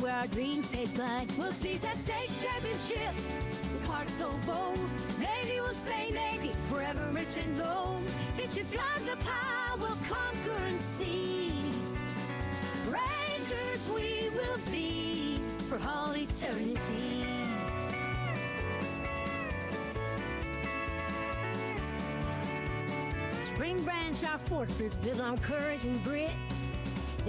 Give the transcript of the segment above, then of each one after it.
where our dreams take flight. We'll seize that state championship with hearts so bold. Navy will stay Navy, forever rich in gold. Get your guns up high, we'll conquer and see. Rangers we will be for all eternity. Spring Branch, our fortress, built on courage and grit.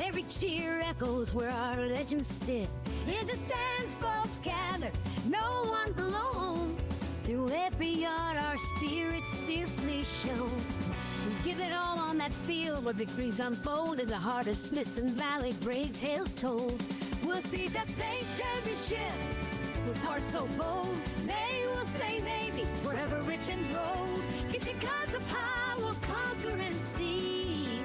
Every cheer echoes where our legends sit. In the stands, folks gather, no one's alone. Through every yard, our spirits fiercely show. We give it all on that field where victories unfold. In the heart of Smithson Valley, brave tales told. We'll seize that state championship with hearts so bold. Navy will stay Navy, forever rich in gold. Get your guns up high, we'll conquer and see.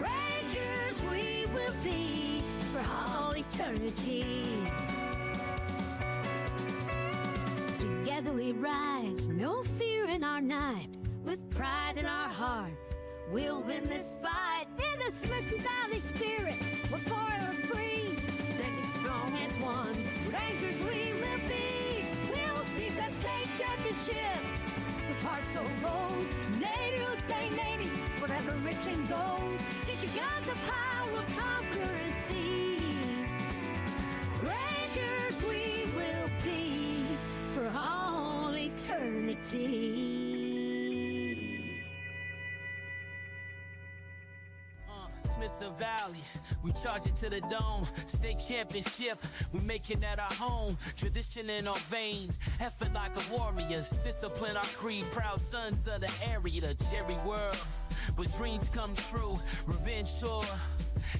Rangers we will be for all eternity. Together we rise, no fear in our night. With pride in our hearts, we'll win this fight. In the Smithson Valley spirit, we're forever free. Standing strong as one, Rangers we will be. We'll seize that state championship with hearts so bold. Navy will stay Navy, forever rich in gold. Get your guns up high, we'll conquer and see. Rangers we will be for all eternity. Smithson Valley, we charge it to the dome. State championship, we make it at our home. Tradition in our veins, effort like a warriors. Discipline our creed, proud sons of the area. The Jerry world, where dreams come true. Revenge tour,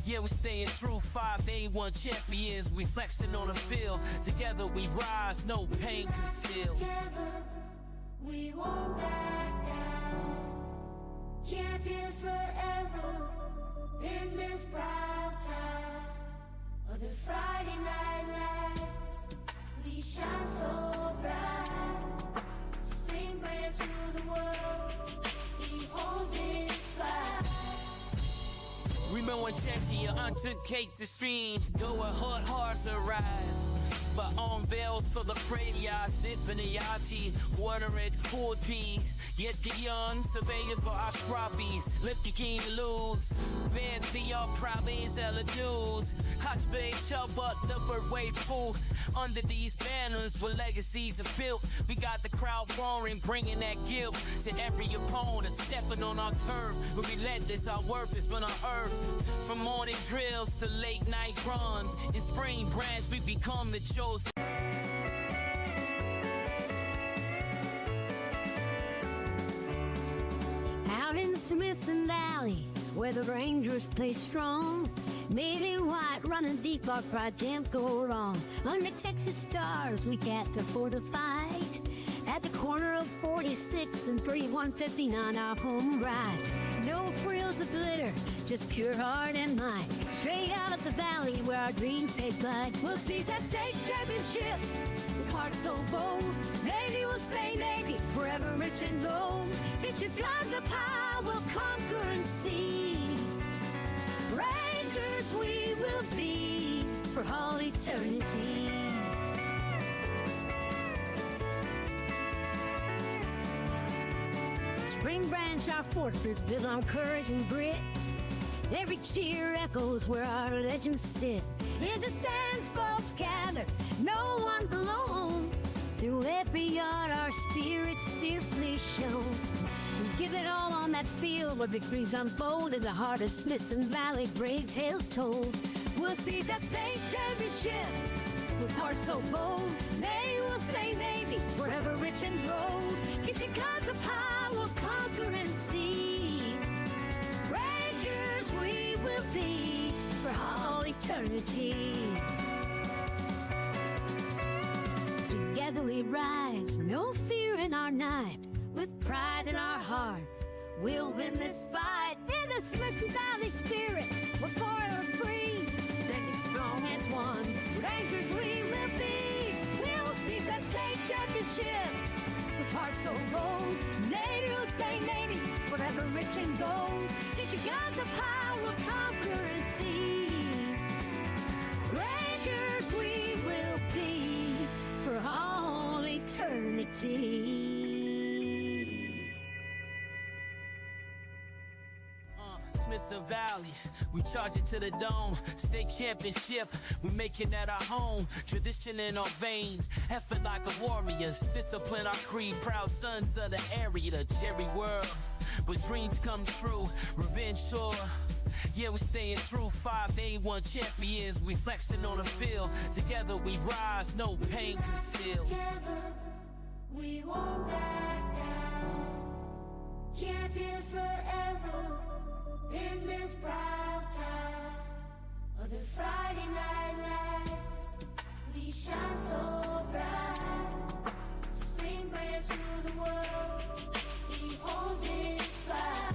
yeah, we staying true. 5A1 champions, we flexing on the field. Together we rise, no pain concealed. Together we won't back down. Champions forever. In this proud time of the Friday night lights, we shine so bright. Spring Branch to the world, we hold this flag. Remember when champion untook Cade Spradling, though a hard hearts arrive. But on bells for the graveyard, sniffing the yachty, watering cool peas. Yes, the young surveyors for our scruffies. Lift your king to lose. Band the all province of the dudes. Hot bay chub up the birthway food. Under these banners where legacies are built. We got the crowd roaring, bringing that guilt to every opponent. Stepping on our turf, but relentless, our worth is been on earth. From morning drills to late night runs. In Spring Branch, we become the chosen. Out in Smithson Valley, where the Rangers play strong, maybe white running deep, our pride can't go wrong. Under Texas stars, we got the for the fight. At the corner of 46 and 3159, our home right. No frills of glitter, just pure heart and might. Straight out of the valley where our dreams take flight. We'll seize that state championship with hearts so bold. Navy will stay Navy, forever rich in gold. Get your guns up high, we'll conquer and see. Rangers we will be for all eternity. Spring Branch, our fortress, built on courage and grit. Every cheer echoes where our legends sit. In the stands, folks gather, no one's alone. Through every yard, our spirits fiercely show. We give it all on that field where victories unfold. In the heart of Smithson Valley, brave tales told. We'll seize that state championship with hearts so bold. Navy will stay Navy, forever rich in gold. Get your guns up high, we'll conquer and see. Rangers we will be for all eternity. Together we rise, no fear in our night. With pride in our hearts, we'll win this fight. In the Smithson Valley spirit, we're forever free. Standing strong as one, Rangers we will be. We'll seize that state championship with hearts so bold. Navy will stay Navy, forever rich in gold. Get your guns up high, we'll conquer and see. Rangers unity. Smithson Valley, we charge it to the dome. State championship, we make it at our home. Tradition in our veins, effort like a warriors. Discipline our creed, proud sons of the area. The Jerry world, where dreams come true. Revenge sure. Yeah, we staying true, 5A1 champions. We flexing on the field. Together we rise, no pain concealed. Together, we won't back down. Champions forever in this proud time of the Friday night lights. We shine so bright. Spring brand to the world. We own this flag.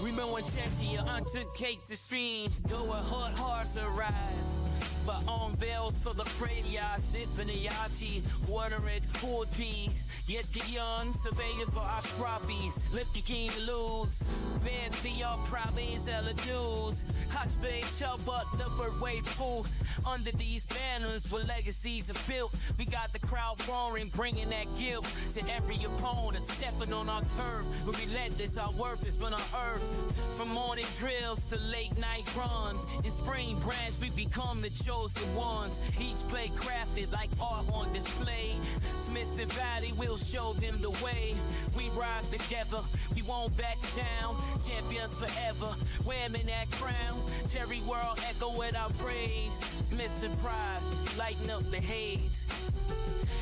Remember when champion untook Cade Spradling, though a hard hearts arrive. But on bells for the prayers, sniffing the yachty, watering cool peas. Yes, the young surveyor for our scruffies. Lift your king to lose. Band the all province of the dudes. Hot bay, chub up, the bird wave full. Under these banners where legacies are built. We got the crowd roaring, bringing that guilt to every opponent. Stepping on our turf. When we let this, our worth is when on earth. From morning drills to late night runs. In spring branch, we become the chosen ones. Each play crafted like art on display. Smithson Valley will show them the way. We rise together, we won't back down. Champions forever, wearing that crown. Jerry world echo with our praise. Smithson pride, lighten up the haze.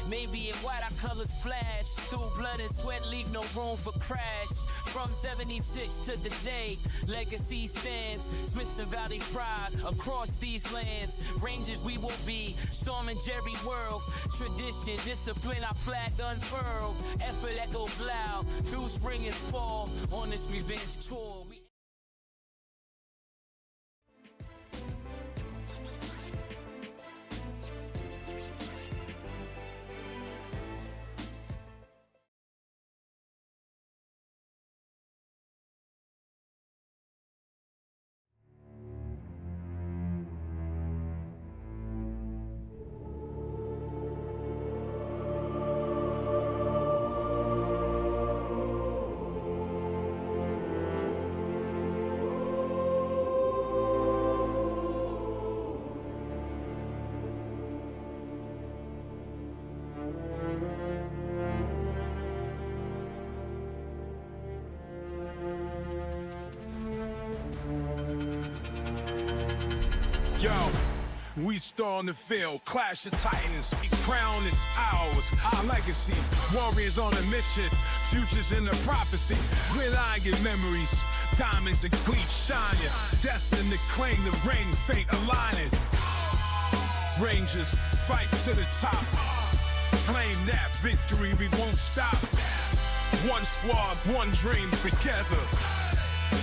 Maybe in white our colors flash. Through blood and sweat leave no room for crash. From 76 to the day, legacy stands. Smithson Valley pride across these lands. Rangers we will be, storming Jerry world. Tradition, discipline, our flag unfurled. Effort echoes loud, through spring and fall. On this revenge tour, Yo, we storm the field, clash of titans, crown it's ours, our legacy, warriors on a mission, futures in the prophecy, gridiron get memories, diamonds and cleats shining, destined to claim the ring, fate aligning. Rangers fight to the top, claim that victory, we won't stop. One squad, one dream together,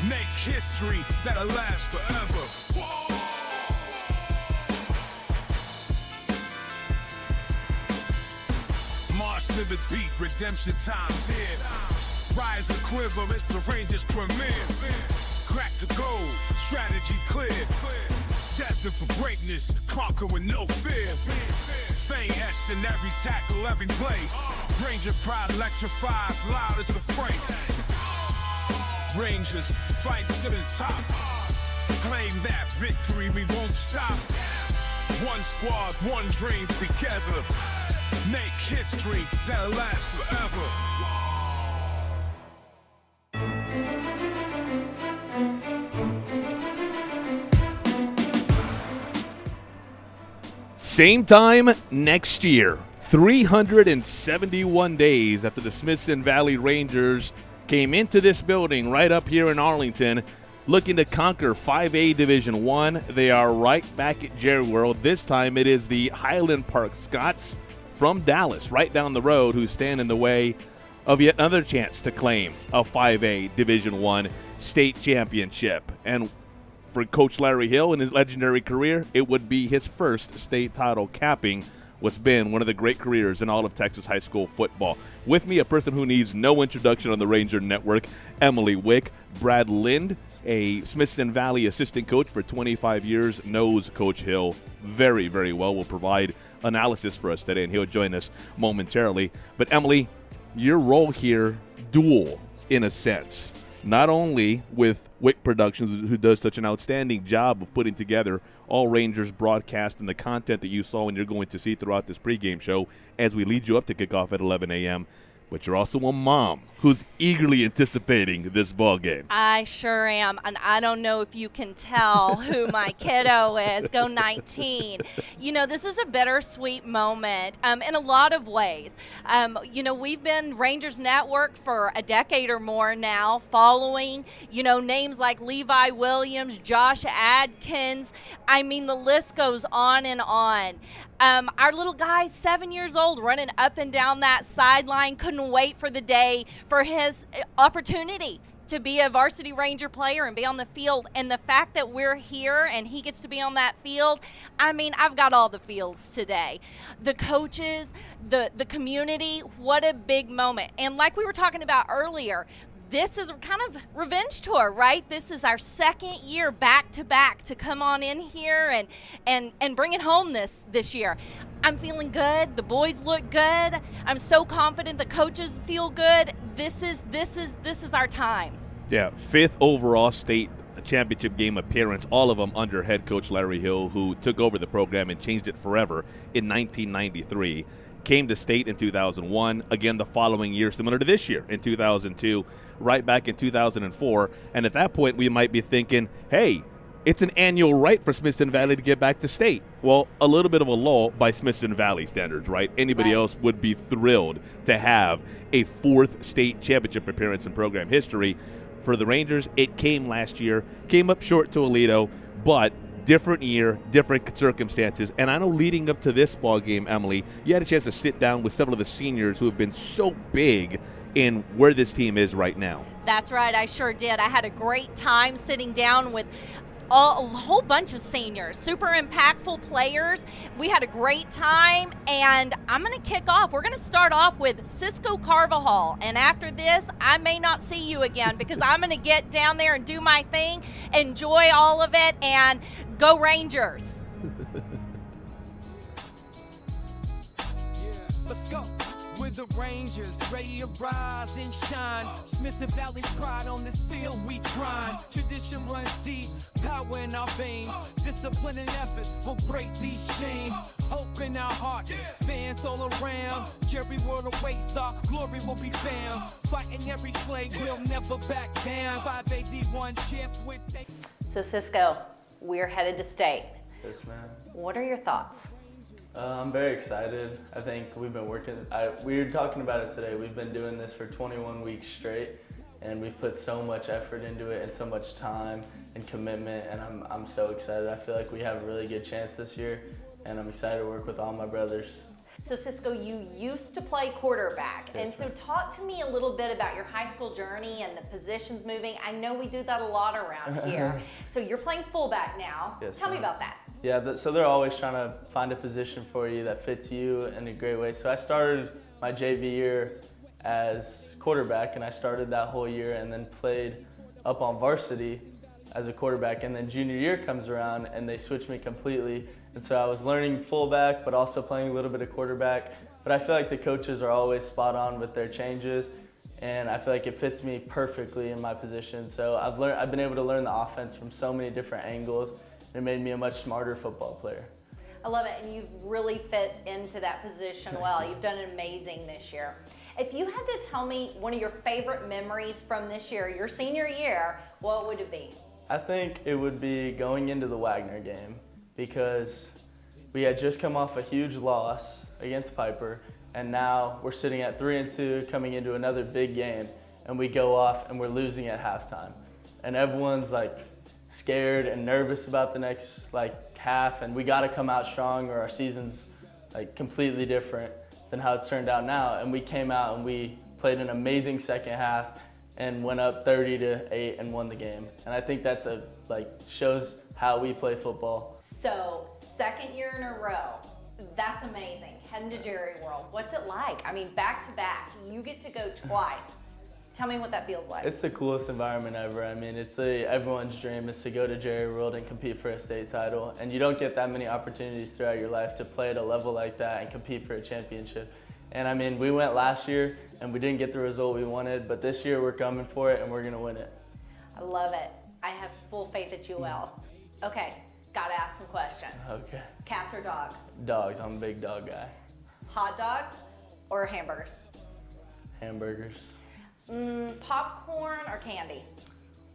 make history that'll last forever. March to the beat, redemption time's here. Rise the quiver, it's the Rangers premiere. Crack the gold, strategy clear. Destined for greatness, conquer with no fear. Fame etched in every tackle, every play. Ranger pride electrifies, loud as the freight. Rangers fight to the top. Claim that victory, we won't stop. One squad, one dream together. Make history that'll last forever. Same time next year, 371 days after the Smithson Valley Rangers came into this building right up here in Arlington, looking to conquer 5A Division I. They are right back at Jerry World. This time it is the Highland Park Scots from Dallas, right down the road, who stand in the way of yet another chance to claim a 5A Division I state championship. And for Coach Larry Hill in his legendary career, it would be his first state title, capping what's been one of the great careers in all of Texas high school football. With me, a person who needs no introduction on the Ranger Network, Emily Wick, Brad Lind, a Smithson Valley assistant coach for 25 years, knows Coach Hill very, very well, will provide analysis for us today, and he'll join us momentarily. But Emily, your role here, dual in a sense, not only with Wick Productions, who does such an outstanding job of putting together all Rangers broadcast and the content that you saw and you're going to see throughout this pregame show as we lead you up to kickoff at 11 a.m., but you're also a mom who's eagerly anticipating this ball game. I sure am, and I don't know if you can tell who my kiddo is. Go 19. You know, this is a bittersweet moment in a lot of ways. You know, we've been Rangers Network for a decade or more now, following, you know, names like Levi Williams, Josh Adkins. I mean, the list goes on and on. Our little guy, 7 years old, running up and down that sideline, couldn't wait for the day for his opportunity to be a varsity Ranger player and be on the field. And the fact that we're here and he gets to be on that field, I mean, I've got all the feels today. The coaches, the community, what a big moment. And like we were talking about earlier, this is kind of revenge tour, right? This is our second year back-to-back to come on in here and bring it home this year. I'm feeling good. The boys look good. I'm so confident. The coaches feel good. This is our time. Yeah, 5th overall state championship game appearance, all of them under head coach Larry Hill, who took over the program and changed it forever in 1993. Came to state in 2001, again the following year, similar to this year in 2002, right back in 2004. And at that point, we might be thinking, hey, it's an annual right for Smithson Valley to get back to state. Well, a little bit of a lull by Smithson Valley standards, right? Anybody else would be thrilled to have a 4th state championship appearance in program history. For the Rangers, it came last year, came up short to Aledo, but different year, different circumstances. And I know leading up to this ball game, Emily, you had a chance to sit down with several of the seniors who have been so big in where this team is right now. That's right, I sure did. I had a great time sitting down with a whole bunch of seniors, super impactful players. We had a great time, and I'm going to kick off. We're going to start off with Cisco Carvajal, and after this, I may not see you again because I'm going to get down there and do my thing, enjoy all of it, and go Rangers. Let's go. We're the Rangers, ready to rise and shine. Smithson Valley pride on this field we grind. Tradition runs deep, power in our veins. Discipline and effort will break these chains. Hope in our hearts, fans all around. Jerry World awaits, our glory will be found. Fighting every play, we'll never back down. 581 champs with take. So Cisco, we're headed to state. Yes, ma'am. What are your thoughts? I'm very excited. I think we've been working, we were talking about it today. We've been doing this for 21 weeks straight, and we've put so much effort into it and so much time and commitment, and I'm so excited. I feel like we have a really good chance this year, and I'm excited to work with all my brothers. So Cisco, you used to play quarterback, Yes, and so ma'am. talk to me a little bit about your high school journey and the positions moving. I know we do that a lot around here. So you're playing fullback now. Yes, Tell me ma'am. about that. Yeah, so they're always trying to find a position for you that fits you in a great way. So I started my JV year as quarterback, and I started that whole year and then played up on varsity as a quarterback. And then junior year comes around and they switched me completely. And so I was learning fullback, but also playing a little bit of quarterback. But I feel like the coaches are always spot on with their changes, and I feel like it fits me perfectly in my position. So I've been able to learn the offense from so many different angles, and it made me a much smarter football player. I love it, and you've really fit into that position well. You've done amazing this year. If you had to tell me one of your favorite memories from this year, your senior year, what would it be? I think it would be going into the Wagner game, because we had just come off a huge loss against Piper, and now we're sitting at 3-2 coming into another big game, and we go off and we're losing at halftime. And everyone's like scared and nervous about the next half, and we got to come out strong or our season's completely different than how it's turned out now. And we came out and we played an amazing second half and went up 30-8 and won the game. And I think that's shows how we play football. So, second year in a row, that's amazing. Heading to Jerry World, what's it like? I mean, back to back, you get to go twice. Tell me what that feels like. It's the coolest environment ever. I mean, it's everyone's dream is to go to Jerry World and compete for a state title. And you don't get that many opportunities throughout your life to play at a level like that and compete for a championship. And I mean, we went last year and we didn't get the result we wanted, but this year we're coming for it and we're gonna win it. I love it. I have full faith that you will. Okay, gotta ask some questions. Okay. Cats or dogs? Dogs, I'm a big dog guy. Hot dogs or hamburgers? Hamburgers. Popcorn or candy?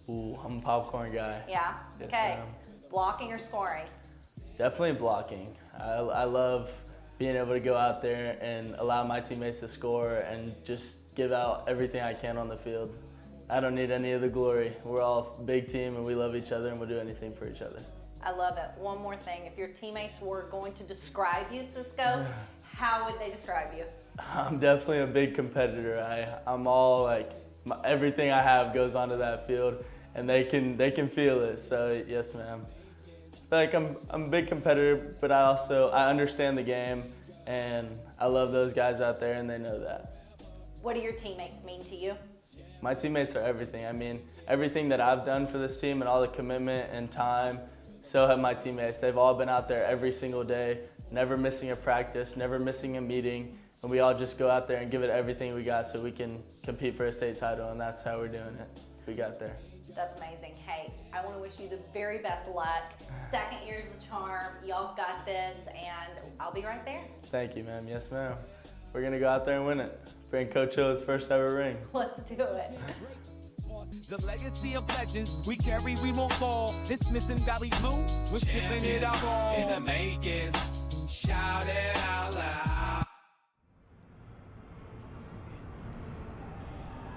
Ooh, I'm a popcorn guy. Yeah? Yes, Okay. ma'am. Blocking or scoring? Definitely blocking. I love being able to go out there and allow my teammates to score and just give out everything I can on the field. I don't need any of the glory. We're all a big team and we love each other and we'll do anything for each other. I love it. One more thing. If your teammates were going to describe you, Cisco, how would they describe you? I'm definitely a big competitor. I'm all like, everything I have goes onto that field and they can feel it. So yes, ma'am. Like I'm a big competitor, but I understand the game and I love those guys out there and they know that. What do your teammates mean to you? My teammates are everything. I mean, everything that I've done for this team and all the commitment and time, so have my teammates. They've all been out there every single day, never missing a practice, never missing a meeting, and we all just go out there and give it everything we got so we can compete for a state title, and that's how we're doing it. We got there. That's amazing. Hey, I want to wish you the very best luck. Second year's the charm. Y'all got this, and I'll be right there. Thank you, ma'am. Yes, ma'am. We're going to go out there and win it. Bring Coach Hill's first ever ring. Let's do it. The legacy of legends we carry, we won't fall. This missing Valley Blue, we're giving it our all. In the making, shout it out loud.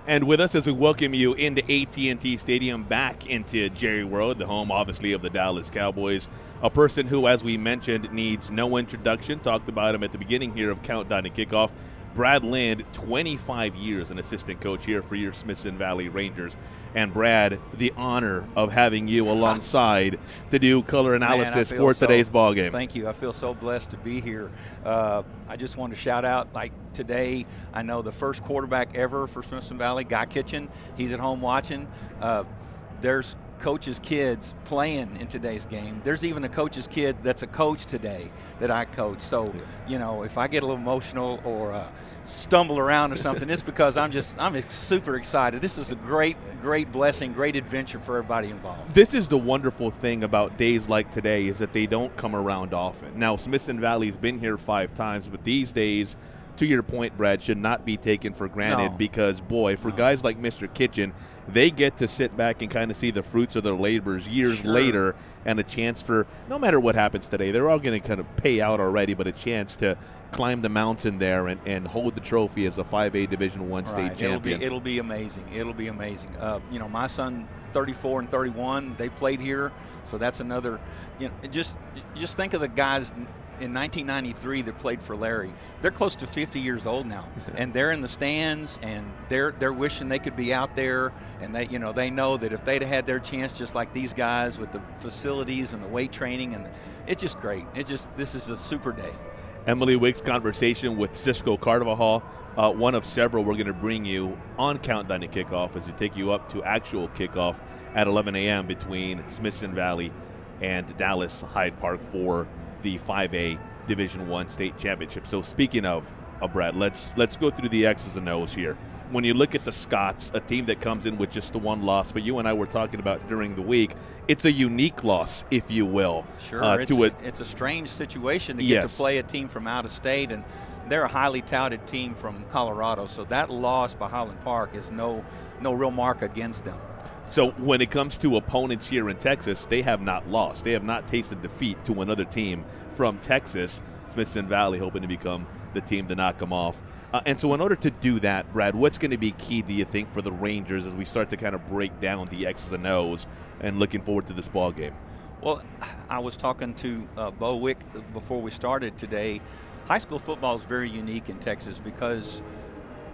And with us as we welcome you into AT&T Stadium, back into Jerry World, the home, obviously, of the Dallas Cowboys. A person who, as we mentioned, needs no introduction. Talked about him at the beginning here of Countdown to Kickoff. Brad Lind, 25 years an assistant coach here for your Smithson Valley Rangers. And Brad, the honor of having you alongside to do color analysis for today's ball game. Thank you. I feel so blessed to be here. I just want to shout out, like today, I know the first quarterback ever for Smithson Valley, Guy Kitchen. He's at home watching. There's coach's kids playing in today's game. There's even a coach's kid that's a coach today that I coach. So, you know, if I get a little emotional or stumble around or something, it's because I'm super excited. This is a great blessing, great adventure for everybody involved. This is the wonderful thing about days like today is that they don't come around often. Now, Smithson Valley's been here 5 times, but these days, to your point, Brad, should not be taken for granted because, boy, for guys like Mr. Kitchen, they get to sit back and kind of see the fruits of their labors years later and a chance for, no matter what happens today, they're all going to kind of pay out already, but a chance to climb the mountain there and hold the trophy as a 5A Division I state champion. It'll be amazing. It'll be amazing. You know, my son, 34 and 31, they played here, so that's another, you know, just think of the guys in 1993 that played for Larry. They're close to 50 years old now, and they're in the stands, and they're wishing they could be out there, and they know that if they'd had their chance, just like these guys with the facilities and the weight training, and it's just great. This is a super day. Emily Wick's conversation with Cisco Carvajal, one of several we're going to bring you on Countdown to Kickoff as we take you up to actual kickoff at 11 a.m. between Smithson Valley and Dallas Hyde Park for the 5A Division I state championship. So speaking of Brad, let's go through the X's and O's here. When you look at the Scots, a team that comes in with just the one loss, but you and I were talking about during the week, it's a unique loss, if you will. Sure, it's a strange situation to get to play a team from out of state, and they're a highly touted team from Colorado, so that loss by Highland Park is no real mark against them. So when it comes to opponents here in Texas, they have not lost. They have not tasted defeat to another team from Texas. Smithson Valley hoping to become the team to knock them off. And so in order to do that, Brad, what's going to be key, do you think, for the Rangers as we start to kind of break down the X's and O's and looking forward to this ball game? Well, I was talking to Bo Wick before we started today. High school football is very unique in Texas because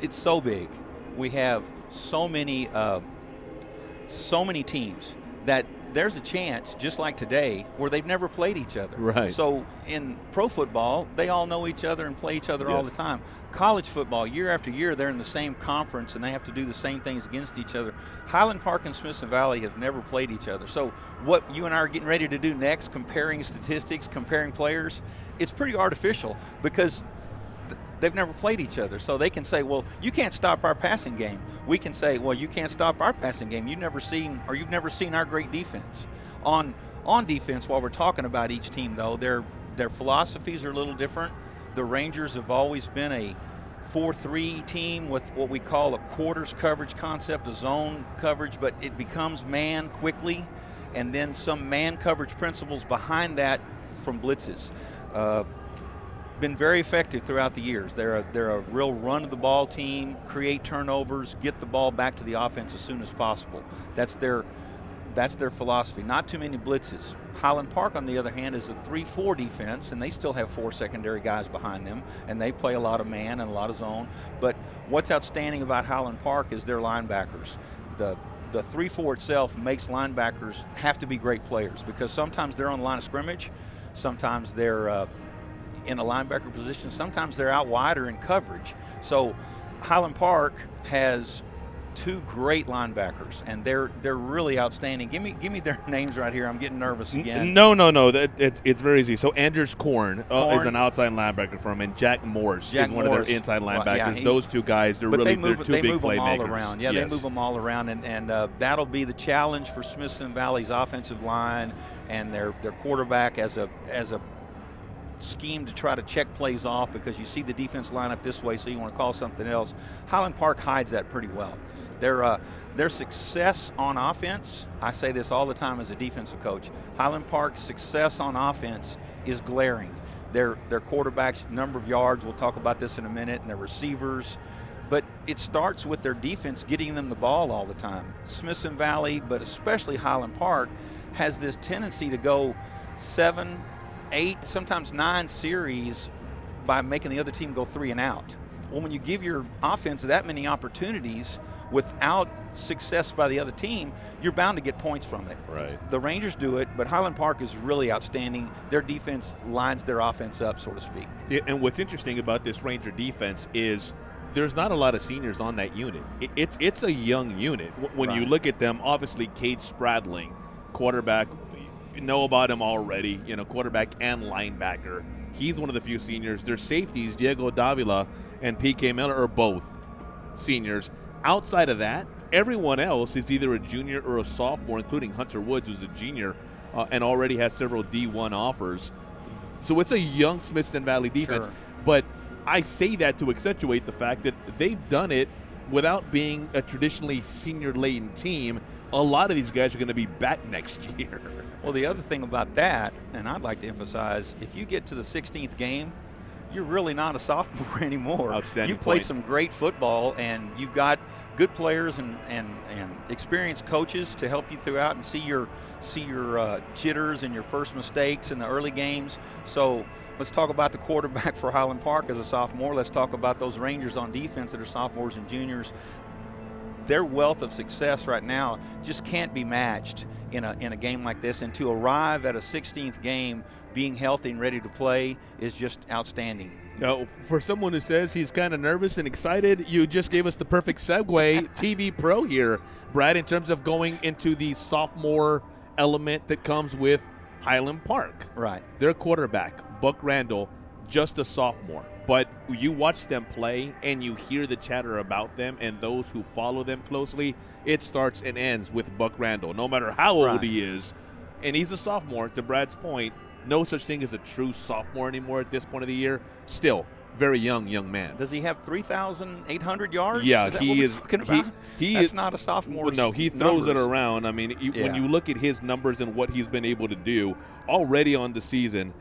it's so big. We have so many teams that there's a chance, just like today, where they've never played each other. Right. So in pro football, they all know each other and play each other all the time. College football, year after year, they're in the same conference and they have to do the same things against each other. Highland Park and Smithson Valley have never played each other. So what you and I are getting ready to do next, comparing statistics, comparing players, it's pretty artificial because they've never played each other. So they can say, well, you can't stop our passing game. We can say, well, you can't stop our passing game. You've never seen our great defense. On defense, while we're talking about each team, though, their philosophies are a little different. The Rangers have always been a 4-3 team with what we call a quarters coverage concept, a zone coverage, but it becomes man quickly, and then some man coverage principles behind that from blitzes. Been very effective throughout the years. They're a real run-of-the-ball team, create turnovers, get the ball back to the offense as soon as possible. That's their philosophy. Not too many blitzes. Highland Park, on the other hand, is a 3-4 defense, and they still have 4 secondary guys behind them, and they play a lot of man and a lot of zone. But what's outstanding about Highland Park is their linebackers. The 3-4 itself makes linebackers have to be great players because sometimes they're on the line of scrimmage, sometimes they're in a linebacker position, sometimes they're out wider in coverage. So Highland Park has 2 great linebackers, and they're really outstanding. Give me their names right here. I'm getting nervous again. No. It's very easy. So Andrews Korn is an outside linebacker for him, and Jack Morse is one of their inside linebackers. Those 2 guys, they're two big playmakers. They move them all around. Yeah, yes. They move them all around, and that'll be the challenge for Smithson Valley's offensive line and their quarterback as a scheme to try to check plays off because you see the defense line up this way, so you want to call something else. Highland Park hides that pretty well. Their success on offense, I say this all the time as a defensive coach, Highland Park's success on offense is glaring. Their quarterback's number of yards, we'll talk about this in a minute, and their receivers, but it starts with their defense getting them the ball all the time. Smithson Valley, but especially Highland Park, has this tendency to go 7, 8, sometimes 9 series by making the other team go 3 and out. Well, when you give your offense that many opportunities without success by the other team, you're bound to get points from it. Right. The Rangers do it, but Highland Park is really outstanding. Their defense lines their offense up, so to speak. Yeah, and what's interesting about this Ranger defense is there's not a lot of seniors on that unit. It's a young unit. When you look at them, obviously Cade Spradling, quarterback, you know about him already, quarterback and linebacker. He's one of the few seniors. Their safeties, Diego Davila and P.K. Miller, are both seniors. Outside of that, everyone else is either a junior or a sophomore, including Hunter Woods, who's a junior and already has several D1 offers. So it's a young Smithson Valley defense. Sure. But I say that to accentuate the fact that they've done it without being a traditionally senior-laden team. A lot of these guys are going to be back next year. Well, the other thing about that, and I'd like to emphasize, if you get to the 16th game, you're really not a sophomore anymore. Outstanding You played point. some great football, and you've got good players and experienced coaches to help you throughout and see your jitters and your first mistakes in the early games. So let's talk about the quarterback for Highland Park as a sophomore. Let's talk about those Rangers on defense that are sophomores and juniors. Their wealth of success right now just can't be matched in a game like this, and to arrive at a 16th game being healthy and ready to play is just outstanding. Now, for someone who says he's kind of nervous and excited, you just gave us the perfect segue. TV Pro here, Brad, in terms of going into the sophomore element that comes with Highland Park. Right. Their quarterback, Buck Randall, just a sophomore. But you watch them play and you hear the chatter about them, and those who follow them closely, it starts and ends with Buck Randall, no matter how old he is. And he's a sophomore, to Brad's point. No such thing as a true sophomore anymore at this point of the year. Still, very young man. Does he have 3,800 yards? Yeah, he is. That's not a sophomore. Well, no, he throws it around. I mean, when you look at his numbers and what he's been able to do already on the season,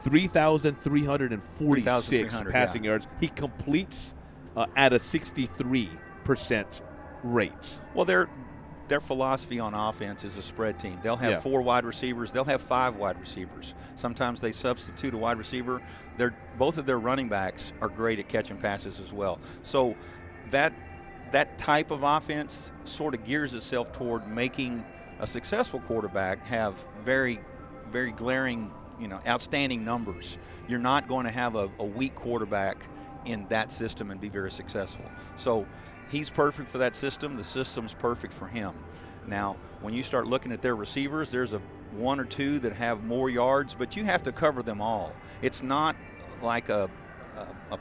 3,346 passing yards. He completes at a 63% rate. Well, their philosophy on offense is a spread team. They'll have 4 wide receivers. They'll have 5 wide receivers. Sometimes they substitute a wide receiver. Both of their running backs are great at catching passes as well. So that type of offense sort of gears itself toward making a successful quarterback have very, very glaring, outstanding numbers. You're not going to have a weak quarterback in that system and be very successful. So he's perfect for that system. The system's perfect for him. Now, when you start looking at their receivers, there's one or two that have more yards, but you have to cover them all. It's not like a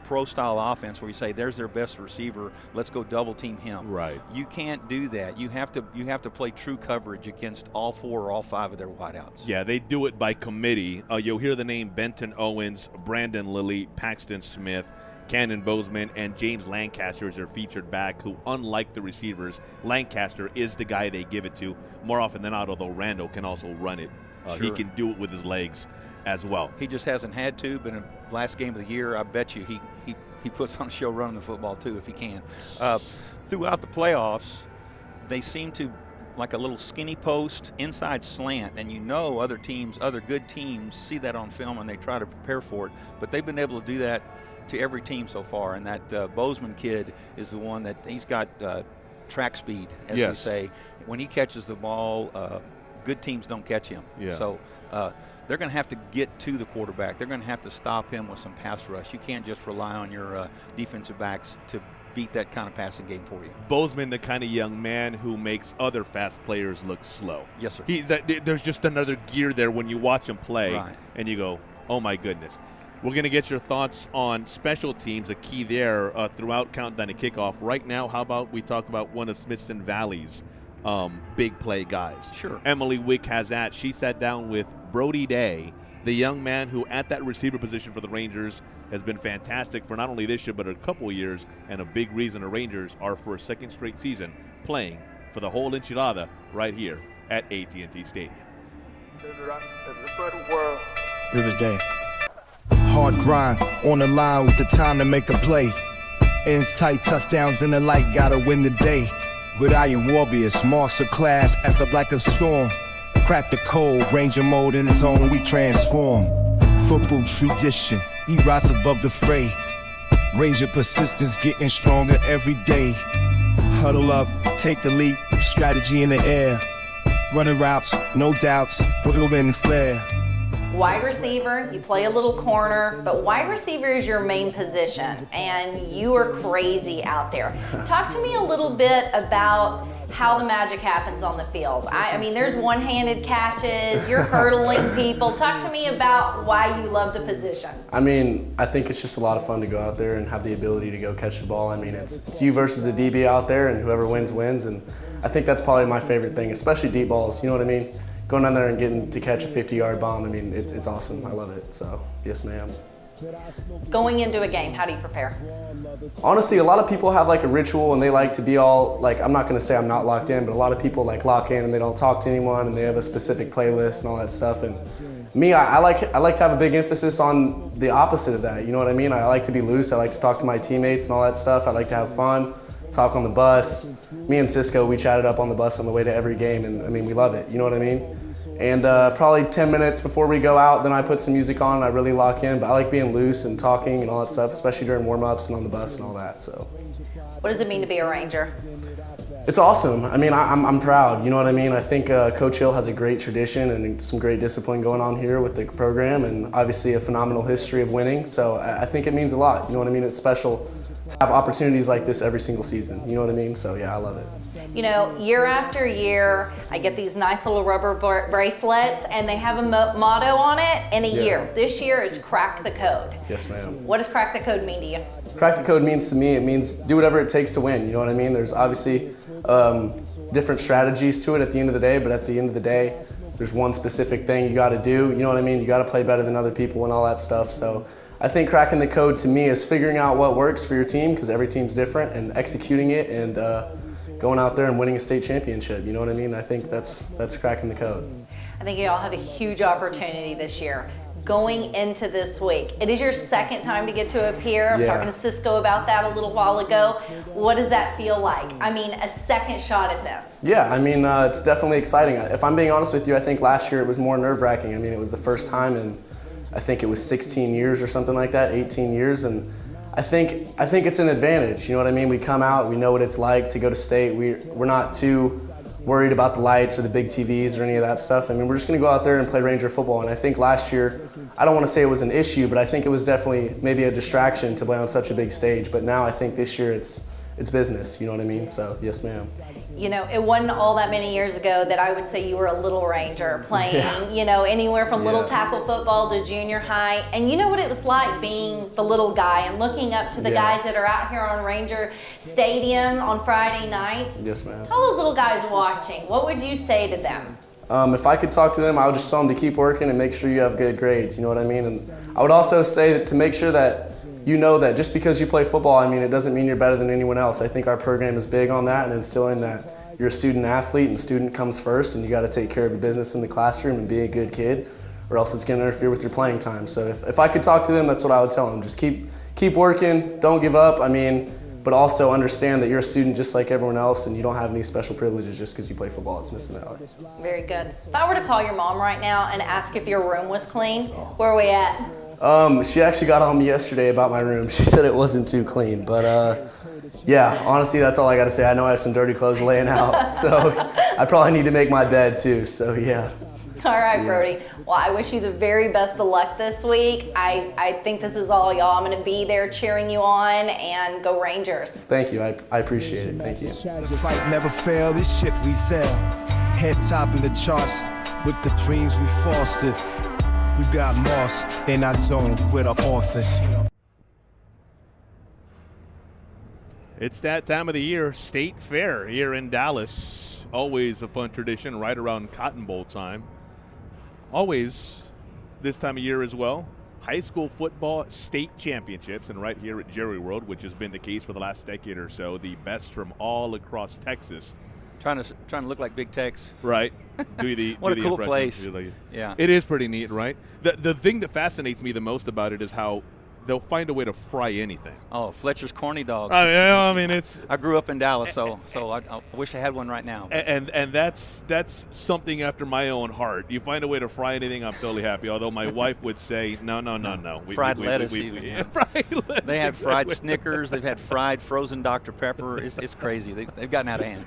pro-style offense where you say, there's their best receiver, let's go double team him. Right. You can't do that. You have to play true coverage against all 4 or all 5 of their wideouts. Yeah, they do it by committee. You'll hear the name Benton Owens, Brandon Lilly, Paxton Smith, Cannon Bozeman, and James Lancaster is their featured back, who, unlike the receivers, Lancaster is the guy they give it to more often than not, although Randall can also run it. Sure. He can do it with his legs as well. He just hasn't had to, but in the last game of the year, I bet you he puts on a show running the football too if he can. Throughout the playoffs, they seem to like a little skinny post inside slant, and other good teams see that on film and they try to prepare for it, but they've been able to do that to every team so far, and that Bozeman kid is the one that he's got track speed, as we say. When he catches the ball, good teams don't catch him. Yeah. So they're going to have to get to the quarterback. They're going to have to stop him with some pass rush. You can't just rely on your defensive backs to beat that kind of passing game for you. Bozeman, the kind of young man who makes other fast players look slow. Yes, sir. There's just another gear there when you watch him play, right, and you go, oh my goodness. We're going to get your thoughts on special teams, a key there throughout Countdown to Kickoff. Right now, how about we talk about one of Smithson Valley's big play guys? Sure. Emily Wick has that. She sat down with Brody Day, the young man who at that receiver position for the Rangers has been fantastic for not only this year but a couple of years, and a big reason the Rangers are for a second straight season playing for the whole enchilada right here at AT&T Stadium. It was Day. Hard grind on the line with the time to make a play. Ends tight, touchdowns in the light, gotta win the day. Good Iron Warriors, master class, effort like a storm. Crack the code, Ranger mode in its own, we transform. Football tradition, we rise above the fray. Ranger persistence, getting stronger every day. Huddle up, take the leap, strategy in the air. Running routes, no doubts, wiggle and flare. Wide receiver, you play a little corner, but wide receiver is your main position, and you are crazy out there. Talk to me a little bit about how the magic happens on the field. I mean, there's one-handed catches, you're hurdling people. Talk to me about why you love the position. I mean, I think it's just a lot of fun to go out there and have the ability to go catch the ball. I mean, it's you versus a DB out there, and whoever wins, wins. And I think that's probably my favorite thing, especially deep balls, you know what I mean? Going down there and getting to catch a 50-yard bomb, I mean, it's awesome. I love it. So, yes, ma'am. Going into a game, how do you prepare? Honestly, a lot of people have like a ritual and they like to be all, like, I'm not going to say I'm not locked in, but a lot of people like lock in and they don't talk to anyone and they have a specific playlist and all that stuff. And me, I like to have a big emphasis on the opposite of that. You know what I mean? I like to be loose. I like to talk to my teammates and all that stuff. I like to have fun, talk on the bus. Me and Cisco, we chatted up on the bus on the way to every game, and I mean, we love it. You know what I mean? And probably 10 minutes before we go out, then I put some music on and I really lock in. But I like being loose and talking and all that stuff, especially during warm-ups and on the bus and all that. So, what does it mean to be a Ranger? It's awesome. I mean, I'm proud. You know what I mean? I think Coach Hill has a great tradition and some great discipline going on here with the program, and obviously a phenomenal history of winning. So I think it means a lot. You know what I mean? It's special to have opportunities like this every single season. You know what I mean? So yeah, I love it. You know, year after year, I get these nice little rubber bracelets, and they have a motto on it in a year. This year is Crack the Code. Yes, ma'am. What does Crack the Code mean to you? Crack the Code means to me, it means do whatever it takes to win. You know what I mean? There's obviously different strategies to it at the end of the day, but at the end of the day, there's one specific thing you got to do. You know what I mean? You got to play better than other people and all that stuff. So I think cracking the code to me is figuring out what works for your team, because every team's different, and executing it and going out there and winning a state championship. You know what I mean? I think that's cracking the code. I think you all have a huge opportunity this year. Going into this week, it is your second time to get to appear. I was talking to Cisco about that a little while ago. What does that feel like? I mean, a second shot at this. Yeah, I mean, it's definitely exciting. If I'm being honest with you, I think last year it was more nerve-wracking. I mean, it was the first time in, I think it was 16 years or something like that, 18 years, and I think it's an advantage. You know what I mean? We come out, we know what it's like to go to state. We're not too worried about the lights or the big TVs or any of that stuff. I mean, we're just going to go out there and play Ranger football. And I think last year, I don't want to say it was an issue, but I think it was definitely maybe a distraction to play on such a big stage. But now I think this year it's business, you know what I mean? So, yes, ma'am. You know, it wasn't all that many years ago that I would say you were a little Ranger playing, you know, anywhere from little tackle football to junior high. And you know what it was like being the little guy and looking up to the guys that are out here on Ranger Stadium on Friday nights. Yes, ma'am. Tell those little guys watching, what would you say to them? If I could talk to them, I would just tell them to keep working and make sure you have good grades, you know what I mean? And I would also say that to make sure that you know that just because you play football, I mean, it doesn't mean you're better than anyone else. I think our program is big on that and instilling that you're a student athlete and student comes first and you got to take care of your business in the classroom and be a good kid or else it's going to interfere with your playing time. So if I could talk to them, that's what I would tell them. Just keep working, don't give up, I mean, but also understand that you're a student just like everyone else and you don't have any special privileges just because you play football at Smithson Valley. Very good. If I were to call your mom right now and ask if your room was clean, where are we at? She actually got on me yesterday about my room. She said it wasn't too clean, but yeah, honestly, that's all I got to say. I know I have some dirty clothes laying out, so I probably need to make my bed too, so yeah. All right, Brody. Well, I wish you the very best of luck this week. I think this is all y'all. I'm going to be there cheering you on, and go Rangers. Thank you. I appreciate it. Thank you. The fight never fail, this shit we sell. Head top in the charts with the dreams we fostered. We got Moss in our zone with our office. It's that time of the year, State Fair here in Dallas. Always a fun tradition right around Cotton Bowl time. Always this time of year as well. High school football state championships, and right here at Jerry World, which has been the case for the last decade or so, the best from all across Texas. Trying to look like Big Tex. Right. What a cool place. Yeah. It is pretty neat, right? The thing that fascinates me the most about it is how they'll find a way to fry anything. Oh, Fletcher's corny dogs. I mean, it's. I grew up in Dallas, so I wish I had one right now. And that's something after my own heart. You find a way to fry anything, I'm totally happy. Although my wife would say, no. Fried lettuce. Fried lettuce. They had fried Snickers. They've had fried frozen Dr. Pepper. It's crazy. They've gotten out of hand.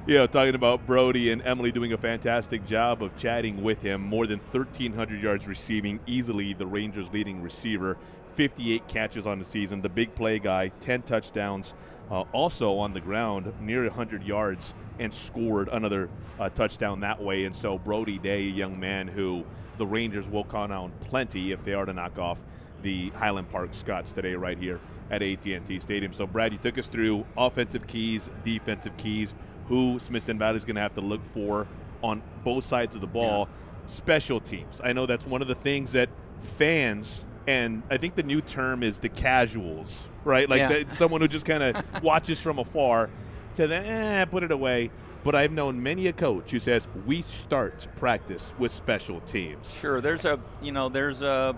Yeah, talking about Brody and Emily doing a fantastic job of chatting with him. More than 1,300 yards receiving, easily the Rangers' leading receiver. 58 catches on the season. The big play guy, 10 touchdowns. Also on the ground, near 100 yards, and scored another touchdown that way. And so Brody Day, a young man who the Rangers will count on plenty if they are to knock off the Highland Park Scots today right here at AT&T Stadium. So, Brad, you took us through offensive keys, defensive keys, who Smithson Valley is going to have to look for on both sides of the ball. Yeah. Special teams. I know that's one of the things that fans, and I think the new term is the casuals, right? Like someone who just kind of watches from afar to then put it away. But I've known many a coach who says we start practice with special teams. Sure. There's a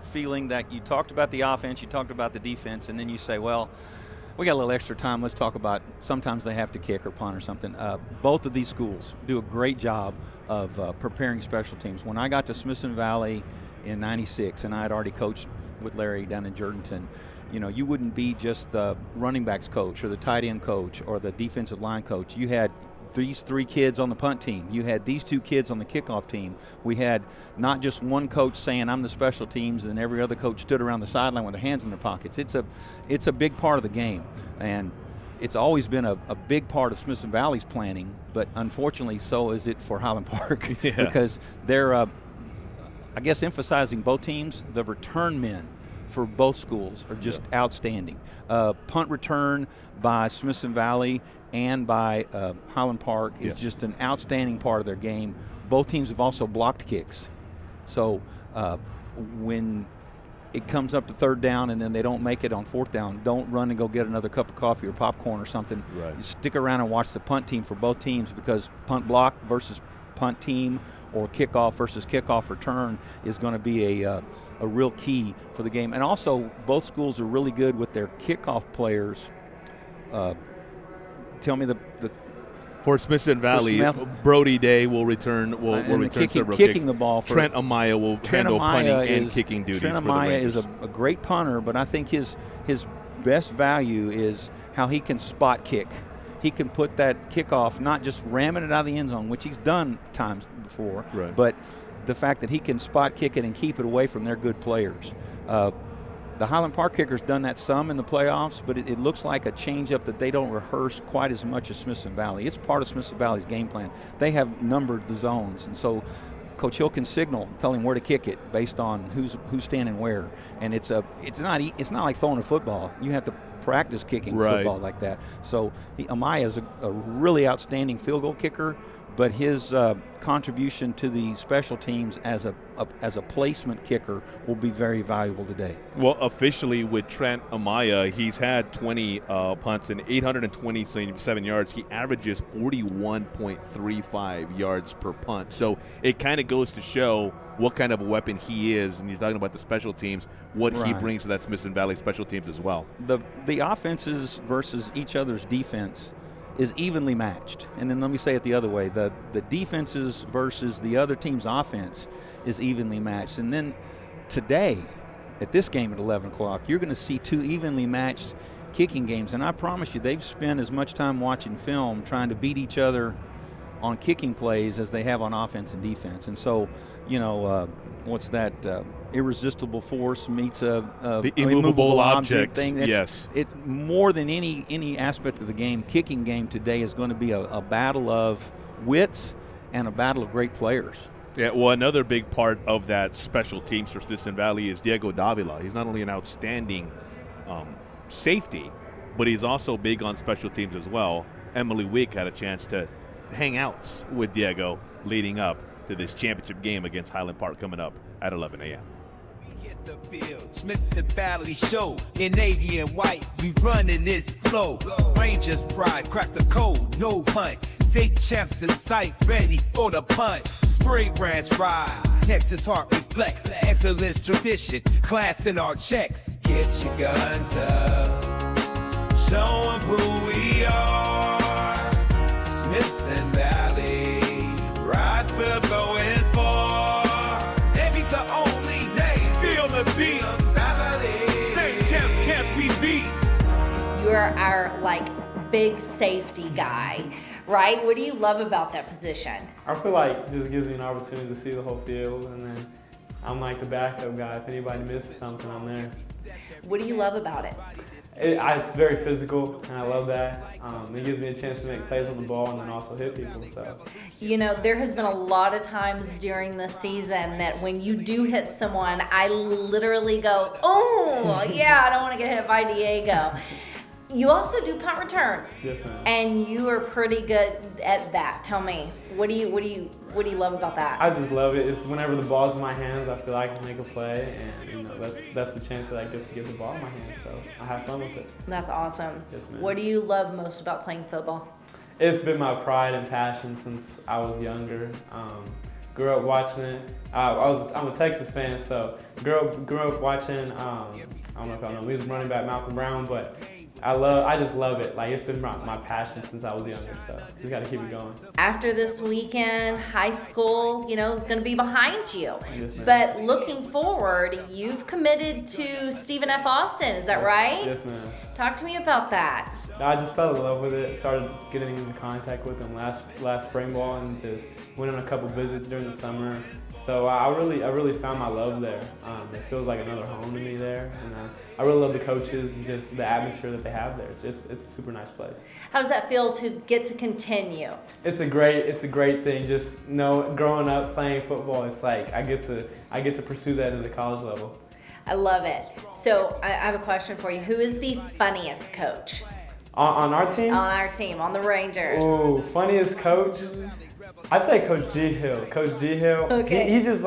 feeling that you talked about the offense, you talked about the defense, and then you say, well, we got a little extra time. Let's talk about sometimes they have to kick or punt or something. Both of these schools do a great job of preparing special teams. When I got to Smithson Valley in '96, and I had already coached with Larry down in Jordanton, you wouldn't be just the running backs coach or the tight end coach or the defensive line coach. You had these 3 kids on the punt team. You had these 2 kids on the kickoff team. We had not just one coach saying, I'm the special teams, and every other coach stood around the sideline with their hands in their pockets. It's a big part of the game, and it's always been a big part of Smithson Valley's planning, but unfortunately so is it for Highland Park because they're, I guess, emphasizing both teams. The return men for both schools are just outstanding. Punt return by Smithson Valley and by Highland Park is just an outstanding part of their game. Both teams have also blocked kicks. So when it comes up to 3rd down and then they don't make it on 4th down, don't run and go get another cup of coffee or popcorn or something. Right. Stick around and watch the punt team for both teams, because punt block versus punt team or kickoff versus kickoff return is going to be a real key for the game. And also, both schools are really good with their kickoff players. Tell me the for Smithson Valley, Brody Day will return. Will return several kicking kicks. The ball. Trent Amaya will handle punting and kicking duties. Trent Amaya is a great punter, but I think his best value is how he can spot kick. he can put that kickoff, not just ramming it out of the end zone, which he's done times before, right, but the fact that he can spot kick it and keep it away from their good players. The Highland Park kicker's done that some in the playoffs, but it looks like a change-up that they don't rehearse quite as much as Smithson Valley. It's part of Smithson Valley's game plan. They have numbered the zones, and so Coach Hill can signal, tell him where to kick it based on who's standing where. And it's not like throwing a football. You have to practice kicking football like that. So Amaya is a really outstanding field goal kicker, but his contribution to the special teams as a placement kicker will be very valuable today. Well, officially with Trent Amaya, he's had 20 punts and 827 yards. He averages 41.35 yards per punt. So it kind of goes to show what kind of a weapon he is, and you're talking about the special teams, what he brings to that Smithson Valley special teams as well. The offenses versus each other's defense is evenly matched. And then let me say it the other way. The defenses versus the other team's offense is evenly matched. And then today, at this game at 11 o'clock, you're going to see two evenly matched kicking games. And I promise you, they've spent as much time watching film trying to beat each other on kicking plays as they have on offense and defense. And so, what's that? Irresistible force meets the immovable object thing. Yes. It more than any aspect of the game. Kicking game today is going to be a battle of wits and a battle of great players. Yeah, well, another big part of that special teams for Smithson Valley is Diego Davila. He's not only an outstanding safety, but he's also big on special teams as well. Emily Wick had a chance to hang out with Diego leading up to this championship game against Highland Park coming up at 11 a.m. The field, Smithson Valley show in navy and white, we running this flow. Rangers pride, crack the code, no punt. State champs in sight, ready for the punt. Spring branch rise, Texas heart reflects. Excellence tradition, class in our checks. Get your guns up, show 'em who we are. Smithson Valley, rise, we're going far. Navy's the only name, feel the beat. State champs can't be beat. You're our big safety guy, right? What do you love about that position? I feel like it just gives me an opportunity to see the whole field, and then I'm like the backup guy. If anybody misses something, I'm there. What do you love about it? It's very physical, and I love that. It gives me a chance to make plays on the ball and then also hit people. So, there has been a lot of times during the season that when you do hit someone, I literally go, "Oh, yeah, I don't want to get hit by Diego." You also do punt returns. Yes, ma'am. And you are pretty good at that. Tell me, what do you love about that? I just love it. It's whenever the ball's in my hands, I feel like I can make a play, and that's the chance that I get to get the ball in my hands. So I have fun with it. That's awesome. Yes, ma'am. What do you love most about playing football? It's been my pride and passion since I was younger. Grew up watching it. I'm a Texas fan, so grew up watching. I don't know if y'all know, he was running back Malcolm Brown, but I just love it. It's been my passion since I was younger, so just got to keep it going. After this weekend, high school, is going to be behind you. Yes, ma'am. But looking forward, you've committed to Stephen F. Austin, is that right? Yes, ma'am. Talk to me about that. I just fell in love with it. Started getting into contact with him last spring ball, and just went on a couple visits during the summer. So I really found my love there. It feels like another home to me there, and I really love the coaches and just the atmosphere that they have there. It's a super nice place. How does that feel to get to continue? It's a great thing. Just growing up playing football, it's like I get to pursue that at the college level. I love it. So I have a question for you. Who is the funniest coach? On our team? On our team, on the Rangers. Oh, funniest coach? I'd say Coach G Hill. Coach G Hill. Okay. He just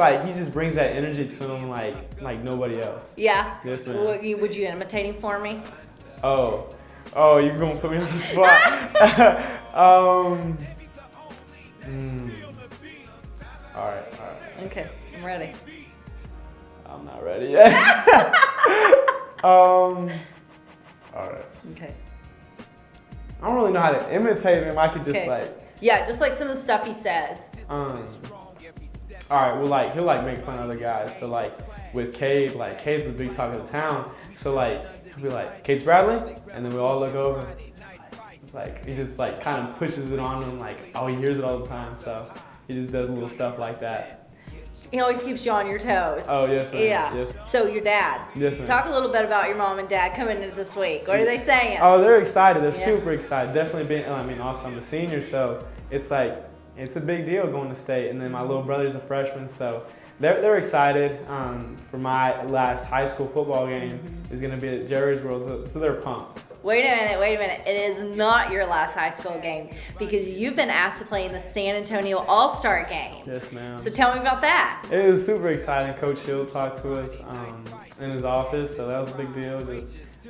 brings that energy to him like nobody else. Yeah. Yes, ma'am. Would you imitate him for me? Oh, you're gonna put me on the spot. All right. Okay, I'm ready. I'm not ready yet. All right. Okay. I don't really know how to imitate him. I could just Yeah, just some of the stuff he says. All right, well, he'll make fun of other guys. So with Cade, Cade's the big talk of the town. So he'll be like, Cade Spradling, and then we all look over. It's like he just like kind of pushes it on him, like, oh, he hears it all the time. So he just does little stuff like that. He always keeps you on your toes. Oh, yes, ma'am. Yeah. Yes. So your dad. Yes, ma'am. Talk a little bit about your mom and dad coming into this week. What are they saying? Oh, they're excited. They're Yeah. super excited. Definitely being, also I'm a senior, so it's like, it's a big deal going to state. And then my little brother's a freshman, so they're excited. For my last high school football game is going to be at Jerry's World, so they're pumped. Wait a minute. It is not your last high school game because you've been asked to play in the San Antonio All-Star game. Yes, ma'am. So tell me about that. It was super exciting. Coach Hill talked to us in his office, so that was a big deal.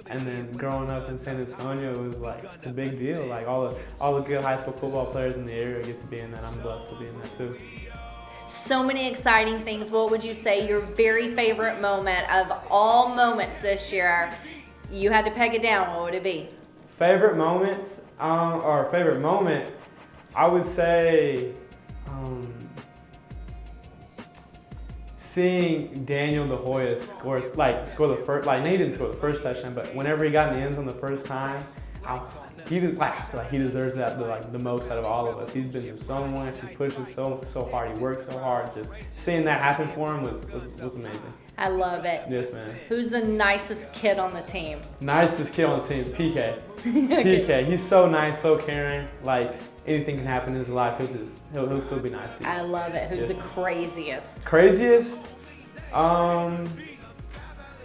And then growing up in San Antonio, it was like, it's a big deal. Like all the good high school football players in the area get to be in that. I'm blessed to be in that too. So many exciting things. What would you say your very favorite moment of all moments this year? You had to peg it down. What would it be? Favorite moments, or favorite moment, I would say seeing Daniel De Hoya score the first. Like, he didn't score the first touchdown, but whenever he got in the end zone the first time, I feel like he deserves that the most out of all of us. He's been through so much. He pushes so hard. He works so hard. Just seeing that happen for him was amazing. I love it. Yes, man. Who's the nicest kid on the team? Nicest kid on the team, PK. PK. He's so nice, so caring. Like, anything can happen in his life. He'll still be nice to you. I love it. Who's Yes. the craziest? Craziest?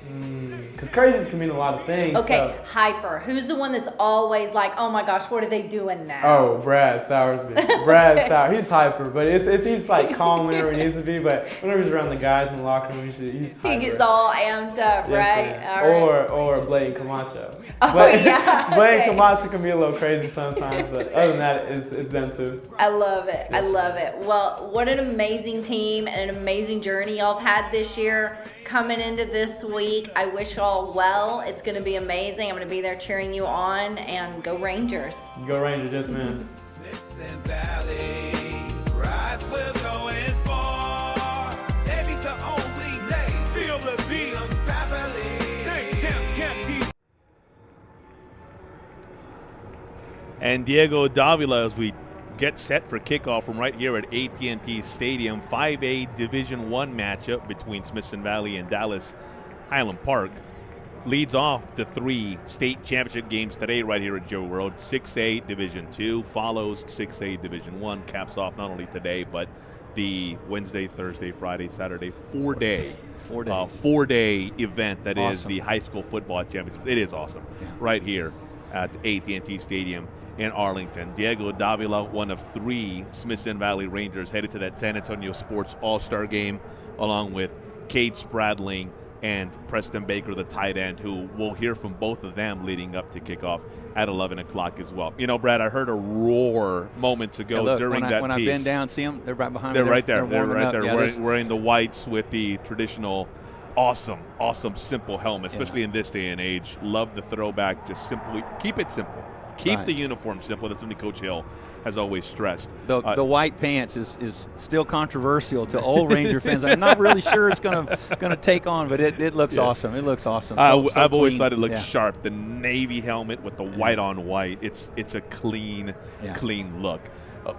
Because craziest can mean a lot of things. Okay, So. hyper. Who's the one that's always like, oh my gosh, what are they doing now? Oh, Brad Soursby. Brad Sour. He's hyper, but he's like calm whenever he needs to be. But whenever he's around the guys in the locker room, he's hyper. He gets all amped up, Yes, right? ma'am. All right. Or Blade Camacho. Oh, yeah, Blade okay. Camacho can be a little crazy sometimes, but other than that, it's them too. I love it. I love it. Well, what an amazing team and an amazing journey y'all have had this year. Coming into this week, I wish y'all well. It's going to be amazing. I'm going to be there cheering you on, and go Rangers. Go Rangers, yes, man. And Diego Davila, as we get set for kickoff from right here at AT&T Stadium, 5A Division I matchup between Smithson Valley and Dallas Highland Park. Leads off the 3 state championship games today right here at Joe World. 6A Division II follows 6A Division I, caps off not only today but the Wednesday, Thursday, Friday, Saturday, 4-day event that is Awesome. the high school football championship. It is awesome right here at AT&T Stadium in Arlington. Diego Davila, one of 3 Smithson Valley Rangers, headed to that San Antonio Sports All-Star game along with Cade Spradling and Preston Baker, the tight end, who we'll hear from both of them leading up to kickoff at 11 o'clock as well. You know, Brad, I heard a roar moments ago during that piece. When I bend down, see them, they're right behind me. They're right there. They're right there. Yeah, wearing the whites with the traditional awesome, simple helmet, especially in this day and age. Love the throwback. Just simply keep it simple. Keep the uniform simple. That's something Coach Hill has always stressed. The white pants is still controversial to old Ranger fans. I'm not really sure it's gonna take on, but it looks awesome. It looks awesome. I've always thought it looked sharp. The navy helmet with the white on white. It's a clean look.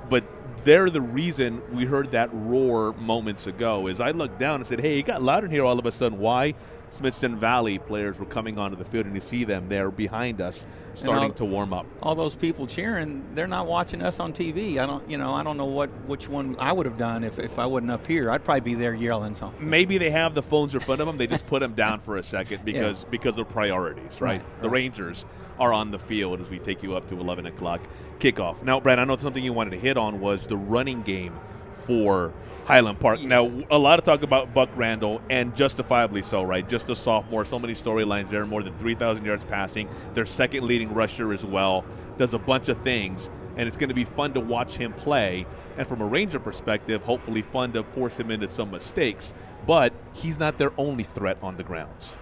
But they're the reason we heard that roar moments ago. Is I looked down and said, hey, it got loud in here all of a sudden. Why? Smithson Valley players were coming onto the field, and you see them there behind us starting to warm up. All those people cheering, they're not watching us on TV. I don't know which one I would have done if I wasn't up here. I'd probably be there yelling something. Maybe they have the phones in front of them. They just put them down for a second because of priorities, right? The Rangers are on the field as we take you up to 11 o'clock kickoff. Now, Brad, I know something you wanted to hit on was the running game for Highland Park. Now, a lot of talk about Buck Randall, and justifiably so, right? Just a sophomore, so many storylines there, more than 3,000 yards passing. Their second leading rusher as well. Does a bunch of things, and it's going to be fun to watch him play. And from a Ranger perspective, hopefully fun to force him into some mistakes. But he's not their only threat on the grounds.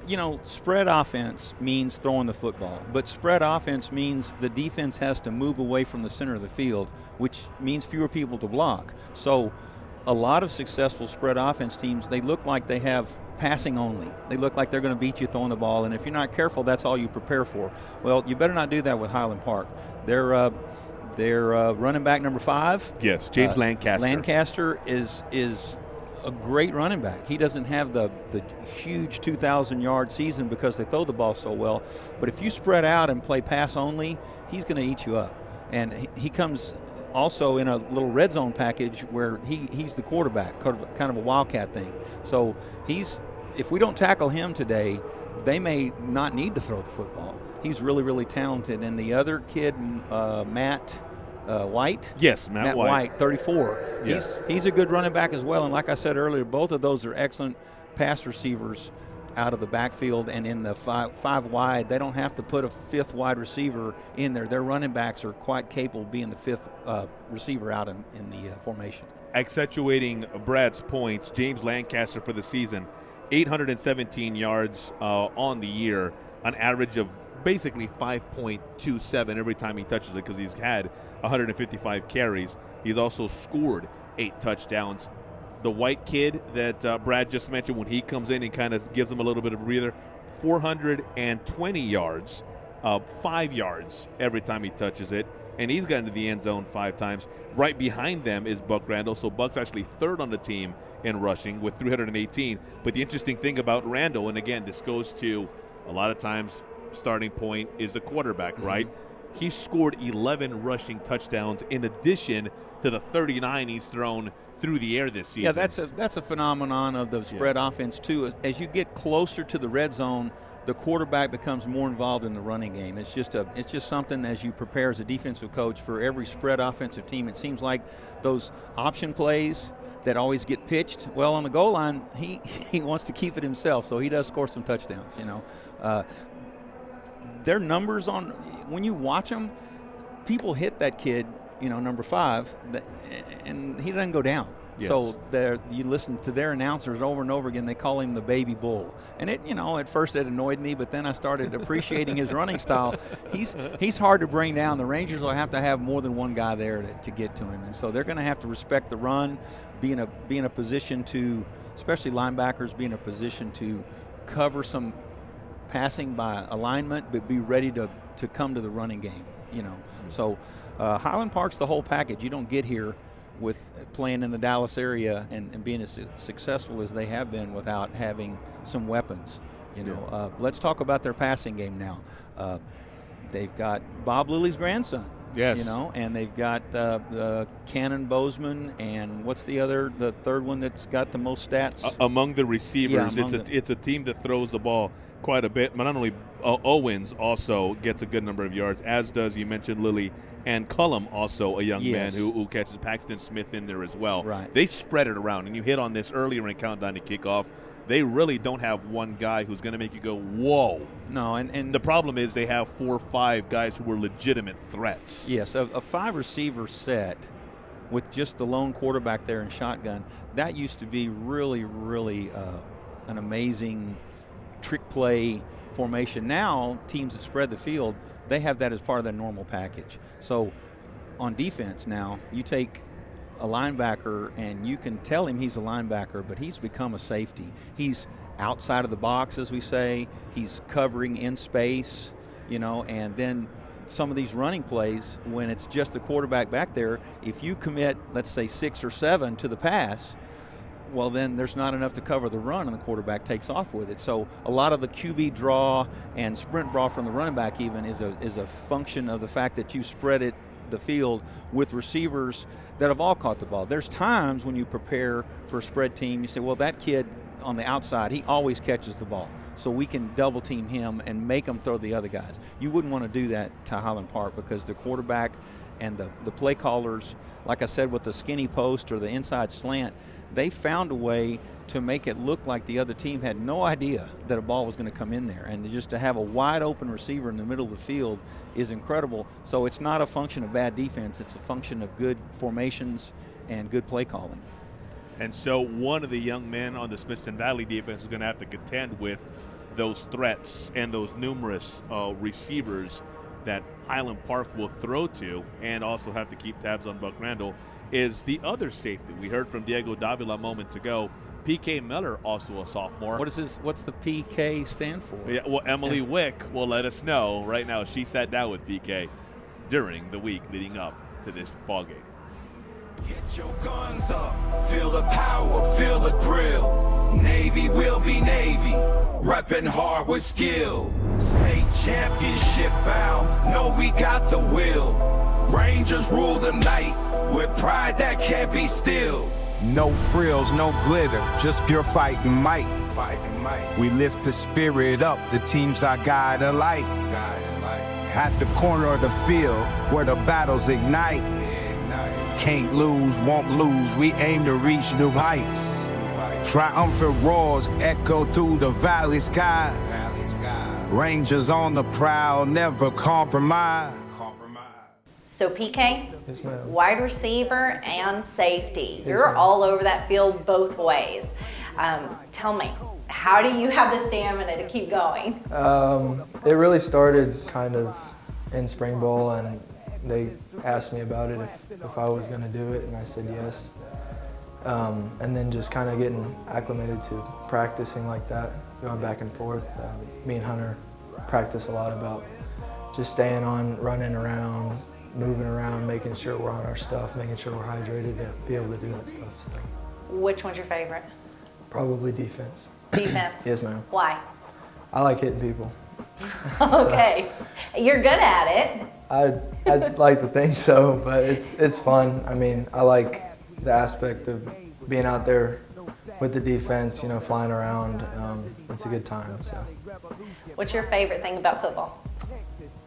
You know, spread offense means throwing the football, but spread offense means the defense has to move away from the center of the field, which means fewer people to block. So a lot of successful spread offense teams, they look like they have passing only. They look like they're going to beat you throwing the ball, and if you're not careful, that's all you prepare for. Well, you better not do that with Highland Park. They're running back number 5. Yes, James Lancaster. Lancaster is a great running back. He doesn't have the huge 2,000-yard season because they throw the ball so well. But if you spread out and play pass only, he's going to eat you up. And he comes also in a little red zone package where he's the quarterback, kind of a wildcat thing. So if we don't tackle him today, they may not need to throw the football. He's really, really talented. And the other kid, Matt White? Yes, Matt White, 34. Yes. He's a good running back as well. And like I said earlier, both of those are excellent pass receivers out of the backfield, and in the five wide, they don't have to put a 5th wide receiver in there. Their running backs are quite capable of being the 5th receiver out in the formation. Accentuating Brad's points, James Lancaster for the season, 817 yards on the year, an average of basically 5.27 every time he touches it because he's had 155 carries. He's also scored 8 touchdowns. The White kid that Brad just mentioned, when he comes in and kind of gives him a little bit of a breather, 420 yards, 5 yards every time he touches it, and he's gotten to the end zone 5 times. Right behind them is Buck Randall, so Buck's actually 3rd on the team in rushing with 318. But the interesting thing about Randall, and again, this goes to a lot of times starting point is the quarterback, right? He scored 11 rushing touchdowns in addition to the 39 he's thrown through the air this season. Yeah, that's a phenomenon of the spread offense too. As you get closer to the red zone, the quarterback becomes more involved in the running game. It's just something as you prepare as a defensive coach for every spread offensive team. It seems like those option plays that always get pitched, well, on the goal line, he wants to keep it himself, so he does score some touchdowns. Their numbers when you watch them, people hit that kid, number 5, and he doesn't go down. Yes. So you listen to their announcers over and over again. They call him the baby bull, and at first it annoyed me, but then I started appreciating his running style. He's hard to bring down. The Rangers will have to have more than one guy there to get to him, and so they're going to have to respect the run, be in a position to, especially linebackers, be in a position to cover some passing by alignment, but be ready to come to the running game. So Highland Park's the whole package. You don't get here with playing in the Dallas area and being as successful as they have been without having some weapons. Let's talk about their passing game now. They've got Bob Lilly's grandson. Yes. And they've got Cannon Bozeman, and what's the third one that's got the most stats? Among the receivers, it's a team that throws the ball quite a bit. But not only Owens also gets a good number of yards, as does, you mentioned, Lilly, and Cullum, also a young man who catches Paxton Smith in there as well. Right. They spread it around, and you hit on this earlier in Countdown to Kickoff. They really don't have one guy who's going to make you go, whoa. No, and the problem is they have 4 or 5 guys who are legitimate threats. Yes, a 5-receiver set with just the lone quarterback there in shotgun, that used to be really, really an amazing trick play formation. Now, teams that spread the field, they have that as part of their normal package. So on defense now, you take a linebacker and you can tell him he's a linebacker, but he's become a safety. He's outside of the box, as we say. He's covering in space, and then some of these running plays, when it's just the quarterback back there, if you commit, let's say, 6 or 7 to the pass, well, then there's not enough to cover the run, and the quarterback takes off with it. So a lot of the QB draw and sprint draw from the running back even is a function of the fact that you spread the field with receivers that have all caught the ball. There's times when you prepare for a spread team, you say, well, that kid on the outside, he always catches the ball, so we can double team him and make him throw the other guys. You wouldn't want to do that to Highland Park because the quarterback and the play callers, like I said, with the skinny post or the inside slant, they found a way to make it look like the other team had no idea that a ball was going to come in there. And just to have a wide open receiver in the middle of the field is incredible. So it's not a function of bad defense. It's a function of good formations and good play calling. And so one of the young men on the Smithson Valley defense is going to have to contend with those threats and those numerous receivers that Highland Park will throw to, and also have to keep tabs on Buck Randall, is the other safety. We heard from Diego Davila moments ago, PK Miller, also a sophomore. What's the PK stand for? Yeah, well, Emily Wick will let us know right now. She sat down with PK during the week leading up to this ball game. Get your guns up, feel the power, feel the thrill. Navy will be Navy, reppin' hard with skill. State championship bound, know we got the will. Rangers rule the night with pride that can't be still. No frills, no glitter, just pure fighting might. We lift the spirit up, the team's our guide alike. At the corner of the field where the battles ignite. Can't lose, won't lose, we aim to reach new heights. Triumphant roars echo through the valley skies. Rangers on the prowl, never compromise. So PK, Yes, ma'am. wide receiver and safety. You're all over that field both ways. Tell me, how do you have the stamina to keep going? It really started kind of in spring ball, and they asked me about it if I was going to do it, and I said yes. And then just kind of getting acclimated to practicing like that, going back and forth. Me and Hunter practice a lot about just staying on, running around, moving around, making sure we're on our stuff, making sure we're hydrated to be able to do that stuff. So. Which one's your favorite? Probably defense. Defense? Yes, ma'am. Why? I like hitting people. Okay. You're good at it. I'd like to think so, but it's fun. I mean, I like the aspect of being out there with the defense, you know, flying around. It's a good time. So. What's your favorite thing about football?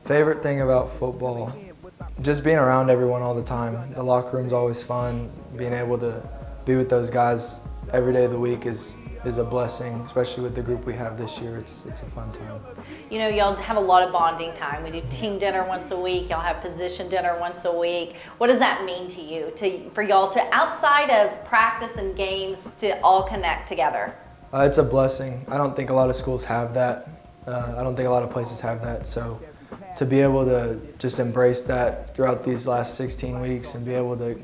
Favorite thing about football? Just being around everyone all the time. The locker room's always fun. Being able to be with those guys every day of the week is a blessing, especially with the group we have this year. It's a fun time. You know, y'all have a lot of bonding time. We do team dinner once a week. Y'all have position dinner once a week. What does that mean to you, for y'all to, outside of practice and games, to all connect together? It's a blessing. I don't think a lot of schools have that. I don't think a lot of places have that. So to be able to just embrace that throughout these last 16 weeks and be able to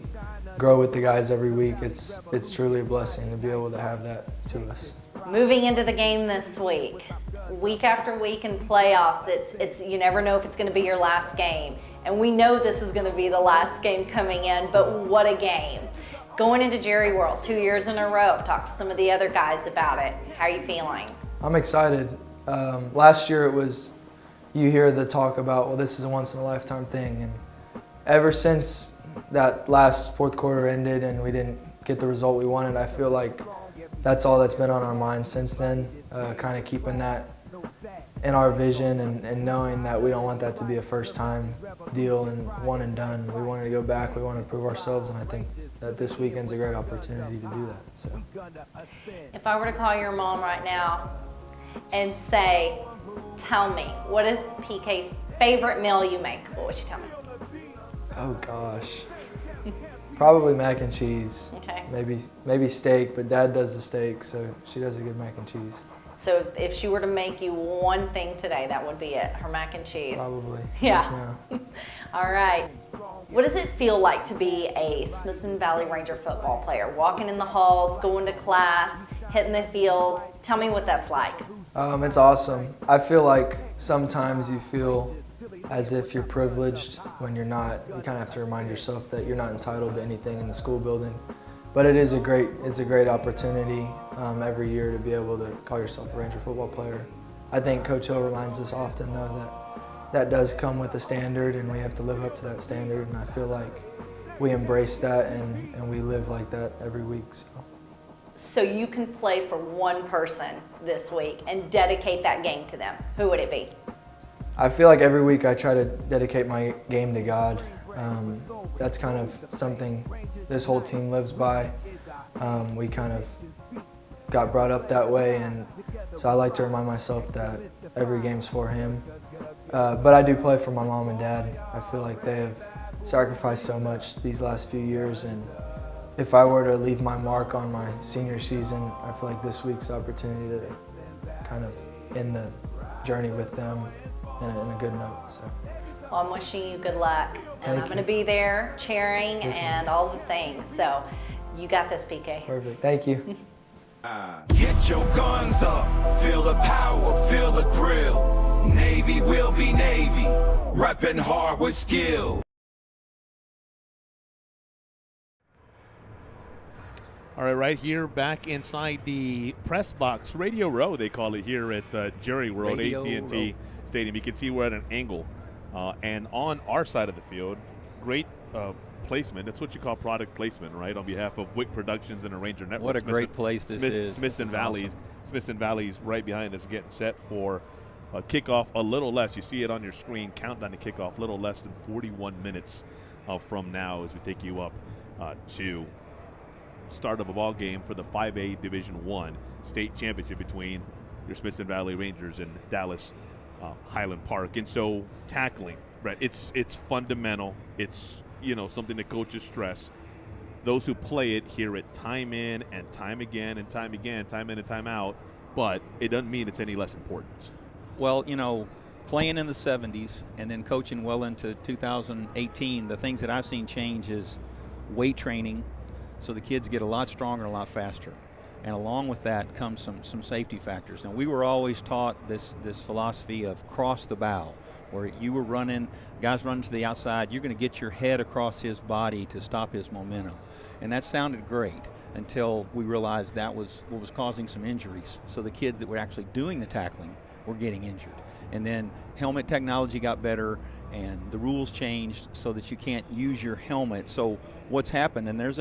grow with the guys every week, it's truly a blessing to be able to have that to us. Moving into the game this week after week in playoffs, it's you never know if it's going to be your last game. And we know this is going to be the last game coming in, but what a game. Going into Jerry World 2 years in a row, I've talked to some of the other guys about it. How are you feeling? I'm excited. Last year it was, you hear the talk about, well, this is a once-in-a-lifetime thing. And ever since that last fourth quarter ended and we didn't get the result we wanted, I feel like that's all that's been on our minds since then, kind of keeping that in our vision and knowing that we don't want that to be a first-time deal and one and done. We wanted to go back, we wanted to prove ourselves, and I think that this weekend's a great opportunity to do that. So. If I were to call your mom right now and say, tell me, what is PK's favorite meal you make? What would she tell me? Oh gosh, probably mac and cheese. Okay. Maybe steak, but Dad does the steak, so she does a good mac and cheese. So if she were to make you one thing today, that would be it, her mac and cheese. Probably. Yeah. Yes, All right. What does it feel like to be a Smithson Valley Ranger football player? Walking in the halls, going to class, hitting the field. Tell me what that's like. It's awesome. I feel like sometimes you feel as if you're privileged when you're not. You kind of have to remind yourself that you're not entitled to anything in the school building. But it's a great opportunity every year to be able to call yourself a Ranger football player. I think Coach Hill reminds us often, though, that does come with a standard, and we have to live up to that standard. And I feel like we embrace that and we live like that every week. So you can play for one person this week and dedicate that game to them. Who would it be? I feel like every week I try to dedicate my game to God. That's kind of something this whole team lives by. We kind of got brought up that way, and so I like to remind myself that every game's for Him. But I do play for my mom and dad. I feel like they have sacrificed so much these last few years, and if I were to leave my mark on my senior season, I feel like this week's the opportunity to kind of end the journey with them in a good note. So. Well, I'm wishing you good luck, and I'm going to be there cheering and all the things. So you got this, PK. Perfect. Thank you. Get your guns up, feel the power, feel the thrill. Navy will be Navy, reppin' hard with skill. All right, right here back inside the press box, Radio Row, they call it here at Jerry World, AT&T Stadium. You can see we're at an angle. And on our side of the field, great placement. That's what you call product placement, right? On behalf of Wick Productions and Arranger Network. What a great place this is. Smith and Valley's. Awesome. Smith and Valley's right behind us, getting set for kickoff. A little less. You see it on your screen. Countdown to kickoff. A little less than 41 minutes from now as we take you up to start of a ball game for the 5A Division I state championship between your Smith and Valley Rangers and Dallas Highland Park. And so tackling, Brett, it's fundamental. It's something that coaches stress. Those who play it hear it time in and time again and time again, time in and time out, but it doesn't mean it's any less important. Well, playing in the 70s and then coaching well into 2018, the things that I've seen change is weight training, so the kids get a lot stronger, a lot faster. And along with that comes some safety factors. Now, we were always taught this philosophy of cross the bow, where you were running, guys running to the outside, you're going to get your head across his body to stop his momentum. And that sounded great until we realized that was what was causing some injuries. So the kids that were actually doing the tackling were getting injured. And then helmet technology got better, and the rules changed so that you can't use your helmet. So what's happened, and there's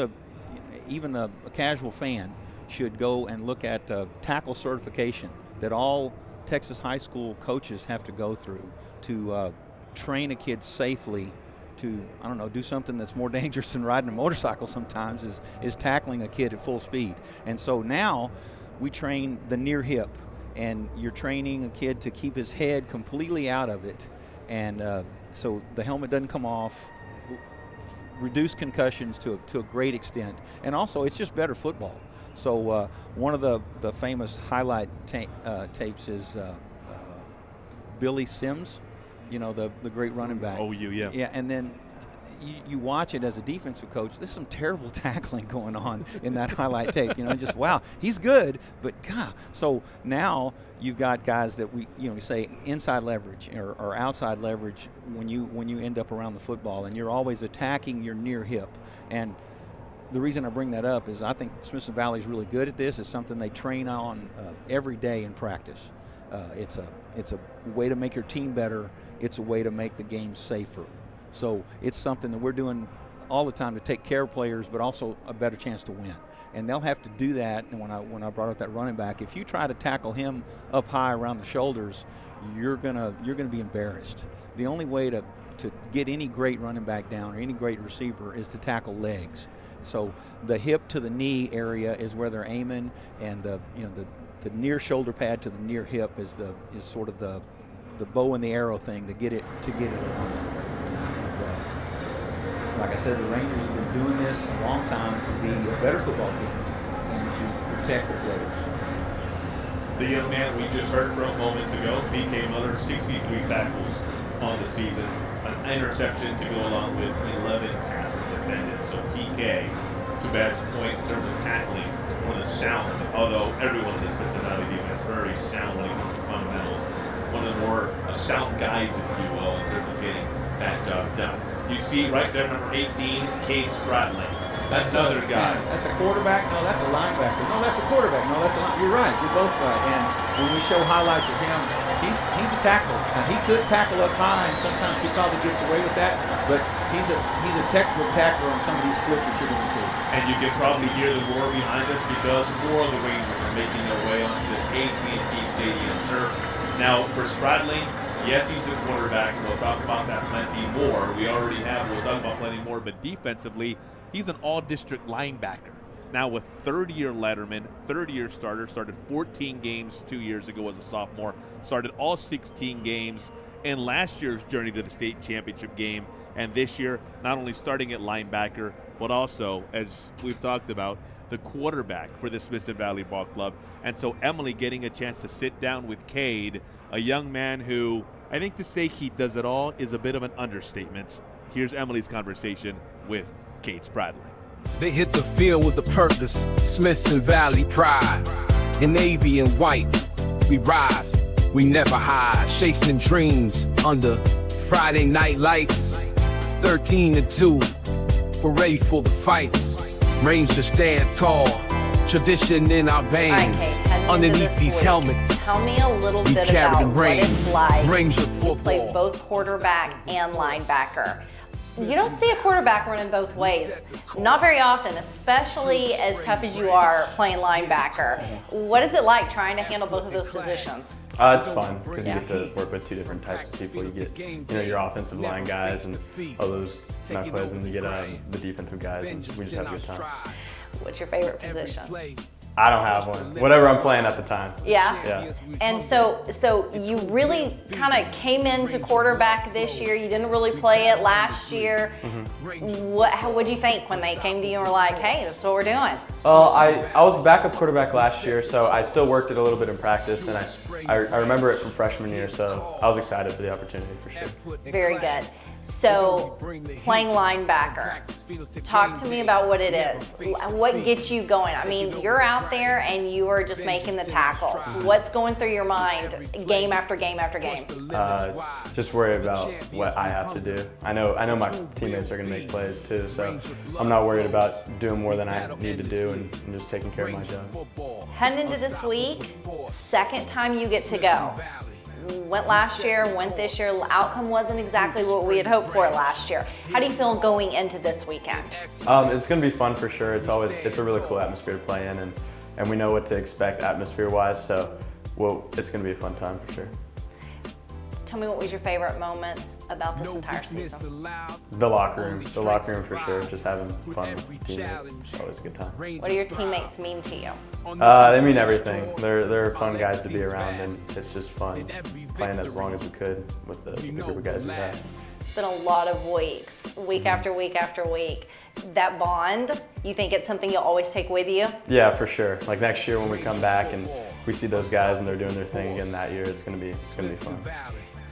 even a casual fan should go and look at tackle certification that all Texas high school coaches have to go through to train a kid safely to, do something that's more dangerous than riding a motorcycle sometimes is tackling a kid at full speed. And so now we train the near hip, and you're training a kid to keep his head completely out of it. And so the helmet doesn't come off, reduce concussions to a great extent. And also it's just better football. So one of the famous highlight tapes is Billy Sims, the great running back. Oh, yeah. Yeah, and then you watch it as a defensive coach. There's some terrible tackling going on in that highlight tape. Just wow, he's good, but God. So now you've got guys that we say inside leverage or outside leverage when you end up around the football, and you're always attacking your near hip. And the reason I bring that up is I think Smith and Valley is really good at this. It's something they train on every day in practice. It's a way to make your team better. It's a way to make the game safer. So it's something that we're doing all the time to take care of players, but also a better chance to win. And they'll have to do that. And when I brought up that running back, if you try to tackle him up high around the shoulders, you're gonna be embarrassed. The only way to get any great running back down or any great receiver is to tackle legs. So the hip to the knee area is where they're aiming, and the near shoulder pad to the near hip is sort of the bow and the arrow thing to get it aligned. Like I said, the Rangers have been doing this a long time to be a better football team and to protect their players. The young man we just heard from moments ago, PK Miller, 63 tackles on the season, an interception to go along with 11 passes defended. So PK, to Bad's point, in terms of tackling, one of the sound, although everyone in this Smith and Valley defense is very sound when it comes to fundamentals, one of the more sound guys, if you will, in terms of getting that job done. You see right there, number 18, Cade Spradling. That's another guy. That's a quarterback? No, that's a linebacker. No, that's a quarterback. No, that's a linebacker. You're right. You're both right. And when we show highlights of him, he's a tackler. Now, he could tackle up high, and sometimes he probably gets away with that, but he's a textbook tackler on some of these clips that you're going to see. And you can probably hear the roar behind us because more of the Rangers are making their way onto this AT&T Stadium turf. Now, for Spradling, yes, he's a quarterback, and we'll talk about that plenty more. We already have. We'll talk about plenty more. But defensively, he's an all-district linebacker. Now with third-year letterman, third-year starter, started 14 games 2 years ago as a sophomore, started all 16 games in last year's journey to the state championship game, and this year not only starting at linebacker, but also, as we've talked about, the quarterback for the Smith and Valley Ball Club. And so Emily getting a chance to sit down with Cade, a young man who, I think to say he does it all is a bit of an understatement. Here's Emily's conversation with Cade Spradling. They hit the field with a purpose, Smithson Valley pride. In navy and white, we rise, we never hide. Chasing dreams under Friday night lights. 13-2, we're ready for the fights. Range to stand tall, tradition in our veins. Underneath these helmets, tell me a little bit about what it's like to play both quarterback and linebacker. You don't see a quarterback running both ways. Not very often, especially as tough as you are playing linebacker. What is it like trying to handle both of those positions? It's fun because you get to work with two different types of people. You get, your offensive line guys and all those knuckleheads, and you get the defensive guys, and we just have a good time. What's your favorite position? I don't have one. Whatever I'm playing at the time. Yeah? And so you really kind of came into quarterback this year. You didn't really play it last year. What'd you think when they came to you and were like, hey, this is what we're doing? Well, I was backup quarterback last year, so I still worked it a little bit in practice, and I remember it from freshman year, so I was excited for the opportunity for sure. Very good. So, playing linebacker, talk to me about what it is. What gets you going? I mean, you're out there and you are just making the tackles. What's going through your mind game after game after game? Just worry about what I have to do. I know my teammates are going to make plays too, so I'm not worried about doing more than I need to do and just taking care of my job. Heading into this week, second time you get to go. Went last year, went this year. Outcome wasn't exactly what we had hoped for last year. How do you feel going into this weekend? It's going to be fun for sure. It's a really cool atmosphere to play in, and we know what to expect atmosphere-wise. So, it's going to be a fun time for sure. Tell me, what was your favorite moments about this entire season? The locker room for sure. Just having fun with teammates. It's always a good time. What do your teammates mean to you? They mean everything. They're fun guys to be around, and it's just fun playing as long as we could with the group of guys we have. It's been a lot of weeks, week after week after week. That bond, you think it's something you'll always take with you? Yeah, for sure. Like next year when we come back and we see those guys and they're doing their thing again that year, it's gonna be fun.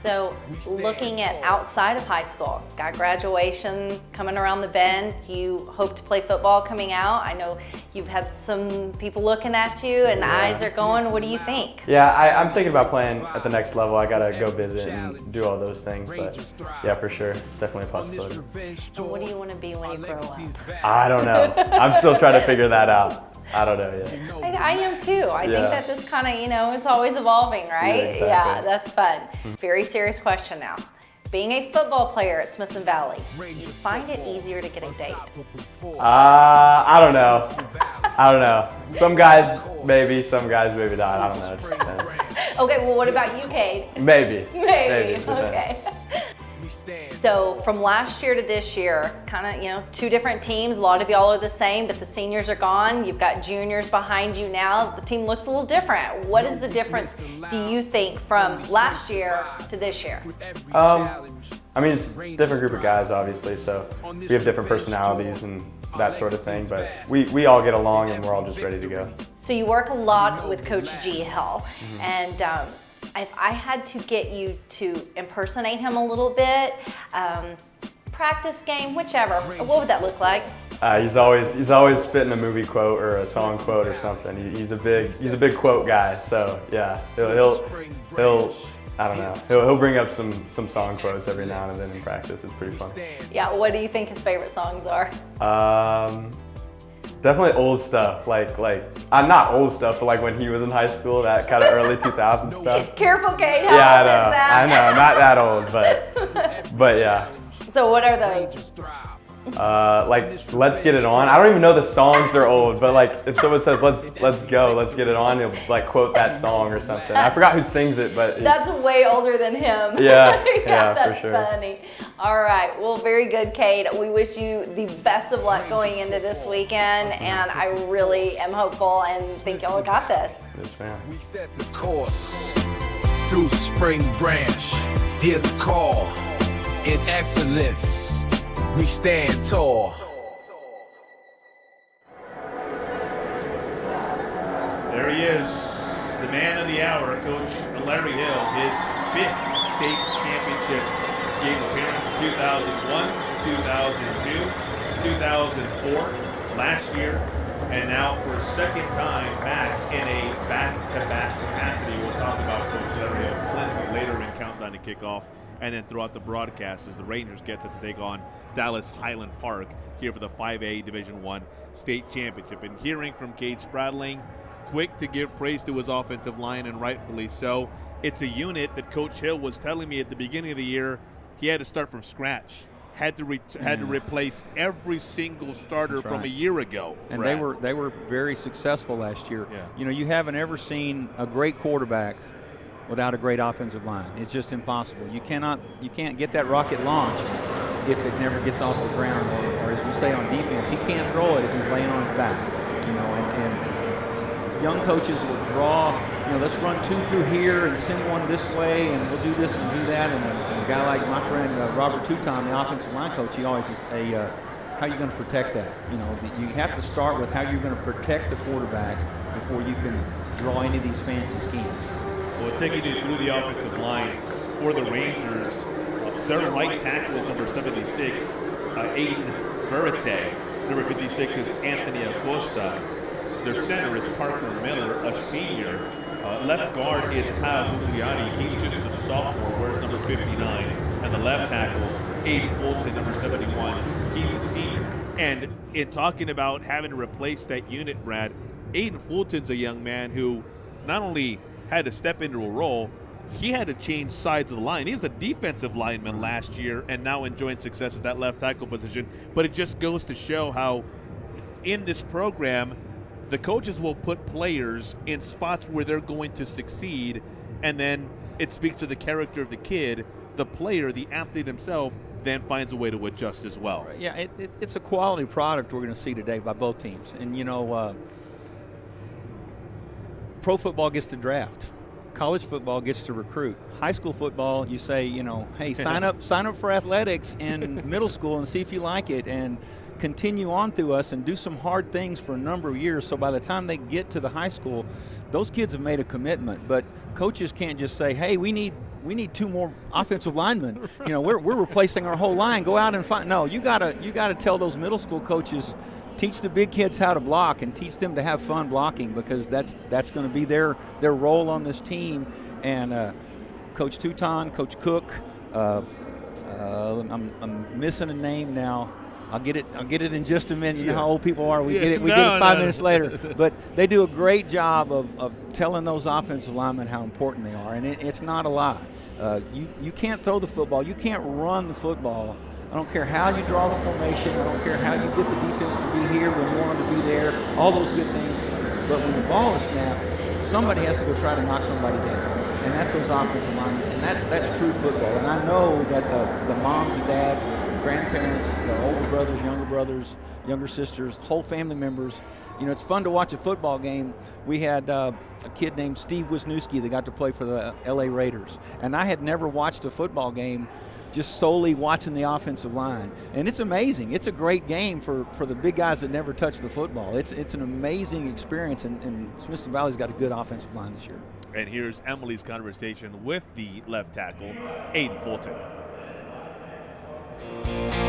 So, looking at outside of high school, got graduation coming around the bend. You hope to play football coming out. I know you've had some people looking at you and the eyes are going. What do you think? Yeah, I'm thinking about playing at the next level. I gotta go visit and do all those things, but yeah, for sure, it's definitely a possibility. And what do you want to be when you grow up? I don't know. I'm still trying to figure that out. I don't know yet. I am too. I think that just kind of, it's always evolving, right? Yeah, exactly. Yeah, that's fun. Very serious question now. Being a football player at Smithson Valley, do you find it easier to get a date? I don't know. Some guys maybe, some guys maybe not. I don't know. It just depends. Okay, well, what about you, Cade? Maybe. Okay. So from last year to this year, kind of, two different teams. A lot of y'all are the same, but the seniors are gone. You've got juniors behind you now. The team looks a little different. What is the difference, do you think, from last year to this year? I mean, it's a different group of guys, obviously, so we have different personalities and that sort of thing, but we all get along and we're all just ready to go. So you work a lot with Coach G. Hill, and if I had to get you to impersonate him a little bit, practice game, whichever, what would that look like? He's always spitting a movie quote or a song quote or something. He's a big quote guy. So yeah, he'll I don't know. He'll bring up some song quotes every now and then in practice. It's pretty fun. Yeah. What do you think his favorite songs are? Definitely old stuff, like not old stuff, but like when he was in high school, that kind of early 2000s stuff. Careful, Cade. I know, not that old, but yeah. So what are those? Like Let's Get It On. I don't even know the songs, they're old, but like if someone says let's go, let's get it on, he'll like quote that song or something. I forgot who sings it, but that's way older than him. Yeah, that's for sure. Funny. All right, well, very good, Cade. We wish you the best of luck going into this weekend, and I really am hopeful and think y'all got this. Yes, ma'am. We set the course through Spring Branch. Hear the call in excellence. We stand tall. There he is, the man of the hour, Coach Larry Hill, his 5th state championship game appearance, 2001, 2002, 2004, last year, and now for a second time back in a back-to-back capacity. We'll talk about Coach Larry plenty later in Countdown to Kickoff, and then throughout the broadcast as the Rangers get set to take on Dallas Highland Park here for the 5A Division I State Championship. And hearing from Cade Spradling, quick to give praise to his offensive line, and rightfully so. It's a unit that Coach Hill was telling me at the beginning of the year he had to start from scratch. Had to replace every single starter from a year ago. And Brad. they were very successful last year. Yeah. You know, you haven't ever seen a great quarterback without a great offensive line. It's just impossible. You can't get that rocket launched if it never gets off the ground, or as we say on defense, he can't throw it if he's laying on his back. You know, and young coaches will draw, you know, let's run 2 through here and send one this way, and we'll do this and do that. And a guy like my friend Robert Touton, the offensive line coach, he always just say, how are you going to protect that? You know, you have to start with how you're going to protect the quarterback before you can draw any of these fancy schemes. Well, taking you through the offensive line for the Rangers, their right tackle is number 76, Aiden Fulton. Number 56 is Anthony Acosta. Their center is Parker Miller, a senior. Left guard is Kyle Gugliani. He's just a sophomore, wears number 59. And the left tackle, Aiden Fulton, number 71. He's a senior. And in talking about having to replace that unit, Brad, Aiden Fulton's a young man who not only had to step into a role, he had to change sides of the line. He's a defensive lineman last year and now enjoying success at that left tackle position. But it just goes to show how in this program, the coaches will put players in spots where they're going to succeed, and then it speaks to the character of the kid. The player, the athlete himself, then finds a way to adjust as well. Yeah, it's a quality product we're going to see today by both teams. And, you know, pro football gets to draft. College football gets to recruit. High school football, you say, you know, hey, sign up for athletics in middle school and see if you like it, and continue on through us and do some hard things for a number of years. So by the time they get to the high school, those kids have made a commitment. But coaches can't just say, hey, we need 2 more offensive linemen. You know, we're replacing our whole line. Go out and find. No, you gotta tell those middle school coaches, teach the big kids how to block and teach them to have fun blocking, because that's going to be their role on this team. And Coach Touton, Coach Cook, I'm missing a name now. I'll get it in just a minute. You know how old people are. We get it 5 minutes later. But they do a great job of telling those offensive linemen how important they are, and it's not a lie. You can't throw the football. You can't run the football. I don't care how you draw the formation. I don't care how you get the defense to be here, when you want them to be there, all those good things. But when the ball is snapped, somebody has to go try to knock somebody down. And that's those offensive linemen. And that's true football. And I know that the moms and dads, the grandparents, the older brothers, younger sisters, whole family members, you know, it's fun to watch a football game. We had a kid named Steve Wisniewski that got to play for the LA Raiders. And I had never watched a football game just solely watching the offensive line. And it's amazing. It's a great game for the big guys that never touch the football. It's an amazing experience, and Smithson Valley's got a good offensive line this year. And here's Emily's conversation with the left tackle, Aiden Fulton.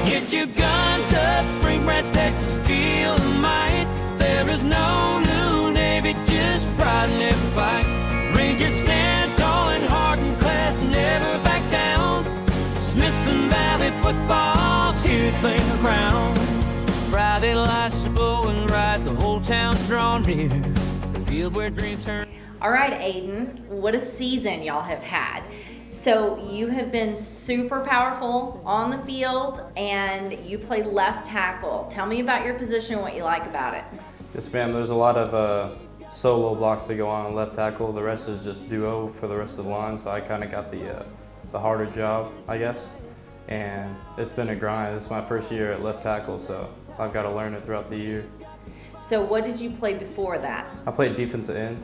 Get your guns up, Spring Branch, Texas, feel the might. There is no new Navy, just pride in every fight. Rangers stand tall and hard in class, never back down. Smithson Valley football's here to claim the crown. Friday lights are blowing bright, the whole town's drawn near. The field where dreams turn. All right, Aiden, what a season y'all have had. So you have been super powerful on the field, and you play left tackle. Tell me about your position and what you like about it. Yes, ma'am. There's a lot of solo blocks that go on left tackle. The rest is just duo for the rest of the line, so I kind of got the harder job, I guess. And it's been a grind. It's my first year at left tackle, so I've got to learn it throughout the year. So what did you play before that? I played defensive end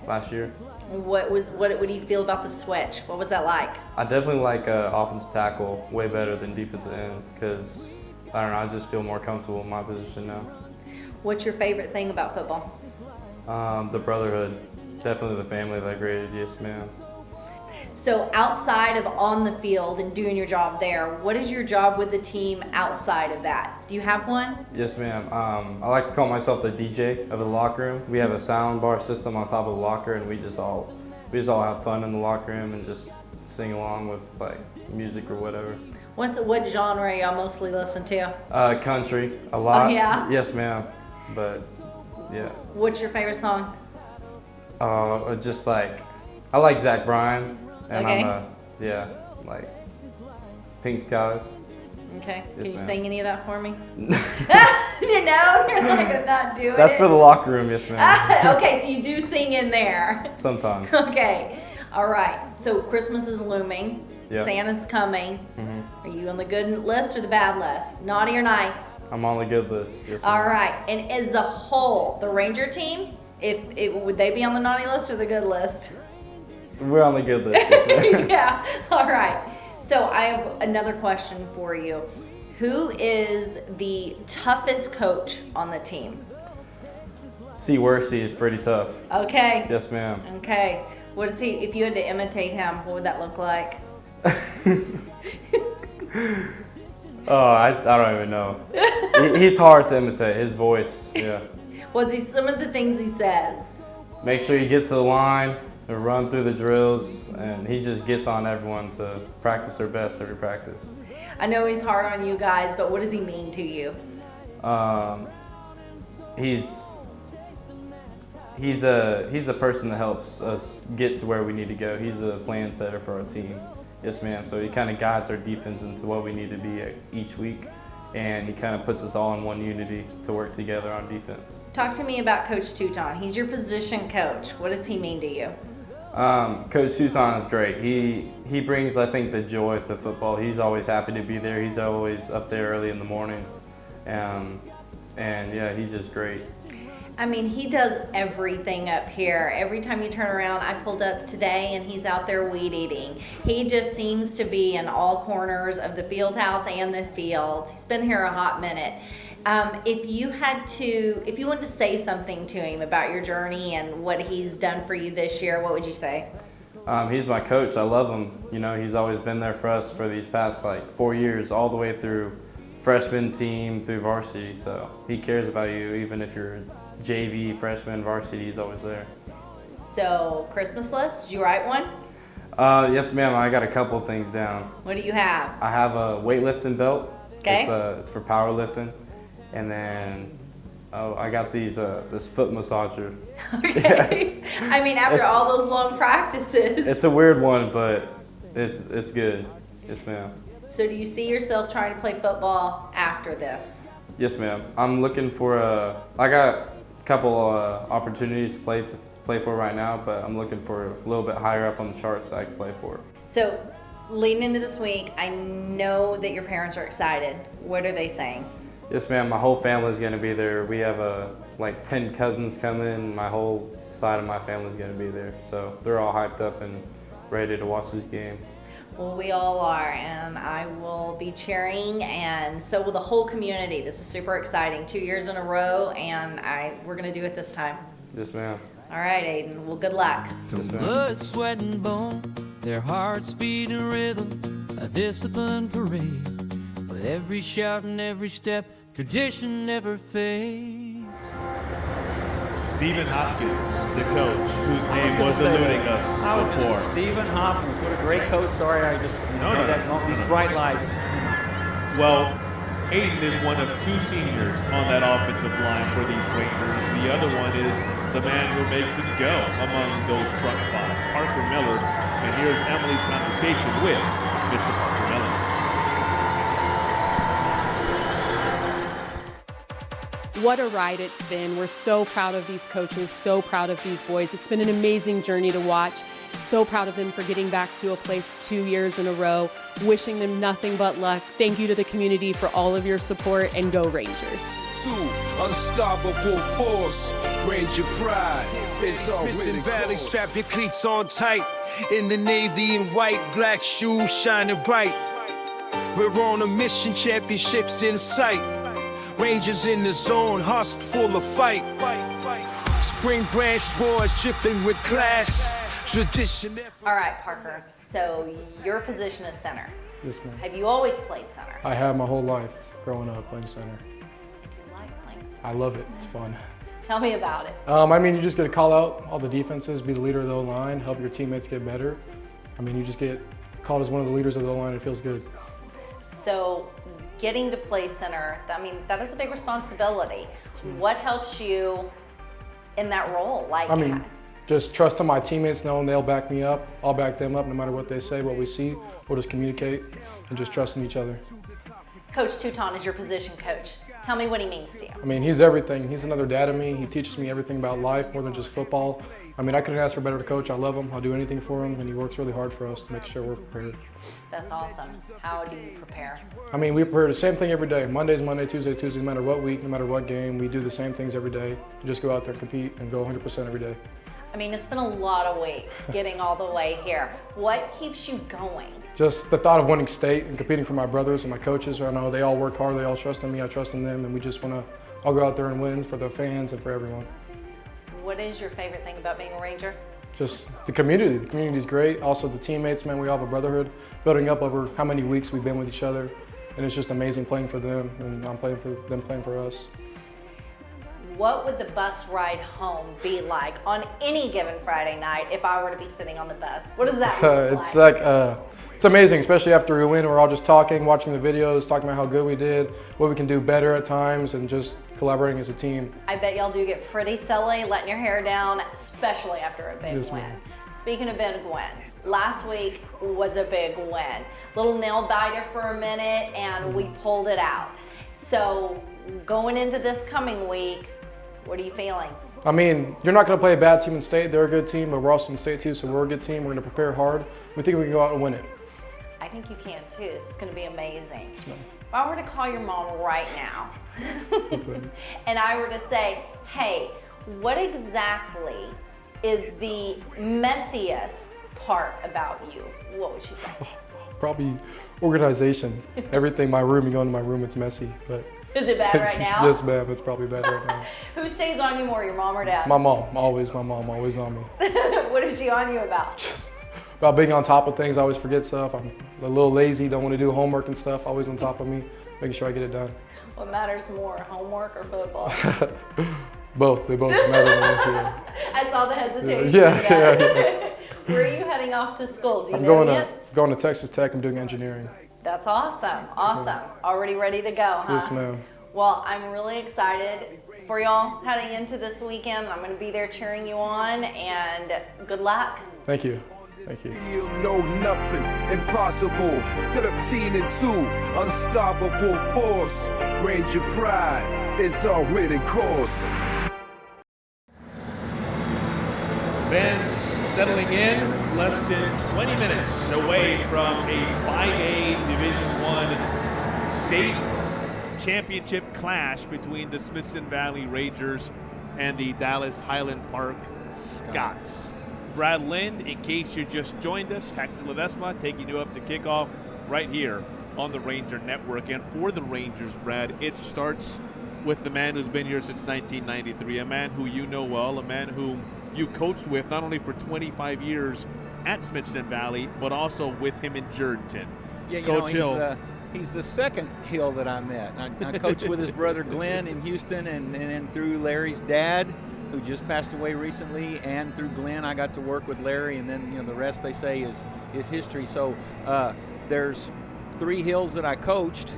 last year. What do you feel about the switch? What was that like? I definitely like offensive tackle way better than defensive end because, I don't know, I just feel more comfortable in my position now. What's your favorite thing about football? The brotherhood. Definitely the family that graded, yes ma'am. So outside of on the field and doing your job there, what is your job with the team outside of that? Do you have one? Yes, ma'am. I like to call myself the DJ of the locker room. We have a sound bar system on top of the locker, and we just all have fun in the locker room and just sing along with like music or whatever. What genre y'all mostly listen to? Country, a lot. Oh, yeah? Yes, ma'am. But yeah. What's your favorite song? Just like I like Zach Bryan, and Okay. I'm like Pink Skies. Okay. Yes, Can you ma'am. sing any of that for me? You know, you're like, I'm not doing That's it. for the locker room, yes, ma'am. Okay, so you do sing in there. Sometimes. Okay. All right. So Christmas is looming. Yep. Santa's coming. Mhm. Are you on the good list or the bad list? Naughty or nice? I'm on the good list. Yes, ma'am. All right. And as a whole, the Ranger team, would they be on the naughty list or the good list? We're on the good list. Yes, ma'am. Yeah. All right. So I have another question for you. Who is the toughest coach on the team? C. Worsey is pretty tough. Okay. Yes, ma'am. Okay. What is he? If you had to imitate him, what would that look like? Oh, I don't even know. He's hard to imitate. His voice, yeah. What's he? Some of the things he says. Make sure he gets to the line and run through the drills, and he just gets on everyone to practice their best every practice. I know he's hard on you guys, but what does he mean to you? He's a person that helps us get to where we need to go. He's a plan setter for our team. Yes, ma'am. So he kind of guides our defense into what we need to be each week, and he kind of puts us all in one unity to work together on defense. Talk to me about Coach Touton. He's your position coach. What does he mean to you? Coach Touton is great. He brings, I think, the joy to football. He's always happy to be there. He's always up there early in the mornings, and yeah, he's just great. I mean, he does everything up here. Every time you turn around, I pulled up today and he's out there weed eating. He just seems to be in all corners of the field house and the field. He's been here a hot minute. If you wanted to say something to him about your journey and what he's done for you this year, what would you say? He's my coach. I love him. You know, he's always been there for us for these past 4 years, all the way through freshman team through varsity. So he cares about you, even if you're JV, freshman, varsity, he's always there. So, Christmas list, did you write one? Yes, ma'am. I got a couple things down. What do you have? I have a weightlifting belt. Okay. It's for powerlifting. And then, I got this foot massager. Okay. Yeah. I mean, after all those long practices. It's a weird one, but it's good. Yes, ma'am. So do you see yourself trying to play football after this? Yes, ma'am. I'm looking for I got a couple opportunities to play for right now, but I'm looking for a little bit higher up on the charts that I can play for. So, leading into this week, I know that your parents are excited. What are they saying? Yes, ma'am. My whole family's going to be there. We have 10 cousins coming. My whole side of my family's going to be there. So they're all hyped up and ready to watch this game. Well, we all are, and I will be cheering, and so will the whole community. This is super exciting. 2 years in a row, and we're going to do it this time. Yes, ma'am. All right, Aiden. Well, good luck. Yes, ma'am. Blood, sweat, and bone, their hearts beat in rhythm, a disciplined parade. With every shout and every step, tradition never fades. Stephen Hopkins, the coach, whose name was eluding us before. Stephen Hopkins, what a great coach. Sorry, I just these bright lights. Well, Aiden is one of two seniors on that offensive line for these Rangers. The other one is the man who makes it go among those front five, Parker Miller. And here's Emily's conversation with Mr. Parker Miller. What a ride it's been. We're so proud of these coaches, so proud of these boys. It's been an amazing journey to watch. So proud of them for getting back to a place 2 years in a row. Wishing them nothing but luck. Thank you to the community for all of your support, and go Rangers. Unstoppable force, Ranger pride. Smith and Valley, strap your cleats on tight. In the navy and white, black shoes shining bright. We're on a mission, championships in sight. Rangers in the zone, hearts full of fight. Spring branch boys dripping with class. Tradition. All right, Parker. So your position is center. Yes, ma'am. Have you always played center? I have my whole life growing up playing center. Do you like playing center? I love it. It's fun. Tell me about it. I mean, you just get to call out all the defenses, be the leader of the O-line, help your teammates get better. I mean, you just get called as one of the leaders of the O-line. It feels good. So getting to play center, I mean, that is a big responsibility. What helps you in that role? Like, I mean, just trusting my teammates, knowing they'll back me up. I'll back them up no matter what they say, what we see. We'll just communicate and just trusting each other. Coach Touton is your position coach. Tell me what he means to you. I mean, he's everything. He's another dad to me. He teaches me everything about life, more than just football. I mean, I couldn't ask for a better coach. I love him. I'll do anything for him, and he works really hard for us to make sure we're prepared. That's awesome. How do you prepare? I mean, we prepare the same thing every day. Monday's Monday, Tuesday, Tuesday, no matter what week, no matter what game. We do the same things every day. We just go out there and compete and go 100% every day. I mean, it's been a lot of weeks getting all the way here. What keeps you going? Just the thought of winning state and competing for my brothers and my coaches. I know they all work hard. They all trust in me. I trust in them. And we just want to all go out there and win for the fans and for everyone. What is your favorite thing about being a Ranger? Just the community. The community is great. Also the teammates, man, we all have a brotherhood building up over how many weeks we've been with each other. And it's just amazing playing for them, and I'm playing for them playing for us. What would the bus ride home be like on any given Friday night if I were to be sitting on the bus? What does that look like? It's amazing, especially after we win. We're all just talking, watching the videos, talking about how good we did, what we can do better at times, and just collaborating as a team. I bet y'all do get pretty silly, letting your hair down, especially after a big win. Ma'am. Speaking of big wins, last week was a big win. Little nail biter for a minute, and we pulled it out. So going into this coming week, what are you feeling? I mean, you're not going to play a bad team in state. They're a good team, but we're also in state too, so we're a good team. We're going to prepare hard. We think we can go out and win it. I think you can too. This is going to be amazing. If I were to call your mom right now and I were to say, hey, what exactly is the messiest part about you? What would she say? Probably organization. Everything, my room, you go into my room, it's messy. But is it bad right now? Yes, ma'am, it's probably bad right now. Who stays on you more, your mom or dad? My mom, always on me. What is she on you about? Just about being on top of things. I always forget stuff. I'm a little lazy, don't want to do homework and stuff. Always on top of me, making sure I get it done. What matters more, homework or football? Both, they both matter. Yeah. I saw the hesitation. Yeah. Where are you heading off to school? Do you I'm know yet? going to Texas Tech. I'm doing engineering. That's awesome. Awesome. Already ready to go, huh? Yes, ma'am. Well, I'm really excited for y'all heading into this weekend. I'm going to be there cheering you on, and good luck. Thank you. Thank you. No, nothing impossible. 13-2, unstoppable force. Ranger pride is our winning course. Fans settling in, less than 20 minutes away from a 5A Division I state championship clash between the Smithson Valley Rangers and the Dallas Highland Park Scots. Brad Lind, in case you just joined us, Hector Ledesma taking you up to kickoff right here on the Ranger Network. And for the Rangers, Brad, it starts with the man who's been here since 1993, a man who you know well, a man whom you coached with not only for 25 years at Smithson Valley, but also with him in Jordanton. Yeah, Coach Hill. He's the second Hill that I met. I coached with his brother Glenn in Houston, and then through Larry's dad, who just passed away recently, and through Glenn, I got to work with Larry, and then the rest they say is history. So there's 3 Hills that I coached,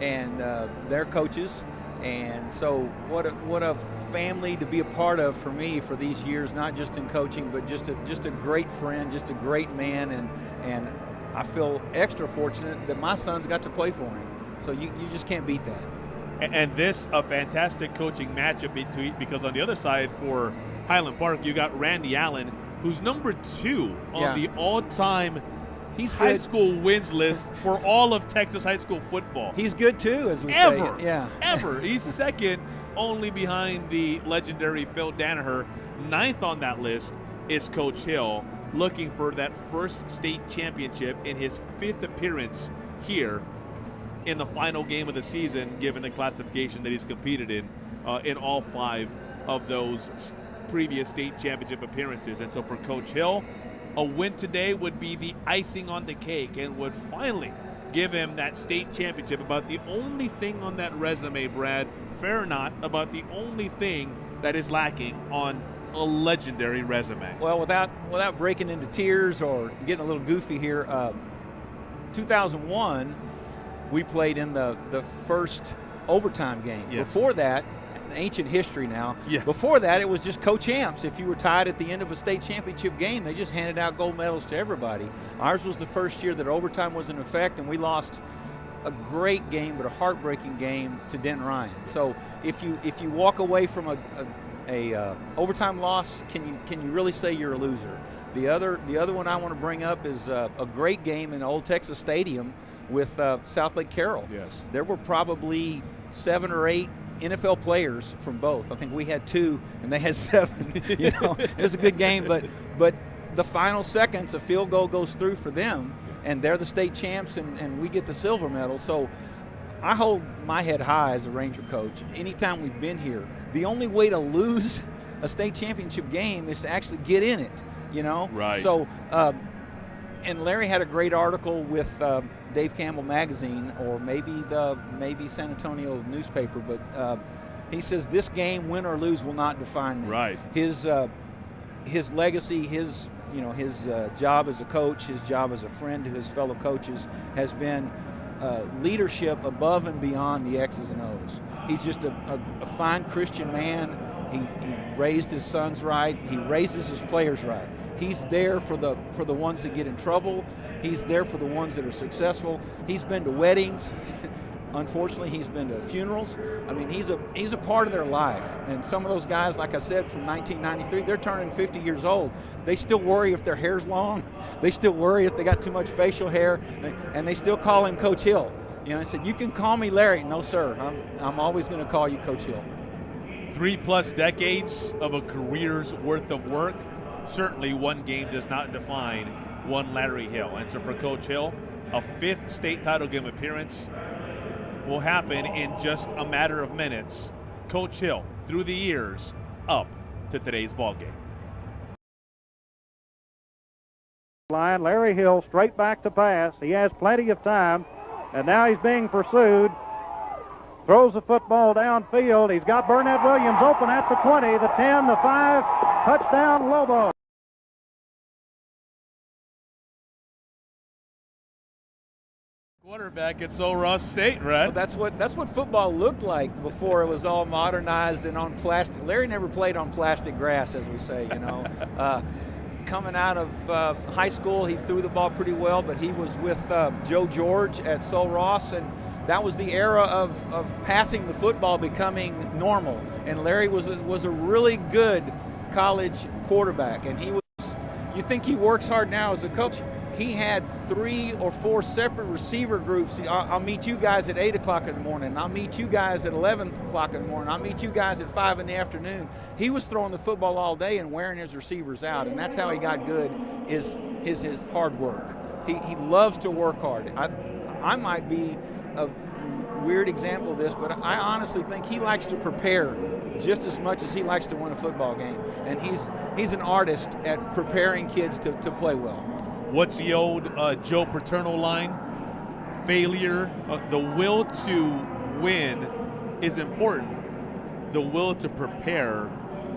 and their coaches. And so what a family to be a part of for me for these years, not just in coaching, but just a great friend, just a great man, and I feel extra fortunate that my sons got to play for him. So you just can't beat that. And this a fantastic coaching matchup because on the other side for Highland Park, you got Randy Allen, who's number 2 on the all-time high school wins list for all of Texas high school football. He's good too, as we say. Yeah. Ever. He's second only behind the legendary Phil Danaher. 9th on that list is Coach Hill, looking for that first state championship in his 5th appearance here in the final game of the season, given the classification that he's competed in all 5 of those previous state championship appearances. And so for Coach Hill, a win today would be the icing on the cake and would finally give him that state championship. About the only thing on that resume, Brad, fair or not, about the only thing that is lacking on a legendary resume. Well, without breaking into tears or getting a little goofy here, 2001, we played in the first overtime game. Yes. Before that, ancient history now. Yeah. Before that, it was just co-champs. If you were tied at the end of a state championship game, they just handed out gold medals to everybody. Ours was the first year that overtime was in effect, and we lost a great game, but a heartbreaking game to Denton Ryan. So if you walk away from a overtime loss, can you really say you're a loser? The other one I want to bring up is a great game in Old Texas Stadium with South Lake Carroll. Yes. There were probably 7 or 8 NFL players from both. I think we had 2 and they had 7. It was a good game, but the final seconds, a field goal goes through for them, and they're the state champs, and we get the silver medal. So I hold my head high as a Ranger coach. Anytime we've been here, the only way to lose a state championship game is to actually get in it. Right. So, and Larry had a great article with Dave Campbell Magazine, or maybe San Antonio newspaper, but he says this game, win or lose, will not define me. Right. His legacy, his job as a coach, his job as a friend to his fellow coaches has been leadership above and beyond the X's and O's. He's just a fine Christian man. He raised his sons right. He raises his players right. He's there for the ones that get in trouble. He's there for the ones that are successful. He's been to weddings. Unfortunately, he's been to funerals. I mean, he's a part of their life. And some of those guys, like I said, from 1993, they're turning 50 years old. They still worry if their hair's long. They still worry if they got too much facial hair. And they still call him Coach Hill. I said, you can call me Larry. No, sir. I'm always going to call you Coach Hill. 3+ decades of a career's worth of work. Certainly one game does not define one Larry Hill. And so for Coach Hill, a 5th state title game appearance will happen in just a matter of minutes. Coach Hill, through the years, up to today's ball game. Line, Larry Hill straight back to pass. He has plenty of time, and now he's being pursued. Throws the football downfield. He's got Burnett Williams open at the 20, the 10, the 5. Touchdown, Lobo. Quarterback at Sul Ross State, right? Well, that's what football looked like before it was all modernized and on plastic. Larry never played on plastic grass, as we say, Coming out of high school, he threw the ball pretty well, but he was with Joe George at Sul Ross, and that was the era of passing the football becoming normal. And Larry was a really good college quarterback, and you think he works hard now as a coach. He had 3 or 4 separate receiver groups. I'll meet you guys at 8 o'clock in the morning. I'll meet you guys at 11 o'clock in the morning. I'll meet you guys at 5 in the afternoon. He was throwing the football all day and wearing his receivers out, and that's how he got good, is his hard work. He loves to work hard. I might be a weird example of this, but I honestly think he likes to prepare just as much as he likes to win a football game. And he's an artist at preparing kids to play well. What's the old Joe Paterno line? Failure, the will to win is important. The will to prepare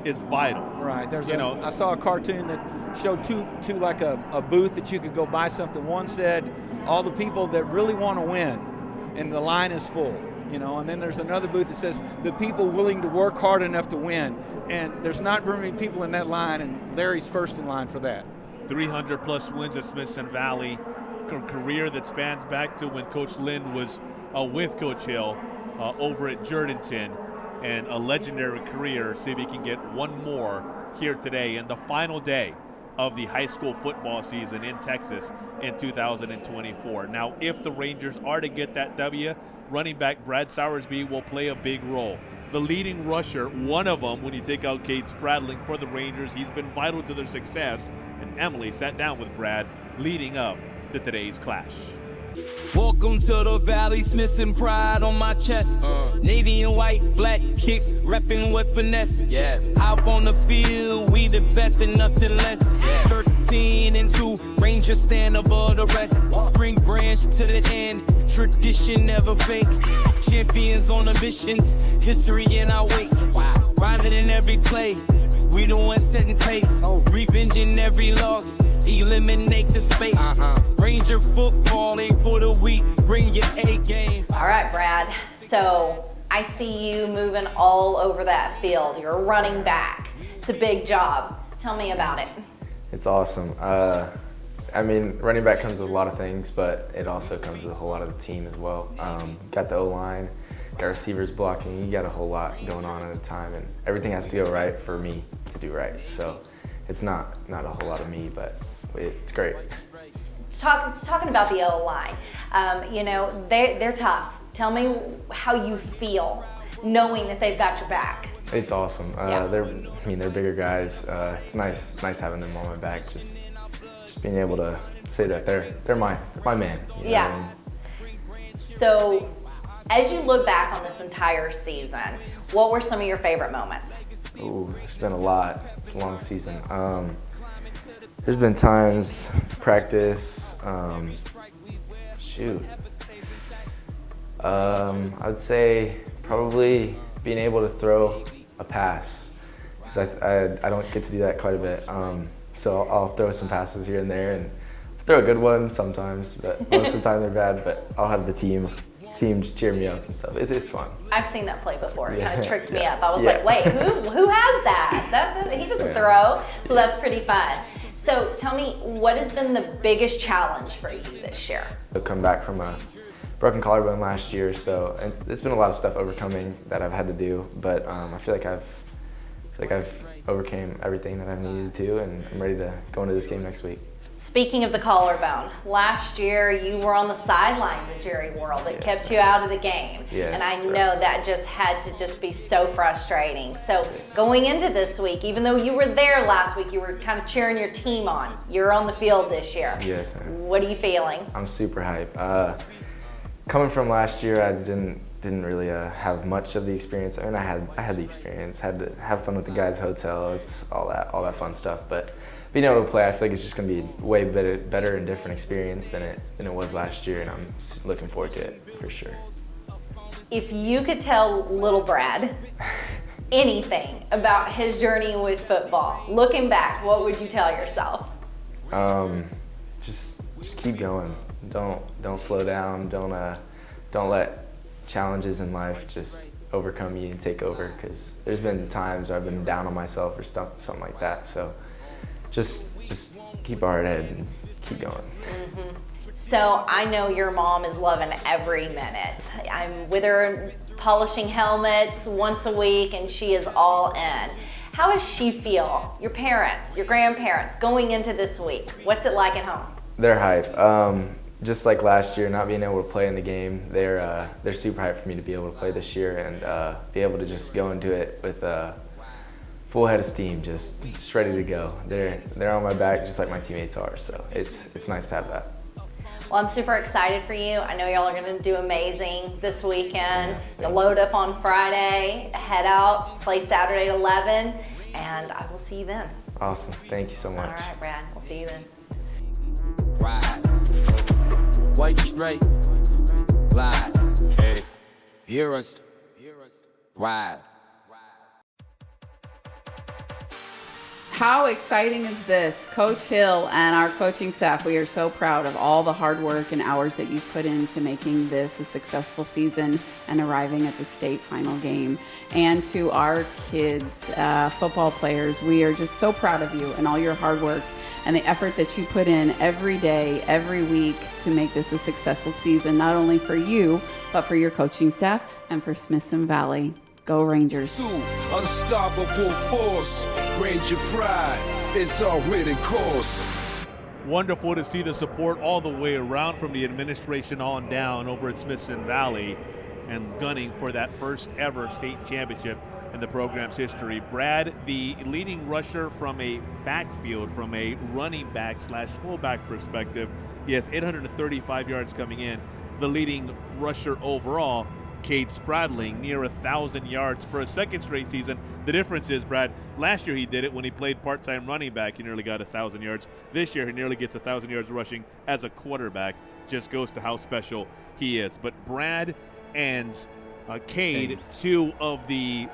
is vital. Right. I saw a cartoon that showed two like a booth that you could go buy something. One said, all the people that really want to win, and the line is full. And then there's another booth that says the people willing to work hard enough to win. And there's not very many people in that line, and Larry's first in line for that. 300+ wins at Smithson Valley, a career that spans back to when Coach Lynn was with Coach Hill over at Jourdanton, and a legendary career. See if he can get one more here today in the final day of the high school football season in Texas in 2024. Now, if the Rangers are to get that W, running back Brad Sowersby will play a big role. The leading rusher, one of them when you take out Cade Spradling for the Rangers, he's been vital to their success. And Emily sat down with Brad leading up to today's clash. Welcome to the Valley, Smithson pride on my chest. Navy and white, black kicks, repping with finesse. Yeah, out on the field, we the best and nothing less. Yeah. 17 and 2. Rangers stand above the rest. Spring branch to the end. Tradition never fake. Champions on a mission. History in our wake. Riding in every play. We the ones setting pace. Revenging every loss. Eliminate the space. Ranger football ain't for the weak. Bring your A game. All right, Brad. So I see you moving all over that field. You're a running back. It's a big job. Tell me about it. It's awesome. I mean, running back comes with a lot of things, but it also comes with a whole lot of the team as well. Got the O-line, got receivers blocking. You got a whole lot going on at a time, and everything has to go right for me to do right. So it's not a whole lot of me, but it's great. Talking about the O-line, you know, they're tough. Tell me how you feel knowing that they've got your back. It's awesome. They're bigger guys. It's nice having them on my back. Just being able to say that they're my man. You know what I mean? So, as you look back on this entire season, what were some of your favorite moments? Ooh, there's been a lot. It's a long season. There's been times, practice, I would say probably being able to throw a pass, because I don't get to do that quite a bit. So I'll throw some passes here and there and throw a good one sometimes, but most of the time they're bad, but I'll have the team just cheer me up and stuff. It's fun. I've seen that play before. It kind of tricked me up. I was like, wait, who has that? He doesn't throw. So that's pretty fun. So tell me, what has been the biggest challenge for you this year? I've come back from a broken collarbone last year, so it's been a lot of stuff overcoming that I've had to do, but I feel like I've overcame everything that I've needed to, and I'm ready to go into this game next week. Speaking of the collarbone, last year you were on the sidelines at Jerry World. It kept you out of the game. Yes, and I know that just had to just be so frustrating. So going into this week, even though you were there last week, you were kind of cheering your team on. You're on the field this year. Yes. What are you feeling? I'm super hyped. Coming from last year, I didn't really have much of the experience. I mean, I had the experience, had to have fun with the guys' hotel. It's all that fun stuff. But being able to play, I feel like it's just going to be a way better and different experience than it was last year, and I'm looking forward to it for sure. If you could tell little Brad anything about his journey with football, looking back, what would you tell yourself? Just keep going. Don't slow down. Don't let challenges in life just overcome you and take over, because there's been times where I've been down on myself or something like that. So just keep a hard head and keep going. Mm-hmm. So I know your mom is loving every minute. I'm with her polishing helmets once a week, and she is all in. How does she feel? Your parents, your grandparents, going into this week, what's it like at home? They're hyped. Just like last year, not being able to play in the game, they're super hyped for me to be able to play this year and be able to just go into it with a full head of steam, just ready to go. They're on my back just like my teammates are, so it's nice to have that. Well, I'm super excited for you. I know y'all are going to do amazing this weekend. You'll load up on Friday, head out, play Saturday at 11, and I will see you then. Awesome. Thank you so much. All right, Brad. We'll see you then. Ride. White straight. Glide. Hey. Hear us. Ride. How exciting is this? Coach Hill and our coaching staff, we are so proud of all the hard work and hours that you've put into making this a successful season and arriving at the state final game. And to our kids, football players, we are just so proud of you and all your hard work and the effort that you put in every day, every week to make this a successful season, not only for you, but for your coaching staff and for Smithson Valley. Go Rangers. Unstoppable force, Ranger pride is our written course. Wonderful to see the support all the way around from the administration on down over at Smithson Valley and gunning for that first ever state championship in the program's history. Brad, the leading rusher from a backfield, from a running back / fullback perspective, he has 835 yards coming in. The leading rusher overall, Cade Spradling, near 1,000 yards for a second straight season. The difference is, Brad, last year he did it when he played part-time running back. He nearly got 1,000 yards. This year he nearly gets 1,000 yards rushing as a quarterback. Just goes to how special he is. But Brad and Cade, two of the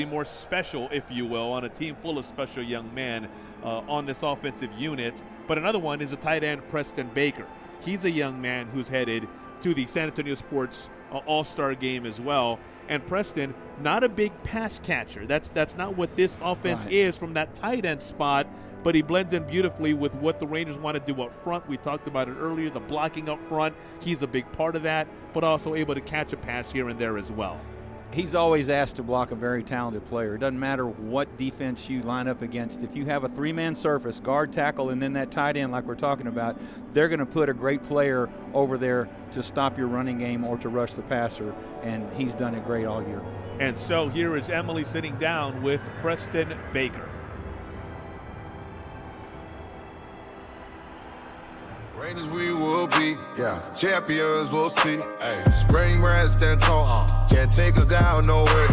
more special, if you will, on a team full of special young men on this offensive unit. But another one is a tight end, Preston Baker. He's a young man who's headed to the San Antonio Sports All-Star game as well. And Preston, not a big pass catcher. That's not what this offense is from that tight end spot, but he blends in beautifully with what the Rangers want to do up front. We talked about it earlier, the blocking up front. He's a big part of that, but also able to catch a pass here and there as well. He's always asked to block a very talented player. It doesn't matter what defense you line up against. If you have a three-man surface, guard, tackle, and then that tight end like we're talking about, they're going to put a great player over there to stop your running game or to rush the passer, and he's done it great all year. And so here is Emily sitting down with Preston Baker. Rangers we will be, champions we'll see. Spring rest and tall, can't take us down nowhere.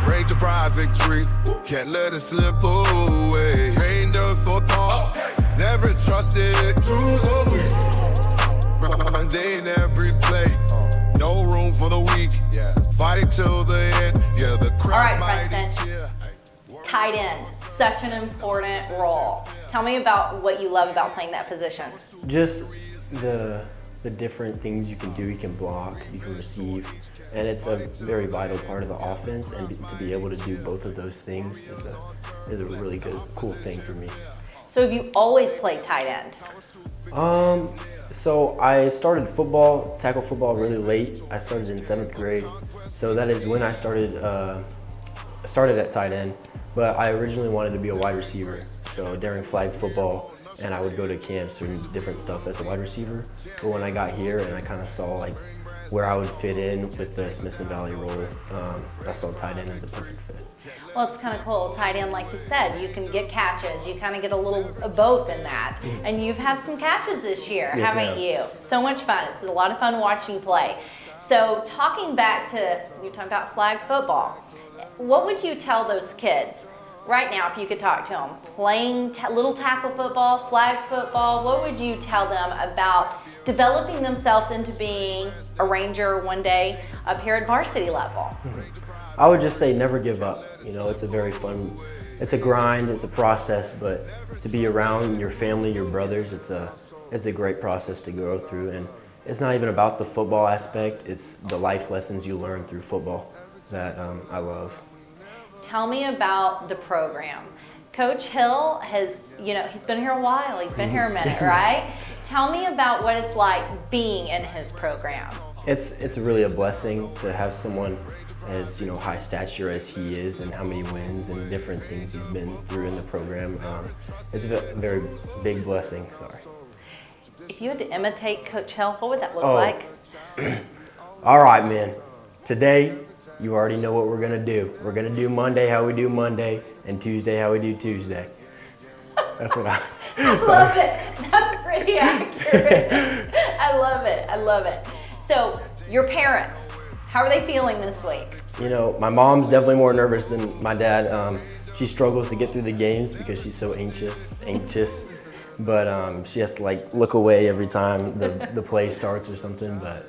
Ranger pride victory, can't let it slip away. Rangers football, never trusted to the weak. Monday in every play, no room for the weak. Fighting till the end, the crowd's mighty. Tight end, such an important role. Tell me about what you love about playing that position. Just the different things you can do. You can block, you can receive, and it's a very vital part of the offense, and to be able to do both of those things is a really good, cool thing for me. So have you always played tight end? So I started tackle football really late. I started in 7th grade. So that is when I started at tight end, but I originally wanted to be a wide receiver. So during flag football, and I would go to camps or different stuff as a wide receiver. But when I got here and I kind of saw like where I would fit in with the Smithson Valley role, I saw tight end as a perfect fit. Well, it's kind of cool. Tight end, like you said, you can get catches. You kind of get a little of both in that. And you've had some catches this year, Yes, haven't you? So much fun. It's a lot of fun watching you play. So talking back to, you're talking about flag football. What would you tell those kids right now, if you could talk to them, playing little tackle football, flag football? What would you tell them about developing themselves into being a Ranger one day up here at varsity level? I would just say never give up. You know, it's a very fun, it's a grind, it's a process, but to be around your family, your brothers, it's a great process to go through. And it's not even about the football aspect, it's the life lessons you learn through football that I love. Tell me about the program. Coach Hill has, he's been here a while. He's been here a minute, right? Tell me about what it's like being in his program. It's really a blessing to have someone as high stature as he is, and how many wins and different things he's been through in the program. It's a very big blessing. Sorry. If you had to imitate Coach Hill, what would that look like? All right, man. Today, you already know what we're going to do. We're going to do Monday how we do Monday, and Tuesday how we do Tuesday. That's what I love it. That's pretty accurate. I love it. I love it. So, your parents, how are they feeling this week? My mom's definitely more nervous than my dad. She struggles to get through the games because she's so anxious. But she has to look away every time the play starts or something. But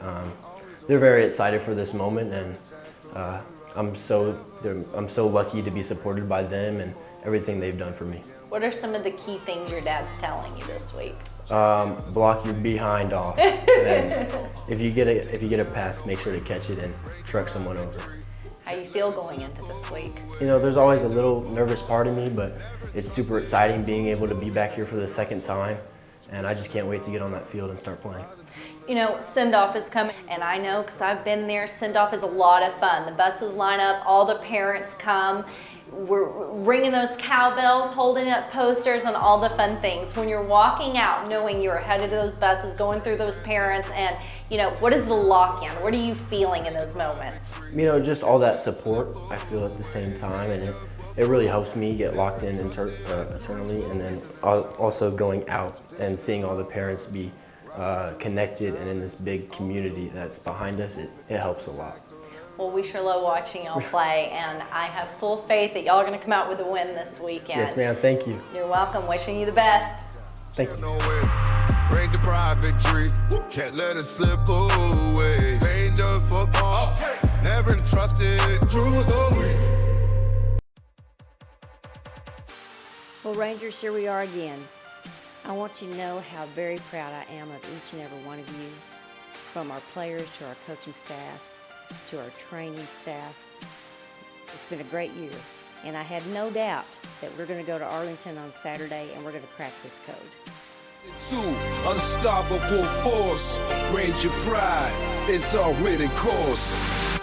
they're very excited for this moment, and I'm so lucky to be supported by them and everything they've done for me. What are some of the key things your dad's telling you this week? Block your behind off. And if you get a pass, make sure to catch it and truck someone over. How you feel going into this week? There's always a little nervous part of me, but it's super exciting being able to be back here for the second time, and I just can't wait to get on that field and start playing. Send-off is coming, and I know because I've been there, send-off is a lot of fun. The buses line up, all the parents come. We're ringing those cowbells, holding up posters, and all the fun things. When you're walking out, knowing you're headed to those buses, going through those parents, and what is the lock-in? What are you feeling in those moments? Just all that support I feel at the same time, and it really helps me get locked in eternally. And then also going out and seeing all the parents be connected and in this big community that's behind us, it helps a lot. Well, we sure love watching y'all play, and I have full faith that y'all are going to come out with a win this weekend. Yes, ma'am. Thank you. You're welcome. Wishing you the best. Thank you. Ranger pride victory, can't let it slip away. Rangers football, never trusted through the week. Well, Rangers, here we are again. I want you to know how very proud I am of each and every one of you, from our players to our coaching staff, to our training staff. It's been a great year, and I had no doubt that we're going to go to Arlington on Saturday and we're going to crack this code. Unstoppable force, Ranger pride is our written course.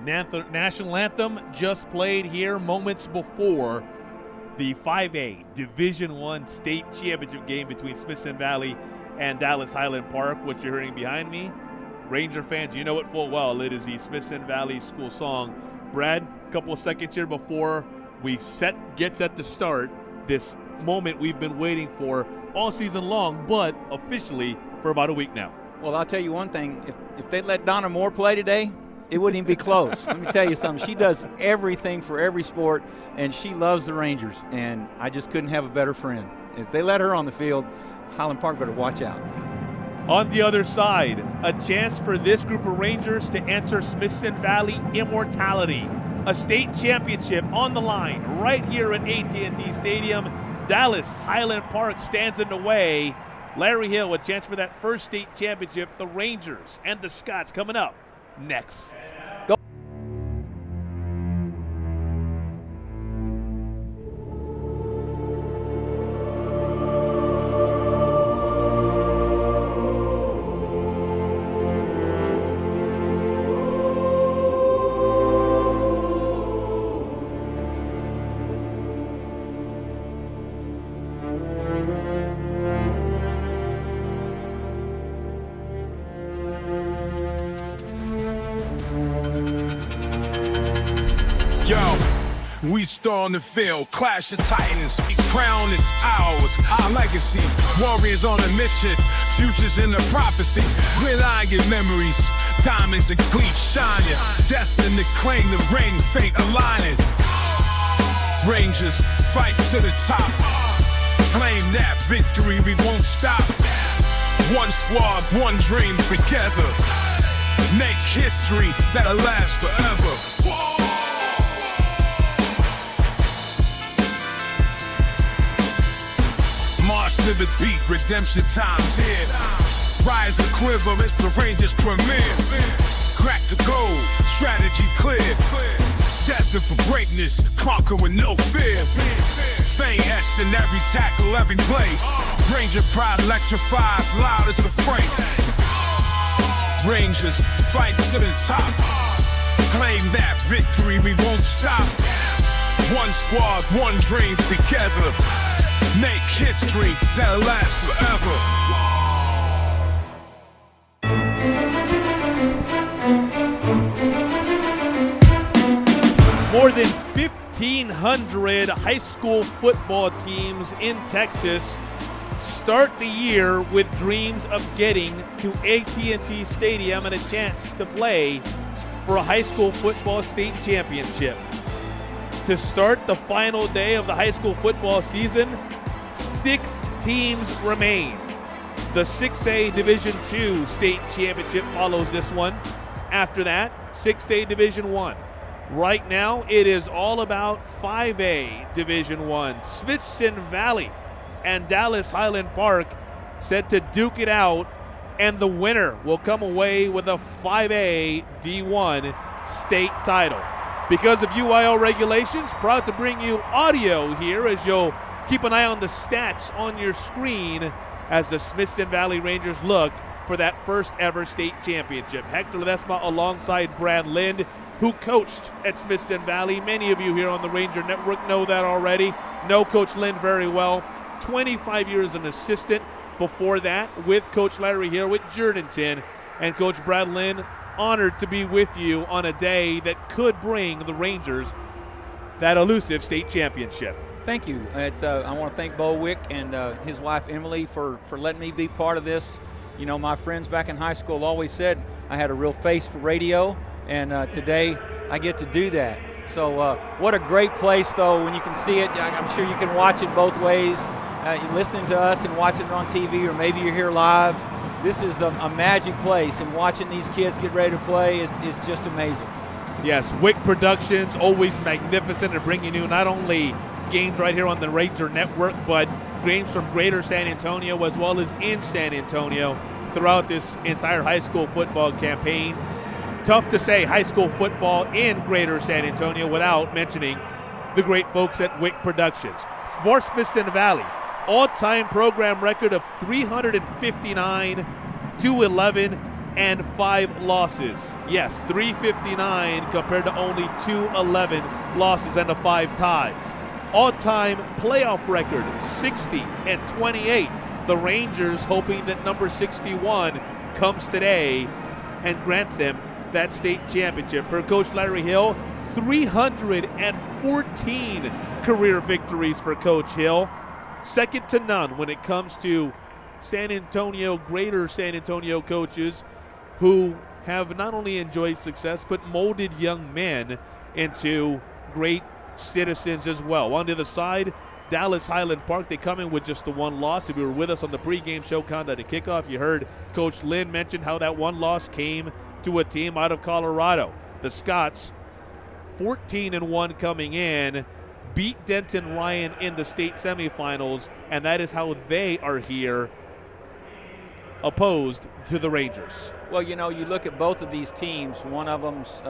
National anthem just played here moments before the 5A Division I state championship game between Smithson Valley and Dallas Highland Park. What you're hearing behind me, Ranger fans, you know it full well. It is the Smithson Valley school song. Brad, a couple of seconds here before we get set to start this moment we've been waiting for all season long, but officially for about a week now. Well, I'll tell you one thing. If they let Donna Moore play today, it wouldn't even be close. Let me tell you something. She does everything for every sport, and she loves the Rangers, and I just couldn't have a better friend. If they let her on the field, Highland Park better watch out. On the other side, a chance for this group of Rangers to enter Smithson Valley immortality. A state championship on the line right here at AT&T Stadium. Dallas Highland Park stands in the way. Larry Hill, a chance for that first state championship. The Rangers and the Scots coming up next. Go. We star on the field, clash of titans, crown it's ours, our legacy. Warriors on a mission, futures in the prophecy. Gridiron memories, diamonds and cleats shining, destined to claim the ring, fate aligning. Rangers fight to the top, claim that victory, we won't stop. One squad, one dream together, make history that'll last forever. March to the beat, redemption time's here. Rise the quiver, it's the Rangers premiere. Crack the gold, strategy clear. Destined for greatness, conquer with no fear. Fame etched in every tackle, every play. Ranger pride electrifies loud as the freight. Rangers fight to the top. Claim that victory, we won't stop. One squad, one dream together. Make history that'll last forever. More than 1,500 high school football teams in Texas start the year with dreams of getting to AT&T Stadium and a chance to play for a high school football state championship. To start the final day of the high school football season, 6 teams remain. The 6A Division II state championship follows this one. After that, 6A Division I. Right now, it is all about 5A Division I. Smithson Valley and Dallas Highland Park set to duke it out, and the winner will come away with a 5A D1 state title. Because of UIL regulations, proud to bring you audio here as you'll keep an eye on the stats on your screen as the Smithson Valley Rangers look for that first ever state championship. Hector Ledesma alongside Brad Lind, who coached at Smithson Valley. Many of you here on the Ranger Network know that already. Know Coach Lind very well. 25 years as an assistant before that with Coach Larry here with Jourdanton. And Coach Brad Lind, honored to be with you on a day that could bring the Rangers that elusive state championship. Thank you. I want to thank Bo Wick and his wife Emily for letting me be part of this. You know, my friends back in high school always said I had a real face for radio, and today I get to do that. So what a great place, though, when you can see it. I'm sure you can watch it both ways. You're listening to us and watching it on TV, or maybe you're here live. This is a magic place, and watching these kids get ready to play is just amazing. Yes, Wick Productions, always magnificent in bringing you not only games right here on the Ranger Network, but games from Greater San Antonio as well as in San Antonio throughout this entire high school football campaign. Tough to say high school football in Greater San Antonio without mentioning the great folks at Wick Productions. For Smithson Valley, all-time program record of 359, 211, and 5 losses. Yes, 359 compared to only 211 losses and the 5 ties. All-time playoff record, 60-28. The Rangers hoping that number 61 comes today and grants them that state championship. For Coach Larry Hill, 314 career victories for Coach Hill. Second to none when it comes to San Antonio, Greater San Antonio coaches who have not only enjoyed success but molded young men into great citizens as well. On the other side, Dallas Highland Park, they come in with just the 1 loss. If you were with us on the pregame show countdown and kickoff, you heard Coach Lynn mention how that 1 loss came to a team out of Colorado. The Scots, 14-1 coming in, beat Denton Ryan in the state semifinals, and that is how they are here opposed to the Rangers. Well, you know, you look at both of these teams. One of them's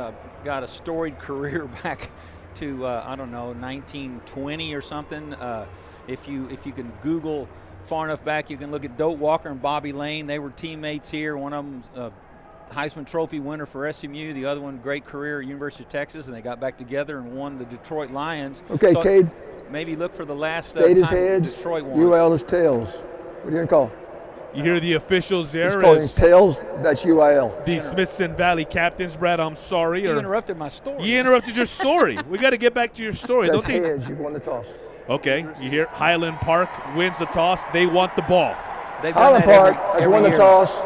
got a storied career back to, 1920 or something. If you can Google far enough back, you can look at Doak Walker and Bobby Lane. They were teammates here. One of them's Heisman Trophy winner for SMU. The other one, great career at University of Texas, and they got back together and won the Detroit Lions. Okay, so Cade. Maybe look for the last State is time heads, Detroit won. UIL is tails. What are you going to call? You hear the officials there. It's calling tails, that's UIL. The Smithson Valley captains. Brad, I'm sorry. You interrupted my story. You interrupted your story. We got to get back to your story. That's Don't heads, you've won the toss. Okay, you hear Highland Park wins the toss. They want the ball. Highland Park has won the toss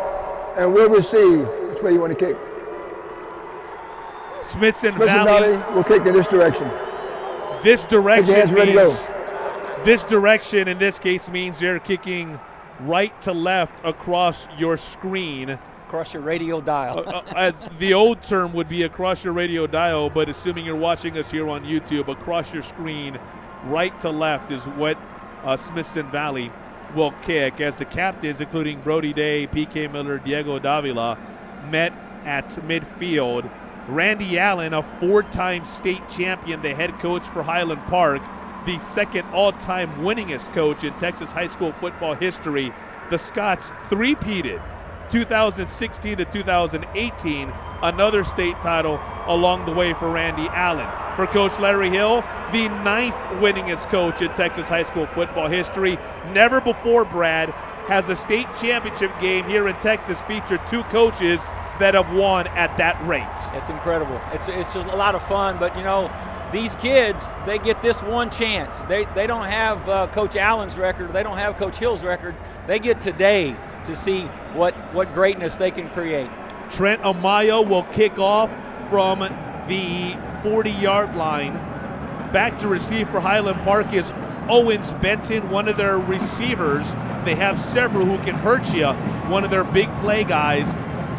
and will receive. Which way you want to kick? Smithson Valley will kick in this direction. This direction hands ready to go. This direction in this case means they're kicking right to left across your screen. Across your radio dial. As the old term would be across your radio dial, but assuming you're watching us here on YouTube, across your screen, right to left is what Smithson Valley will kick, as the captains, including Brody Day, PK Miller, Diego Davila, met at midfield. Randy Allen, a 4-time state champion, the head coach for Highland Park, the second all-time winningest coach in Texas high school football history. The Scots three-peated 2016 to 2018, another state title along the way for Randy Allen. For Coach Larry Hill, the 9th winningest coach in Texas high school football history. Never before, Brad, has a state championship game here in Texas featured 2 coaches that have won at that rate. It's incredible. It's just a lot of fun, but you know, these kids, they get this one chance. They don't have Coach Allen's record. They don't have Coach Hill's record. They get today to see what greatness they can create. Trent Amayo will kick off from the 40-yard line. Back to receive for Highland Park is Owens Benton, one of their receivers. They have several who can hurt you, one of their big play guys.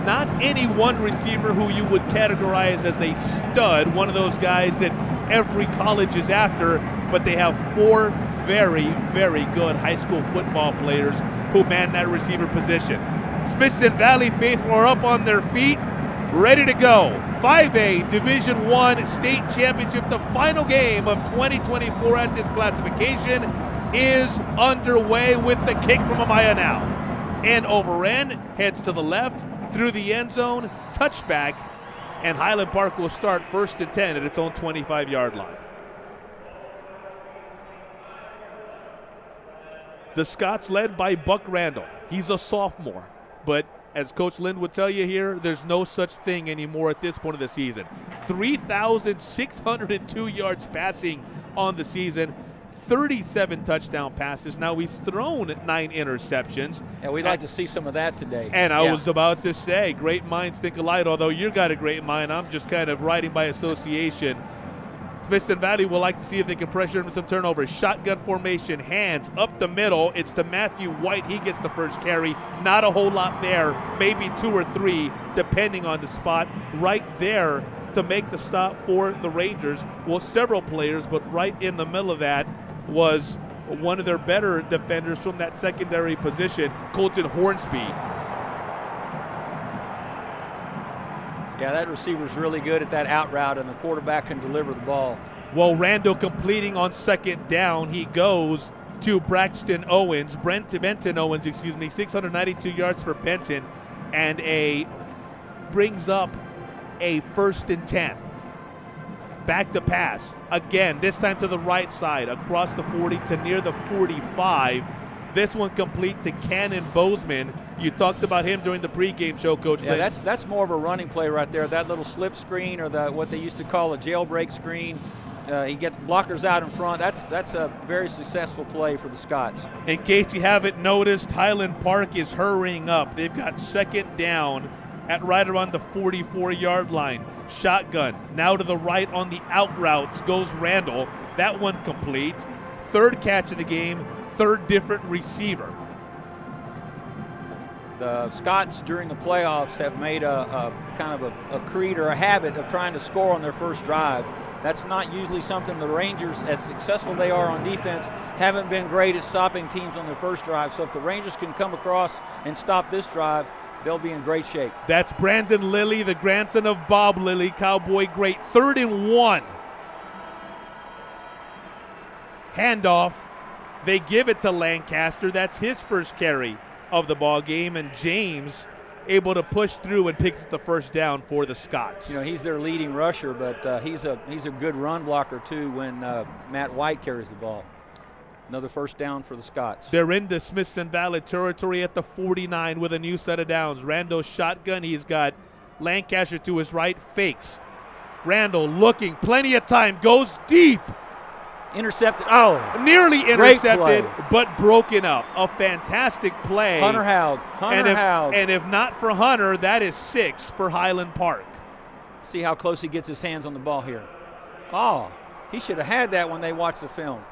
Not any one receiver who you would categorize as a stud, one of those guys that every college is after, but they have 4 very, very good high school football players who man that receiver position. Smithson Valley faithful are up on their feet, ready to go. 5A Division I State Championship, the final game of 2024 at this classification, is underway with the kick from Amaya now. End over end, heads to the left, through the end zone, touchback, and Highland Park will start 1st and 10 at its own 25-yard line. The Scots led by Buck Randall. He's a sophomore, but as Coach Lind would tell you here, there's no such thing anymore at this point of the season. 3,602 yards passing on the season, 37 touchdown passes. Now he's thrown 9 interceptions. Yeah, we'd like to see some of that today. And I was about to say, great minds think alike, although you got a great mind. I'm just kind of writing by association. Smithson Valley will like to see if they can pressure him with some turnovers. Shotgun formation, hands up the middle. It's to Matthew White. He gets the first carry. Not a whole lot there, maybe 2 or 3, depending on the spot. Right there to make the stop for the Rangers. Well, several players, but right in the middle of that was one of their better defenders from that secondary position, Colton Hornsby. Yeah, that receiver's really good at that out route, and the quarterback can deliver the ball. Well, Randall completing on second down. He goes to Benton Owens, 692 yards for Benton, and brings up a 1st and 10. Back to pass. Again, this time to the right side, across the 40 to near the 45. This one complete to Cannon Bozeman. You talked about him during the pregame show, Coach. Yeah, that's more of a running play right there. That little slip screen, or what they used to call a jailbreak screen. He gets blockers out in front. That's a very successful play for the Scots. In case you haven't noticed, Highland Park is hurrying up. They've got second down at right around the 44-yard line. Shotgun. Now to the right on the out routes goes Randall. That one complete. 3rd catch of the game. 3rd different receiver. The Scots during the playoffs have made a kind of a creed or a habit of trying to score on their first drive. That's not usually something the Rangers, as successful they are on defense, haven't been great at stopping teams on their first drive. So if the Rangers can come across and stop this drive, they'll be in great shape. That's Brandon Lilly, the grandson of Bob Lilly, Cowboy great. 3rd and 1. Handoff. They give it to Lancaster. That's his first carry of the ball game, and James able to push through and picks up the first down for the Scots. You know, he's their leading rusher, but he's a good run blocker too when Matt White carries the ball. Another first down for the Scots. They're into Smithson Valley territory at the 49 with a new set of downs. Randall shotgun. He's got Lancaster to his right, fakes. Randall looking, plenty of time, goes deep. Intercepted. Nearly intercepted, but broken up. A fantastic play. Hunter Howd. And if not for Hunter, that is 6 for Highland Park. See how close he gets his hands on the ball here. Oh, he should have had that when they watched the film.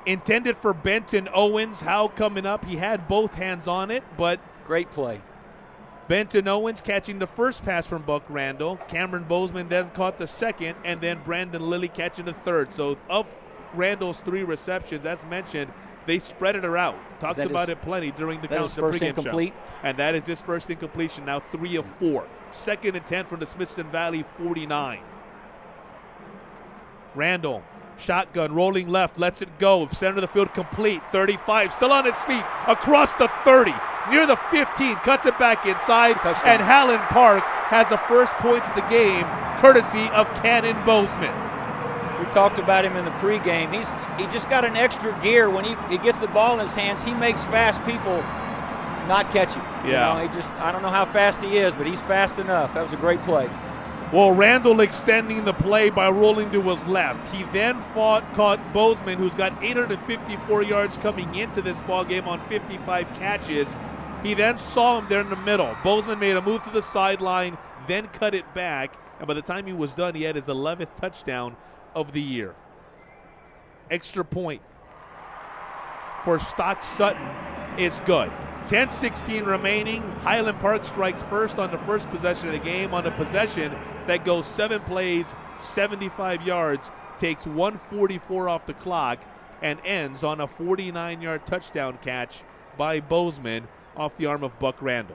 Intended for Benton Owens. Howe coming up. He had both hands on it, but great play. Benton Owens catching the first pass from Buck Randall. Cameron Bozeman then caught the second, and then Brandon Lilly catching the third. So of Randall's 3 receptions, as mentioned, they spread it around. Talked about it plenty during the pregame show. And that is his first incompletion, now 3 of 4. 2nd and 10 from the Smithson Valley 49. Randall, shotgun, rolling left, lets it go. Center of the field complete. 35, still on his feet, across the 30. Near the 15, cuts it back inside, and Highland Park has the first points of the game, courtesy of Cannon Bozeman. We talked about him in the pregame. He just got an extra gear when he gets the ball in his hands. He makes fast people not catch him. Yeah. You know, I don't know how fast he is, but he's fast enough. That was a great play. Well, Randall extending the play by rolling to his left. He then caught Bozeman, who's got 854 yards coming into this ball game on 55 catches. He then saw him there in the middle. Bozeman made a move to the sideline, then cut it back, and by the time he was done, he had his 11th touchdown of the year. Extra point for Stock Sutton is good. 10-16 remaining. Highland Park strikes first on the first possession of the game, on a possession that goes 7 plays, 75 yards, takes 1:44 off the clock, and ends on a 49-yard touchdown catch by Bozeman off the arm of Buck Randall.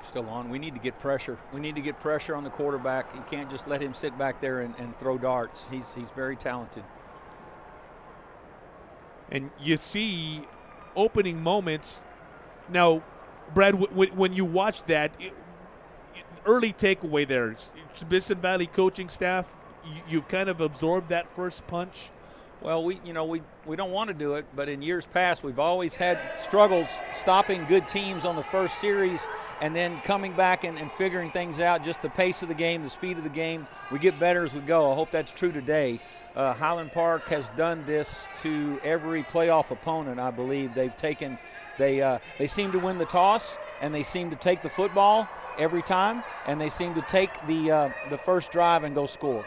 Still on. We need to get pressure. We need to get pressure on the quarterback. You can't just let him sit back there and throw darts. He's very talented. And you see opening moments. Now, Brad, when you watch that, early takeaway there, Smithson Valley coaching staff, you've kind of absorbed that first punch? Well, we don't want to do it, but in years past we've always had struggles stopping good teams on the first series and then coming back and figuring things out, just the pace of the game, the speed of the game. We get better as we go. I hope that's true today. Highland Park has done this to every playoff opponent, I believe. They seem to win the toss, and they seem to take the football every time, and they seem to take the first drive and go score.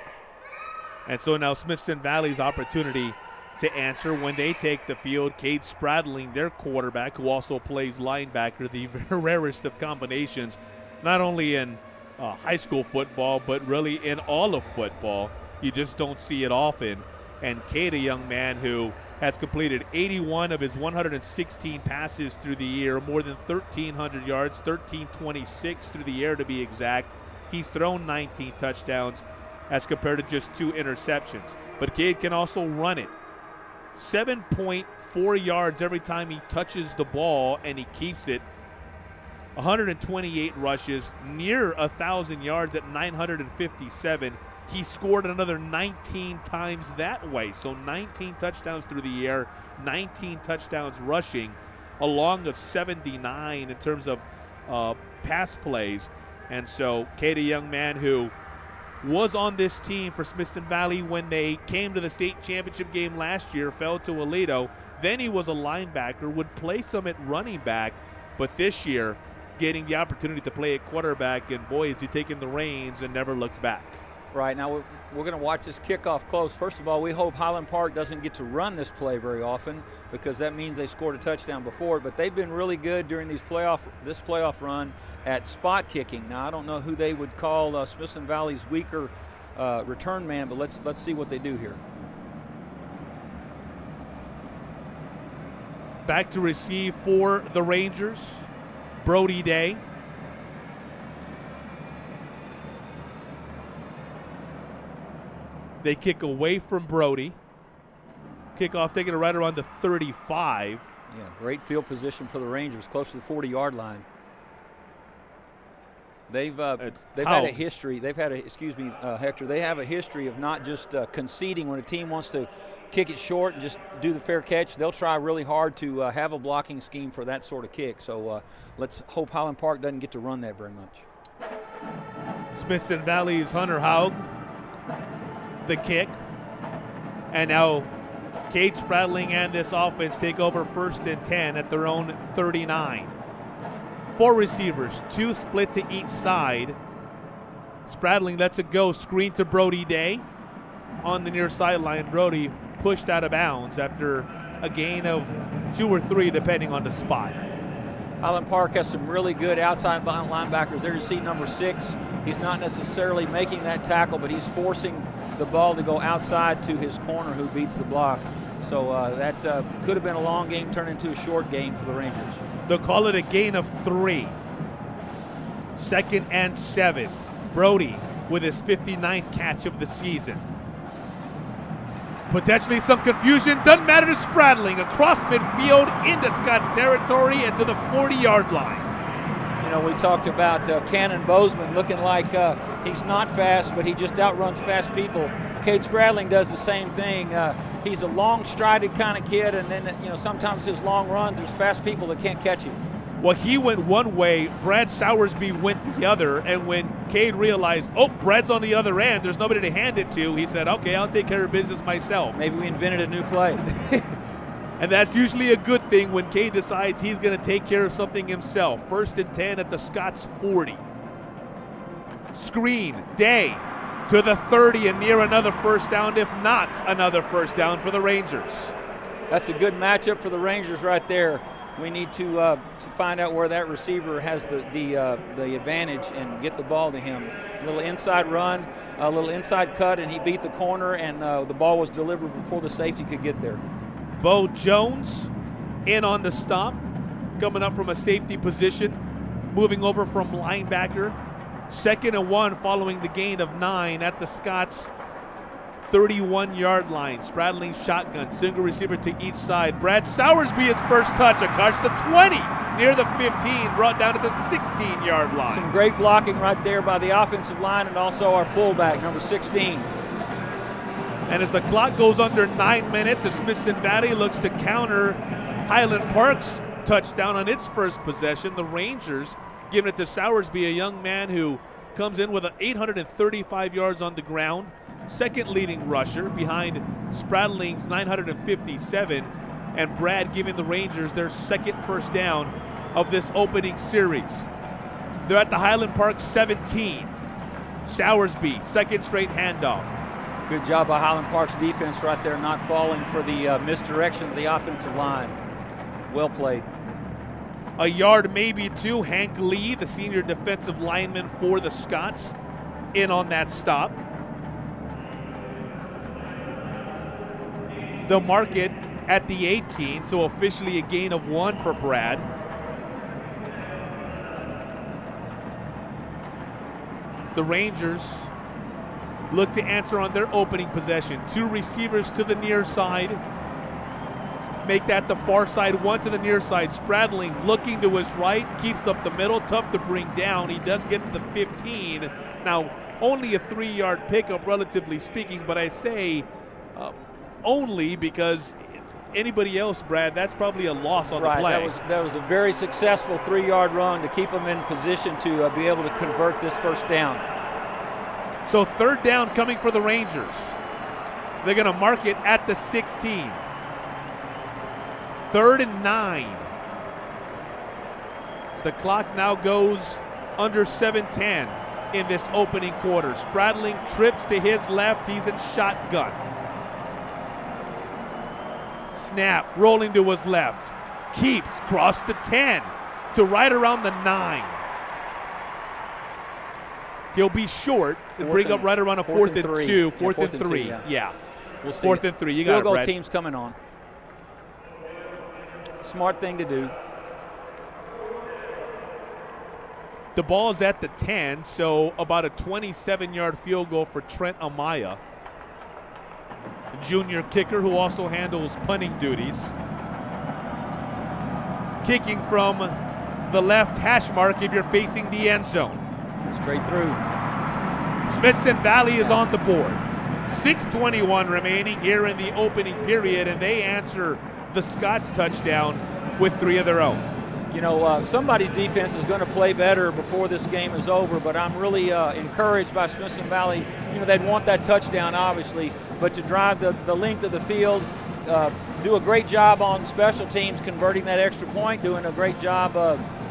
And so now Smithson Valley's opportunity to answer when they take the field. Cade Spradling, their quarterback, who also plays linebacker, the rarest of combinations, not only in high school football, but really in all of football. You just don't see it often. And Cade, a young man who has completed 81 of his 116 passes through the year, more than 1,300 yards, 1,326 through the air to be exact. He's thrown 19 touchdowns as compared to just 2 interceptions. But Cade can also run it. 7.4 yards every time he touches the ball, and he keeps it. 128 rushes, near 1,000 yards at 957. He scored another 19 times that way. So 19 touchdowns through the air, 19 touchdowns rushing, along of 79 in terms of pass plays. And so Cade, a young man who was on this team for Smithson Valley when they came to the state championship game last year, fell to Aledo. Then he was a linebacker, would play some at running back, but this year getting the opportunity to play at quarterback, and boy, is he taking the reins and never looks back. Right, now we're going to watch this kickoff close. First of all, we hope Highland Park doesn't get to run this play very often, because that means they scored a touchdown before. But they've been really good during this playoff run at spot kicking. Now, I don't know who they would call Smithson Valley's weaker return man, but let's see what they do here. Back to receive for the Rangers, Brody Day. They kick away from Brody. Kickoff taking it right around the 35. Yeah, great field position for the Rangers, close to the 40-yard line. They've had a history. Hector. They have a history of not just conceding when a team wants to kick it short and just do the fair catch. They'll try really hard to have a blocking scheme for that sort of kick. So let's hope Highland Park doesn't get to run that very much. Smithson Valley's Hunter Haug, the kick. And now Cade Spradling and this offense take over 1st and 10 at their own 39. 4 receivers, 2 split to each side. Spradling lets it go, screen to Brody Day on the near sideline. Brody pushed out of bounds after a gain of 2 or 3 depending on the spot. Highland Park has some really good outside linebackers. There you see number 6. He's not necessarily making that tackle, but he's forcing the ball to go outside to his corner who beats the block. So that could have been a long game turned into a short game for the Rangers. They'll call it a gain of 3. 2nd and 7. Brody with his 59th catch of the season. Potentially some confusion. Doesn't matter to Spradling. Across midfield into Scott's territory and to the 40-yard line. You know, we talked about Cannon Bozeman looking like he's not fast, but he just outruns fast people. Cade Spradling does the same thing. He's a long-strided kind of kid, and then, sometimes his long runs, there's fast people that can't catch him. Well, he went one way, Brad Sowersby went the other, and when Cade realized, Brad's on the other end, there's nobody to hand it to, he said, okay, I'll take care of business myself. Maybe we invented a new play. And that's usually a good thing when Cade decides he's going to take care of something himself. 1st and 10 at the Scots 40. Screen, Day to the 30 and near another first down, if not another first down for the Rangers. That's a good matchup for the Rangers right there. We need to find out where that receiver has the advantage and get the ball to him. A little inside run, a little inside cut, and he beat the corner, and the ball was delivered before the safety could get there. Bo Jones in on the stop, coming up from a safety position, moving over from linebacker. 2nd and 1 following the gain of 9 at the Scots 31-yard line. Spradling shotgun, single receiver to each side. Brad Sowersby his first touch across the 20, near the 15, brought down at the 16-yard line. Some great blocking right there by the offensive line and also our fullback, number 16. And as the clock goes under 9 minutes, as Smithson Valley looks to counter Highland Park's touchdown on its first possession, the Rangers giving it to Sowersby, a young man who comes in with 835 yards on the ground, second leading rusher behind Spradling's 957, and Brad giving the Rangers their second first down of this opening series. They're at the Highland Park 17. Sowersby, second straight handoff. Good job by Highland Park's defense right there, not falling for the misdirection of the offensive line. Well played. A yard, maybe two. Hank Lee, the senior defensive lineman for the Scots, in on that stop. They'll mark it at the 18, so officially a gain of 1 for Brad. The Rangers look to answer on their opening possession. 2 receivers to the near side. Make that the far side, 1 to the near side. Spradling looking to his right, keeps up the middle, tough to bring down. He does get to the 15. Now, only a 3-yard pickup, relatively speaking, but I say only because anybody else, Brad, that's probably a loss on the play. That was a very successful 3-yard run to keep them in position to be able to convert this first down. So third down coming for the Rangers. They're going to mark it at the 16. 3rd and 9. The clock now goes under 7:10 in this opening quarter. Spradling trips to his left. He's in shotgun. Snap, rolling to his left. Keeps, cross the 10 to right around the 9. He'll be short and bring up right around a 4th and 2. 4th and 3. Yeah. We'll see. 4th and 3. You got it, Field goal Brad. team's coming on. Smart thing to do. The ball is at the 10, so about a 27-yard field goal for Trent Amaya, a junior kicker who also handles punting duties. Kicking from the left hash mark if you're facing the end zone. Straight through. Smithson Valley is on the board. 6:21 remaining here in the opening period, and they answer the Scots touchdown with 3 of their own. You know, somebody's defense is going to play better before this game is over, but I'm really encouraged by Smithson Valley. You know, they'd want that touchdown, obviously, but to drive the length of the field, do a great job on special teams, converting that extra point, doing a great job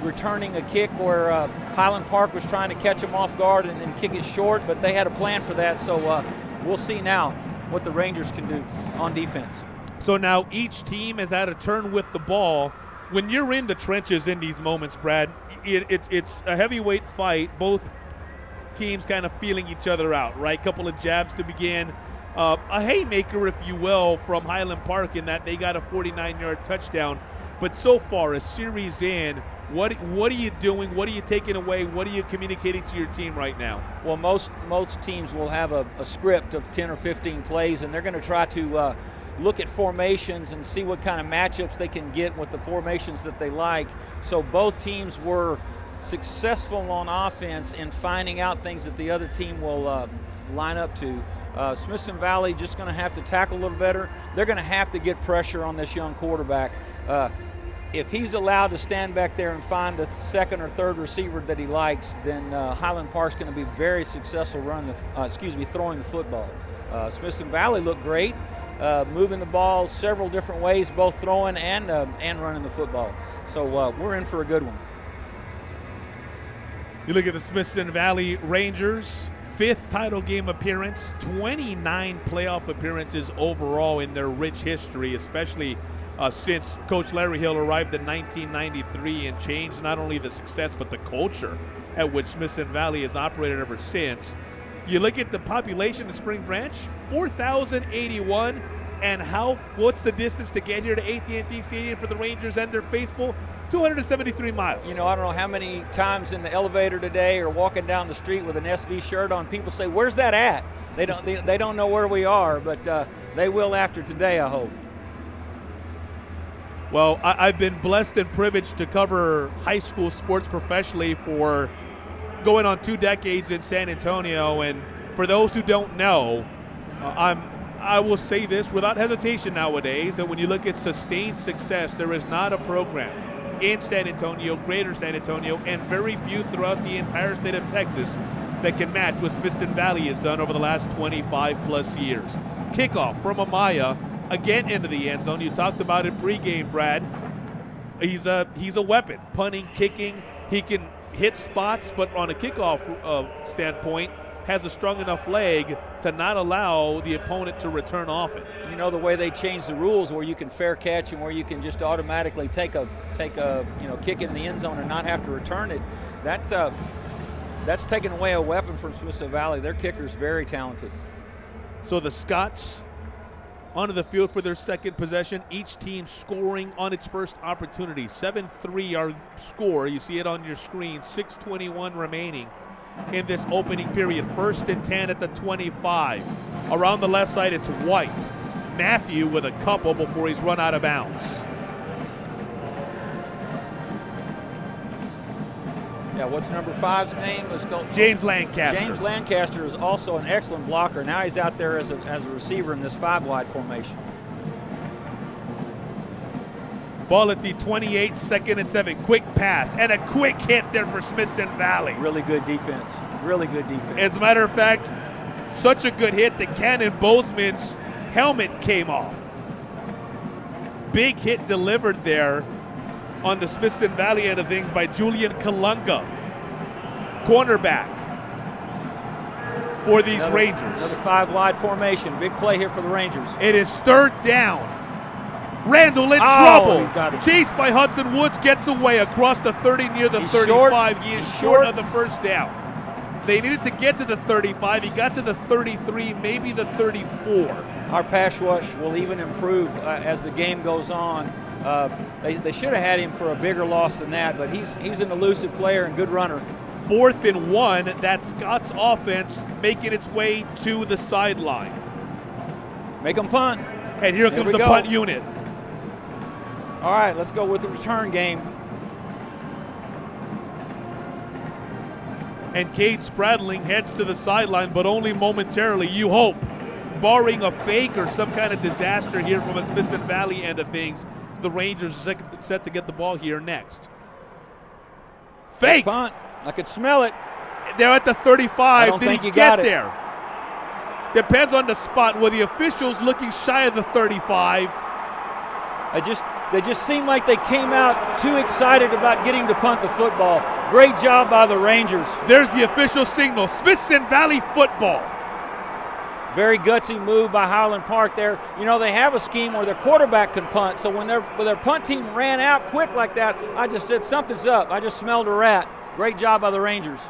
returning a kick where Highland Park was trying to catch them off guard and kick it short, but they had a plan for that, so we'll see now what the Rangers can do on defense. So now each team has had a turn with the ball. When you're in the trenches in these moments, Brad, it's a heavyweight fight. Both teams kind of feeling each other out, right? Couple of jabs to begin. A haymaker, if you will, from Highland Park in that they got a 49-yard touchdown. But so far, a series in, what are you doing? What are you taking away? What are you communicating to your team right now? Well, most teams will have a script of 10 or 15 plays, and they're going to try to look at formations and see what kind of matchups they can get with the formations that they like. So both teams were successful on offense in finding out things that the other team will line up to. Smithson Valley just going to have to tackle a little better. They're going to have to get pressure on this young quarterback. If he's allowed to stand back there and find the second or third receiver that he likes, then Highland Park's going to be very successful throwing the football. Smithson Valley looked great. Moving the ball several different ways, both throwing and running the football. So we're in for a good one. You look at the Smithson Valley Rangers, 5th title game appearance, 29 playoff appearances overall in their rich history, especially since Coach Larry Hill arrived in 1993 and changed not only the success but the culture at which Smithson Valley has operated ever since. You look at the population of Spring Branch, 4,081, and what's the distance to get here to AT&T Stadium for the Rangers and their faithful? 273 miles. You know, I don't know how many times in the elevator today or walking down the street with an SV shirt on, people say, "Where's that at?" They don't know where we are, but they will after today, I hope. Well, I've been blessed and privileged to cover high school sports professionally for going on 2 decades in San Antonio, and for those who don't know, I'm I will say this without hesitation nowadays, that when you look at sustained success, there is not a program in San Antonio, greater San Antonio, and very few throughout the entire state of Texas that can match what Smithson Valley has done over the last 25-plus years. Kickoff from Amaya, again into the end zone. You talked about it pregame, Brad. He's a weapon, punting, kicking. He can hit spots, but on a kickoff standpoint, has a strong enough leg to not allow the opponent to return off it. You know, the way they changed the rules where you can fair catch and where you can just automatically take a kick in the end zone and not have to return it, that's taken away a weapon from Smithson Valley. Their kicker's very talented. So the Scots onto the field for their second possession, each team scoring on its first opportunity. 7-3 our score. You see it on your screen. 6:21 remaining in this opening period. 1st and 10 at the 25. Around the left side, it's White. Matthew with a couple before he's run out of bounds. Yeah, what's number 5's name? James Lancaster. James Lancaster is also an excellent blocker. Now he's out there as a receiver in this 5-wide formation. Ball at the 28, 2nd and 7. Quick pass and a quick hit there for Smithson Valley. Really good defense. Really good defense. As a matter of fact, such a good hit that Cannon Bozeman's helmet came off. Big hit delivered there on the Smithson Valley end of things by Julian Kalunga, cornerback for these Rangers. Another 5-wide formation. Big play here for the Rangers. It is 3rd down. Randall in trouble. Chased by Hudson Woods, gets away across the 30 near the 35. He is short of the first down. They needed to get to the 35. He got to the 33, maybe the 34. Our pass rush will even improve as the game goes on. They should have had him for a bigger loss than that, but he's an elusive player and good runner. 4th and 1, that's Scott's offense making its way to the sideline. Make them punt. And here comes the punt unit. All right, let's go with the return game. And Cade Spradling heads to the sideline, but only momentarily, you hope. Barring a fake or some kind of disaster here from a Smithson Valley end of things, the Rangers are set to get the ball here next. Fake! Punt. I could smell it. They're at the 35. Did he get there? Depends on the spot. Were the officials looking shy of the 35? They just seemed like they came out too excited about getting to punt the football. Great job by the Rangers. There's the official signal. Smithson Valley football. Very gutsy move by Highland Park there. You know, they have a scheme where their quarterback can punt. So when their punt team ran out quick like that, I just said something's up. I just smelled a rat. Great job by the Rangers.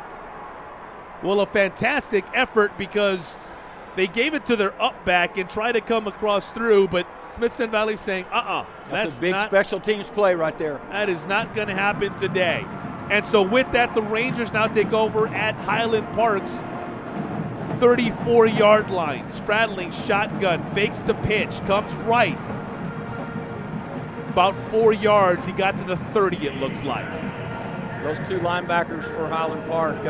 Well, a fantastic effort because they gave it to their up back and tried to come across through, but Smithson Valley saying, That's a big special teams play right there. That is not going to happen today. And so with that, the Rangers now take over at Highland Park's 34-yard line. Spradling shotgun, fakes the pitch, comes right. About 4 yards. He got to the 30, it looks like. Those two linebackers for Highland Park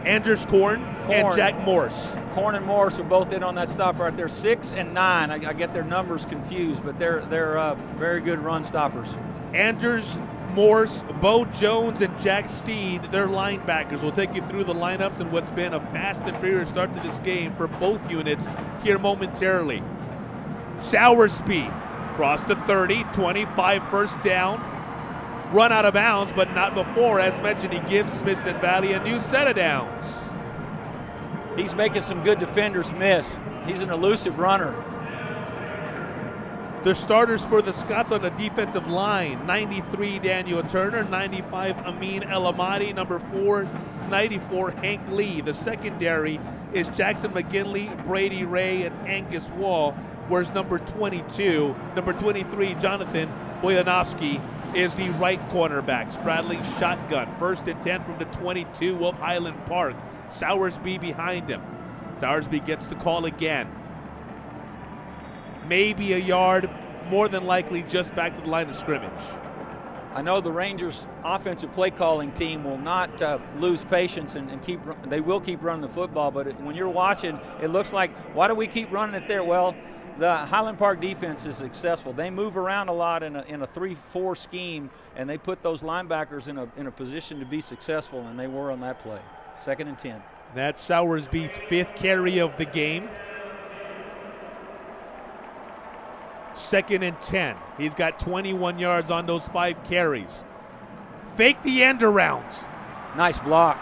Anders Korn and Jack Morse. Korn and Morse are both in on that stop right there. 6 and 9. I get their numbers confused, but they're very good run stoppers. Anders, Morse, Bo Jones, and Jack Steed, they're linebackers. We'll take you through the lineups and what's been a fast and furious start to this game for both units here momentarily. Sowersby across the 30, 25, first down. Run out of bounds, but not before. As mentioned, he gives Smithson Valley a new set of downs. He's making some good defenders miss. He's an elusive runner. The starters for the Scots on the defensive line, 93 Daniel Turner, 95 Amin El-Amadi, number 4, 94 Hank Lee. The secondary is Jackson McGinley, Brady Ray, and Angus Wall, whereas number 23, Jonathan Boyanovsky, is the right cornerback. Spradling shotgun, 1st and 10 from the 22 of Highland Park. Sowersby behind him. Sowersby gets the call again. Maybe a yard, more than likely just back to the line of scrimmage. I know the Rangers offensive play calling team will not lose patience and they will keep running the football, but when you're watching, it looks like, why do we keep running it there? Well, the Highland Park defense is successful. They move around a lot in a 3-4 scheme, and they put those linebackers in a position to be successful, and they were on that play. 2nd and 10. That's Sowersby's 5th carry of the game. 2nd and 10. He's got 21 yards on those 5 carries. Fake the end around. Nice block.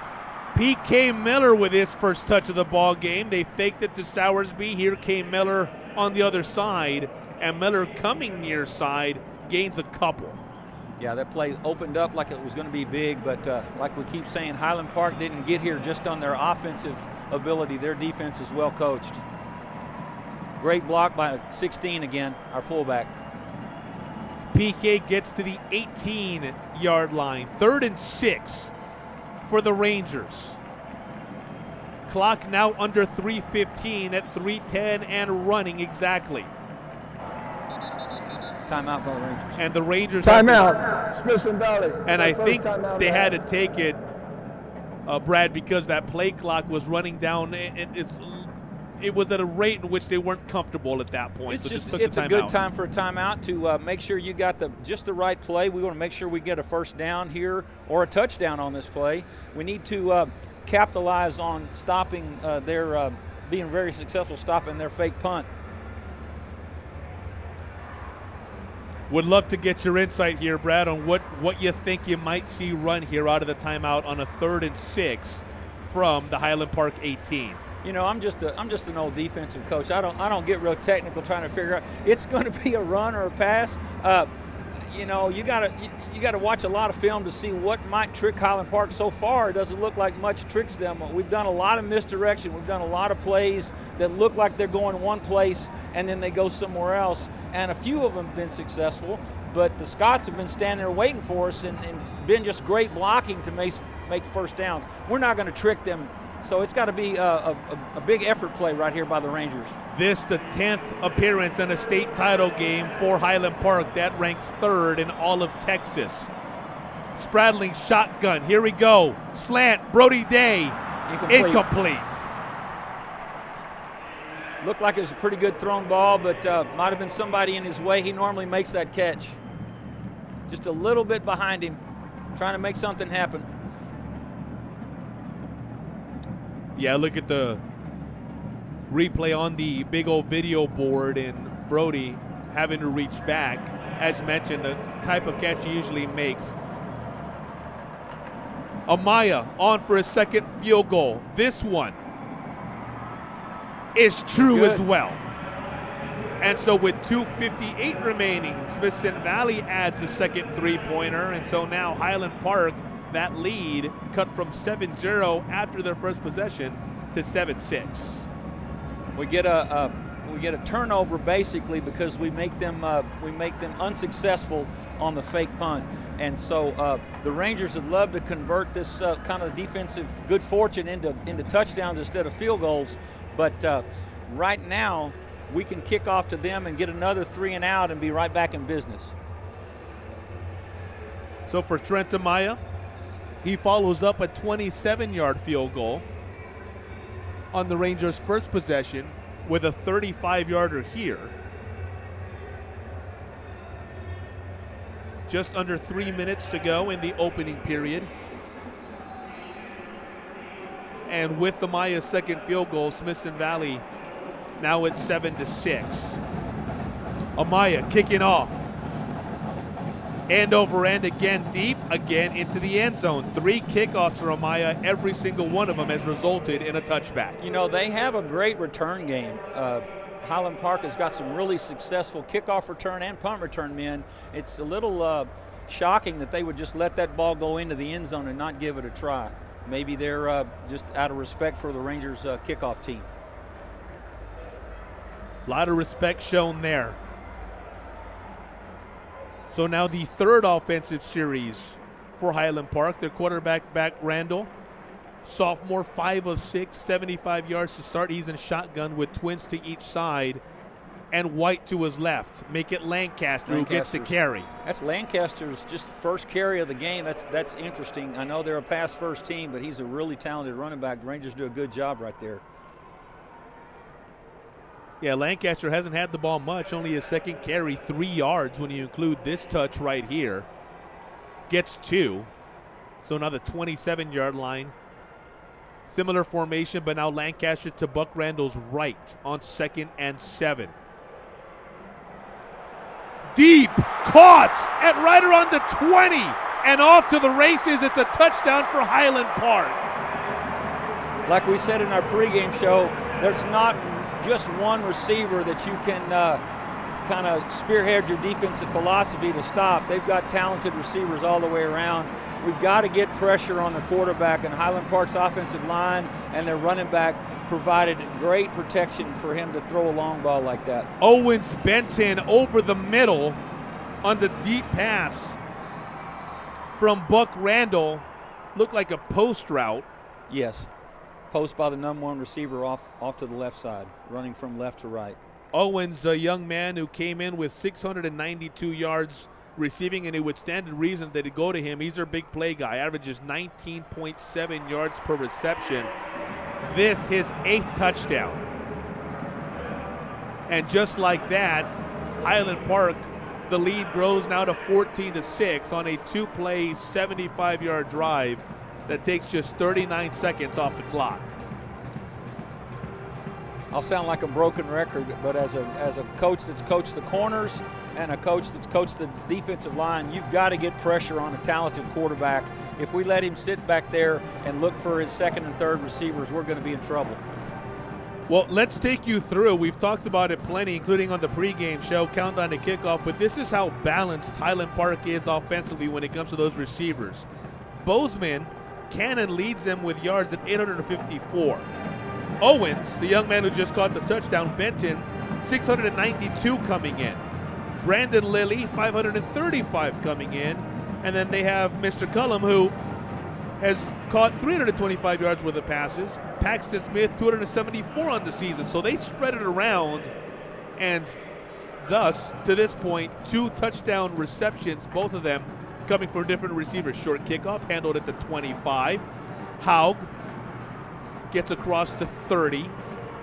P.K. Miller with his first touch of the ball game. They faked it to Sowersby. Here came Miller on the other side, and Miller coming near side gains a couple. Yeah, that play opened up like it was going to be big, but like we keep saying, Highland Park didn't get here just on their offensive ability. Their defense is well coached. Great block by 16 again, our fullback. PK gets to the 18-yard line. 3rd and 6 for the Rangers. Clock now under 3:15 at 3:10 and running exactly. Timeout for the Rangers. And the Rangers timeout. Smith Valley. And I think they had to take it, Brad, because that play clock was running down. It was at a rate in which they weren't comfortable at that point. It's a good time for a timeout to make sure you got just the right play. We want to make sure we get a first down here or a touchdown on this play. We need to capitalize on stopping their being very successful stopping their fake punt. Would love to get your insight here, Brad, on what you think you might see run here out of the timeout on a 3rd and 6 from the Highland Park 18. You know, I'm just an old defensive coach. I don't get real technical trying to figure out. It's going to be a run or a pass. You know, you got to watch a lot of film to see what might trick Highland Park. So far, it doesn't look like much tricks them. We've done a lot of misdirection. We've done a lot of plays that look like they're going one place and then they go somewhere else. And a few of them have been successful, but the Scots have been standing there waiting for us and been just great blocking to make first downs. We're not going to trick them. So it's got to be a big effort play right here by the Rangers. This, the 10th appearance in a state title game for Highland Park. That ranks 3rd in all of Texas. Spradling shotgun. Here we go. Slant. Brody Day. Incomplete. Looked like it was a pretty good thrown ball, but might have been somebody in his way. He normally makes that catch. Just a little bit behind him, trying to make something happen. Yeah, look at the replay on the big old video board and Brody having to reach back. As mentioned, the type of catch he usually makes. Amaya on for a 2nd field goal. This one is true as well. And so with 2:58 remaining, Smithson Valley adds a 2nd 3-pointer. And so now Highland Park, that lead cut from 7-0 after their first possession to 7-6. We get a turnover basically because we make them unsuccessful on the fake punt, and so the Rangers would love to convert this kind of defensive good fortune into touchdowns instead of field goals, but right now we can kick off to them and get another 3 and out and be right back in business. So for Trent Amaya, he follows up a 27-yard field goal on the Rangers' first possession with a 35-yarder here. Just under 3 minutes to go in the opening period. And with Amaya's 2nd field goal, Smithson Valley now at 7-6. Amaya kicking off. End over end again, deep again into the end zone. 3 kickoffs for Amaya. Every single one of them has resulted in a touchback. You know, they have a great return game. Highland Park has got some really successful kickoff return and punt return men. It's a little shocking that they would just let that ball go into the end zone and not give it a try. Maybe they're just out of respect for the Rangers kickoff team. A lot of respect shown there. So now the 3rd offensive series for Highland Park. Their quarterback back Randall. Sophomore, 5 of 6, 75 yards to start. He's in shotgun with twins to each side. and White to his left. Make it Lancaster who gets the carry. That's Lancaster's just first carry of the game. That's interesting. I know they're a pass-first team, but he's a really talented running back. The Rangers do a good job right there. Yeah, Lancaster hasn't had the ball much, only his second carry, 3 yards when you include this touch right here. Gets 2, so now the 27-yard line. Similar formation, but now Lancaster to Buck Randall's right on 2nd and 7. Deep, caught at right around the 20, and off to the races. It's a touchdown for Highland Park. Like we said in our pregame show, there's not just one receiver that you can kind of spearhead your defensive philosophy to stop. They've got talented receivers all the way around. We've got to get pressure on the quarterback, and Highland Park's offensive line and their running back provided great protection for him to throw a long ball like that. Owens Benton over the middle on the deep pass from Buck Randall. Looked like a post route. Yes. Post by the number 1 receiver off to the left side, running from left to right. Owens, a young man who came in with 692 yards receiving, and it would stand to reason that he'd go to him. He's their big play guy, averages 19.7 yards per reception. This, his 8th touchdown. And just like that, Highland Park, the lead grows now to 14-6 on a 2-play, 75-yard drive that takes just 39 seconds off the clock. I'll sound like a broken record, but as a coach that's coached the corners and a coach that's coached the defensive line, you've got to get pressure on a talented quarterback. If we let him sit back there and look for his 2nd and 3rd receivers, we're going to be in trouble. Well, let's take you through. We've talked about it plenty, including on the pregame show, Countdown to Kickoff, but this is how balanced Highland Park is offensively when it comes to those receivers. Bozeman, Cannon leads them with yards at 854. Owens, the young man who just caught the touchdown, Benton, 692 coming in. Brandon Lilly, 535 coming in. And then they have Mr. Cullum, who has caught 325 yards worth of passes. Paxton Smith, 274 on the season. So they spread it around, and thus, to this point, 2 touchdown receptions, both of them coming from different receivers. Short kickoff, handled at the 25. Haug gets across the 30,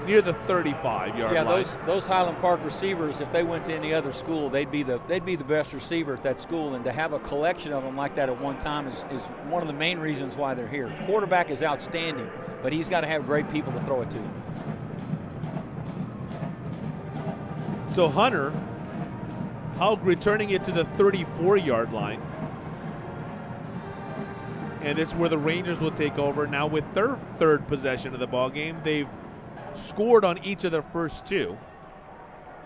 near the 35-yard line. Yeah, those Highland Park receivers, if they went to any other school, they'd be the best receiver at that school. And to have a collection of them like that at one time is one of the main reasons why they're here. Quarterback is outstanding, but he's got to have great people to throw it to. So Hunter, Haug returning it to the 34-yard line. And this is where the Rangers will take over now with their 3rd possession of the ball game. They've scored on each of their first 2.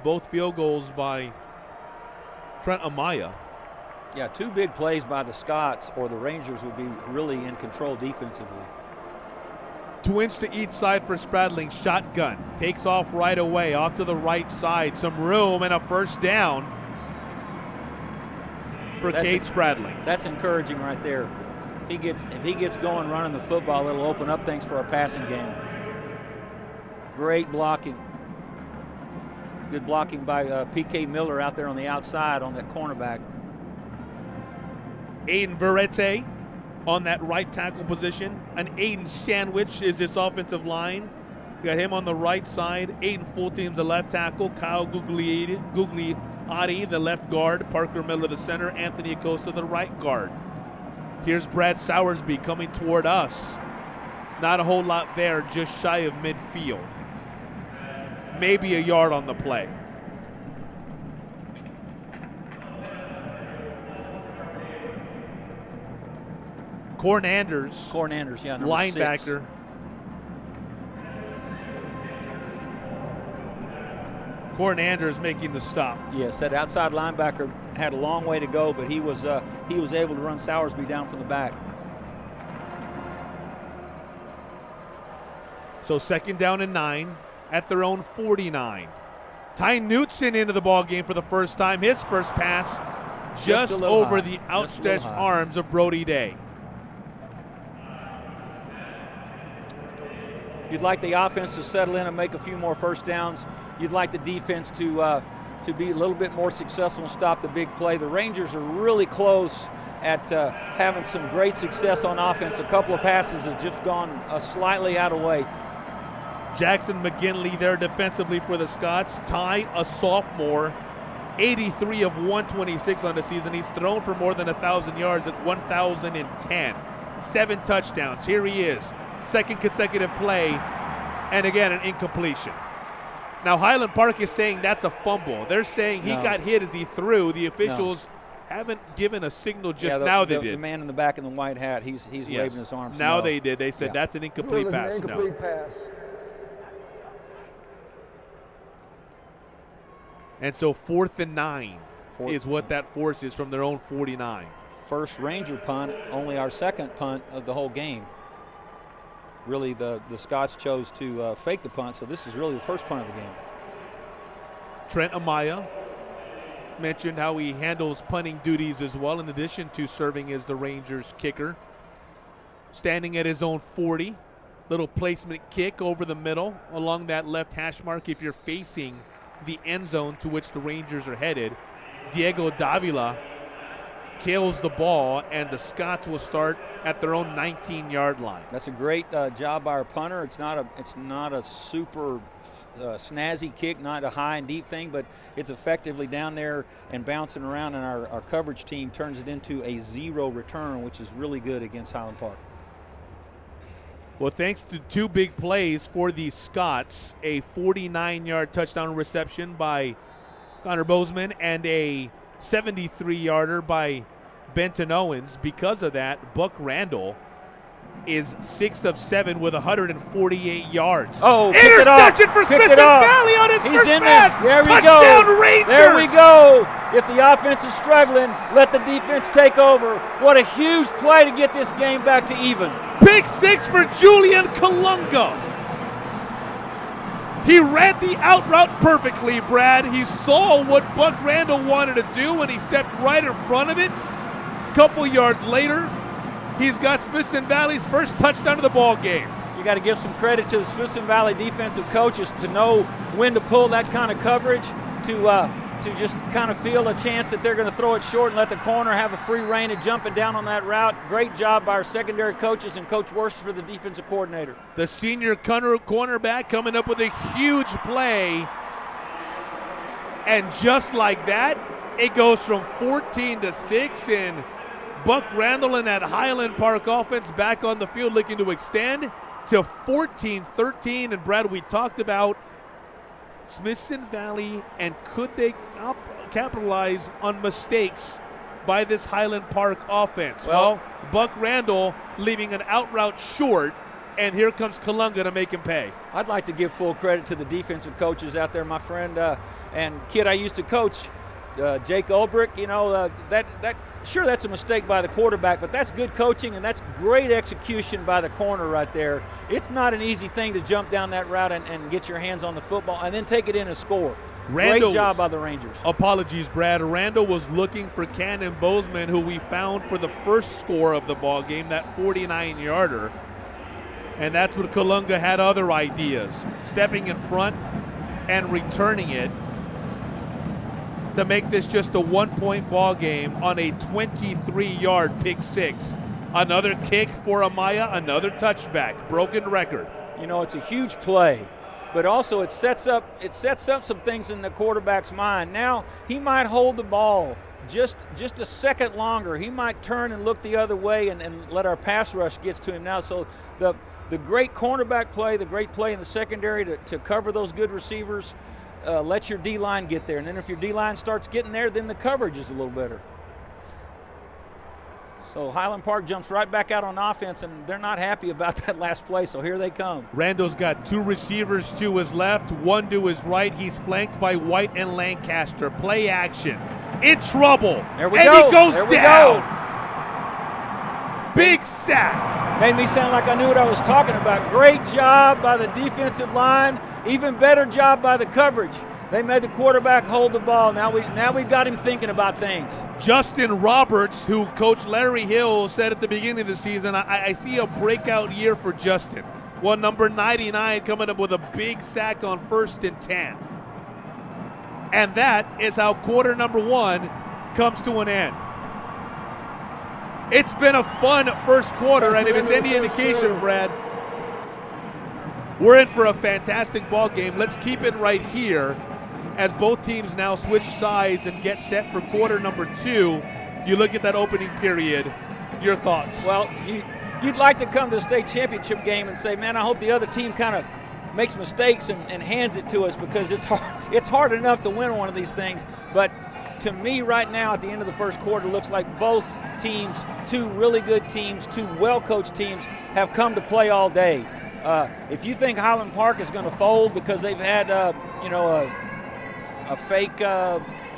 Both field goals by Trent Amaya. Yeah, 2 big plays by the Scots, or the Rangers would be really in control defensively. Twins to each side for Spradling. Shotgun. Takes off right away. Off to the right side. Some room and a first down for Cade Spradling. That's encouraging right there. If he gets going running the football, it'll open up things for our passing game. Great blocking. Good blocking by P.K. Miller out there on the outside on that cornerback. Aiden Verrete on that right tackle position. An Aiden sandwich is this offensive line. You got him on the right side. Aiden Fulton's the left tackle. Kyle Gugliotti, the left guard. Parker Miller, the center. Anthony Acosta, the right guard. Here's Brad Sowersby coming toward us. Not a whole lot there, just shy of midfield. Maybe a yard on the play. Corn Anders, yeah, linebacker. 6. Corn Anders making the stop. Yes, that outside linebacker had a long way to go, but he was able to run Sowersby down from the back. So 2nd down and 9 at their own 49. Ty Knutson into the ball game for the first time. His first pass just over high. The outstretched arms of Brody Day. You'd like the offense to settle in and make a few more first downs. You'd like the defense to be a little bit more successful and stop the big play. The Rangers are really close at having some great success on offense. A couple of passes have just gone slightly out of way. Jackson McGinley there defensively for the Scots. Ty, a sophomore, 83 of 126 on the season. He's thrown for more than 1,000 yards at 1,010. 7 touchdowns. Here he is. Second consecutive play, and again, an incompletion. Now, Highland Park is saying that's a fumble. They're saying he got hit as he threw. The officials haven't given a signal just now. They did. The man in the back in the white hat, he's waving his arms. Now they did. They said that's an incomplete pass. An incomplete pass. And so 4th and 9 is what that force is from their own 49. First Ranger punt, only our second punt of the whole game. Really, the Scots chose to fake the punt, so this is really the first punt of the game. Trent Amaya mentioned how he handles punting duties as well, in addition to serving as the Rangers kicker. Standing at his own 40, little placement kick over the middle along that left hash mark if you're facing the end zone to which the Rangers are headed. Diego Davila kills the ball, and the Scots will start at their own 19-yard line. That's a great job by our punter. It's not a super snazzy kick, not a high and deep thing, but it's effectively down there and bouncing around, and our coverage team turns it into a 0 return, which is really good against Highland Park. Well, thanks to 2 big plays for the Scots, a 49-yard touchdown reception by Connor Bozeman and a 73-yarder by Benton Owens. Because of that, Buck Randall is 6 of 7 with 148 yards. Oh, interception for Smith Valley on his first pass. There we Touchdown go. Rangers. There we go. If the offense is struggling, let the defense take over. What a huge play to get this game back to even. Pick 6 for Julian Kalunga. He read the out route perfectly, Brad. He saw what Buck Randall wanted to do, and he stepped right in front of it. Couple yards later, he's got Smithson Valley's first touchdown of the ball game. You got to give some credit to the Smithson Valley defensive coaches to know when to pull that kind of coverage, to just kind of feel a chance that they're going to throw it short and let the corner have a free rein of jumping down on that route. Great job by our secondary coaches and Coach Worcester, the defensive coordinator. The senior cornerback coming up with a huge play. And just like that, it goes from 14 to 6, and Buck Randall and that Highland Park offense back on the field looking to extend to 14-13. And Brad, we talked about Smithson Valley, and could they capitalize on mistakes by this Highland Park offense? Well, Buck Randall leaving an out route short, and here comes Kalunga to make him pay. I'd like to give full credit to the defensive coaches out there, my friend and kid I used to coach, Jake Ulbrich. You know, sure, that's a mistake by the quarterback, but that's good coaching, and that's great execution by the corner right there. It's not an easy thing to jump down that route and get your hands on the football and then take it in and score. Great job by the Rangers. Apologies, Brad. Randall was looking for Cannon Bozeman, who we found for the first score of the ball game, that 49-yarder. And that's what Kalunga had other ideas, stepping in front and returning it to make this just a 1-point ball game on a 23-yard pick 6. Another kick for Amaya, another touchback, broken record. You know, it's a huge play, but also it sets up some things in the quarterback's mind. Now he might hold the ball just a second longer. He might turn and look the other way and let our pass rush get to him now. So the great cornerback play, the great play in the secondary to cover those good receivers, let your D-line get there. And then if your D-line starts getting there, then the coverage is a little better. So Highland Park jumps right back out on offense, and they're not happy about that last play, so here they come. Randall's got 2 receivers to his left, 1 to his right. He's flanked by White and Lancaster. Play action. In trouble. There we go. And he goes there we down. Go. Big sack. Made me sound like I knew what I was talking about. Great job by the defensive line. Even better job by the coverage. They made the quarterback hold the ball. Now we've got him thinking about things. Justin Roberts, who Coach Larry Hill said at the beginning of the season, I see a breakout year for Justin. Well, number 99 coming up with a big sack on 1st and 10. And that is how quarter number 1 comes to an end. It's been a fun first quarter, and if it's any indication, Brad, we're in for a fantastic ball game. Let's keep it right here as both teams now switch sides and get set for quarter number 2. You look at that opening period. Your thoughts? Well, you'd like to come to the state championship game and say, man, I hope the other team kind of makes mistakes and hands it to us, because it's hard enough to win one of these things. But to me right now at the end of the first quarter, looks like both teams, 2 really good teams, 2 well-coached teams, have come to play all day. If you think Highland Park is going to fold because they've had a fake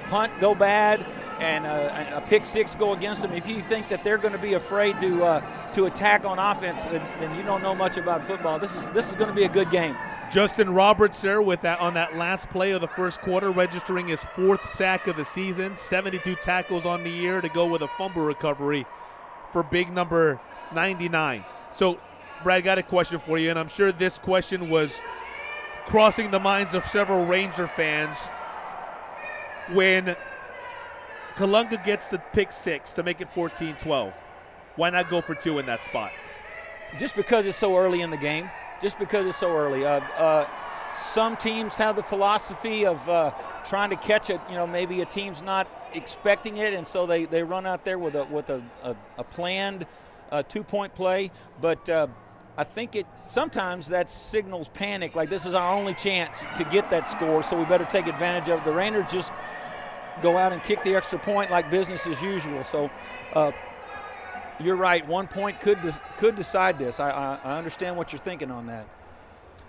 punt go bad and a pick 6 go against them, if you think that they're going to be afraid to attack on offense, then you don't know much about football. This is going to be a good game. Justin Roberts there with that on that last play of the first quarter, registering his 4th sack of the season, 72 tackles on the year to go with a fumble recovery for big number 99. So, Brad, got a question for you, and I'm sure this question was crossing the minds of several Ranger fans. When Kalunga gets the pick 6 to make it 14-12, why not go for 2 in that spot? Just because it's so early in the game. Just because it's so early. Some teams have the philosophy of trying to catch it. Maybe a team's not expecting it, and so they run out there with a planned 2-point play. But I think sometimes that signals panic, like this is our only chance to get that score, so we better take advantage of it. The Rangers just go out and kick the extra point like business as usual. So you're right, 1 point could decide this. I understand what you're thinking on that.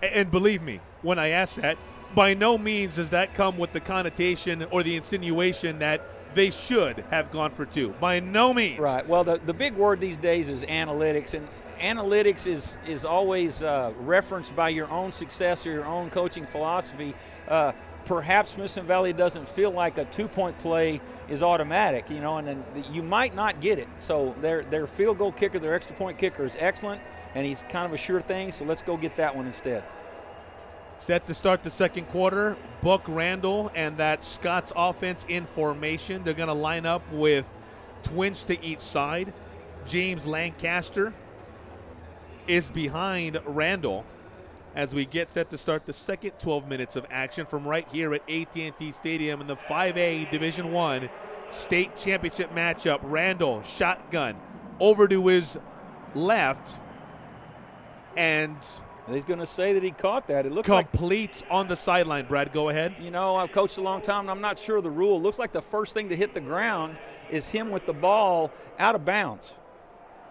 And believe me, when I ask that, by no means does that come with the connotation or the insinuation that they should have gone for 2. By no means. Right. Well, the big word these days is analytics, and analytics is always referenced by your own success or your own coaching philosophy. Perhaps Smithson Valley doesn't feel like a 2-point play is automatic, and then you might not get it. So their field goal kicker, their extra point kicker is excellent, and he's kind of a sure thing, so let's go get that one instead. Set to start the second quarter, Buck Randall and that Scott's offense in formation. They're going to line up with twins to each side. James Lancaster is behind Randall as we get set to start the second 12 minutes of action from right here at AT&T Stadium in the 5A Division I state championship matchup. Randall, shotgun, over to his left, and he's going to say that he caught that. It looks complete on the sideline. Brad, go ahead. I've coached a long time, and I'm not sure of the rule. It looks like the first thing to hit the ground is him with the ball out of bounds.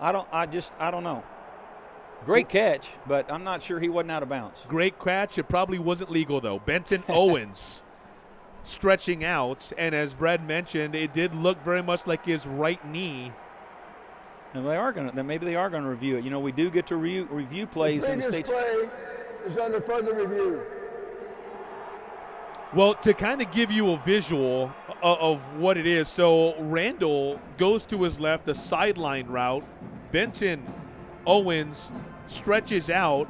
I don't know. Great catch, but I'm not sure he wasn't out of bounds. Great catch. It probably wasn't legal, though. Benton Owens stretching out, and as Brad mentioned, it did look very much like his right knee. And maybe they are going to review it. We do get to review plays in the state. The previous play is under further review. Well, to kind of give you a visual of what it is, so Randall goes to his left, the sideline route. Benton Owens stretches out.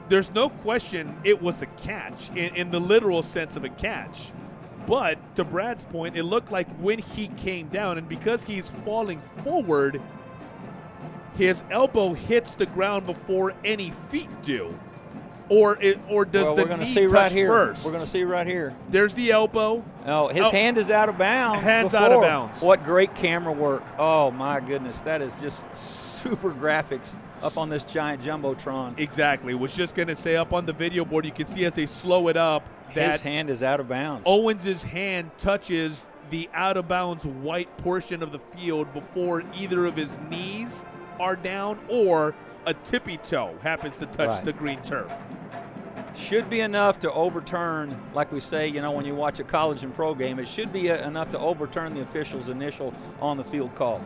There's no question it was a catch in the literal sense of a catch. But to Brad's point, it looked like when he came down, and because he's falling forward, his elbow hits the ground before any feet do. Or does the knee touch first? We're going to see right here. There's the elbow. Oh, his hand is out of bounds. Hand's out of bounds. What great camera work. Oh, my goodness. That is just super graphics up on this giant Jumbotron. Exactly. Was just going to say up on the video board, you can see as they slow it up that his hand is out of bounds. Owens' hand touches the out-of-bounds white portion of the field before either of his knees are down or a tippy toe happens to touch the green turf. Should be enough to overturn, like we say, when you watch a college and pro game, it should be enough to overturn the official's initial on-the-field call.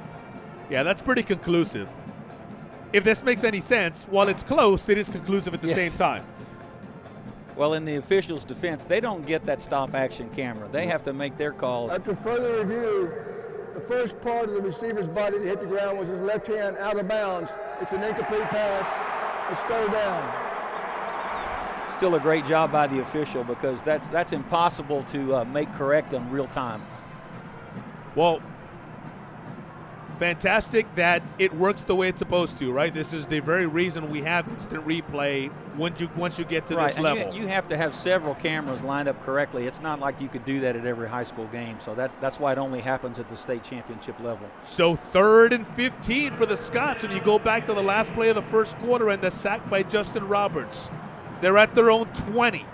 Yeah, that's pretty conclusive. If this makes any sense, while it's close, it is conclusive at the same time. Well, in the official's defense, they don't get that stop-action camera. They have to make their calls. After further review, the first part of the receiver's body to hit the ground was his left hand out of bounds. It's an incomplete pass. It's third down. Still a great job by the official because that's impossible to make correct in real time. Well, fantastic that it works the way it's supposed to, right? This is the very reason we have instant replay once you get to this level. You have to have several cameras lined up correctly. It's not like you could do that at every high school game. So that's why it only happens at the state championship level. So 3rd and 15 for the Scots when you go back to the last play of the first quarter and the sack by Justin Roberts. They're at their own 20.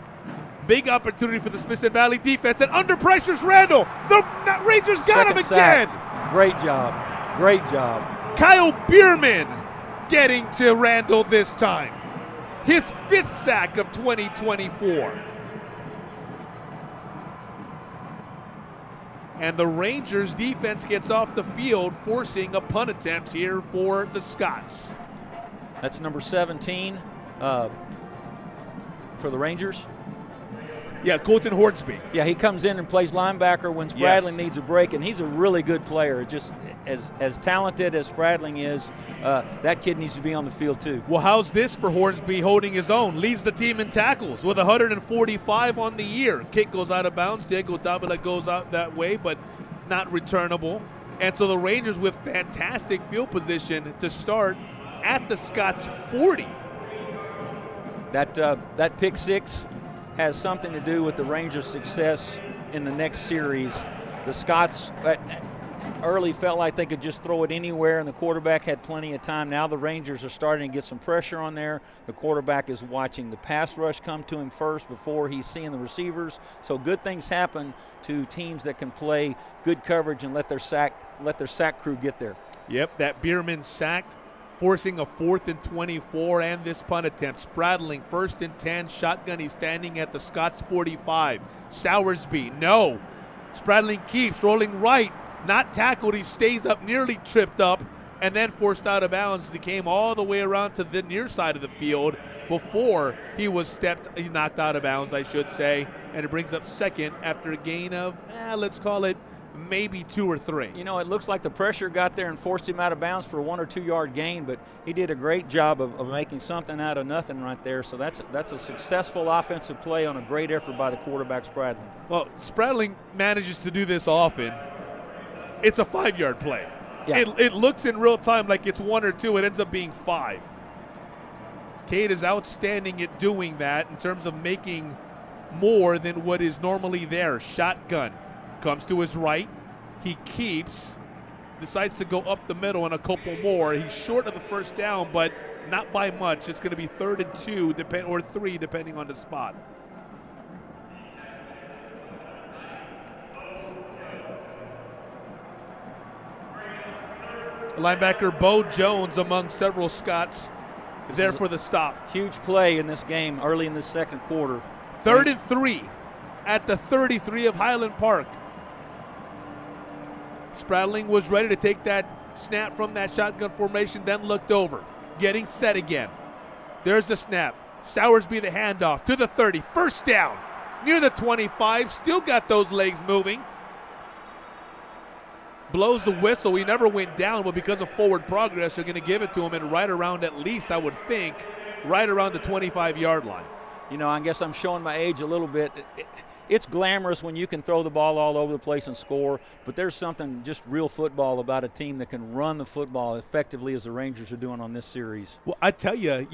Big opportunity for the Smithson Valley defense, and under pressure's Randall. The Rangers got him again. Sack. Great job. Great job. Kyle Bierman getting to Randall this time. His 5th sack of 2024. And the Rangers defense gets off the field, forcing a punt attempt here for the Scots. That's number 17 for the Rangers. Yeah, Colton Hornsby. Yeah, he comes in and plays linebacker when Spradling needs a break, and he's a really good player. Just as talented as Spradling is, that kid needs to be on the field too. Well, how's this for Hornsby holding his own? Leads the team in tackles with 145 on the year. Kick goes out of bounds. Diego Davila goes out that way, but not returnable. And so the Rangers with fantastic field position to start at the Scots 40. That pick six has something to do with the Rangers' success in the next series. The Scots early felt like they could just throw it anywhere, and the quarterback had plenty of time. Now the Rangers are starting to get some pressure on there. The quarterback is watching the pass rush come to him first before he's seeing the receivers. So good things happen to teams that can play good coverage and let their sack crew get there. Yep, that Bierman sack forcing a 4th and 24 and this punt attempt. Spradling 1st and 10, shotgun. He's standing at the Scots 45. Sowersby, no. Spradling keeps rolling right, not tackled. He stays up, nearly tripped up, and then forced out of bounds as he came all the way around to the near side of the field before he knocked out of bounds, I should say, and it brings up 2nd after a gain of, let's call it maybe 2 or 3. You know, it looks like the pressure got there and forced him out of bounds for a 1 or 2 yard gain, but he did a great job of making something out of nothing right there. So that's a successful offensive play on a great effort by the quarterback, Spradling. Well, Spradling manages to do this often. It's a 5-yard play. Yeah. It looks in real time like it's 1 or 2. It ends up being 5. Cade is outstanding at doing that in terms of making more than what is normally there. Shotgun. Comes to his right. He keeps, decides to go up the middle and a couple more. He's short of the first down, but not by much. It's going to be 3rd and 2 or 3, depending on the spot. Linebacker Bo Jones among several Scots there for the stop. Huge play in this game early in the second quarter. 3rd and 3 at the 33 of Highland Park. Spradling was ready to take that snap from that shotgun formation, then looked over, getting set again. There's the snap. Sowersby the handoff to the 30. First down near the 25. Still got those legs moving. Blows the whistle. He never went down, but because of forward progress, they're going to give it to him, and right around, at least I would think, right around the 25-yard line. You know, I guess I'm showing my age a little bit. It's glamorous when you can throw the ball all over the place and score, but there's something just real football about a team that can run the football effectively as the Rangers are doing on this series. Well, I tell you,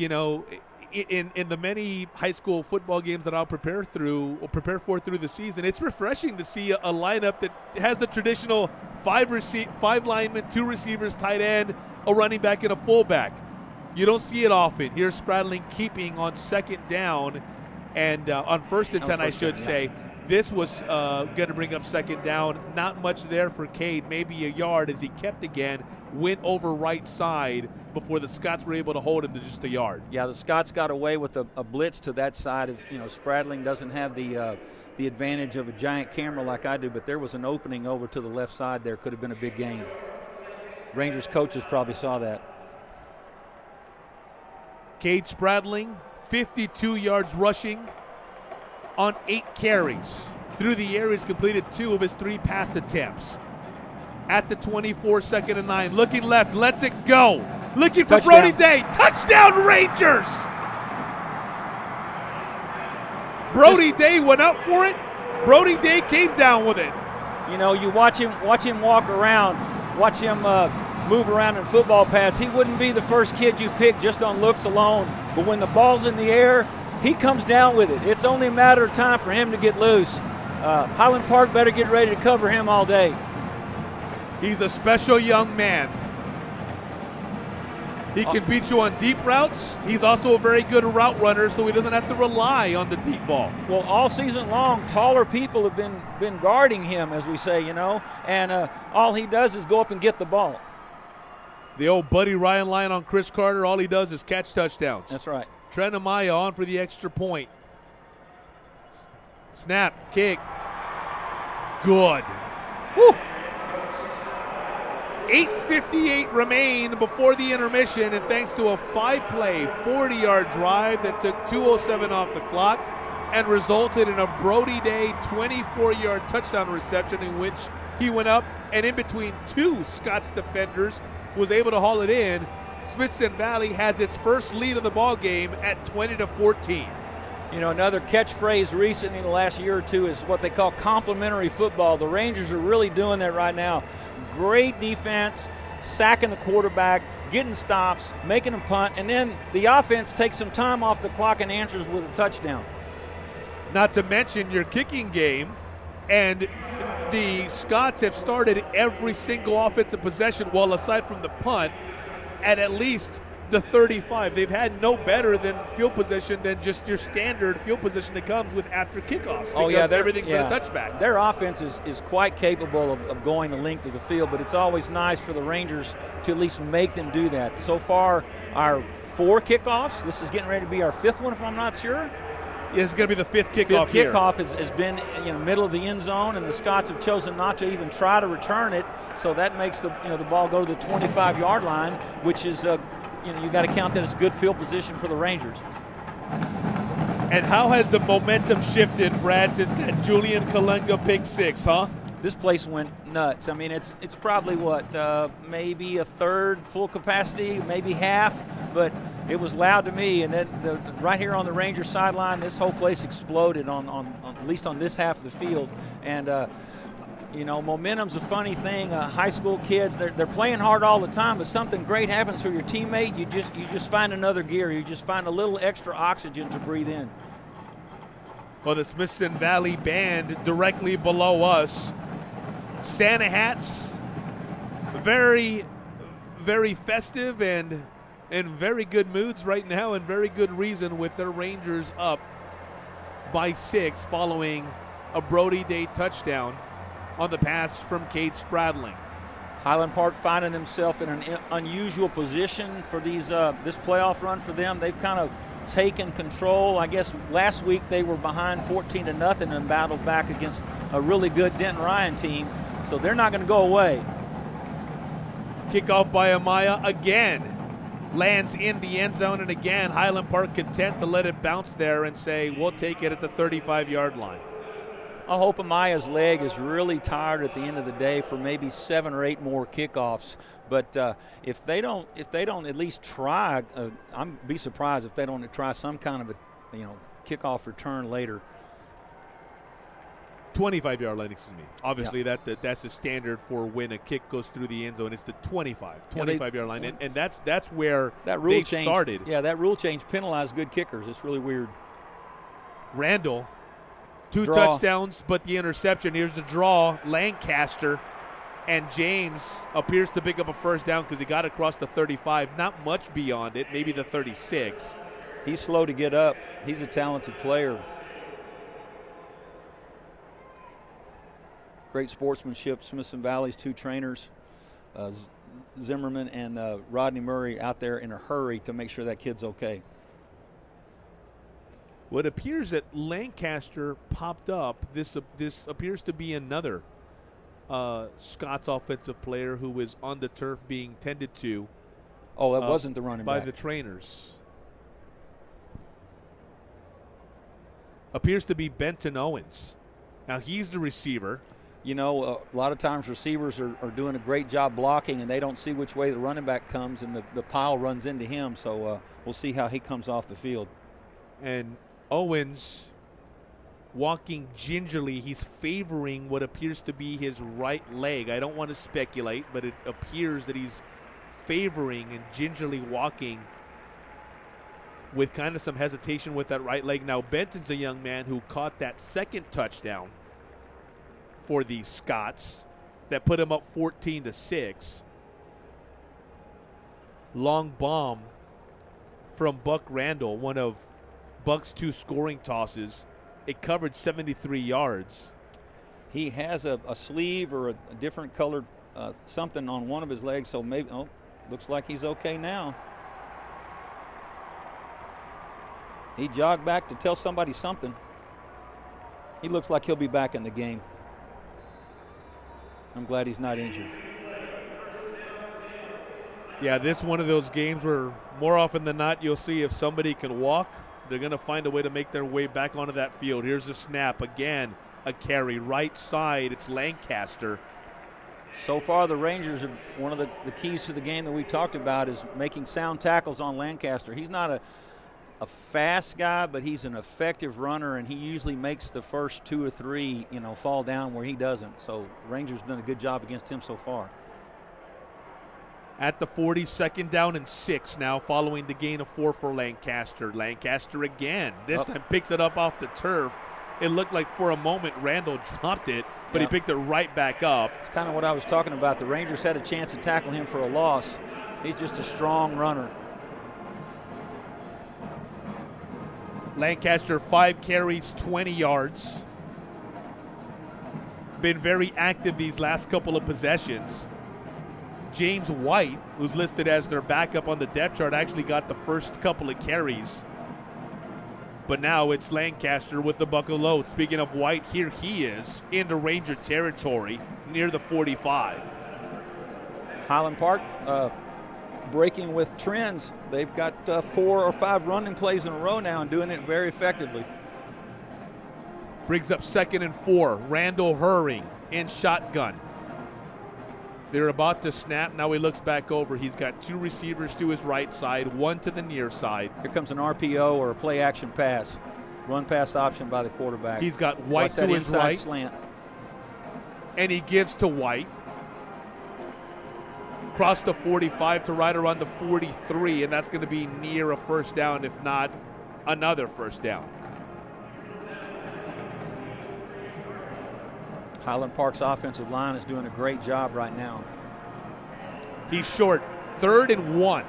in the many high school football games that I'll prepare for through the season, it's refreshing to see a lineup that has the traditional 5 linemen, 2 receivers, tight end, a running back, and a fullback. You don't see it often. Here's Spradling keeping on 2nd down, and on 1st and 10, I should say. This was going to bring up 2nd down. Not much there for Cade, maybe a yard as he kept again, went over right side before the Scots were able to hold him to just a yard. Yeah, the Scots got away with a blitz to that side. Spradling doesn't have the advantage of a giant camera like I do, but there was an opening over to the left side there. Could have been a big gain. Rangers coaches probably saw that. Cade Spradling, 52 yards rushing on 8 carries. Through the air, he's completed 2 of his 3 pass attempts. At the 24, 2nd and 9, looking left, lets it go. Looking for Touchdown. Brody Day. Touchdown, Rangers! Brody Day went up for it. Brody Day came down with it. You know, you watch him walk around, watch him move around in football pads. He wouldn't be the first kid you pick just on looks alone. But when the ball's in the air, he comes down with it. It's only a matter of time for him to get loose. Highland Park better get ready to cover him all day. He's a special young man. He can beat you on deep routes. He's also a very good route runner, so he doesn't have to rely on the deep ball. Well, all season long, taller people have been guarding him, as we say, you know, and all he does is go up and get the ball. The old Buddy Ryan line on Chris Carter, all he does is catch touchdowns. That's right. Trent Amaya on for the extra point. Snap, kick. Good. Woo! 8:58 remain before the intermission, and thanks to a 5-play, 40-yard drive that took 2:07 off the clock and resulted in a Brody Day 24-yard touchdown reception in which he went up and in between two Scots defenders was able to haul it in. Smithson Valley has its first lead of the ball game at 20-14. You know, another catchphrase recently in the last year or two is what they call complementary football. The Rangers are really doing that right now. Great defense, sacking the quarterback, getting stops, making them punt, and then the offense takes some time off the clock and answers with a touchdown. Not to mention your kicking game, and the Scots have started every single offensive possession, well, aside from the punt, at least the 35. They've had no better than field position than just your standard field position that comes with after kickoffs. Oh, yeah, everything's been a touchback. Their offense is quite capable of going the length of the field, but it's always nice for the Rangers to at least make them do that. So far, our 4 kickoffs, this is getting ready to be our 5th one if I'm not sure. Yeah, it's going to be the 5th kickoff here. Kickoff has been in the middle of the end zone, and the Scots have chosen not to even try to return it, so that makes the ball go to the 25-yard line, which is you got to count that as good field position for the Rangers. And how has the momentum shifted, Brad, since that Julian Kalenga pick 6, huh? This place went nuts. I mean, it's probably maybe a third full capacity, maybe half, but it was loud to me. And then right here on the Rangers sideline, this whole place exploded on at least on this half of the field. And momentum's a funny thing. High school kids, they're playing hard all the time, but something great happens for your teammate. You just find another gear. You just find a little extra oxygen to breathe in. Well, the Smithson Valley Band directly below us. Santa hats, very, very festive and in very good moods right now, and very good reason with their Rangers up by 6 following a Brody Day touchdown on the pass from Cade Spradling. Highland Park finding themselves in an unusual position for this playoff run for them. They've kind of taken control. I guess last week they were behind 14-0 and battled back against a really good Denton Ryan team. So they're not going to go away. Kickoff by Amaya again. Lands in the end zone, and again Highland Park content to let it bounce there and say, we'll take it at the 35-yard line. I hope Amaya's leg is really tired at the end of the day for maybe 7 or 8 more kickoffs. But if they don't at least try, I'm be surprised if they don't try some kind of a kickoff return later. 25-yard line, excuse me. Obviously, that's the standard for when a kick goes through the end zone. It's the 25-yard line, and that's where that rule they change started. Yeah, that rule change penalized good kickers. It's really weird. Randall, 2 draw. touchdowns, but the interception. Here's the draw. Lancaster, and James appears to pick up a first down because he got across the 35. Not much beyond it, maybe the 36. He's slow to get up. He's a talented player. Great sportsmanship. Smithson Valley's 2 trainers, Zimmerman and Rodney Murray, out there in a hurry to make sure that kid's okay. Well, it appears that Lancaster popped up. This appears to be another Scots offensive player who is on the turf being tended to. Oh, that wasn't the running by back. the trainers. Appears to be Benton Owens. Now he's the receiver. you know, a lot of times receivers are doing a great job blocking, and they don't see which way the running back comes, and the pile runs into him. So we'll see how he comes off the field. And Owens walking gingerly. He's favoring what appears to be his right leg. I don't want to speculate, but it appears that he's favoring and gingerly walking with kind of some hesitation with that right leg. Now, Benton's a young man who caught that second touchdown for the Scots that put him up 14-6. Long bomb from Buck Randall, one of Buck's 2 scoring tosses. It covered 73 yards. He has a sleeve or a different colored something on one of his legs, so maybe, looks like he's okay now. He jogged back to tell somebody something. He looks like he'll be back in the game. I'm glad he's not injured. Yeah, this is one of those games where more often than not you'll see if somebody can walk, they're going to find a way to make their way back onto that field. Here's a snap. Again, a carry. Right side, it's Lancaster. So far, the Rangers are one of the keys to the game that we talked about is making sound tackles on Lancaster. He's not a fast guy, but he's an effective runner, and he usually makes the first 2 or 3, fall down where he doesn't. So Rangers done a good job against him so far. At the 40, 2nd down and 6 now following the gain of 4 for Lancaster. Lancaster again. This time picks it up off the turf. It looked like for a moment Randall dropped it, but he picked it right back up. It's kind of what I was talking about. The Rangers had a chance to tackle him for a loss. He's just a strong runner. Lancaster 5 carries, 20 yards. Been very active these last couple of possessions. James White, who's listed as their backup on the depth chart, actually got the first couple of carries. But now it's Lancaster with the bucket load. Speaking of White, here he is into Ranger territory near the 45. Highland Park breaking with trends. They've got 4 or 5 running plays in a row now and doing it very effectively. Brings up 2nd and 4. Randall hurrying in shotgun. They're about to snap. Now he looks back over. He's got 2 receivers to his right side, 1 to the near side. Here comes an RPO or a play action pass. Run pass option by the quarterback. He's got White to his right. Slant. And he gives to White. Across the 45 to right around the 43, and that's going to be near a first down, if not another first down. Highland Park's offensive line is doing a great job right now. He's short, 3rd and 1.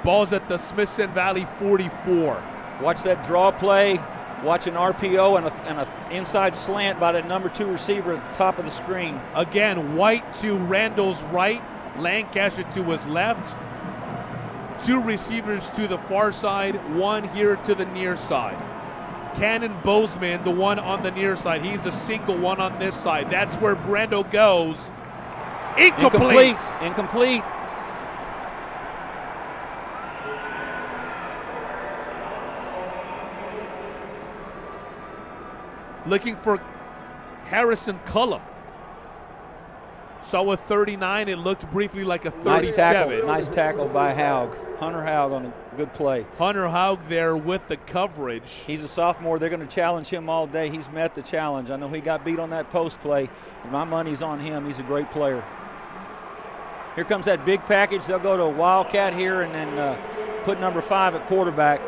Ball's at the Smithson Valley 44. Watch that draw play. Watch an RPO and a inside slant by that number 2 receiver at the top of the screen. Again, White to Randall's right, Lancaster to his left. 2 receivers to the far side, 1 here to the near side. Cannon Bozeman, the one on the near side. He's a single one on this side. That's where Brando goes. Incomplete. Incomplete. Looking for Harrison Cullum. Saw a 39. It looked briefly like a 37. Nice tackle by Haug. Hunter Haug on a good play. Hunter Haug there with the coverage. He's a sophomore. They're going to challenge him all day. He's met the challenge. I know he got beat on that post play, but my money's on him. He's a great player. Here comes that big package. They'll go to a Wildcat here and then put number 5 at quarterback.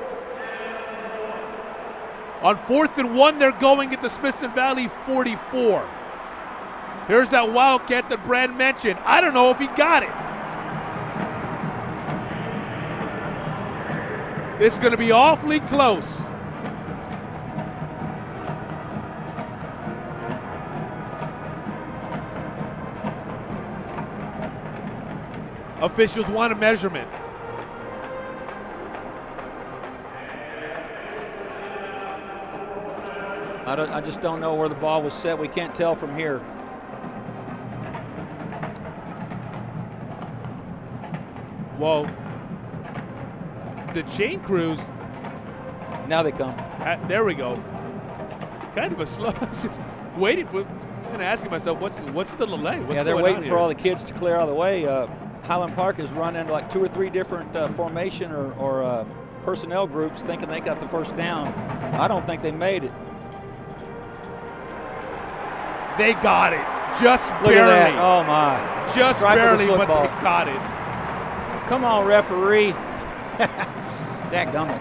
On 4th and 1, they're going at the Smithson Valley 44. Here's that Wildcat that Brad mentioned. I don't know if he got it. This is going to be awfully close. Officials want a measurement. I just don't know where the ball was set. We can't tell from here. Well, the chain crews. Now they come. There we go. kind of a slow, just waiting for, and asking myself, what's the delay? What's they're going waiting on for here? all the kids to clear out of the way. Highland Park has run into like 2 or 3 different formation or personnel groups thinking they got the first down. I don't think they made it. They got it. Just Look barely. at that. Oh, my. Just Stripe of the barely, but football. they got it. Come on, referee. Dadgummit.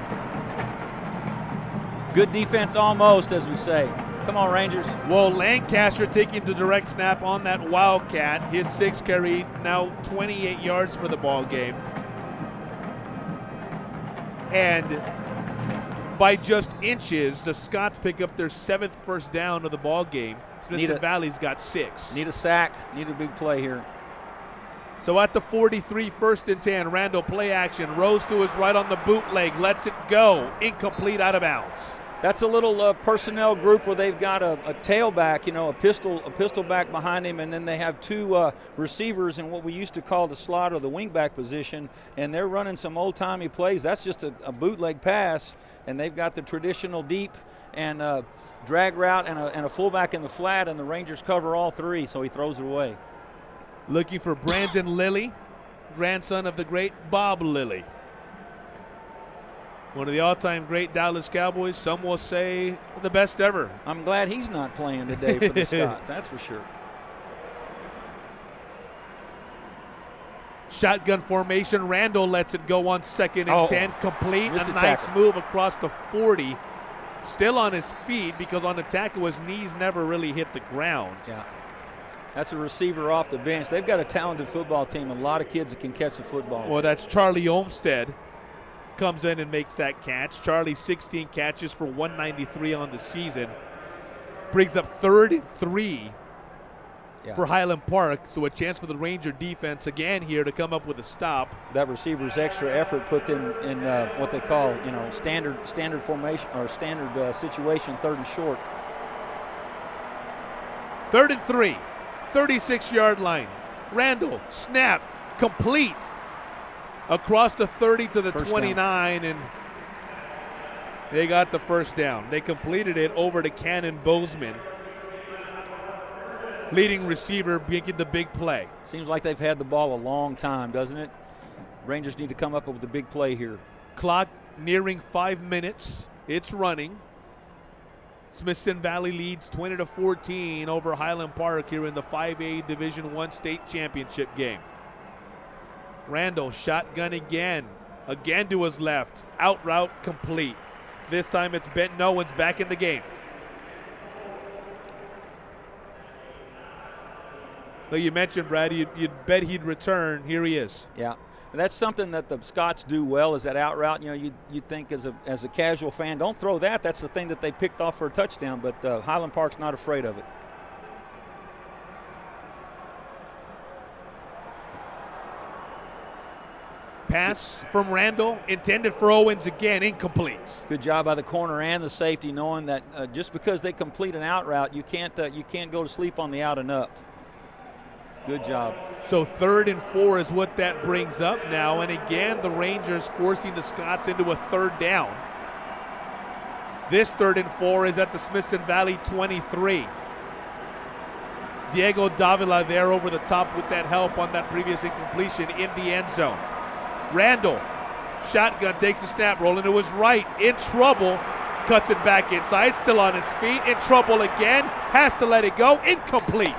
Good defense almost, as we say. Come on, Rangers. Well, Lancaster taking the direct snap on that Wildcat. His 6th carry, now 28 yards for the ball game. And by just inches, the Scots pick up their 7th first down of the ball game. Smithson Valley's got 6. Need a sack. Need a big play here. So at the 43, 1st and 10, Randall play action. Rose to his right on the bootleg. Lets it go. Incomplete, out of bounds. That's a little personnel group where they've got a tailback, a pistol back behind him, and then they have 2 receivers in what we used to call the slot or the wingback position, and they're running some old-timey plays. That's just a bootleg pass, and they've got the traditional deep and drag route and a fullback in the flat, and the Rangers cover all 3, so he throws it away. Looking for Brandon Lilly, grandson of the great Bob Lilly. One of the all-time great Dallas Cowboys, some will say the best ever. I'm glad he's not playing today for the Scots, that's for sure. Shotgun formation, Randall lets it go on 2nd and 10, complete. Missed A a nice tackle. move across the 40. Still on his feet because on the tackle his knees never really hit the ground. Yeah. That's a receiver off the bench. They've got a talented football team, a lot of kids that can catch the football. Well, that's Charlie Olmstead. Comes in and makes that catch. Charlie, 16 catches for 193 on the season. Brings up 3rd and 3 for Highland Park. So a chance for the Ranger defense again here to come up with a stop. That receiver's extra effort put them in what they call, standard formation or standard situation, 3rd and short. 3rd and 3, 36-yard line. Randall, snap, complete. Across the 30 to the 29, and they got the first down. They completed it over to Cannon Bozeman. Leading receiver making the big play. Seems like they've had the ball a long time, doesn't it? Rangers need to come up with a big play here. Clock nearing 5 minutes. It's running. Smithson Valley leads 20-14 over Highland Park here in the 5A Division I state championship game. Randall shotgun again to his left. Out route complete. This time it's Benton Owens back in the game. Well, you mentioned, Brad, you'd bet he'd return. Here he is. Yeah, and that's something that the Scots do well, is that out route. You'd think as a casual fan, don't throw that. That's the thing that they picked off for a touchdown, but Highland Park's not afraid of it. Pass from Randall, intended for Owens again, incomplete. Good job by the corner and the safety, knowing that just because they complete an out route, you can't go to sleep on the out and up. Good job. So 3rd and 4 is what that brings up now, and again the Rangers forcing the Scots into a 3rd down. This 3rd and 4 is at the Smithson Valley 23. Diego Davila there over the top with that help on that previous incompletion in the end zone. Randall, shotgun, takes the snap, rolling to his right, in trouble, cuts it back inside, still on his feet, in trouble again, has to let it go, incomplete.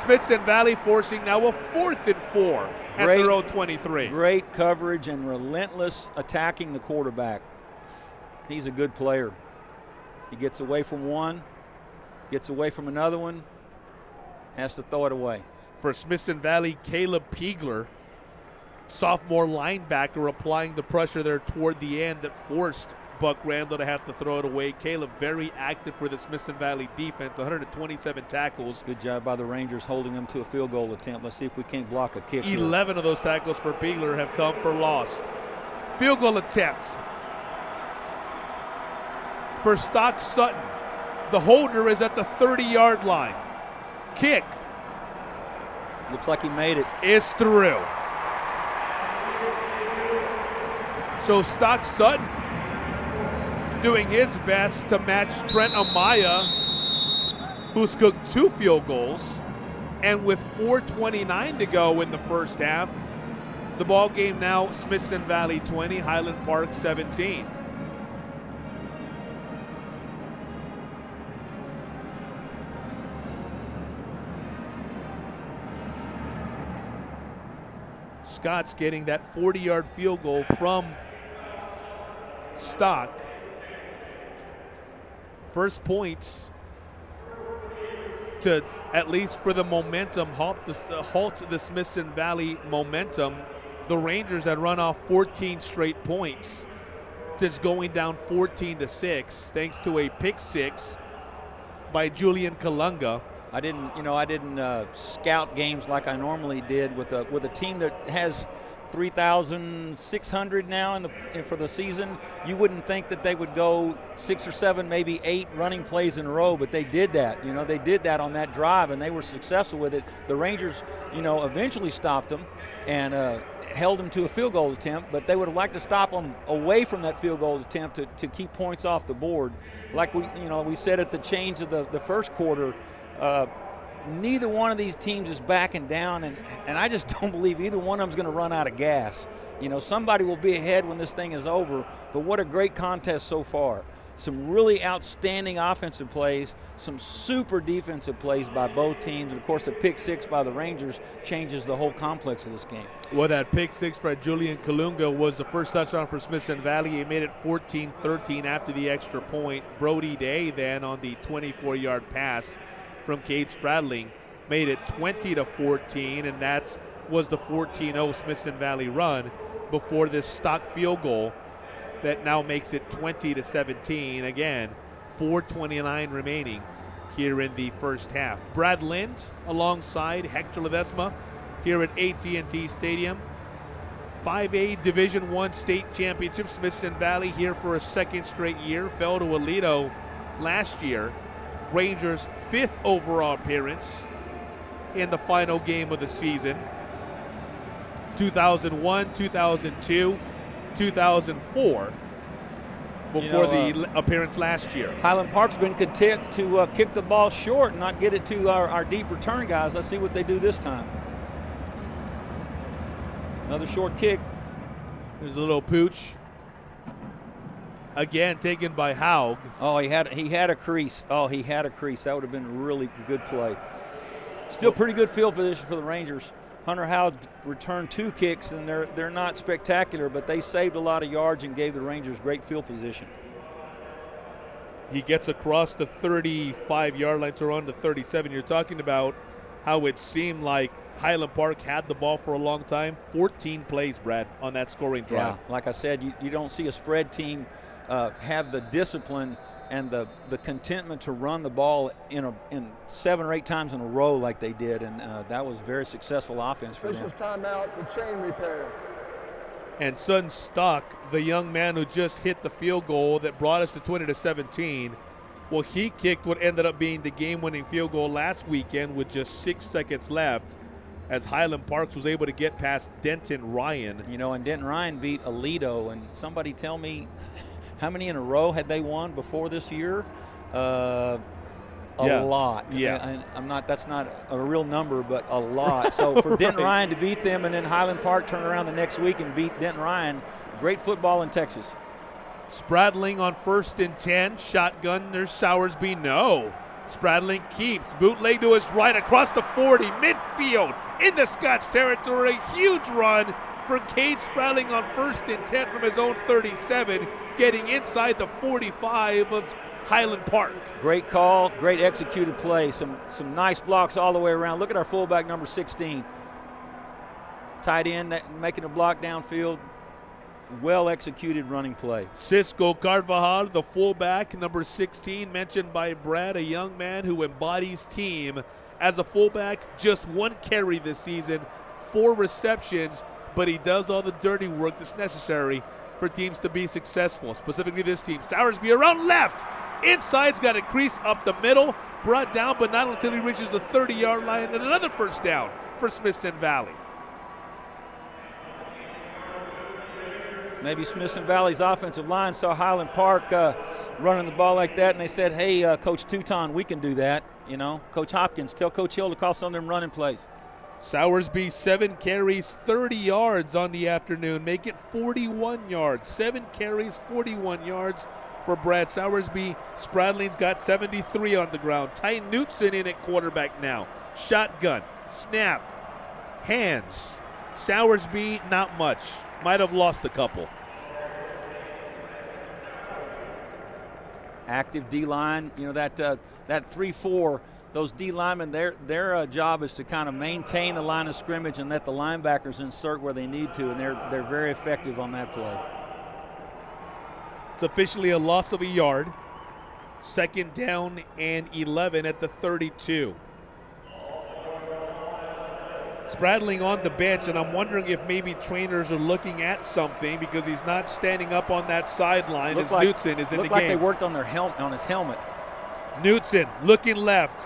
Smithson Valley forcing now a 4th and 4 at their own 23. Great coverage and relentless attacking the quarterback. He's a good player. He gets away from one, gets away from another one, has to throw it away. For Smithson Valley, Caleb Piegler, sophomore linebacker, applying the pressure there toward the end that forced Buck Randall to have to throw it away. Caleb very active for the Smithson Valley defense, 127 tackles. Good job by the Rangers holding them to a field goal attempt. Let's see if we can't block a kick. 11 of those tackles for Piegler have come for loss. Field goal attempt for Stock Sutton. The holder is at the 30-yard line. Kick. Looks like he made it. Is through. So Stock Sutton doing his best to match Trent Amaya, who's cooked 2 field goals. And with 4:29 to go in the first half, the ball game now Smithson Valley 20, Highland Park 17. Scott's getting that 40-yard field goal from Stock. First points to, at least for the momentum, halt the Smithson Valley momentum. The Rangers had run off 14 straight points since going down 14-6, thanks to a pick 6 by Julian Kalunga. I didn't scout games like I normally did with a team that has 3,600 now for the season. You wouldn't think that they would go 6 or 7, maybe 8 running plays in a row, but they did that. They did that on that drive, and they were successful with it. The Rangers, eventually stopped them and held them to a field goal attempt, but they would have liked to stop them away from that field goal attempt to keep points off the board. Like we said at the change of the first quarter, neither one of these teams is backing down, and I just don't believe either one of them is going to run out of gas. Somebody will be ahead when this thing is over, but what a great contest so far. Some really outstanding offensive plays, some super defensive plays by both teams, and of course a pick 6 by the Rangers changes the whole complex of this game. Well, that pick 6 for Julian Kalunga was the first touchdown for Smithson Valley. He made it 14-13 after the extra point. Brody Day then on the 24-yard pass from Cade Spradling made it 20-14, and that was the 14-0 Smithson Valley run before this Stock field goal that now makes it 20-17. Again, 4:29 remaining here in the first half. Brad Lind alongside Hector Ledesma here at AT&T Stadium. 5A Division I state championship. Smithson Valley here for a second straight year. Fell to Aledo last year. Rangers' 5th overall appearance in the final game of the season. 2001, 2002, 2004 before the appearance last year. Highland Park's been content to kick the ball short and not get it to our deep return guys. Let's see what they do this time. Another short kick. There's a little pooch. Again, taken by Haug. Oh, he had a crease. He had a crease. That would have been a really good play. Still pretty good field position for the Rangers. Hunter Haug returned 2 kicks, and they're not spectacular, but they saved a lot of yards and gave the Rangers great field position. He gets across the 35-yard line to run to 37. You're talking about how it seemed like Highland Park had the ball for a long time. 14 plays, Brad, on that scoring drive. Yeah, like I said, you don't see a spread team have the discipline and the contentment to run the ball in 7 or 8 times in a row like they did, and that was very successful offense for them. Officials timeout for chain repair. And Sutton Stock, the young man who just hit the field goal that brought us to 20-17, well, he kicked what ended up being the game-winning field goal last weekend with just 6 seconds left, as Highland Parks was able to get past Denton Ryan. And Denton Ryan beat Aledo, and somebody tell me how many in a row had they won before this year? A lot. Yeah. That's not a real number, but a lot. So for Denton Ryan to beat them, and then Highland Park turn around the next week and beat Denton Ryan, great football in Texas. Spradling on 1st and 10. Shotgun, there's Sowersby. No. Spradling keeps. Bootleg to his right across the 40. Midfield into Scott's territory. Huge run for Cade Spradling on 1st and 10 from his own 37, getting inside the 45 of Highland Park. Great call, great executed play. Some nice blocks all the way around. Look at our fullback, number 16. Tight end making a block downfield. Well executed running play. Cisco Carvajal, the fullback, number 16, mentioned by Brad, a young man who embodies team as a fullback. Just 1 carry this season, 4 receptions, but he does all the dirty work that's necessary for teams to be successful, specifically this team. Sowersby around left. Inside's got a crease up the middle, brought down, but not until he reaches the 30-yard line, and another first down for Smithson Valley. Maybe Smithson Valley's offensive line saw Highland Park running the ball like that, and they said, hey, Coach Touton, we can do that. You know, Coach Hopkins, tell Coach Hill to call some of them running plays. Sowersby, 7 carries, 30 yards on the afternoon. Make it 41 yards. 7 carries, 41 yards for Brad Sowersby. Spradling's got 73 on the ground. Ty Knutson in at quarterback now. Shotgun, snap, hands. Sowersby, not much. Might have lost a couple. Active D-line, you know, that 3-4, those D linemen, their job is to kind of maintain the line of scrimmage and let the linebackers insert where they need to, and they're very effective on that play. It's officially a loss of a yard. 2nd down and 11 at the 32. Spradling on the bench, and I'm wondering if maybe trainers are looking at something because he's not standing up on that sideline as Knutson is in the game. Looked like they worked on his helmet. Knutson looking left.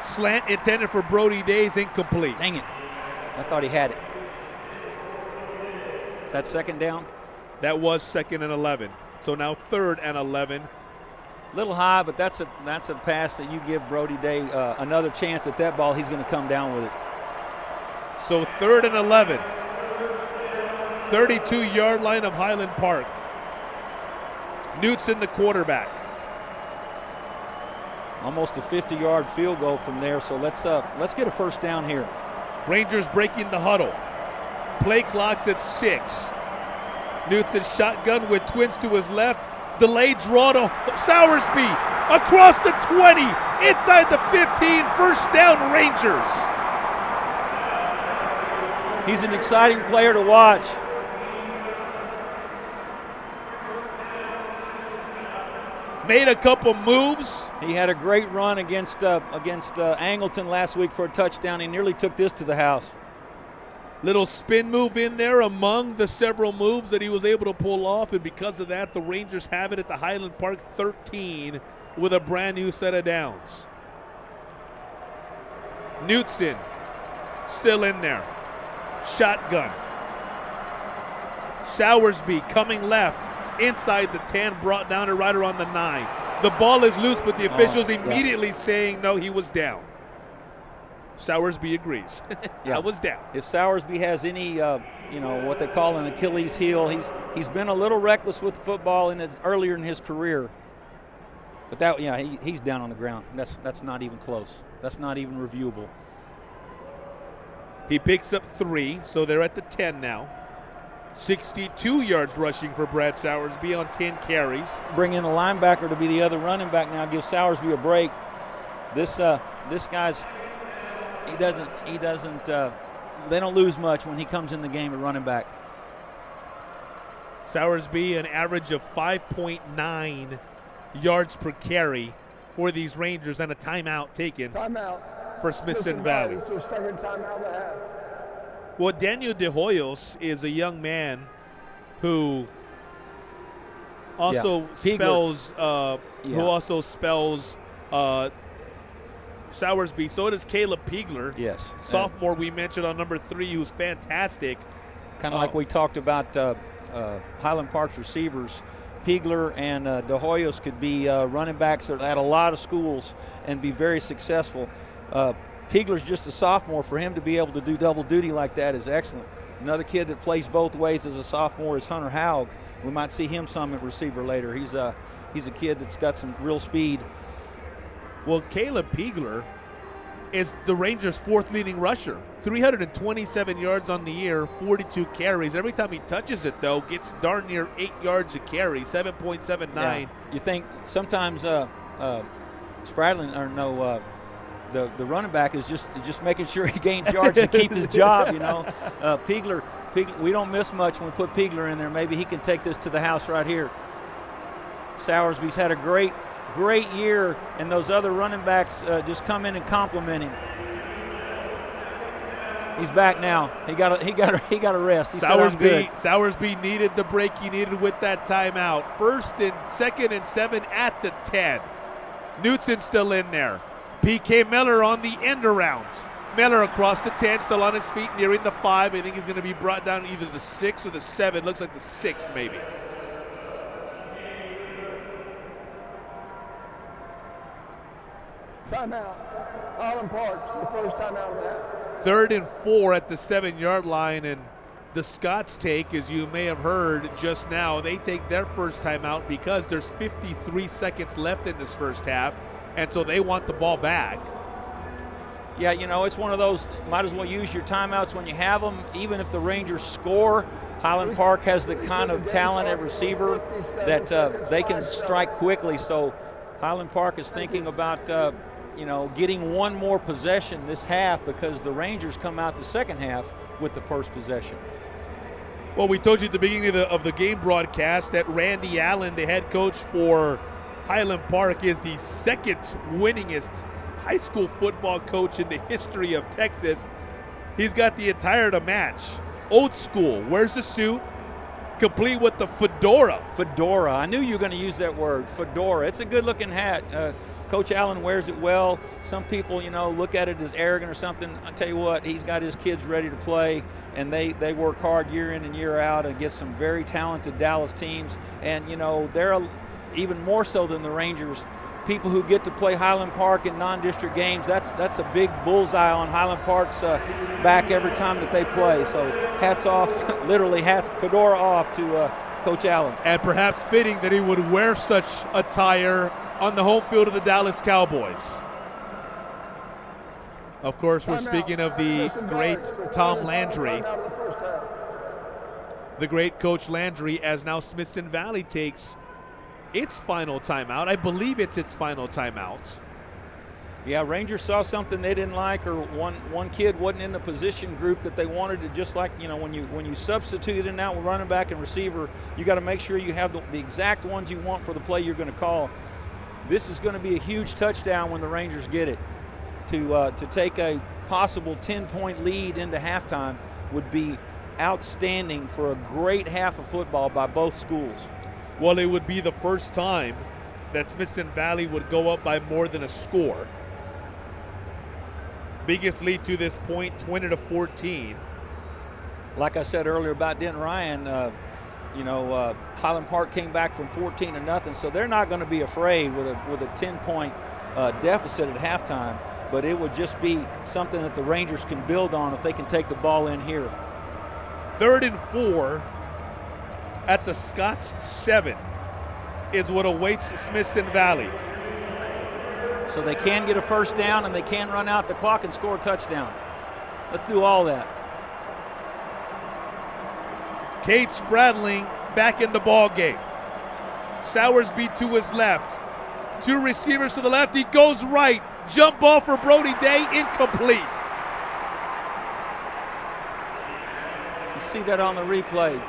Slant intended for Brody Days, incomplete. Dang it. I thought he had it. Is that 2nd down? That was 2nd and 11. So now 3rd and 11. Little high, but that's a pass that you give Brody Day another chance at that ball. He's going to come down with it. So 3rd and 11. 32-yard line of Highland Park. Knutson the quarterback. Almost a 50-yard field goal from there, so let's get a 1st down here. Rangers breaking the huddle. Play clock's at 6. Knutson shotgun with twins to his left. Delayed draw to Sowersby. Across the 20. Inside the 15. 1st down, Rangers. He's an exciting player to watch. Made a couple moves. He had a great run against Angleton last week for a touchdown. He nearly took this to the house. Little spin move in there among the several moves that he was able to pull off, and because of that, the Rangers have it at the Highland Park 13 with a brand new set of downs. Knutson still in there. Shotgun. Sowersby coming left. Inside the 10, brought down to right around the 9. The ball is loose, but the officials immediately saying no, he was down. Sowersby agrees. I was down. If Sowersby has any, what they call an Achilles heel, he's been a little reckless with football earlier in his career. But he's down on the ground. That's not even close. That's not even reviewable. He picks up 3, so they're at the 10 now. 62 yards rushing for Brad Sowersby on 10 carries. Bring in a linebacker to be the other running back now. Give Sowersby a break. This guy's they don't lose much when he comes in the game at running back. Sowersby an average of 5.9 yards per carry for these Rangers, and a timeout taken for Smithson Valley. It's your 2nd timeout and a half. Well, Daniel De Hoyos is a young man who also spells Sowersby. So does Caleb Piegler. Yes. Sophomore we mentioned on number 3, who's fantastic. Kind of like we talked about Highland Park's receivers. Piegler and De Hoyos could be running backs at a lot of schools and be very successful. Piegler's just a sophomore. For him to be able to do double duty like that is excellent. Another kid that plays both ways as a sophomore is Hunter Haug. We might see him some at receiver later. He's a kid that's got some real speed. Well, Caleb Piegler is the Rangers' 4th leading rusher. 327 yards on the year, 42 carries. Every time he touches it, though, gets darn near 8 yards a carry, 7.79. Yeah. You think sometimes Spradling, the running back is just making sure he gains yards to keep his job, Piegler, we don't miss much when we put Piegler in there. Maybe he can take this to the house right here. Sowersby's had a great year, and those other running backs just come in and compliment him. He's back now. He got a rest. Sowersby needed the break he needed with that timeout. 2nd and 7 at the 10. Knutson still in there. P.K. Miller on the end around. Miller across the 10, still on his feet, nearing the 5. I think he's going to be brought down either the 6 or the 7. Looks like the 6 maybe. Timeout. Highland Park's the first timeout of that. 3rd and 4 at the 7-yard line, and the Scots take, as you may have heard just now, they take their first timeout because there's 53 seconds left in this first half, and so they want the ball back. Yeah, you know, it's one of those, might as well use your timeouts when you have them. Even if the Rangers score, Highland Park has the kind of talent at receiver that they can strike quickly. So Highland Park is thinking about, you know, getting one more possession this half because the Rangers come out the second half with the first possession. Well, we told you at the beginning of the game broadcast that Randy Allen, the head coach for Highland Park, is the second winningest high school football coach in the history of Texas. He's got the attire to match. Old school, wears the suit, complete with the fedora. Fedora, I knew you were going to use that word, fedora. It's a good looking hat. Coach Allen wears it well. Some people, you know, look at it as arrogant or something. I tell you what, he's got his kids ready to play, and they work hard year in and year out and get some very talented Dallas teams. And, you know, they're even more so than the Rangers. People who get to play Highland Park in non-district games, that's a big bullseye on Highland Park's back every time that they play. So hats off, literally hats, fedora off to Coach Allen. And perhaps fitting that he would wear such attire on the home field of the Dallas Cowboys. Of course, we're speaking of the great Tom Landry. The great Coach Landry, as now Smithson Valley takes its final timeout. I believe it's its final timeout. Yeah, Rangers saw something they didn't like, or one kid wasn't in the position group that they wanted to. Just like, you know, when you substitute in and out with running back and receiver, you got to make sure you have the exact ones you want for the play you're going to call. This is going to be a huge touchdown when the Rangers get it. To take a possible 10-point lead into halftime would be outstanding for a great half of football by both schools. Well, it would be the first time that Smithson Valley would go up by more than a score. Biggest lead to this point, 20-14. Like I said earlier about Denton Ryan, Highland Park came back from 14-0, so they're not going to be afraid with a 10-point deficit at halftime. But it would just be something that the Rangers can build on if they can take the ball in here. 3rd and 4 at the Scots 7 is what awaits Smithson Valley. So they can get a first down and they can run out the clock and score a touchdown. Let's do all that. Cade Spradling back in the ball game. Sowersby to his left. 2 receivers to the left. He goes right. Jump ball for Brody Day, incomplete. You see that on the replay.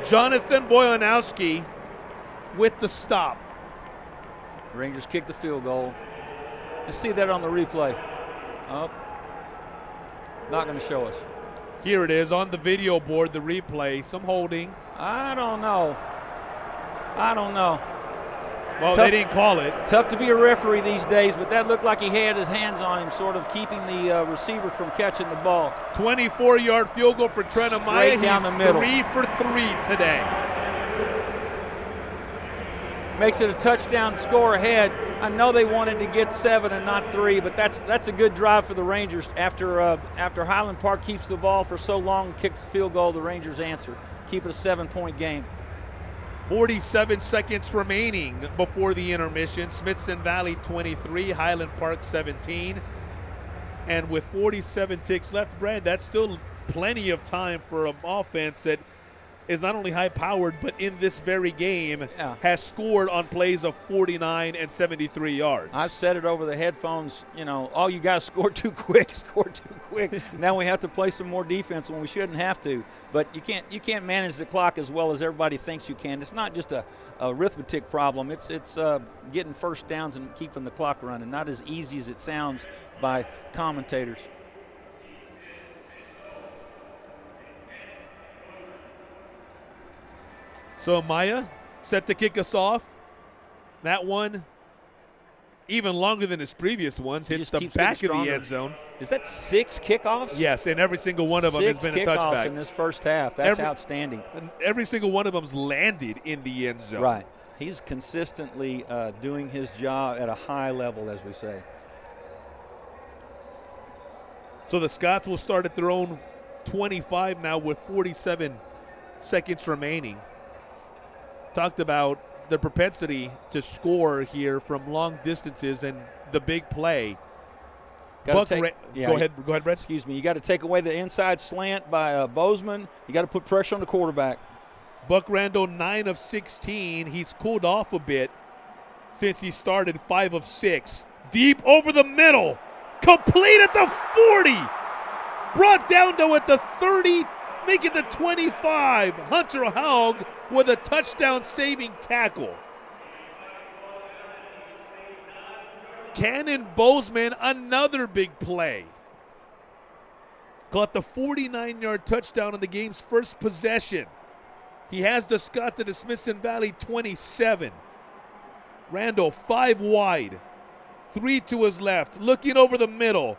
Jonathan Boyanowski with the stop. Rangers kick the field goal. Let's see that on the replay. Oh, not going to show us. Here it is on the video board, the replay. Some holding. I don't know. Well, they didn't call it. Tough to be a referee these days, but that looked like he had his hands on him, sort of keeping the receiver from catching the ball. 24-yard field goal for Trent Amaya. Straight down the middle. 3 for 3 today. Makes it a touchdown score ahead. I know they wanted to get 7 and not 3, but that's a good drive for the Rangers. After Highland Park keeps the ball for so long, kicks the field goal, the Rangers answer. Keep it a 7-point game. 47 seconds remaining before the intermission. Smithson Valley 23, Highland Park 17. And with 47 ticks left, Brad, that's still plenty of time for an offense that is not only high-powered, but in this very game has scored on plays of 49 and 73 yards. I've said it over the headphones, oh, you guys scored too quick, Now we have to play some more defense when we shouldn't have to. But you can't manage the clock as well as everybody thinks you can. It's not just a arithmetic problem. It's getting first downs and keeping the clock running. Not as easy as it sounds by commentators. So Maya set to kick us off. That one even longer than his previous ones. Hits the back of the end zone. Is that 6 kickoffs? Yes, and every single one of them has been a touchback. 6 kickoffs in this first half. That's outstanding. And every single one of them's landed in the end zone. Right. He's consistently doing his job at a high level, as we say. So the Scots will start at their own 25 now with 47 seconds remaining. Talked about the propensity to score here from long distances and the big play. Go ahead, Brett. Excuse me. You got to take away the inside slant by Bozeman. You got to put pressure on the quarterback. Buck Randall, 9 of 16. He's cooled off a bit since he started 5 of 6. Deep over the middle. Complete at the 40. Brought down to at the 30, making the 25. Hunter Haug with a touchdown-saving tackle. Cannon Bozeman, another big play. Caught the 49-yard touchdown on the game's first possession. He has the Scott to the Smithson Valley 27. Randall 5 wide, 3 to his left, looking over the middle.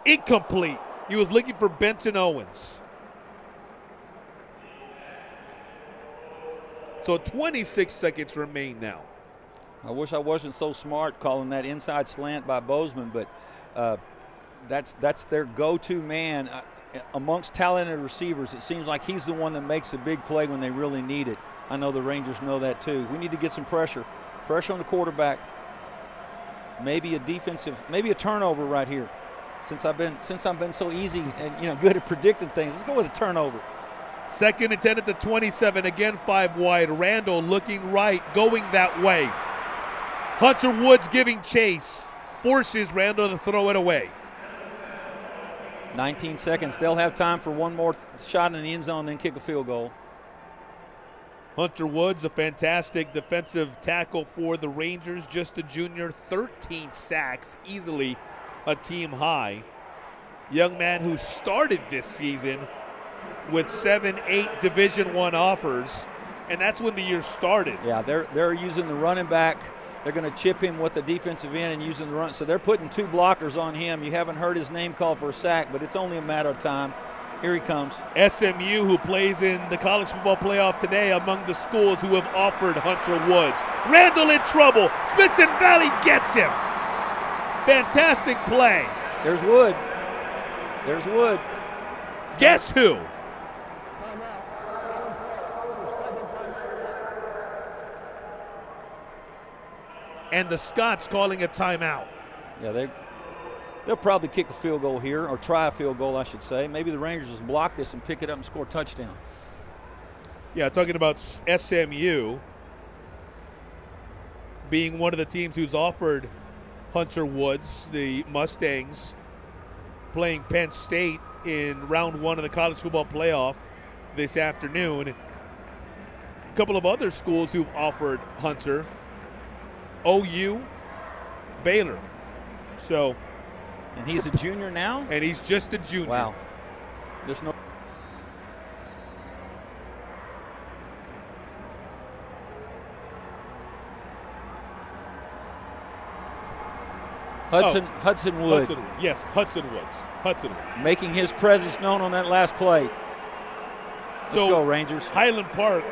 Incomplete. He was looking for Benton Owens. So 26 seconds remain now. I wish I wasn't so smart calling that inside slant by Bozeman, but that's their go-to man. Amongst talented receivers, it seems like he's the one that makes a big play when they really need it. I know the Rangers know that too. We need to get some pressure on the quarterback. Maybe a turnover right here. Since I've been so easy and good at predicting things, let's go with a turnover. 2nd and 10 at the 27. Again 5 wide. Randall looking right, going that way. Hunter Woods giving chase, forces Randall to throw it away. 19 seconds. They'll have time for one more shot in the end zone, then kick a field goal. Hunter Woods, a fantastic defensive tackle for the Rangers, just a junior, 13 sacks, easily a team high. Young man who started this season with 7-8 Division I offers, and that's when the year started. Yeah, they're using the running back. They're going to chip him with the defensive end and using the run. So they're putting 2 blockers on him. You haven't heard his name called for a sack, but it's only a matter of time. Here he comes. SMU, who plays in the college football playoff today, among the schools who have offered Hunter Woods. Randall in trouble. Smithson Valley gets him. Fantastic play. There's Wood. There's Wood. Guess who? And the Scots calling a timeout. Yeah, they'll probably kick a field goal here, or try a field goal, I should say. Maybe the Rangers will block this and pick it up and score a touchdown. Yeah, talking about SMU being one of the teams who's offered Hunter Woods, the Mustangs, playing Penn State in round 1 of the college football playoff this afternoon. A couple of other schools who've offered Hunter: OU, Baylor. So, and he's a junior now? And he's just a junior. Wow. There's no Hudson Wood. Yes, Hudson Woods. Making his presence known on that last play. Let's go, Rangers. Highland Park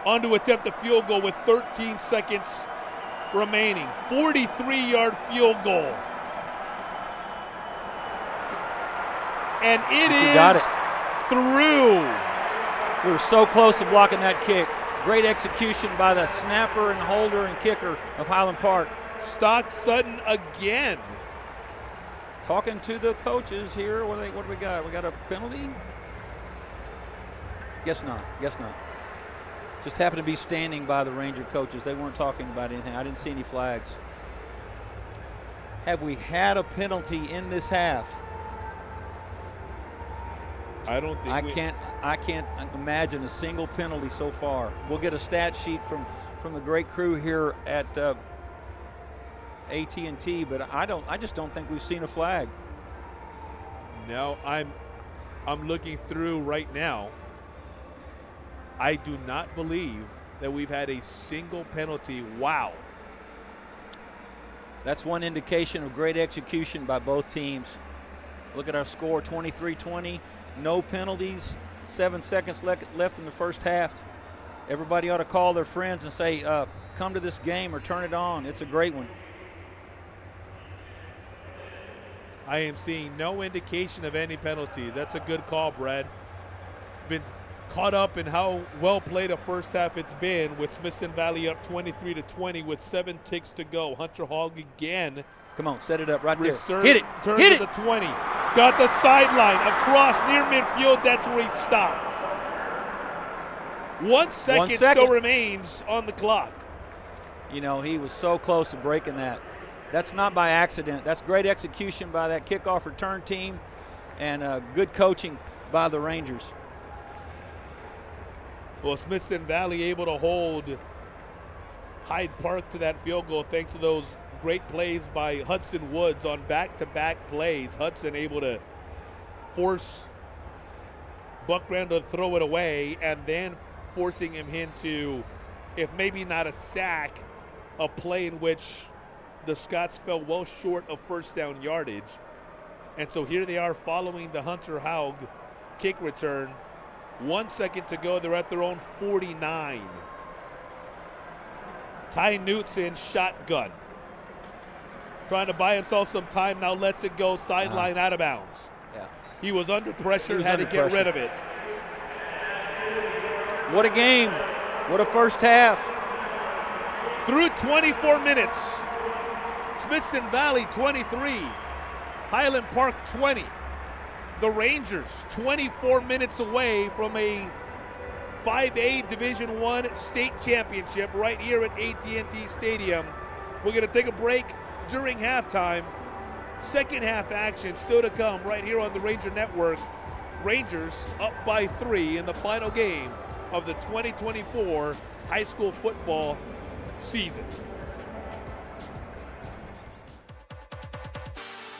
on to attempt a field goal with 13 seconds remaining. 43-yard field goal. And it is through. We were so close to blocking that kick. Great execution by the snapper and holder and kicker of Highland Park. Stock Sutton again. Talking to the coaches here. What do we got? We got a penalty? Guess not. Just happened to be standing by the Ranger coaches. They weren't talking about anything. I didn't see any flags. Have we had a penalty in this half? I don't think I can't imagine a single penalty so far. We'll get a stat sheet from the great crew here at AT&T, but I just don't think we've seen a flag. No, I'm looking through right now. I do not believe that we've had a single penalty. Wow. That's one indication of great execution by both teams. Look at our score, 23-20, no penalties, 7 seconds left in the first half. Everybody ought to call their friends and say, come to this game or turn it on. It's a great one. I am seeing no indication of any penalties. That's a good call, Brad. Been caught up in how well played a first half it's been, with Smithson Valley up 23-20 with 7 ticks to go. Hunter Hogg again. Come on, set it up right there. Resurged, Hit it. Turns Hit to it. the 20. Got the sideline across near midfield. That's where he stopped. 1 second still remains on the clock. You know, he was so close to breaking that. That's not by accident. That's great execution by that kickoff return team and good coaching by the Rangers. Well, Smithson Valley able to hold Hyde Park to that field goal thanks to those great plays by Hudson Woods on back-to-back plays. Hudson able to force Buck Randall to throw it away, and then forcing him into, if maybe not a sack, a play in which the Scots fell well short of first down yardage. And so here they are following the Hunter Hogg kick return. 1 second to go. They're at their own 49. Ty Knutson shotgun. Trying to buy himself some time. Now lets it go. Sideline out of bounds. Yeah. He was under pressure, had to get rid of it. What a game. What a first half. Through 24 minutes. Smithson Valley 23. Highland Park 20. The Rangers 24 minutes away from a 5A Division I state championship right here at AT&T Stadium. We're going to take a break during halftime. Second half action still to come right here on the Ranger Network. Rangers up by 3 in the final game of the 2024 high school football season.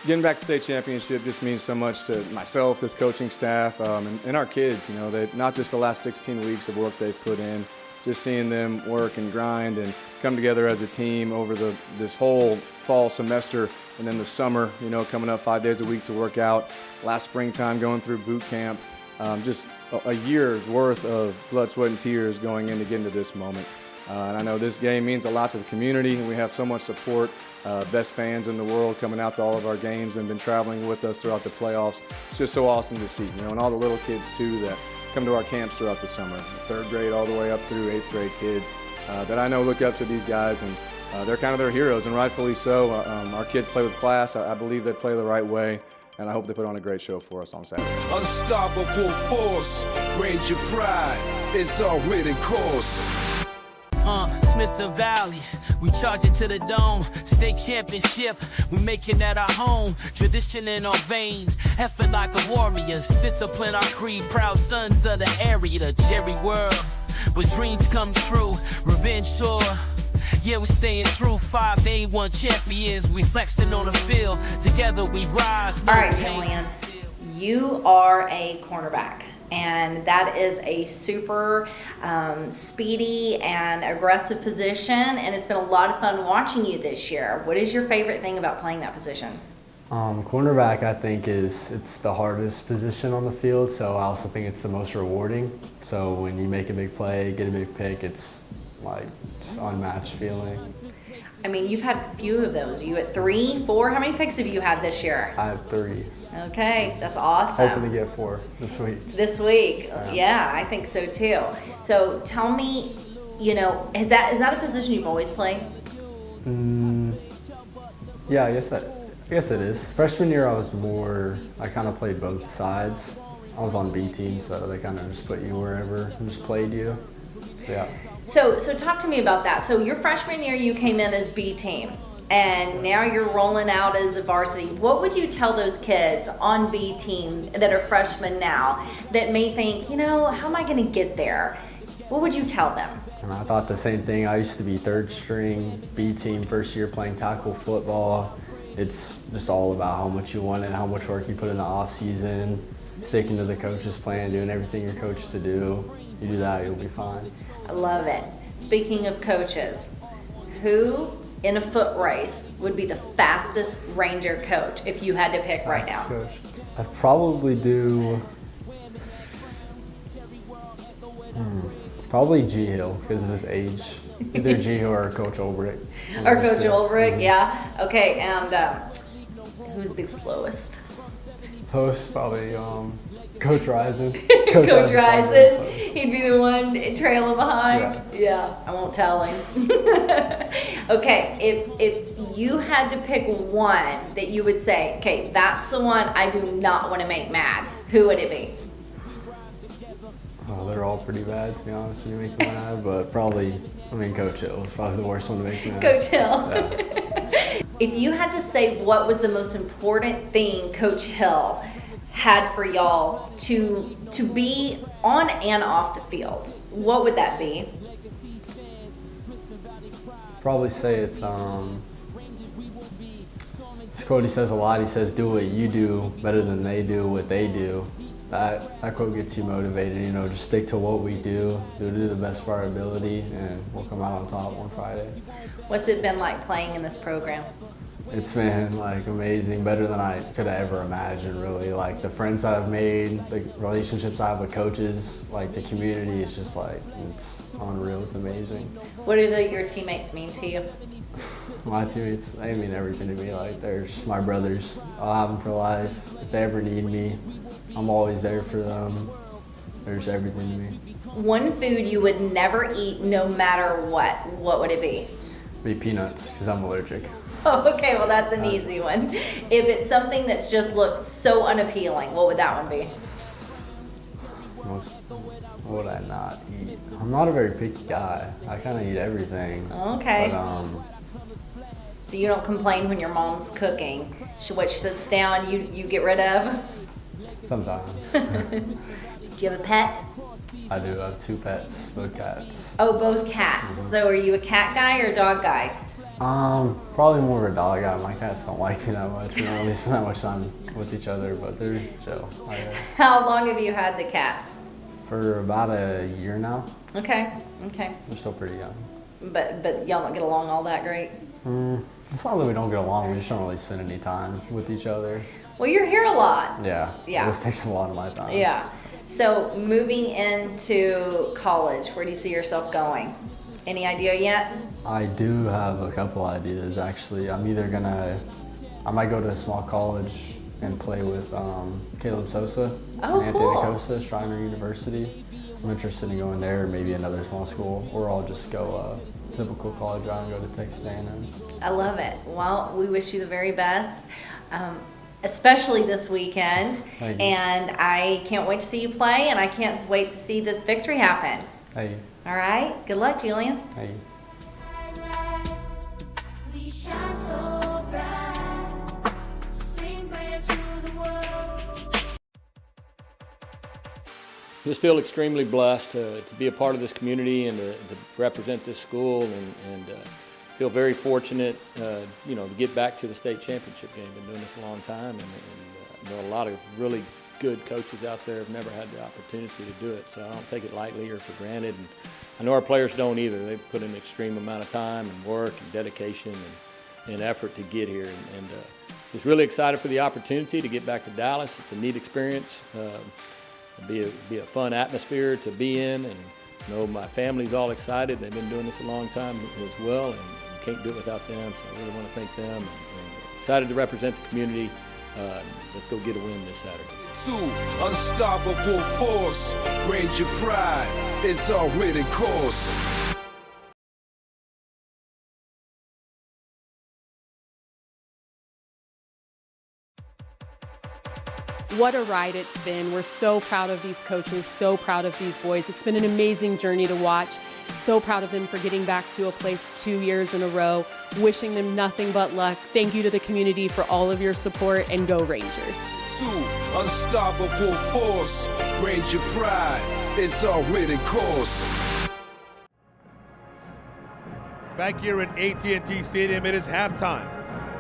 Getting back to state championship just means so much to myself, this coaching staff, and our kids. You know, that not just the last 16 weeks of work they've put in, just seeing them work and grind and come together as a team over this whole fall semester, and then the summer, you know, coming up 5 days a week to work out. Last springtime going through boot camp, just a year's worth of blood, sweat, and tears going into getting to this moment. And I know this game means a lot to the community, and we have so much support. Best fans in the world coming out to all of our games and been traveling with us throughout the playoffs. It's just so awesome to see, you know, and all the little kids too that come to our camps throughout the summer. 3rd grade all the way up through 8th grade kids that I know look up to these guys, and they're kind of their heroes, and rightfully so. Our kids play with class. I believe they play the right way, and I hope they put on a great show for us on Saturday. Unstoppable force, Ranger pride, it's our written course. Smithson Valley, we charging to the dome. State championship, we making that our home. Tradition in our veins, effort like a warriors. Discipline our creed, proud sons of the area. The Jerry world, where dreams come true. Revenge tour, yeah, we staying true. 5A1 champions, we flexing on the field. Together we rise. All right, Julius, you are a cornerback. And that is a super speedy and aggressive position, and it's been a lot of fun watching you this year. What is your favorite thing about playing that position? Cornerback, I think, it's the hardest position on the field, so I also think it's the most rewarding. So when you make a big play, get a big pick, it's like just unmatched feeling. I mean, you've had a few of those. Are you at 3, 4? How many picks have you had this year? I have 3. Okay, that's awesome. Hoping to get 4 this week. This week, yeah, I think so too. So tell me, you know, is that a position you've always played? Yeah, I guess it is. Freshman year, I kind of played both sides. I was on B team, so they kind of just put you wherever and just played you. Yeah. So talk to me about that. So your freshman year, you came in as B team, and now you're rolling out as a varsity. What would you tell those kids on B team that are freshmen now that may think, you know, how am I going to get there? What would you tell them? And I thought the same thing. I used to be 3rd string B team, first year playing tackle football. It's just all about how much you want it, how much work you put in the off season, sticking to the coach's plan, doing everything you're coached to do. You do that, you'll be fine. I love it. Speaking of coaches, who in a foot race would be the fastest Ranger coach if you had to pick right now? Coach. I'd probably do probably G Hill because of his age. Either G Hill or Coach Ulbrich. Or Coach Ulbrich, yeah. Okay, and who's the slowest? Post probably Coach Risen. Coach Risen. He'd be the one trailing behind. Yeah, I won't tell him. Okay, if you had to pick one that you would say, okay, that's the one I do not want to make mad, who would it be? Oh, they're all pretty bad, to be honest, when you make me mad, but probably, Coach Hill is probably the worst one to make me mad. Coach Hill. Yeah. If you had to say what was the most important thing Coach Hill had for y'all to be on and off the field, what would that be? Probably say it's this quote he says a lot. He says, "Do what you do better than they do what they do." That quote gets you motivated. Just stick to what we do to the best of our ability, and we'll come out on top on Friday. What's it been like playing in this program? It's been amazing, better than I could have ever imagined, really. The friends that I've made, the relationships I have with coaches, the community is just it's unreal, it's amazing. What do your teammates mean to you? My teammates, they mean everything to me. They're just my brothers. I'll have them for life. If they ever need me, I'm always there for them. They're just everything to me. One food you would never eat no matter what would it be? Be peanuts, because I'm allergic. Oh, okay, well that's an easy one. If it's something that just looks so unappealing, what would that one be? What would I not eat? I'm not a very picky guy. I kind of eat everything. Okay. But, so you don't complain when your mom's cooking. What she sits down, you get rid of? Sometimes. Do you have a pet? I do. I have 2 pets, both cats. Oh, both cats. So are you a cat guy or a dog guy? Probably more of a dog guy. My cats don't like me that much. We don't really spend that much time with each other, but they're chill. How long have you had the cats? For about a year now. Okay. They're still pretty young. But y'all don't get along all that great? It's not that we don't get along, we just don't really spend any time with each other. Well, you're here a lot. Yeah. Yeah. This takes a lot of my time. Yeah. So moving into college, where do you see yourself going? Any idea yet? I do have a couple ideas, actually. I might go to a small college and play with Caleb Sosa and Anthony Costa, Shriner University. I'm interested in going there, or maybe another small school, or I'll just go typical college route and go to Texas A&M. I love it. Well, we wish you the very best, especially this weekend. Thank you. And I can't wait to see you play, and I can't wait to see this victory happen. Thank you. All right. Good luck, Julian. Thank you. Just feel extremely blessed to be a part of this community and to represent this school, and feel very fortunate, to get back to the state championship game. Been doing this a long time, and know a lot of really good coaches out there have never had the opportunity to do it, so I don't take it lightly or for granted. And I know our players don't either. They've put in an extreme amount of time and work and dedication and effort to get here, and just really excited for the opportunity to get back to Dallas. It's a neat experience. Be a fun atmosphere to be in, and my family's all excited. They've been doing this a long time as well, and can't do it without them, so I really want to thank them, and excited to represent the community. Let's go get a win this Saturday. Unstoppable force, Ranger pride, it's our written course. What a ride it's been. We're so proud of these coaches, so proud of these boys. It's been an amazing journey to watch. So proud of them for getting back to a place 2 years in a row. Wishing them nothing but luck. Thank you to the community for all of your support, and go Rangers. Unstoppable force, Ranger pride, it's our written course. Back here at AT&T Stadium, it is halftime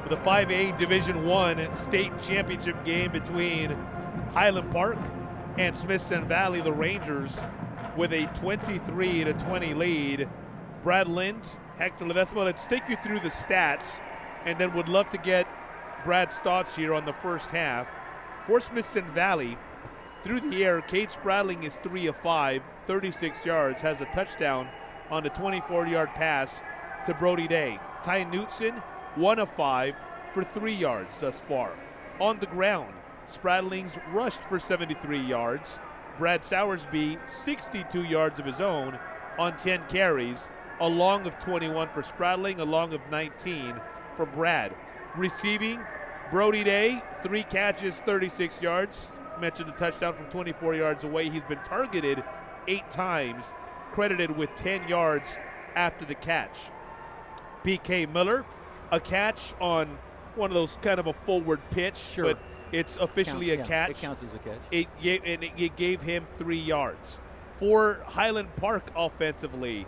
with a 5A Division I state championship game between Highland Park and Smithson Valley. The Rangers with a 23-20 lead. Brad Lind, Hector Ledesma, let's take you through the stats, and then would love to get Brad's thoughts here on the first half. For Smithson Valley, through the air, Cade Spradling is 3 of 5, 36 yards, has a touchdown on the 24-yard pass to Brody Day. Ty Knutson, 1 of 5 for 3 yards thus far. On the ground, Spradling's rushed for 73 yards. Brad Sowersby, 62 yards of his own on 10 carries, a long of 21 for Spradling, a long of 19 for Brad. Receiving, Brody Day, 3 catches, 36 yards. Mentioned a touchdown from 24 yards away. He's been targeted 8 times, credited with 10 yards after the catch. PK Miller, a catch on one of those kind of a forward pitch, but it's officially a catch. It counts as a catch. It gave him 3 yards. For Highland Park offensively,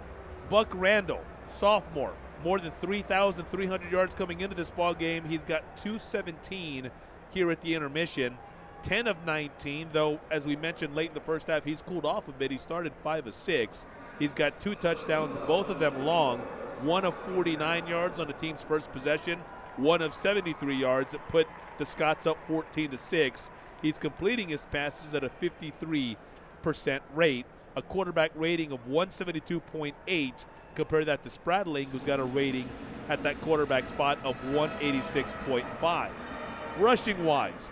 Buck Randall, sophomore, more than 3,300 yards coming into this ball game. He's got 217 here at the intermission, 10 of 19, though, as we mentioned late in the first half, he's cooled off a bit. He started 5 of 6. He's got 2 touchdowns, both of them long, 1 of 49 yards on the team's first possession, 1 of 73 yards that put the Scots up 14-6. He's completing his passes at a 53% rate, a quarterback rating of 172.8. Compare that to Spradling, who's got a rating at that quarterback spot of 186.5. Rushing-wise,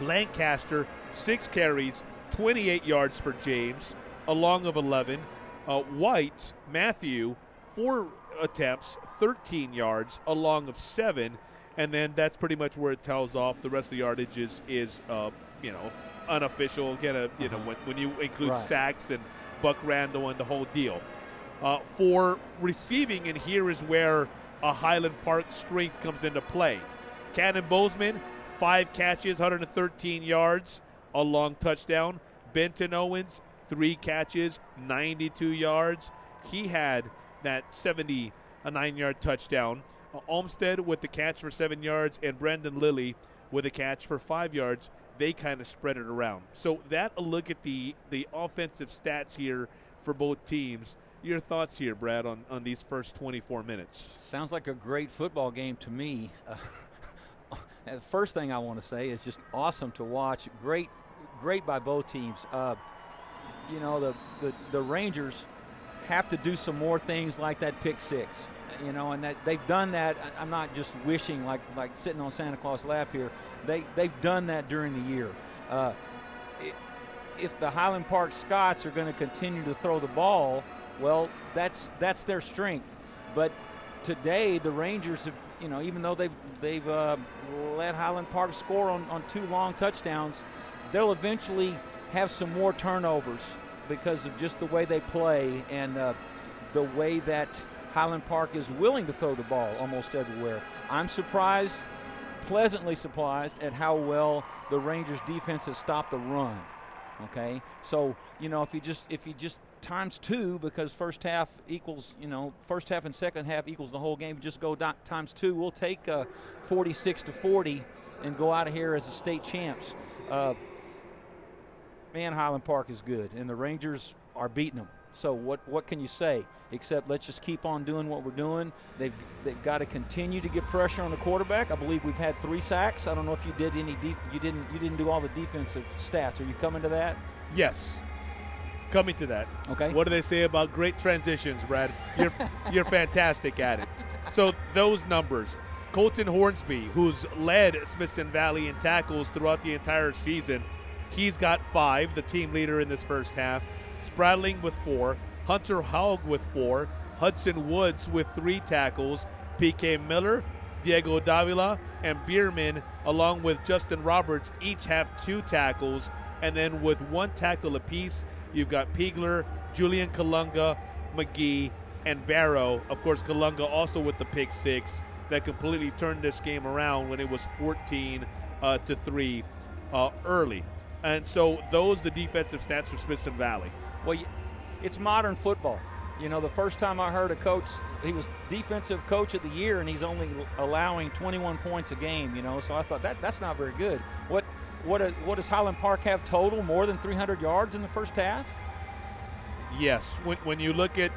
Lancaster, 6 carries, 28 yards for James, a long of 11. White, Matthew, 4 attempts, 13 yards, a long of 7. And then that's pretty much where it tells off. The rest of the yardage is unofficial, kind of, when you include sacks and Buck Randall and the whole deal. For receiving, and here is where a Highland Park strength comes into play. Cannon Bozeman, 5 catches, 113 yards, a long touchdown. Benton Owens, 3 catches, 92 yards. He had that 79-yard touchdown. Olmsted with the catch for 7 yards, and Brendan Lilly with a catch for 5 yards. They kind of spread it around. So that a look at the offensive stats here for both teams. Your thoughts here, Brad, on these first 24 minutes? Sounds like a great football game to me. The first thing I want to say is just awesome to watch. Great by both teams. The Rangers have to do some more things like that pick six. And that they've done that. I'm not just wishing like sitting on Santa Claus' lap here. They've done that during the year. If the Highland Park Scots are going to continue to throw the ball, well, that's their strength. But today the Rangers have, even though they've let Highland Park score on 2 long touchdowns, they'll eventually have some more turnovers because of just the way they play and the way that Highland Park is willing to throw the ball almost everywhere. I'm surprised, pleasantly surprised at how well the Rangers defense has stopped the run. Okay, so if you just times 2, because first half and second half equals the whole game, just go times 2. We'll take 46-40 and go out of here as a state champs. Man, Highland Park is good, and the Rangers are beating them. So what can you say? Except let's just keep on doing what we're doing. They've got to continue to get pressure on the quarterback. I believe we've had 3 sacks. I don't know if you did any you didn't do all the defensive stats. Are you coming to that? Yes. Coming to that. Okay. What do they say about great transitions, Brad? You're fantastic at it. So those numbers. Colton Hornsby, who's led Smithson Valley in tackles throughout the entire season, he's got 5, the team leader in this first half. Spradling with 4, Hunter Haug with 4, Hudson Woods with 3 tackles, PK Miller, Diego Davila, and Bierman, along with Justin Roberts, each have 2 tackles, and then with 1 tackle apiece, you've got Piegler, Julian Kalunga, McGee, and Barrow. Of course, Kalunga also with the pick 6 that completely turned this game around when it was 14-3 early. And so those the defensive stats for Smithson Valley. Well, it's modern football. The first time I heard a coach, he was defensive coach of the year, and he's only allowing 21 points a game, So I thought that's not very good. What does Highland Park have total? More than 300 yards in the first half? Yes, when you look at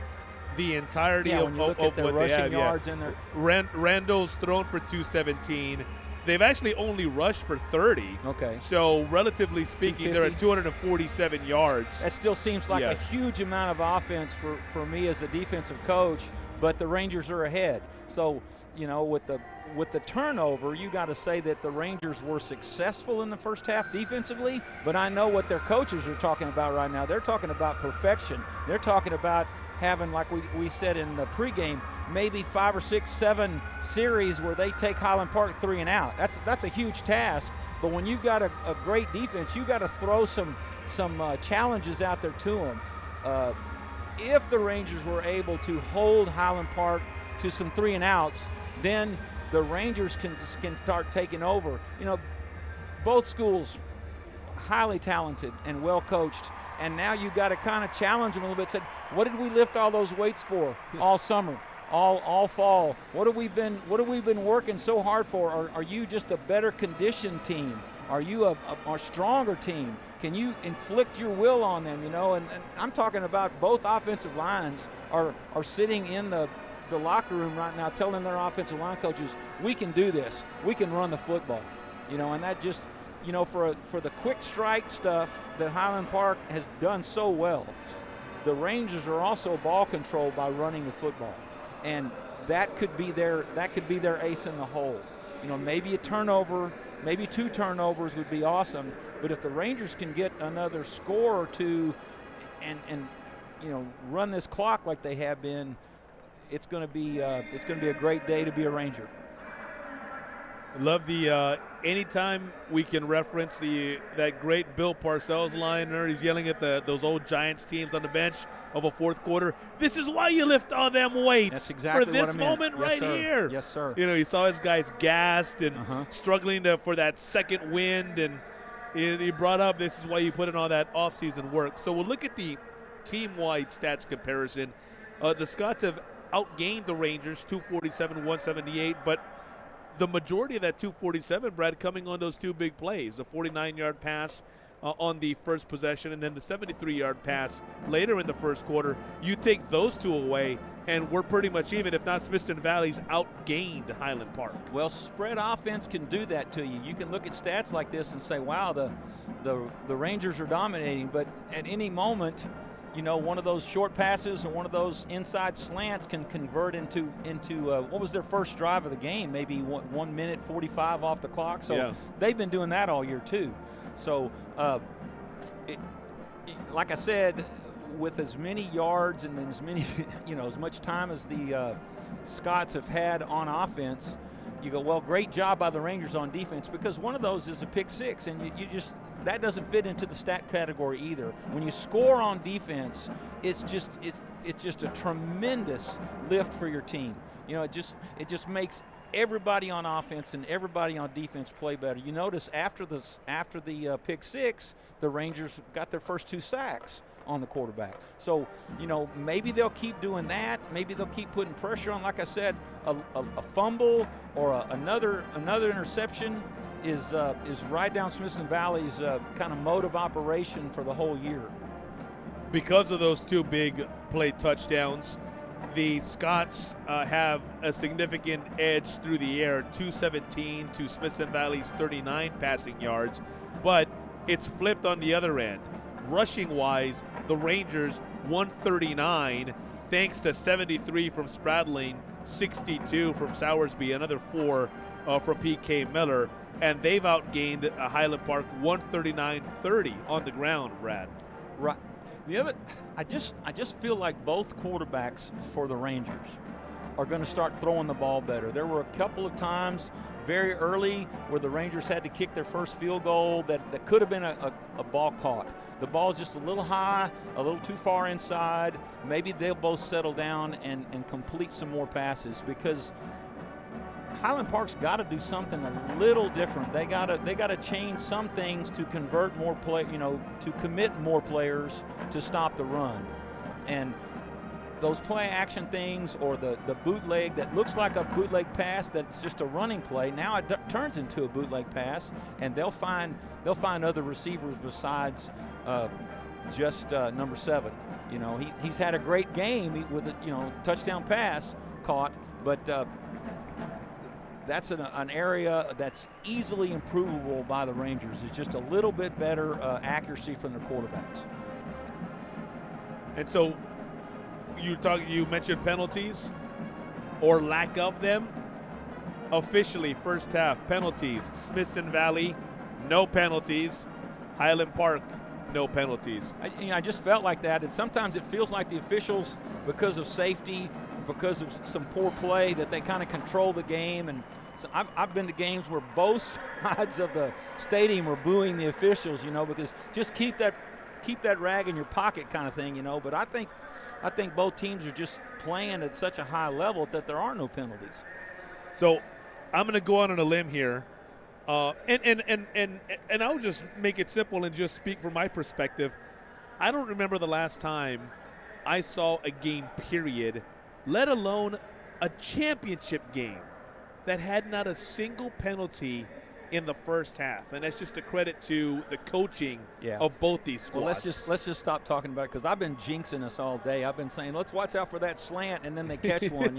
the entirety Yeah, of, when you look at of their what they rushing have, yards and their Randall's thrown for 217. They've actually only rushed for 30. Okay. So relatively speaking, they're at 250. 247 yards. That still seems like Yes. a huge amount of offense for me as a defensive coach, but the Rangers are ahead. So, you know, with the turnover, you got to say that the Rangers were successful in the first half defensively, but I know what their coaches are talking about right now. They're talking about perfection. They're talking about having, like we said in the pregame, maybe 5 or 6, 7 series where they take Highland Park 3 and out. That's a huge task, but when you've got a great defense, you got to throw some challenges out there to them. If the Rangers were able to hold Highland Park to some 3 and outs, then the Rangers can start taking over. You know, both schools highly talented and well coached, and now you got to kind of challenge them a little bit. Said, what did we lift all those weights for all summer, all fall? What have we been working so hard for? Are you just a better conditioned team? Are you a stronger team? Can you inflict your will on them? You know, and I'm talking about both offensive lines are sitting in the locker room right now telling their offensive line coaches, we can do this. We can run the football. You know, and that just, you know, for the quick strike stuff that Highland Park has done so well, the Rangers are also ball control by running the football. And that could be their ace in the hole. You know, maybe a turnover, maybe 2 turnovers would be awesome, but if the Rangers can get another score or 2 and you know, run this clock like they have been, it's going to be a great day to be a Ranger. Love the anytime we can reference that great Bill Parcells liner. He's yelling at those old Giants teams on the bench of a fourth quarter. This is why you lift all them weights. That's exactly for this what I moment meant. Yes, right sir. here. Yes, sir. You know, you saw his guys gassed and struggling for that second wind, and he brought up this is why you put in all that offseason work. So we'll look at the team-wide stats comparison. The Scots have outgained the Rangers 247-178, but the majority of that 247, Brad, coming on those 2 big plays, the 49-yard pass on the first possession and then the 73-yard pass later in the first quarter. You take those 2 away, and we're pretty much even, if not Smithson Valley's outgained Highland Park. Well, spread offense can do that to you. You can look at stats like this and say, wow, the Rangers are dominating, but at any moment, you know, one of those short passes and one of those inside slants can convert into what was their first drive of the game, maybe 1 minute 45 off the clock. So they've been doing that all year too. So, like I said, with as many yards and as many, you know, as much time as the Scots have had on offense, you go, well, great job by the Rangers on defense, because one of those is a pick 6, and you just – that doesn't fit into the stat category either. When you score on defense, it's just a tremendous lift for your team. You know, it just makes everybody on offense and everybody on defense play better. You notice after the pick 6, the Rangers got their first 2 sacks on the quarterback. So, you know, maybe they'll keep doing that. Maybe they'll keep putting pressure on. Like I said, a fumble or another interception is right down Smithson Valley's kind of mode of operation for the whole year. Because of those 2 big play touchdowns, the Scots have a significant edge through the air, 217 to Smithson Valley's 39 passing yards, but it's flipped on the other end. Rushing-wise, the Rangers 139, thanks to 73 from Spradling, 62 from Sowersby, another 4 from P.K. Miller, and they've outgained Highland Park 139-30 on the ground, Brad. Right. The other, I just feel like both quarterbacks for the Rangers are going to start throwing the ball better. There were a couple of times very early where the Rangers had to kick their first field goal that could have been a ball caught. The ball's just a little high, a little too far inside. Maybe they'll both settle down and complete some more passes, because Highland Park's got to do something a little different. They got to change some things to convert more to commit more players to stop the run. And those play action things, or the bootleg that looks like a bootleg pass that's just a running play, now it turns into a bootleg pass, and they'll find other receivers besides just number 7. You know, he's had a great game with a touchdown pass caught, but that's an area that's easily improvable by the Rangers. It's just a little bit better accuracy from their quarterbacks. And so you mentioned penalties or lack of them. Officially, first half penalties. Smithson Valley, no penalties. Highland Park, no penalties. I just felt like that, and sometimes it feels like the officials, because of safety, because of some poor play, that they kind of control the game. And so I've been to games where both sides of the stadium were booing the officials, because just keep that rag in your pocket kind of thing, But I think both teams are just playing at such a high level that there are no penalties. So I'm going to go out on a limb here. And I'll just make it simple and just speak from my perspective. I don't remember the last time I saw a game, period, let alone a championship game, that had not a single penalty in the first half. And that's just a credit to the coaching of both these squads. Well, let's just stop talking about it, because I've been jinxing us all day. I've been saying, let's watch out for that slant, and then they catch one,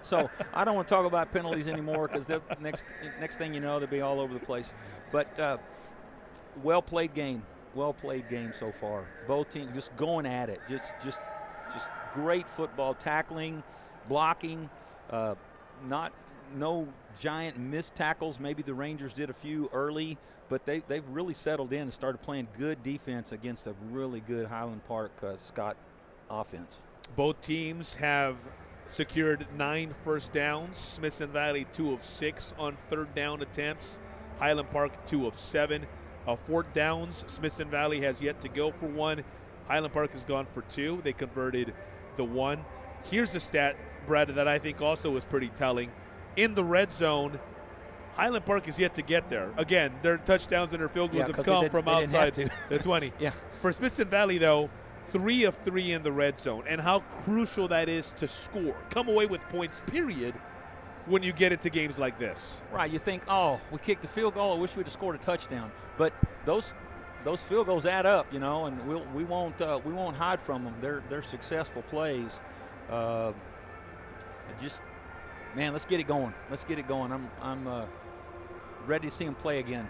So I don't want to talk about penalties anymore, because next thing you know, they'll be all over the place. But well-played game so far. Both teams just going at it. Just great football, tackling, blocking, no giant missed tackles. Maybe the Rangers did a few early, but they've really settled in and started playing good defense against a really good Highland Park Scott offense. Both teams have secured 9 first downs. Smithson Valley 2 of 6 on third down attempts. Highland Park 2 of 7. Fourth downs, Smithson Valley has yet to go for 1. Highland Park has gone for 2. They converted the 1. Here's a stat, Brad, that I think also is pretty telling. In the red zone, Highland Park is yet to get there. Again, their touchdowns and their field goals have come from outside the 20. Yeah. For Smithson Valley, though, 3 of 3 in the red zone, and how crucial that is to score. Come away with points, period, when you get into games like this. Right. You think, we kicked a field goal. I wish we'd have scored a touchdown. But those field goals add up, and we won't hide from them. They're successful plays. Man, let's get it going. I'm ready to see him play again.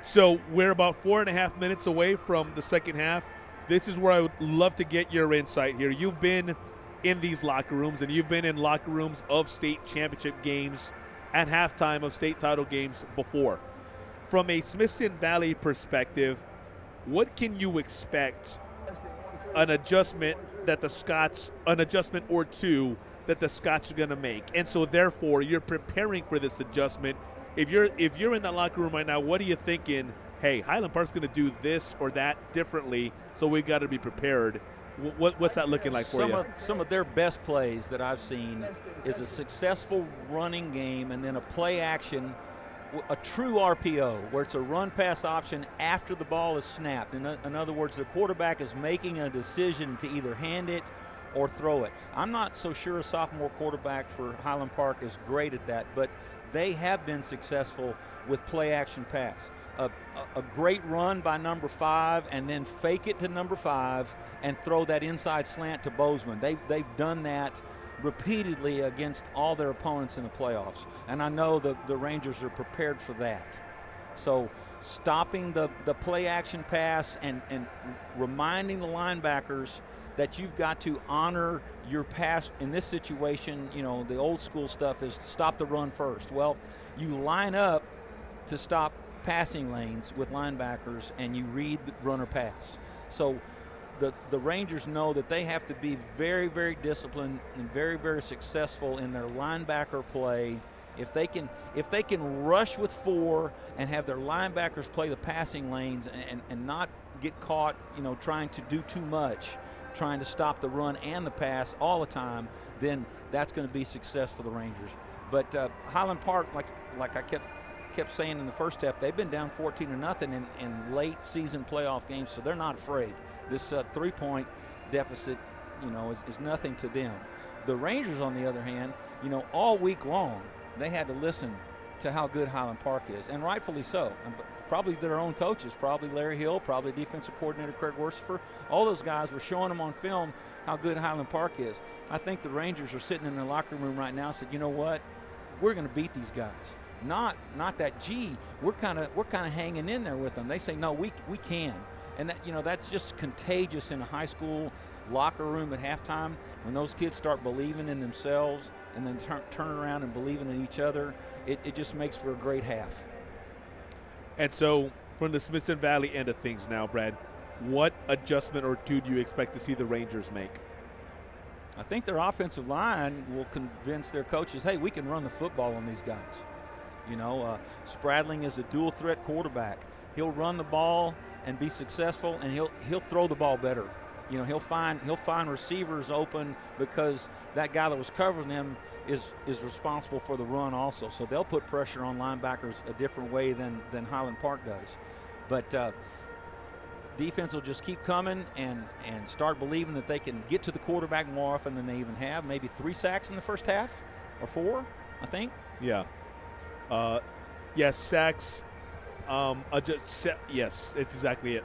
So we're about 4.5 minutes away from the second half. This is where I would love to get your insight here. You've been in these locker rooms, and you've been in locker rooms of state championship games at halftime of state title games before. From a Smithson Valley perspective, what can you expect an adjustment or two that the Scots are going to make? And so therefore you're preparing for this adjustment. If you're in that locker room right now, what are you thinking? Hey, Highland Park's going to do this or that differently, so we've got to be prepared. What's that looking like for you? Some of their best plays that I've seen is a successful running game and then a play action, a true RPO, where it's a run-pass option after the ball is snapped. In other words, the quarterback is making a decision to either hand it or throw it. I'm not so sure a sophomore quarterback for Highland Park is great at that, but they have been successful with play-action pass. A great run by number 5, and then fake it to number 5 and throw that inside slant to Bozeman. They've done that repeatedly against all their opponents in the playoffs, and I know the Rangers are prepared for that. So stopping the play-action pass and reminding the linebackers that you've got to honor your pass. In this situation, the old school stuff is to stop the run first. Well, you line up to stop passing lanes with linebackers, and you read the runner pass. So the Rangers know that they have to be very, very disciplined and very, very successful in their linebacker play. If they can rush with 4 and have their linebackers play the passing lanes and not get caught, trying to do too much, trying to stop the run and the pass all the time, then that's going to be success for the Rangers. But Highland Park, like I kept saying in the first half, they've been down 14-0 in late season playoff games, so they're not afraid. This 3-point deficit, is nothing to them. The Rangers, on the other hand, all week long, they had to listen to how good Highland Park is, and rightfully so. probably their own coaches, probably Larry Hill, probably defensive coordinator Craig Worcifer. All those guys were showing them on film how good Highland Park is. I think the Rangers are sitting in their locker room right now and said, you know what, we're going to beat these guys. Not that, gee, we're kind of hanging in there with them. They say, no, we can. And that, that's just contagious in a high school locker room at halftime when those kids start believing in themselves and then turn around and believing in each other. It just makes for a great half. And so from the Smithson Valley end of things now, Brad, what adjustment or two do you expect to see the Rangers make? I think their offensive line will convince their coaches, hey, we can run the football on these guys. Spradling is a dual threat quarterback. He'll run the ball and be successful, and he'll throw the ball better. He'll find receivers open because that guy that was covering them is responsible for the run also. So they'll put pressure on linebackers a different way than Highland Park does. But defense will just keep coming and start believing that they can get to the quarterback more often than they even have. Maybe 3 sacks in the first half, or 4, I think. Yeah. Yes, sacks. Yes, it's exactly it.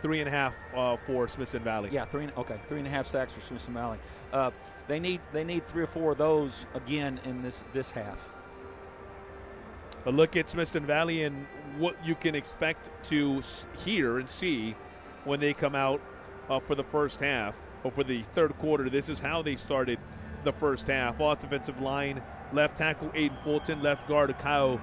3.5 for Smithson Valley. Yeah, 3.5 sacks for Smithson Valley. They need 3 or 4 of those again in this half. A look at Smithson Valley and what you can expect to hear and see when they come out for the first half or for the third quarter. This is how they started the first half. Offensive line, left tackle Aiden Fulton, left guard Kyle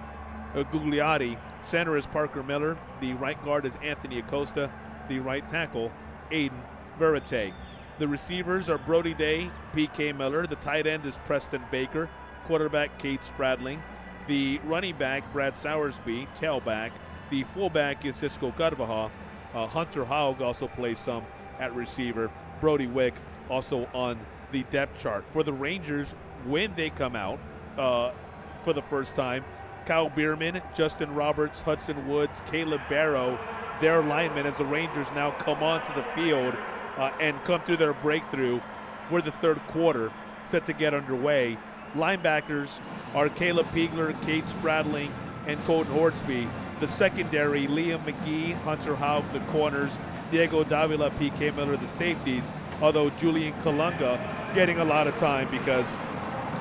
Gugliotti, center is Parker Miller, the right guard is Anthony Acosta, the right tackle Aiden Verite. The receivers are Brody Day, P.K. Miller, the tight end is Preston Baker, quarterback Cade Spradling, the running back Brad Sowersby, tailback, the fullback is Cisco Carvajal, Hunter Haug also plays some at receiver, Brody Wick also on the depth chart. For the Rangers, when they come out for the first time, Kyle Bierman, Justin Roberts, Hudson Woods, Caleb Barrow, their linemen as the Rangers now come onto the field and come through their breakthrough. We're the third quarter set to get underway. Linebackers are Caleb Piegler, Cade Spradling, and Colton Hortsby. The secondary, Liam McGee, Hunter Haug, the corners, Diego Davila, P.K. Miller, the safeties, although Julian Kalunga getting a lot of time because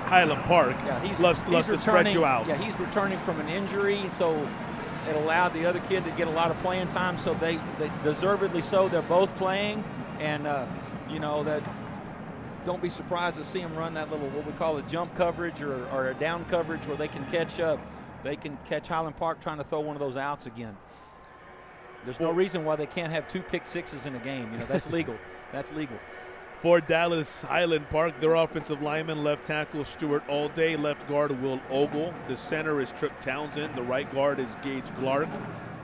Highland Park loves to spread you out. Yeah, he's returning from an injury, so it allowed the other kid to get a lot of playing time, so they deservedly so. They're both playing, and that don't be surprised to see them run that little, what we call a jump coverage or a down coverage where they can catch up. They can catch Highland Park trying to throw one of those outs again. There's no reason why they can't have 2 pick sixes in a game. That's legal. That's legal. For Dallas Highland Park, their offensive lineman, left tackle Stuart Allday, left guard Will Ogle. The center is Trip Townsend. The right guard is Gage Clark.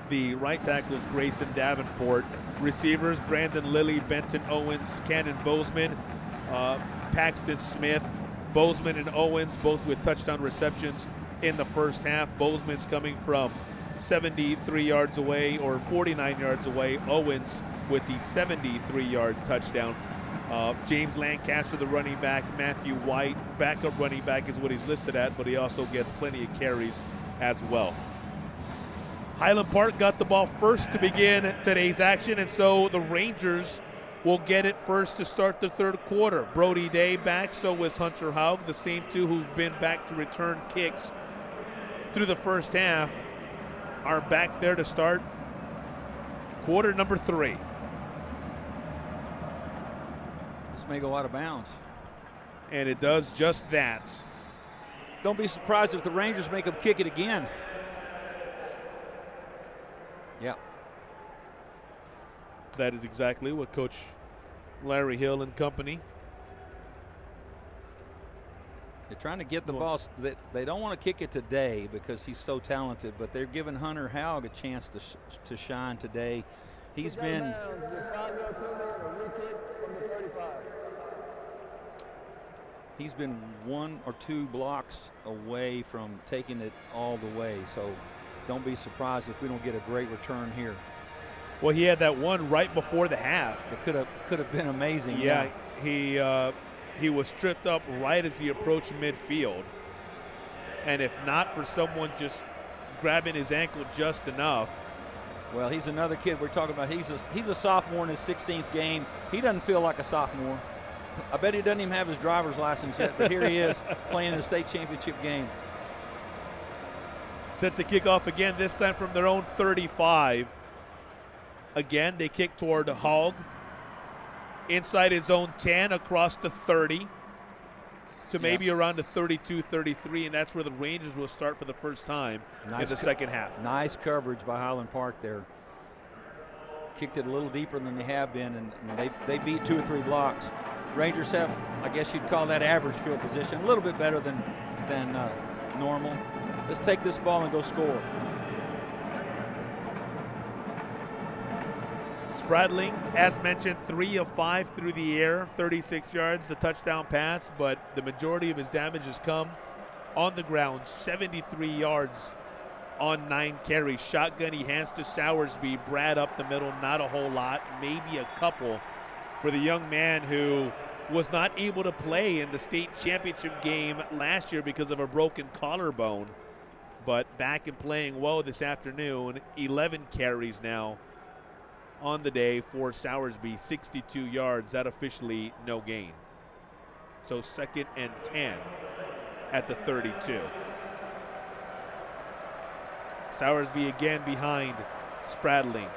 The right tackle is Grayson Davenport. Receivers, Brandon Lilly, Benton Owens, Cannon Bozeman, Paxton Smith. Bozeman and Owens both with touchdown receptions in the first half. Bozeman's coming from 73 yards away or 49 yards away. Owens with the 73-yard touchdown. James Lancaster, the running back. Matthew White, backup running back is what he's listed at, but he also gets plenty of carries as well. Highland Park got the ball first to begin today's action, and so the Rangers will get it first to start the third quarter. Brody Day back, so is Hunter Haug, the same two who've been back to return kicks through the first half are back there to start quarter number 3. This may go out of bounds. And it does just that. Don't be surprised if the Rangers make them kick it again. Yeah. That is exactly what Coach Larry Hill and company. They're trying to get the ball. They don't want to kick it today because he's so talented, but they're giving Hunter Haug a chance to shine today. He's been he's been 1 or 2 blocks away from taking it all the way. So don't be surprised if we don't get a great return here. Well, he had that one right before the half. It could have been amazing. Yeah, he was tripped up right as he approached midfield. And if not for someone just grabbing his ankle just enough, Well, he's another kid we're talking about. He's a sophomore in his 16th game. He doesn't feel like a sophomore. I bet he doesn't even have his driver's license yet, but here he is playing in the state championship game. Set to kick off again, this time from their own 35. Again, they kick toward Hogg. Inside his own 10, across the 30 to maybe around the 32, 33, and that's where the Rangers will start for the first time in the second half. Nice coverage by Highland Park there. Kicked it a little deeper than they have been, and they beat 2 or 3 blocks. Rangers have, I guess you'd call that average field position, a little bit better than normal. Let's take this ball and go score. Spradling, as mentioned, 3 of 5 through the air, 36 yards, the touchdown pass, but the majority of his damage has come on the ground, 73 yards on 9 carries. Shotgun, he hands to Sowersby. Brad up the middle, not a whole lot, maybe a couple for the young man who was not able to play in the state championship game last year because of a broken collarbone, but back and playing well this afternoon. 11 carries now on the day for Sowersby, 62 yards. That officially no gain. So 2nd and 10 at the 32. Sowersby again behind Spradling.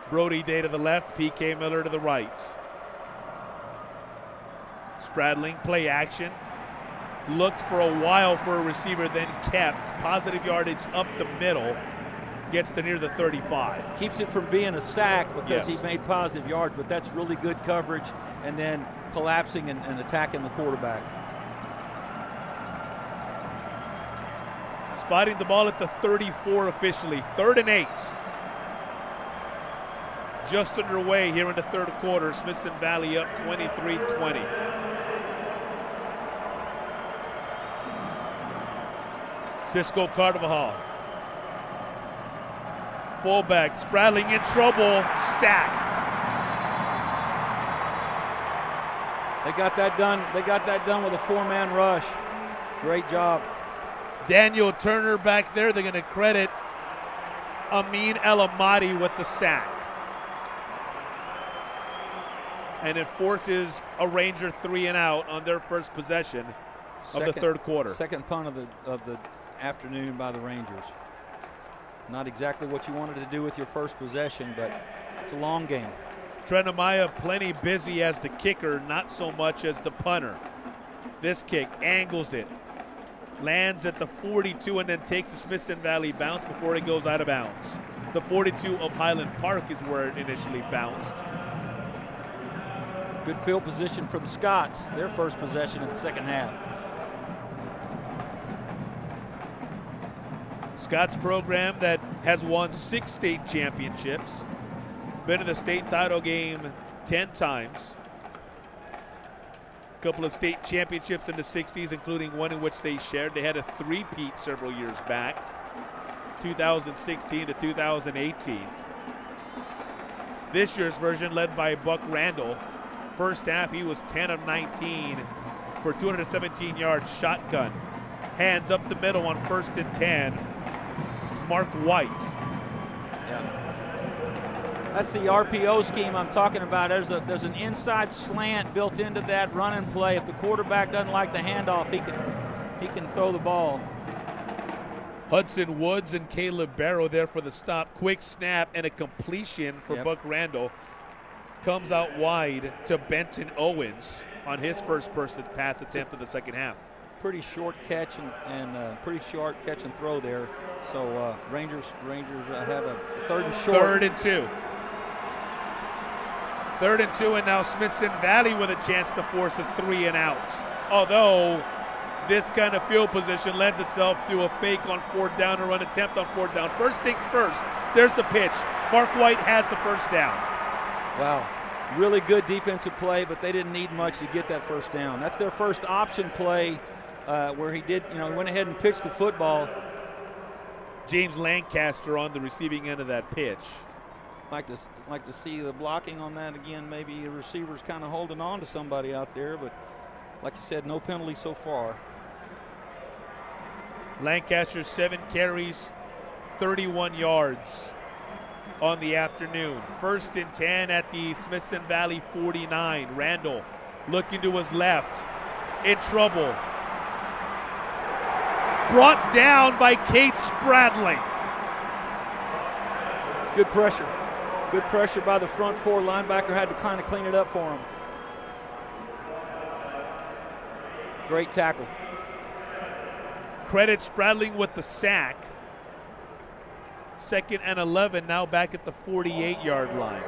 Brody Day to the left, PK Miller to the right. Spradling, play action. Looked for a while for a receiver, then kept. Positive yardage up the middle. Gets to near the 35. Keeps it from being a sack because he made positive yards, but that's really good coverage and then collapsing and attacking the quarterback. Spotting the ball at the 34 officially. 3rd and 8. Just underway here in the third quarter. Smithson Valley up 23-20. Cisco Carvajal. Fullback, Spradling in trouble, sacked. They got that done. They got that done with a 4-man rush. Great job. Daniel Turner back there. They're going to credit Amin El-Amadi with the sack. And it forces a Ranger 3 and out on their first possession of the third quarter. Second punt of the afternoon by the Rangers. Not exactly what you wanted to do with your first possession, but it's a long game. Trent Amaya plenty busy as the kicker, not so much as the punter. This kick angles it, lands at the 42, and then takes the Smithson Valley bounce before it goes out of bounds. The 42 of Highland Park is where it initially bounced. Good field position for the Scots, their first possession in the second half. Scots program that has won 6 state championships, been in the state title game 10 times, a couple of state championships in the 60s, including one in which they shared. They had a 3-peat several years back, 2016 to 2018. This year's version led by Buck Randall. First half, he was 10 of 19 for 217 yards shotgun. Hands up the middle on 1st and 10. It's Mark White. Yeah. That's the RPO scheme I'm talking about. There's an inside slant built into that run and play. If the quarterback doesn't like the handoff, he can throw the ball. Hudson Woods and Caleb Barrow there for the stop. Quick snap and a completion for Buck Randall. Comes out wide to Benton Owens on his first person pass attempt of the second half. Pretty short catch and pretty short catch and throw there. So Rangers have a 3rd and short. 3rd and 2. 3rd and 2, and now Smithson Valley with a chance to force a 3 and out. Although this kind of field position lends itself to a fake on 4th down, a run attempt on 4th down. First things first. There's the pitch. Mark White has the first down. Wow, really good defensive play, but they didn't need much to get that first down. That's their first option play where he went ahead and pitched the football. James Lancaster on the receiving end of that pitch. Like to see the blocking on that again. Maybe the receiver's kind of holding on to somebody out there, but like you said, no penalty so far. Lancaster 7 carries, 31 yards. on the afternoon. 1st and 10 at the Smithson Valley 49. Randall looking to his left, in trouble. Brought down by Cade Spradling. It's good pressure. Good pressure by the front four. Linebacker had to kind of clean it up for him. Great tackle. Credit Spradling with the sack. 2nd and 11, now back at the 48-yard line.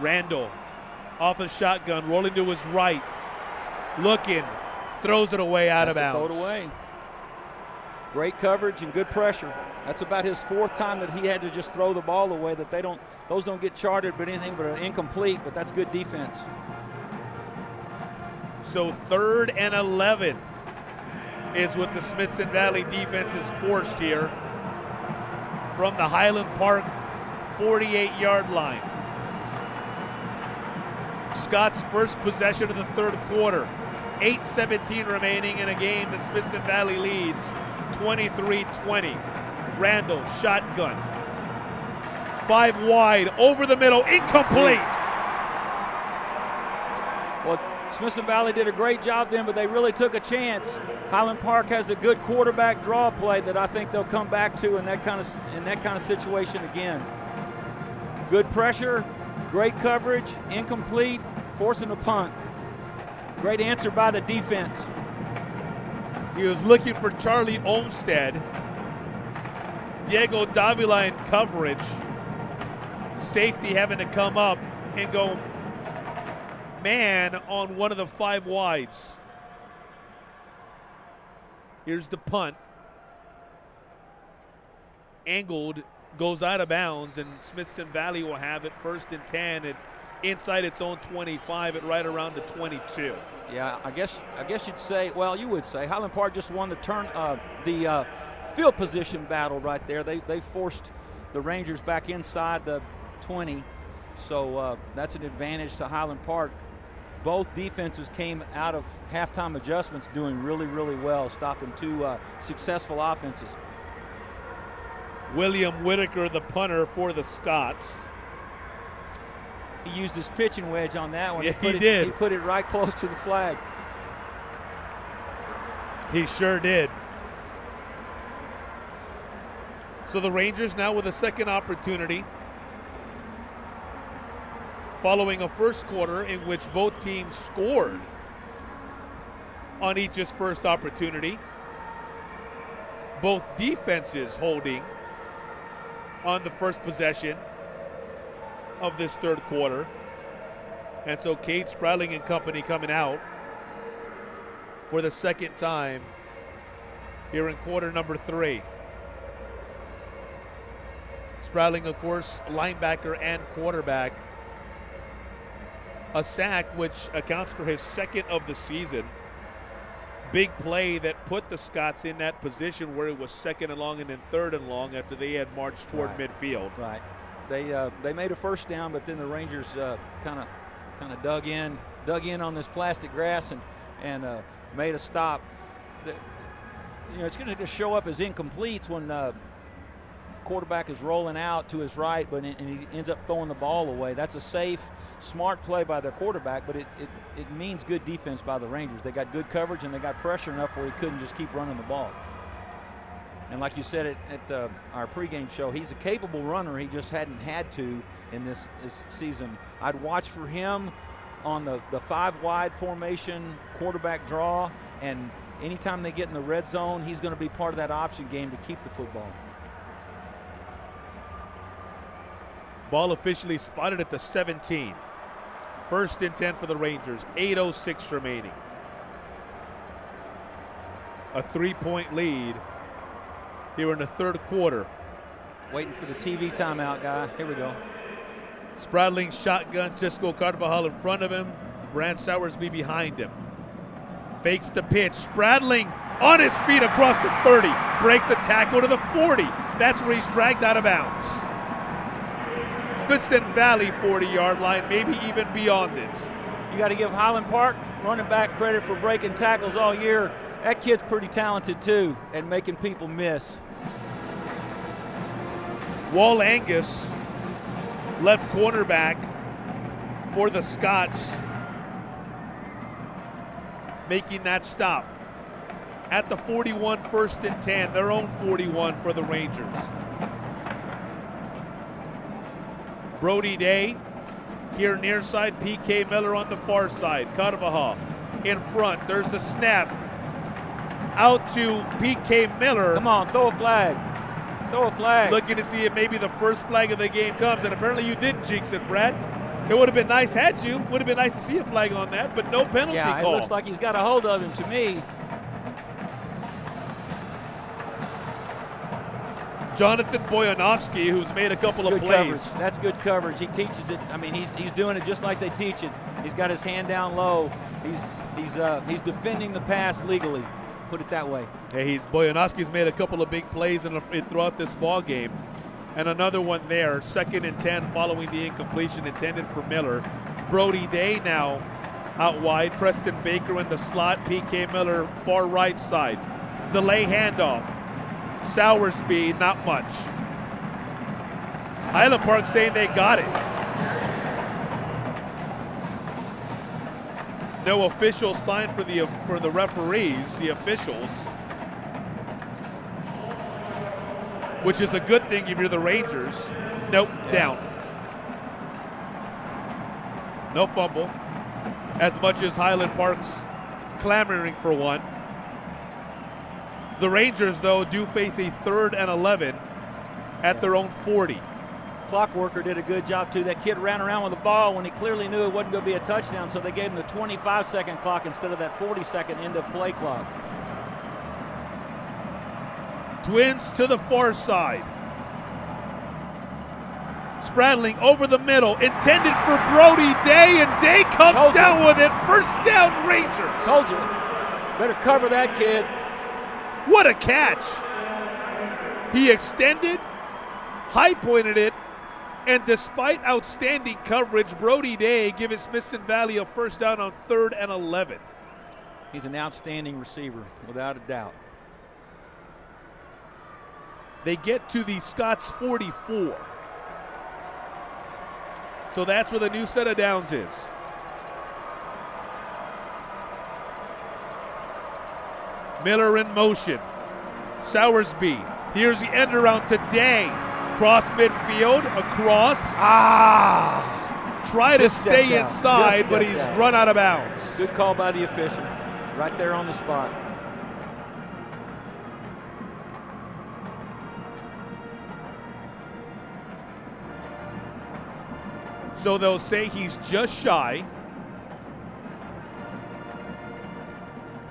Randall off a shotgun, rolling to his right, looking, throws it away out of bounds. Throw it away. Great coverage and good pressure. That's about his 4th time that he had to just throw the ball away. Those don't get charted, but anything but an incomplete. But that's good defense. So 3rd and 11 is what the Smithson Valley defense is forced here from the Highland Park 48-yard line. Scott's first possession of the 3rd quarter. 8:17 remaining in a game that Smithson Valley leads 23-20. Randall, shotgun. 5 wide, over the middle, incomplete. Well, Smithson Valley did a great job then, but they really took a chance. Highland Park has a good quarterback draw play that I think they'll come back to in that kind of situation again. Good pressure, great coverage, incomplete, forcing a punt. Great answer by the defense. He was looking for Charlie Olmstead. Diego Davila in coverage. Safety having to come up and go man on one of the 5 wides. Here's the punt. Angled, goes out of bounds, and Smithson Valley will have it 1st and 10 and inside its own 25 at right around the 22. Yeah, I guess you'd say, well, you would say Highland Park just won the field position battle right there. They forced the Rangers back inside the 20, so that's an advantage to Highland Park. Both defenses came out of halftime adjustments doing really, really well, stopping 2 successful offenses. William Whitaker, the punter for the Scots. He used his pitching wedge on that one. Yeah, he did. He put it right close to the flag. He sure did. So the Rangers now with a 2nd opportunity, following a 1st quarter in which both teams scored on each's 1st opportunity. Both defenses holding on the 1st possession of this 3rd quarter. And so Cade Spradling and company coming out for the 2nd time here in quarter number 3. Spradling, of course, linebacker and quarterback. A sack which accounts for his 2nd of the season. Big play that put the Scots in that position where it was 2nd and long and then 3rd and long after they had marched toward midfield. Right. They made a 1st down, but then the Rangers kind of dug in on this plastic grass and made a stop. It's going to show up as incompletes when quarterback is rolling out to his right, and he ends up throwing the ball away. That's a safe, smart play by their quarterback, but it means good defense by the Rangers. They got good coverage and they got pressure enough where he couldn't just keep running the ball. And like you said at our pregame show, he's a capable runner. He just hadn't had to in this season. I'd watch for him on the 5 wide formation, quarterback draw, and anytime they get in the red zone, he's going to be part of that option game to keep the football. Ball officially spotted at the 17. 1st and 10 for the Rangers. 8:06 remaining. A 3-point lead here in the 3rd quarter. Waiting for the TV timeout, guy. Here we go. Spradling shotgun, Cisco Carvajal in front of him. Brant Sowersby behind him. Fakes the pitch. Spradling on his feet across the 30. Breaks the tackle to the 40. That's where he's dragged out of bounds. Smithson Valley 40-yard line, maybe even beyond it. You got to give Highland Park running back credit for breaking tackles all year. That kid's pretty talented too at making people miss. Wall Angus, left cornerback for the Scots, making that stop at the 41, 1st and 10, their own 41 for the Rangers. Brody Day here near side, PK Miller on the far side. Carvajal in front. There's the snap out to PK Miller. Come on, throw a flag. Throw a flag. Looking to see if maybe the first flag of the game comes, and apparently you didn't jinx it, Brad. It would have been nice had you. Would have been nice to see a flag on that, but no penalty call. Yeah, it looks like he's got a hold of him to me. Jonathan Boyanovsky, who's made a couple of plays. Coverage. That's good coverage. He teaches it. I mean, he's doing it just like they teach it. He's got his hand down low. He's defending the pass legally. Put it that way. Hey, Boyanovsky's made a couple of big plays throughout this ball game, and another one there. 2nd and 10 following the incompletion intended for Miller. Brody Day now out wide. Preston Baker in the slot. PK Miller far right side. Delay handoff. Sowersby, not much. Highland Park saying they got it. No official sign for the referees, the officials, which is a good thing if you're the Rangers. Nope, down. No fumble, as much as Highland Park's clamoring for one. The Rangers, though, do face a 3rd and 11 at their own 40. Clockworker did a good job, too. That kid ran around with the ball when he clearly knew it wasn't going to be a touchdown, so they gave him the 25-second clock instead of that 40-second end-of-play clock. Twins to the far side. Spradling over the middle, intended for Brody Day, and Day comes down with it. 1st down, Rangers. Told you. Better cover that kid. What a catch. He extended, high-pointed it, and despite outstanding coverage, Brody Day gives Smithson Valley a 1st down on 3rd and 11. He's an outstanding receiver, without a doubt. They get to the Scots 44. So that's where the new set of downs is. Miller in motion. Sowersby. Here's the end around to Day. Cross midfield, across. Try to stay inside, but he's run out of bounds. Good call by the official. Right there on the spot. So they'll say he's just shy.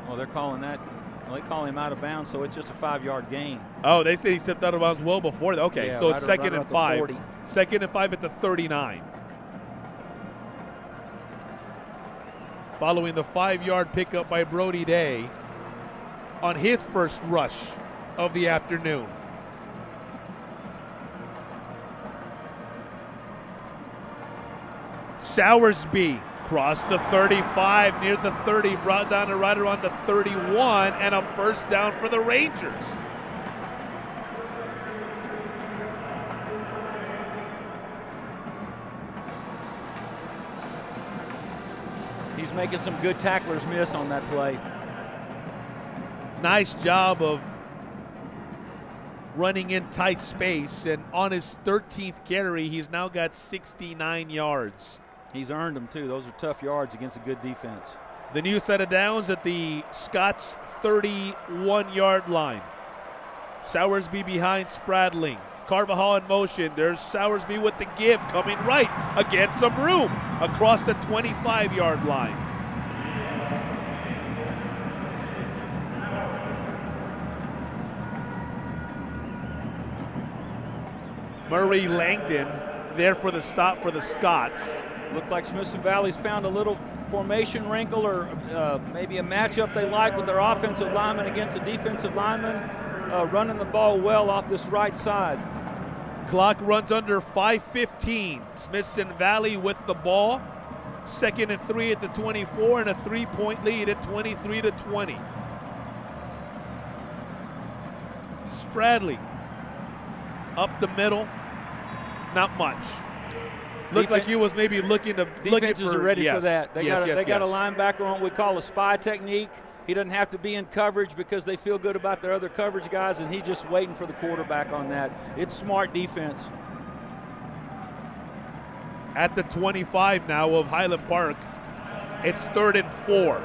Oh, they're calling that. Well, they call him out of bounds, so it's just a 5-yard gain. Oh, they say he stepped out of bounds well before that. Okay, yeah, so right it's 2nd and 5. 40. 2nd and 5 at the 39. Following the 5-yard pickup by Brody Day on his first rush of the afternoon. Sowersby crossed the 35, near the 30, brought down to right around the 31, and a 1st down for the Rangers. He's making some good tacklers miss on that play. Nice job of running in tight space, and on his 13th carry, he's now got 69 yards. He's earned them, too. Those are tough yards against a good defense. The new set of downs at the Scots 31-yard line. Sowersby behind Spradling. Carvajal in motion. There's Sowersby with the give, coming right against some room across the 25-yard line. Murray Langdon there for the stop for the Scots. Looks like Smithson Valley's found a little formation wrinkle, or maybe a matchup they like with their offensive lineman against a defensive lineman, running the ball well off this right side. Clock runs under 5:15. Smithson Valley with the ball. 2nd and 3 at the 24 and a 3-point lead at 23-20. Spradling up the middle, not much. Looked like he was maybe looking for. Defenses are ready for that. They got a yes. linebacker on what we call a spy technique. He doesn't have to be in coverage because they feel good about their other coverage guys, and he's just waiting for the quarterback on that. It's smart defense. At the 25 now of Highland Park, it's 3rd and 4.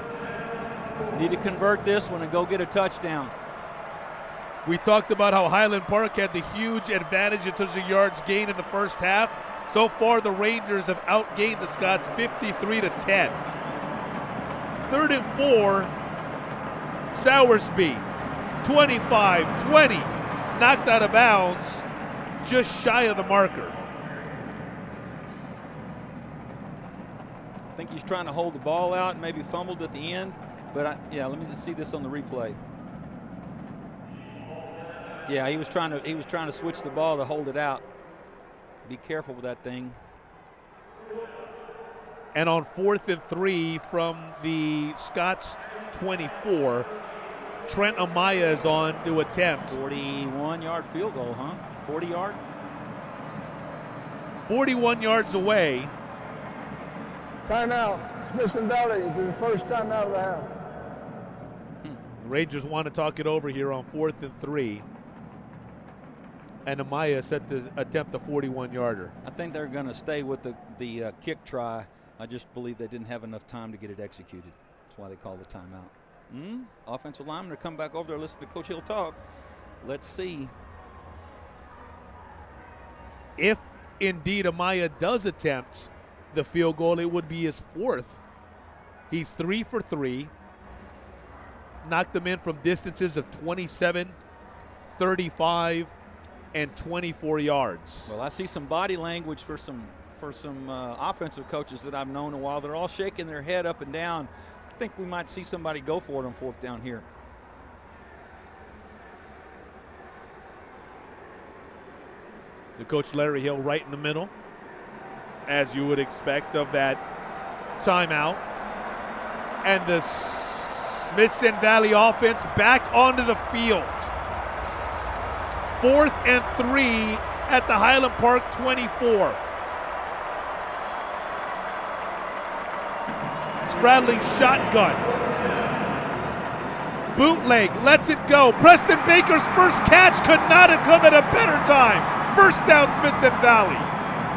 Need to convert this one and go get a touchdown. We talked about how Highland Park had the huge advantage in terms of yards gained in the first half. So far, the Rangers have outgained the Scots 53-10. 3rd and 4, Sowersby, 25-20, knocked out of bounds, just shy of the marker. I think he's trying to hold the ball out and maybe fumbled at the end. But let me just see this on the replay. Yeah, he was trying to switch the ball to hold it out. Be careful with that thing. And on 4th and 3 from the Scots 24, Trent Amaya is on to attempt. 41-yard field goal, huh? 40-yard? 41 yards away. Timeout. Smithson Valley. This is the first timeout of the half. Rangers want to talk it over here on 4th and 3. And Amaya set to attempt the 41-yarder. I think they're going to stay with the kick try. I just believe they didn't have enough time to get it executed. That's why they called the timeout. Offensive linemen are coming back over there, listen to Coach Hill talk. Let's see. If indeed Amaya does attempt the field goal, it would be his 4th. He's 3 for 3. Knocked them in from distances of 27, 35, and 24 yards. Well, I see some body language for some offensive coaches that I've known a while. They're all shaking their head up and down. I think we might see somebody go for it on 4th down here. The coach Larry Hill right in the middle, as you would expect of that timeout. And the Smithson Valley offense back onto the field. 4th and 3 at the Highland Park 24. Spradling shotgun. Bootleg, lets it go. Preston Baker's first catch could not have come at a better time. First down, Smithson Valley.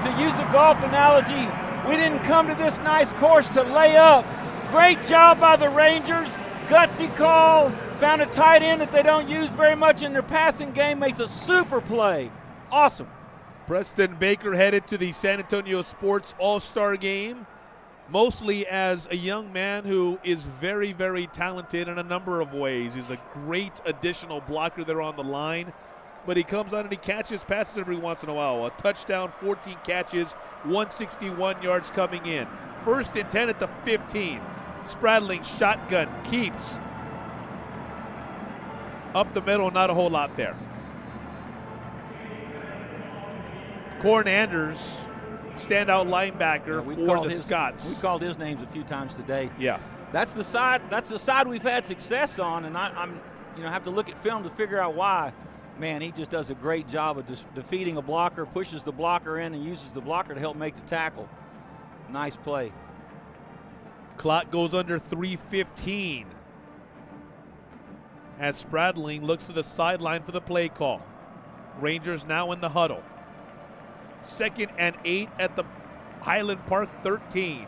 To use a golf analogy, we didn't come to this nice course to lay up. Great job by the Rangers. Gutsy call. Found a tight end that they don't use very much in their passing game. Makes a super play. Awesome. Preston Baker headed to the San Antonio Sports All-Star Game, mostly as a young man who is very, very talented in a number of ways. He's a great additional blocker there on the line, but he comes out and he catches passes every once in a while. A touchdown, 14 catches, 161 yards coming in. 1st and 10 at the 15. Spradling shotgun, keeps. Up the middle, not a whole lot there. Corn Anders, standout linebacker for the Scots. We called his names a few times today. Yeah. That's the side we've had success on, and I'm have to look at film to figure out why. Man, he just does a great job of just defeating a blocker, pushes the blocker in, and uses the blocker to help make the tackle. Nice play. Clock goes under 3:15 as Spradling looks to the sideline for the play call. Rangers now in the huddle. 2nd and 8 at the Highland Park 13.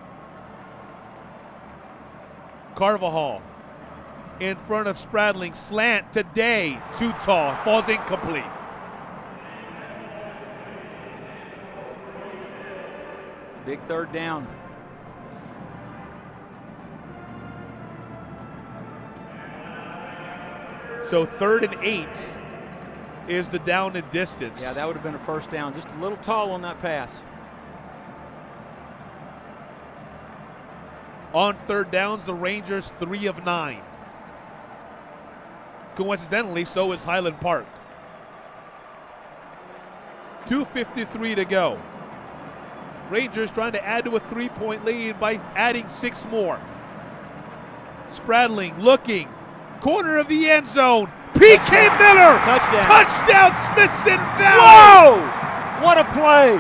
Carvajal in front of Spradling. Slant today, too tall, falls incomplete. Big 3rd down. So 3rd and 8 is the down and distance. Yeah, that would have been a 1st down. Just a little tall on that pass. On 3rd downs, the Rangers 3 of 9. Coincidentally, so is Highland Park. 2:53 to go. Rangers trying to add to a 3-point lead by adding 6 more. Spradling looking. Corner of the end zone. P.K. Miller. Touchdown. Touchdown, Smithson Valley. Whoa! What a play.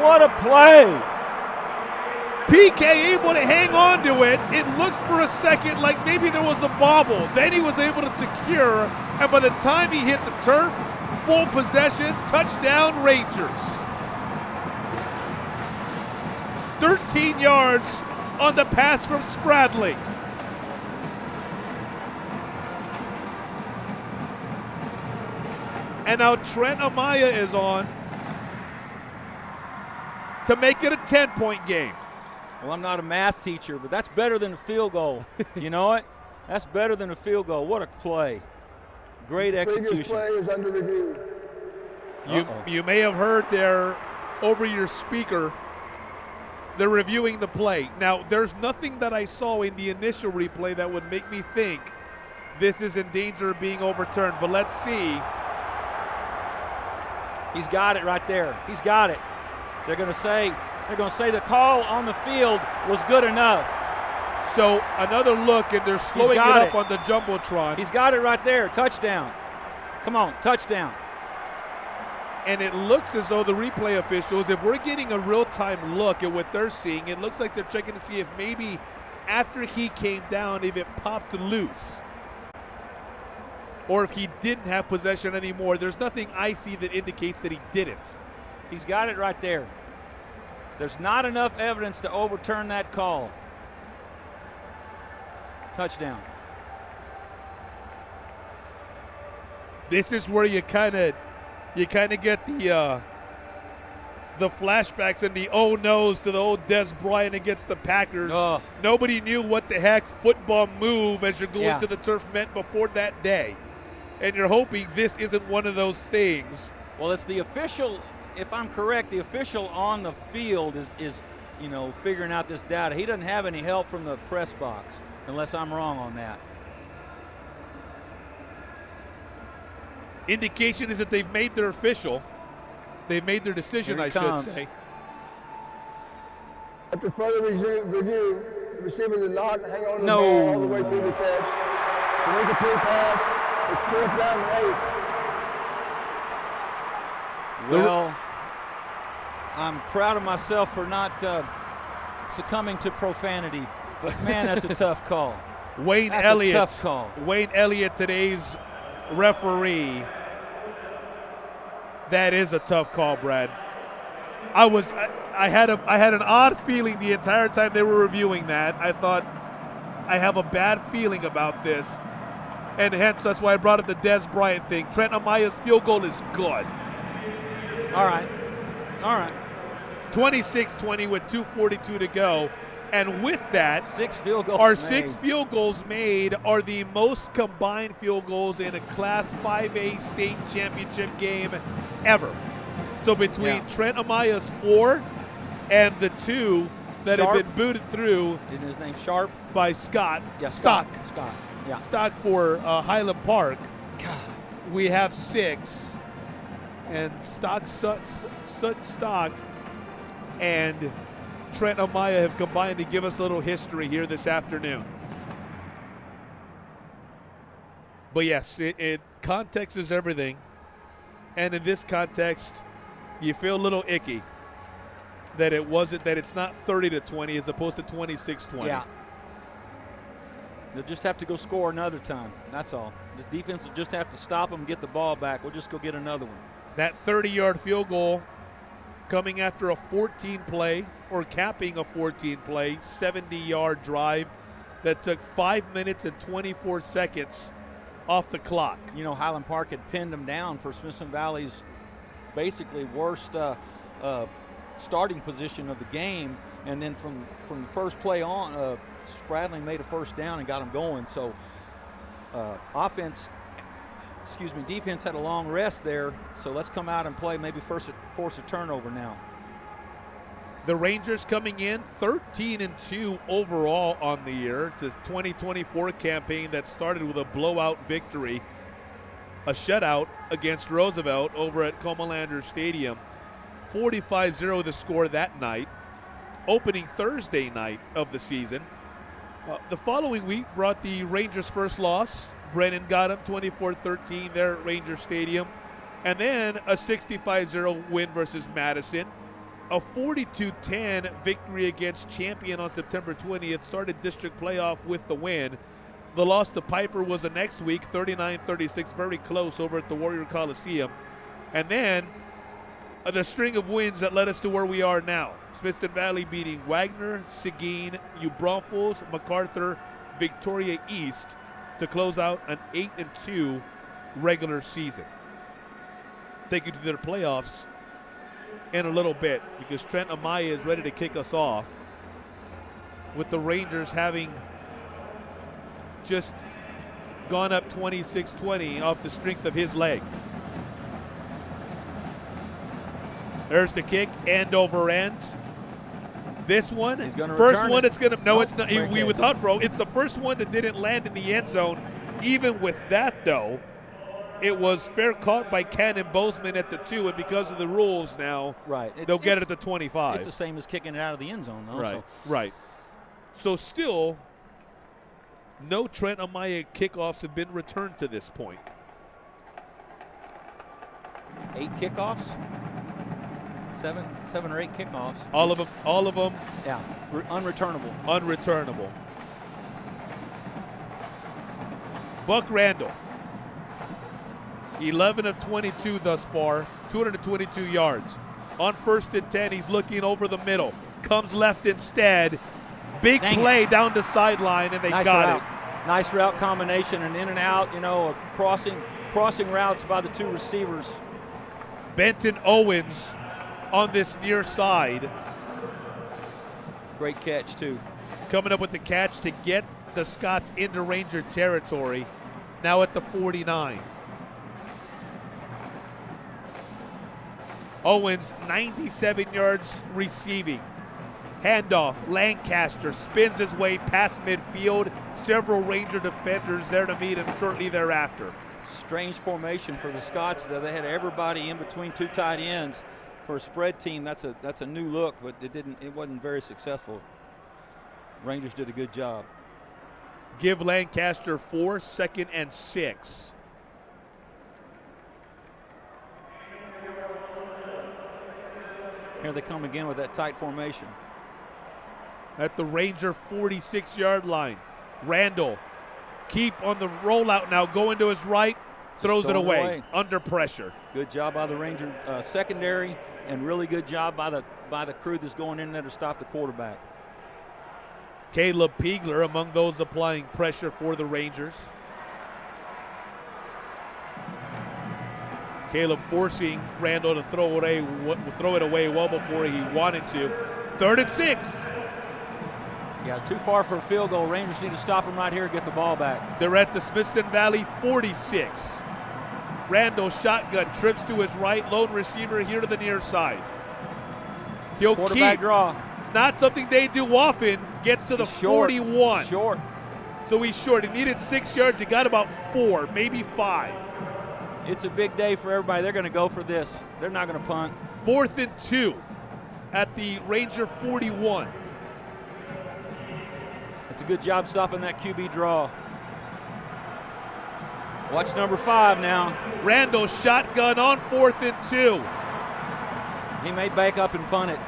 What a play. P.K. able to hang on to it. It looked for a second like maybe there was a bobble. Then he was able to secure, and by the time he hit the turf, full possession, touchdown Rangers. 13 yards on the pass from Spradling. And now Trent Amaya is on to make it a 10-point game. Well, I'm not a math teacher, but that's better than a field goal. You know what? That's better than a field goal. What a play. Great execution. Previous play is under review. You may have heard there over your speaker, they're reviewing the play. Now, there's nothing that I saw in the initial replay that would make me think this is in danger of being overturned, but let's see. He's got it right there. He's got it. They're going to say the call on the field was good enough. So another look, and they're slowing it up on the Jumbotron. He's got it right there. Touchdown. Come on, touchdown. And it looks as though the replay officials, if we're getting a real-time look at what they're seeing, it looks like they're checking to see if maybe after he came down, if it popped loose. Or if he didn't have possession anymore. There's nothing I see that indicates that he didn't. He's got it right there. There's not enough evidence to overturn that call. Touchdown. This is where you kind of get the flashbacks and the oh no's to the old Des Bryant against the Packers. Oh. Nobody knew what the heck football move as you're going to the turf meant before that day. And you're hoping this isn't one of those things. Well, it's the official, if I'm correct, the official on the field is figuring out this data. He doesn't have any help from the press box, unless I'm wrong on that. Indication is that they've made their official. They've made their decision, I should say. After further review, the receiver did not hang on to the No. ball all the way through the catch. It's an incomplete pass. It's 4th down and 8. Well, I'm proud of myself for not succumbing to profanity, but man, that's a tough call. Wayne That's Elliott. a tough call. Wayne Elliott, today's referee. That is a tough call, Brad. I had an odd feeling the entire time they were reviewing that. I thought, I have a bad feeling about this. And hence, that's why I brought up the Des Bryant thing. Trent Amaya's field goal is good. All right. 26-20 with 2:42 to go. And with that, 6 field goals our made. 6 field goals made are the most combined field goals in a Class 5A state championship game ever. So between Trent Amaya's 4 and the 2 that Sharp. have been booted through. Isn't his name Sharp? By Scott. Yeah, Stock. Scott. Yeah. Stock for Highland Park. We have 6. And Stock and Trent Amaya have combined to give us a little history here this afternoon. But yes, context is everything. And in this context, you feel a little icky that it's not 30-20 as opposed to 26-20. Yeah. They'll just have to go score another time. That's all. This defense will just have to stop them, get the ball back. We'll just go get another one. That 30-yard field goal coming after a 14-play or capping a 14-play, 70-yard drive that took 5 minutes and 24 seconds off the clock. You know, Highland Park had pinned them down for Smithson Valley's basically worst starting position of the game, and then from the first play on, Spradling made a first down and got them going. So defense had a long rest there, so let's come out and play, maybe force a turnover now. The Rangers coming in 13-2 overall on the year. It's a 2024 campaign that started with a blowout victory, a shutout against Roosevelt over at Comalander Stadium. 45-0 the score that night, opening Thursday night of the season. The following week brought the Rangers' first loss. Brennan got them 24-13 there at Ranger Stadium. And then a 65-0 win versus Madison. A 42-10 victory against Champion on September 20th started district playoff with the win. The loss to Piper was the next week, 39-36, very close over at the Warrior Coliseum. And then the string of wins that led us to where we are now. Smithson Valley beating Wagner, Seguin, New Braunfels, MacArthur, Victoria East to close out an 8-2 regular season. Take you to their playoffs in a little bit because Trent Amaya is ready to kick us off with the Rangers having just gone up 26-20 off the strength of his leg. There's the kick, end over end. This one, he's gonna first one, it. it's going to, no, it's not. We would thought, bro, it's the first one that didn't land in the end zone. Even with that, though, it was fair caught by Cannon Bozeman at the 2, and because of the rules now, they'll get it at the 25. It's the same as kicking it out of the end zone, though. Right, right. So still, no Trent Amaya kickoffs have been returned to this point. 8 kickoffs? Seven or 8 kickoffs. All of them. Yeah, unreturnable. Unreturnable. Buck Randall, 11 of 22 thus far, 222 yards. On 1st and 10, he's looking over the middle. Comes left instead. Big play down the sideline, and they got it. Nice route combination and in and out, crossing routes by the 2 receivers. Benton Owens on this near side. Great catch, too. Coming up with the catch to get the Scots into Ranger territory, now at the 49. Owens, 97 yards receiving. Handoff, Lancaster spins his way past midfield. Several Ranger defenders there to meet him shortly thereafter. Strange formation for the Scots, though. They had everybody in between 2 tight ends. For a spread team, that's a new look, but it wasn't very successful. Rangers did a good job. Give Lancaster 4, 2nd and 6. Here they come again with that tight formation. At the Ranger 46-yard line. Randall, keep on the rollout now, going to his right, throws it away under pressure. Good job by the Ranger secondary, and really good job by the crew that's going in there to stop the quarterback. Caleb Piegler among those applying pressure for the Rangers. Caleb forcing Randall to throw it away well before he wanted to. 3rd and 6. Yeah, too far for a field goal. Rangers need to stop him right here and get the ball back. They're at the Smithson Valley 46. Randall shotgun, trips to his right, lone receiver here to the near side. He'll quarterback keep. Draw. Not something they do often. Gets to the 41. Short. So he's short. He needed 6 yards. He got about 4, maybe 5. It's a big day for everybody. They're going to go for this. They're not going to punt. 4th and 2 at the Ranger 41. It's a good job stopping that QB draw. Watch number 5 now. Randall shotgun on 4th and 2. He may back up and punt it.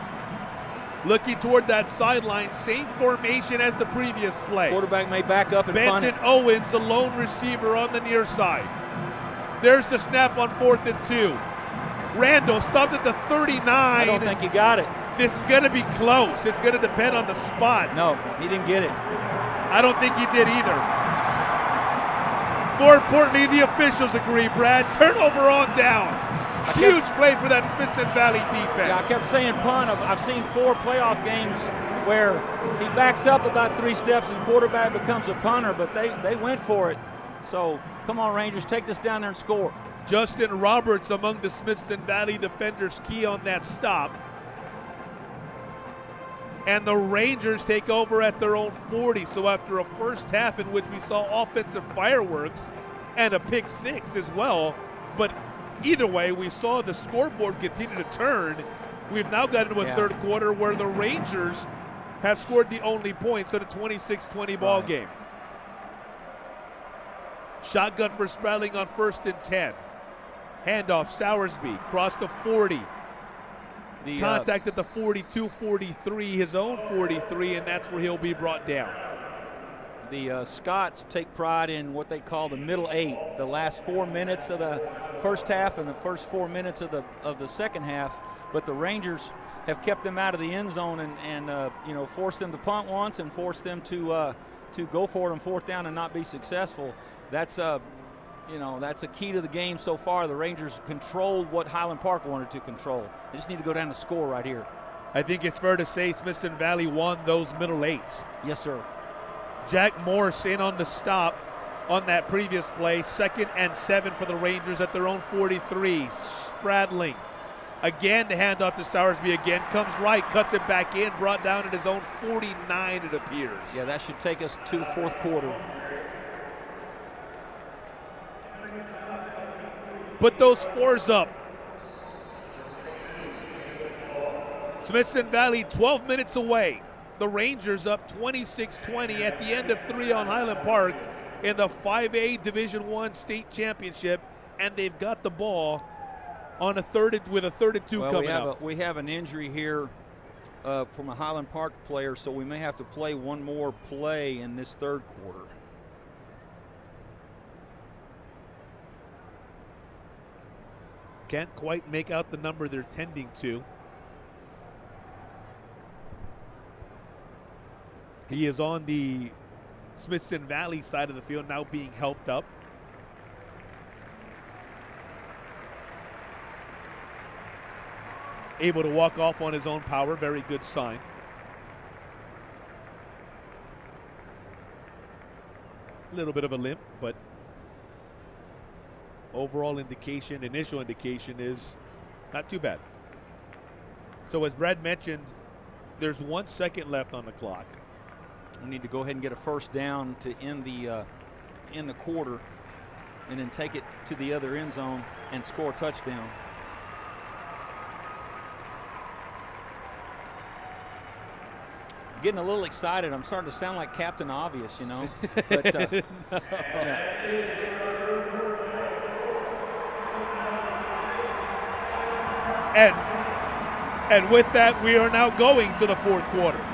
Looking toward that sideline, same formation as the previous play. Quarterback may back up and punt it. Benton Owens, the lone receiver on the near side. There's the snap on 4th and 2. Randall stopped at the 39. I don't think he got it. This is going to be close. It's going to depend on the spot. No, he didn't get it. I don't think he did either. More importantly, the officials agree, Brad. Turnover on downs. Huge play for that Smithson Valley defense. Yeah, I kept saying punt. I've seen 4 playoff games where he backs up about 3 steps and quarterback becomes a punter, but they went for it. So come on, Rangers, take this down there and score. Justin Roberts among the Smithson Valley defenders, key on that stop. And the Rangers take over at their own 40. So after a first half in which we saw offensive fireworks and a pick 6 as well, but either way, we saw the scoreboard continue to turn We've now gotten to a third quarter where the Rangers have scored the only points in a 26-20 ball game. Shotgun for Spradling on 1st and 10. Handoff, Sowersby, cross the 40. Contact at the 42-43, his own 43, and that's where he'll be brought down. The Scots take pride in what they call the middle 8, the last 4 minutes of the first half and the first 4 minutes of the second half. But the Rangers have kept them out of the end zone and forced them to punt once and forced them to go for it on 4th down and not be successful. That's a key to the game so far. The Rangers controlled what Highland Park wanted to control. They just need to go down and score right here. I think it's fair to say Smithson Valley won those middle 8s. Yes, sir. Jack Morse in on the stop on that previous play. 2nd and 7 for the Rangers at their own 43. Spradling again to hand off to Sowersby again. Comes right, cuts it back in, brought down at his own 49 it appears. Yeah, that should take us to the 4th quarter. Put those 4s up. Smithson Valley 12 minutes away. The Rangers up 26-20 at the end of 3 on Highland Park in the 5A Division I state championship, and they've got the ball on with a 3rd and 2 coming up. We have an injury here from a Highland Park player, so we may have to play one more play in this 3rd quarter. Can't quite make out the number they're tending to. He is on the Smithson Valley side of the field, now being helped up. Able to walk off on his own power, very good sign. A little bit of a limp, but overall indication, initial indication is not too bad. So as Brad mentioned, there's 1 second left on the clock. We need to go ahead and get a 1st down to end the quarter and then take it to the other end zone and score a touchdown. Getting a little excited. I'm starting to sound like Captain Obvious, you know. But, yeah. And with that, we are now going to the 4th quarter.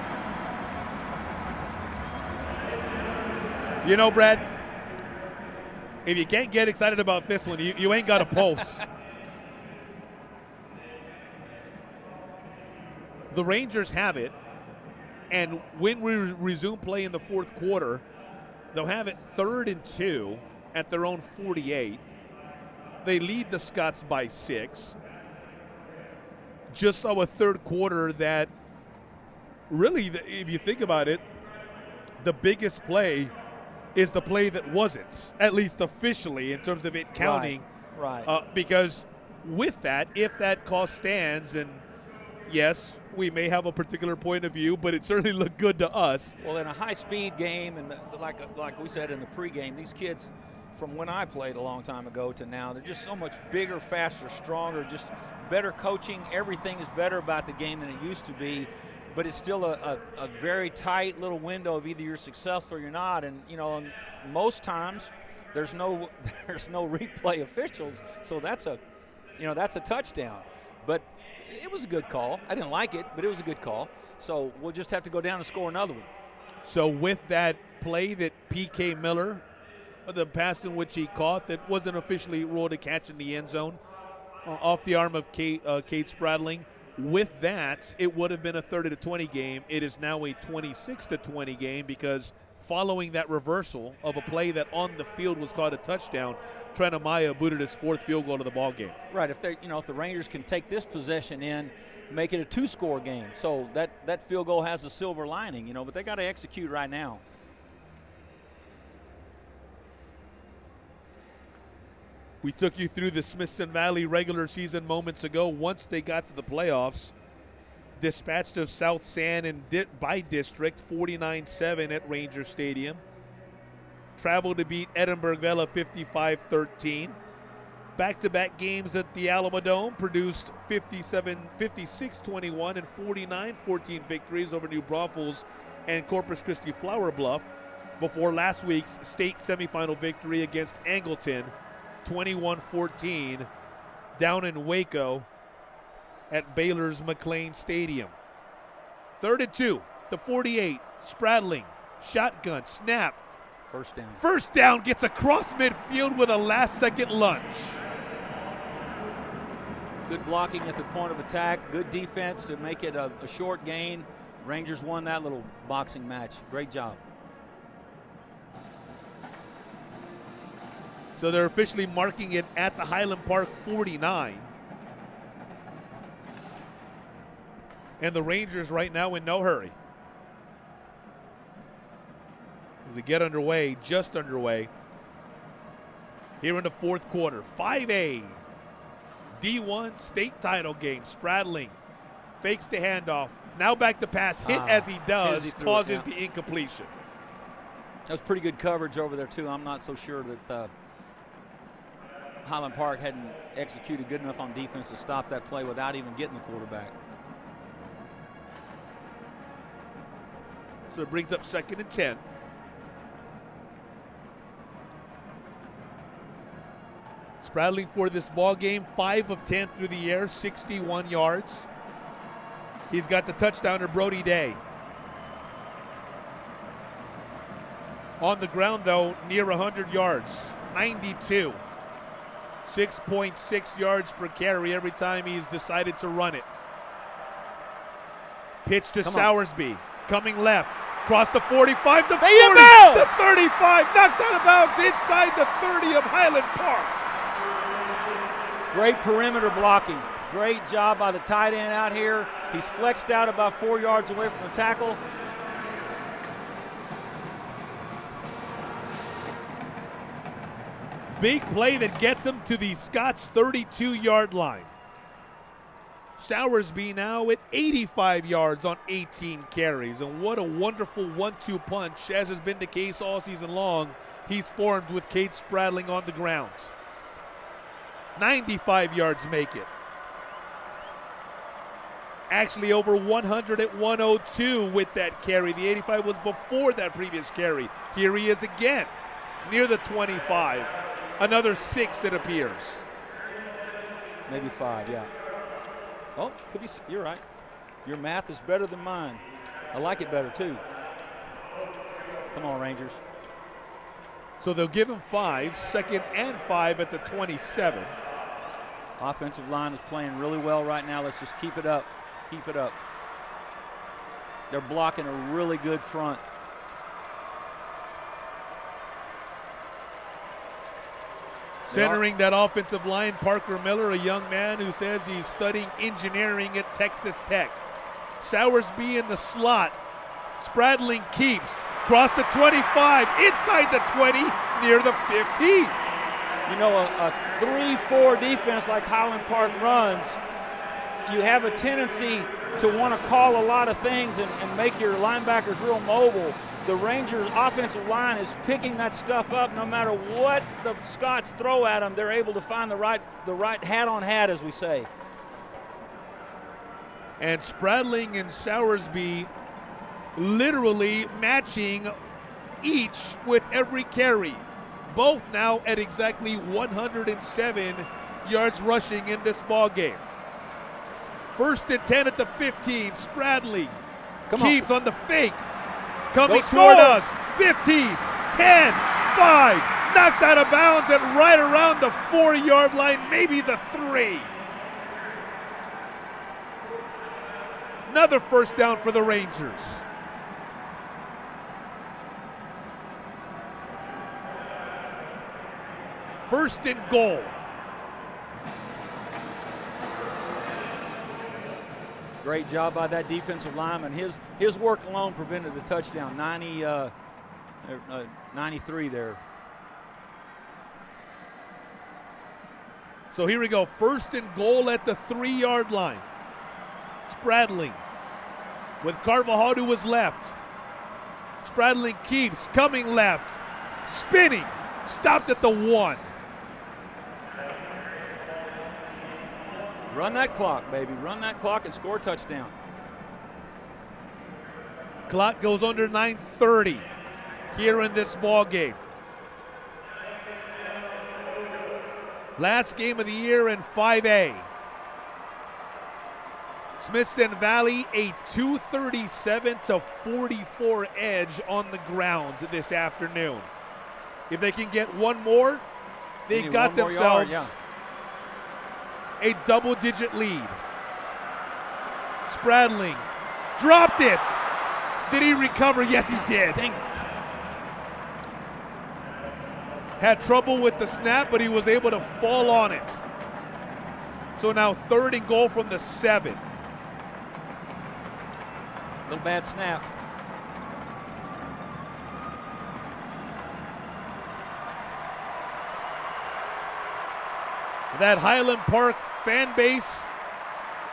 You know, Brad, if you can't get excited about this one, you ain't got a pulse. The Rangers have it, and when we resume play in the 4th quarter, they'll have it 3rd and 2 at their own 48. They lead the Scots by 6. Just saw a 3rd quarter that really, if you think about it, the biggest play is the play that wasn't, at least officially, in terms of it counting. Right. Because with that, if that call stands, and yes, we may have a particular point of view, but it certainly looked good to us. Well, in a high-speed game, and like we said in the pregame, these kids, from when I played a long time ago to now, they're just so much bigger, faster, stronger, just better coaching. Everything is better about the game than it used to be. But it's still a very tight little window of either you're successful or you're not. And, you know, most times there's no replay officials, so that's a touchdown. But it was a good call. I didn't like it, but it was a good call. So we'll just have to go down and score another one. So with that play that P.K. Miller, the pass in which he caught that wasn't officially ruled a catch in the end zone, off the arm of Cade Spradling, with that, it would have been a 30-20 game. It is now a 26-20 game because following that reversal of a play that on the field was called a touchdown, Trent Amaya booted his 4th field goal of the ball game. Right. If the Rangers can take this possession in, make it a 2-score game, so that field goal has a silver lining, you know. But they got to execute right now. We took you through the Smithson Valley regular season moments ago. Once they got to the playoffs, dispatched of South San and by district 49-7 at Ranger Stadium. Traveled to beat Edinburgh Vela 55-13. back-to-back games at the Alamodome produced 56-21 and 49-14 victories over New Braunfels and Corpus Christi Flower Bluff before last week's state semifinal victory against Angleton, 21-14, down in Waco at Baylor's McLean Stadium. 3rd and 2, the 48, Spradling, shotgun, snap. First down. First down, gets across midfield with a last-second lunge. Good blocking at the point of attack, good defense to make it a short gain. Rangers won that little boxing match. Great job. So they're officially marking it at the Highland Park 49. And the Rangers right now in no hurry. As we get underway, just underway, here in the fourth quarter. 5A, D1 state title game. Spradling fakes the handoff. Now back to pass, hit as he does, causes the incompletion. That was pretty good coverage over there, too. I'm not so sure that Highland Park hadn't executed good enough on defense to stop that play without even getting the quarterback. So it brings up 2nd and 10. Spradling for this ball game, 5 of 10 through the air, 61 yards. He's got the touchdown to Brody Day. On the ground, though, near 100 yards, 92. 6.6 yards per carry every time he's decided to run it. Pitch to Sowersby, coming left, across the 45, the 40, the 35, knocked out of bounds inside the 30 of Highland Park. Great perimeter blocking. Great job by the tight end out here. He's flexed out about 4 yards away from the tackle. Big play that gets him to the Scots 32-yard line. Sowersby now at 85 yards on 18 carries. And what a wonderful 1-2 punch, as has been the case all season long, he's formed with Cade Spradling on the ground. 95 yards make it. Actually over 100 at 102 with that carry. The 85 was before that previous carry. Here he is again, near the 25. Another 6, it appears. Maybe 5, yeah. Oh, could be. You're right. Your math is better than mine. I like it better, too. Come on, Rangers. So they'll give him 5, 2nd and 5 at the 27. Offensive line is playing really well right now. Let's just keep it up. Keep it up. They're blocking a really good front. Centering that offensive line, Parker Miller, a young man who says he's studying engineering at Texas Tech. Sowersby in the slot. Spradling keeps. Cross the 25, inside the 20, near the 15. You know, a 3-4 defense like Highland Park runs, you have a tendency to want to call a lot of things and make your linebackers real mobile. The Rangers' offensive line is picking that stuff up. No matter what the Scots throw at them, they're able to find the right hat on hat, as we say. And Spradling and Sowersby literally matching each with every carry. Both now at exactly 107 yards rushing in this ball game. 1st and 10 at the 15. Spradling keeps on the fake. Coming toward us. 15, 10, 5. Knocked out of bounds at right around the 4-yard line, maybe the 3. Another first down for the Rangers. First and goal. Great job by that defensive lineman. His work alone prevented the touchdown. 93 there. So here we go. First and goal at the 3-yard line. Spradling with Carvajal to his left. Spradling keeps coming left. Spinning. Stopped at the 1. Run that clock, baby. Run that clock and score a touchdown. Clock goes under 9:30 here in this ball game. Last game of the year in 5A. Smithson Valley a 237-44 edge on the ground this afternoon. If they can get one more, they got themselves a double-digit lead. Spradling dropped it. Did he recover? Yes, he did. Dang it. Had trouble with the snap, but he was able to fall on it. So now 3rd and goal from the 7. Little bad snap. That Highland Park fan base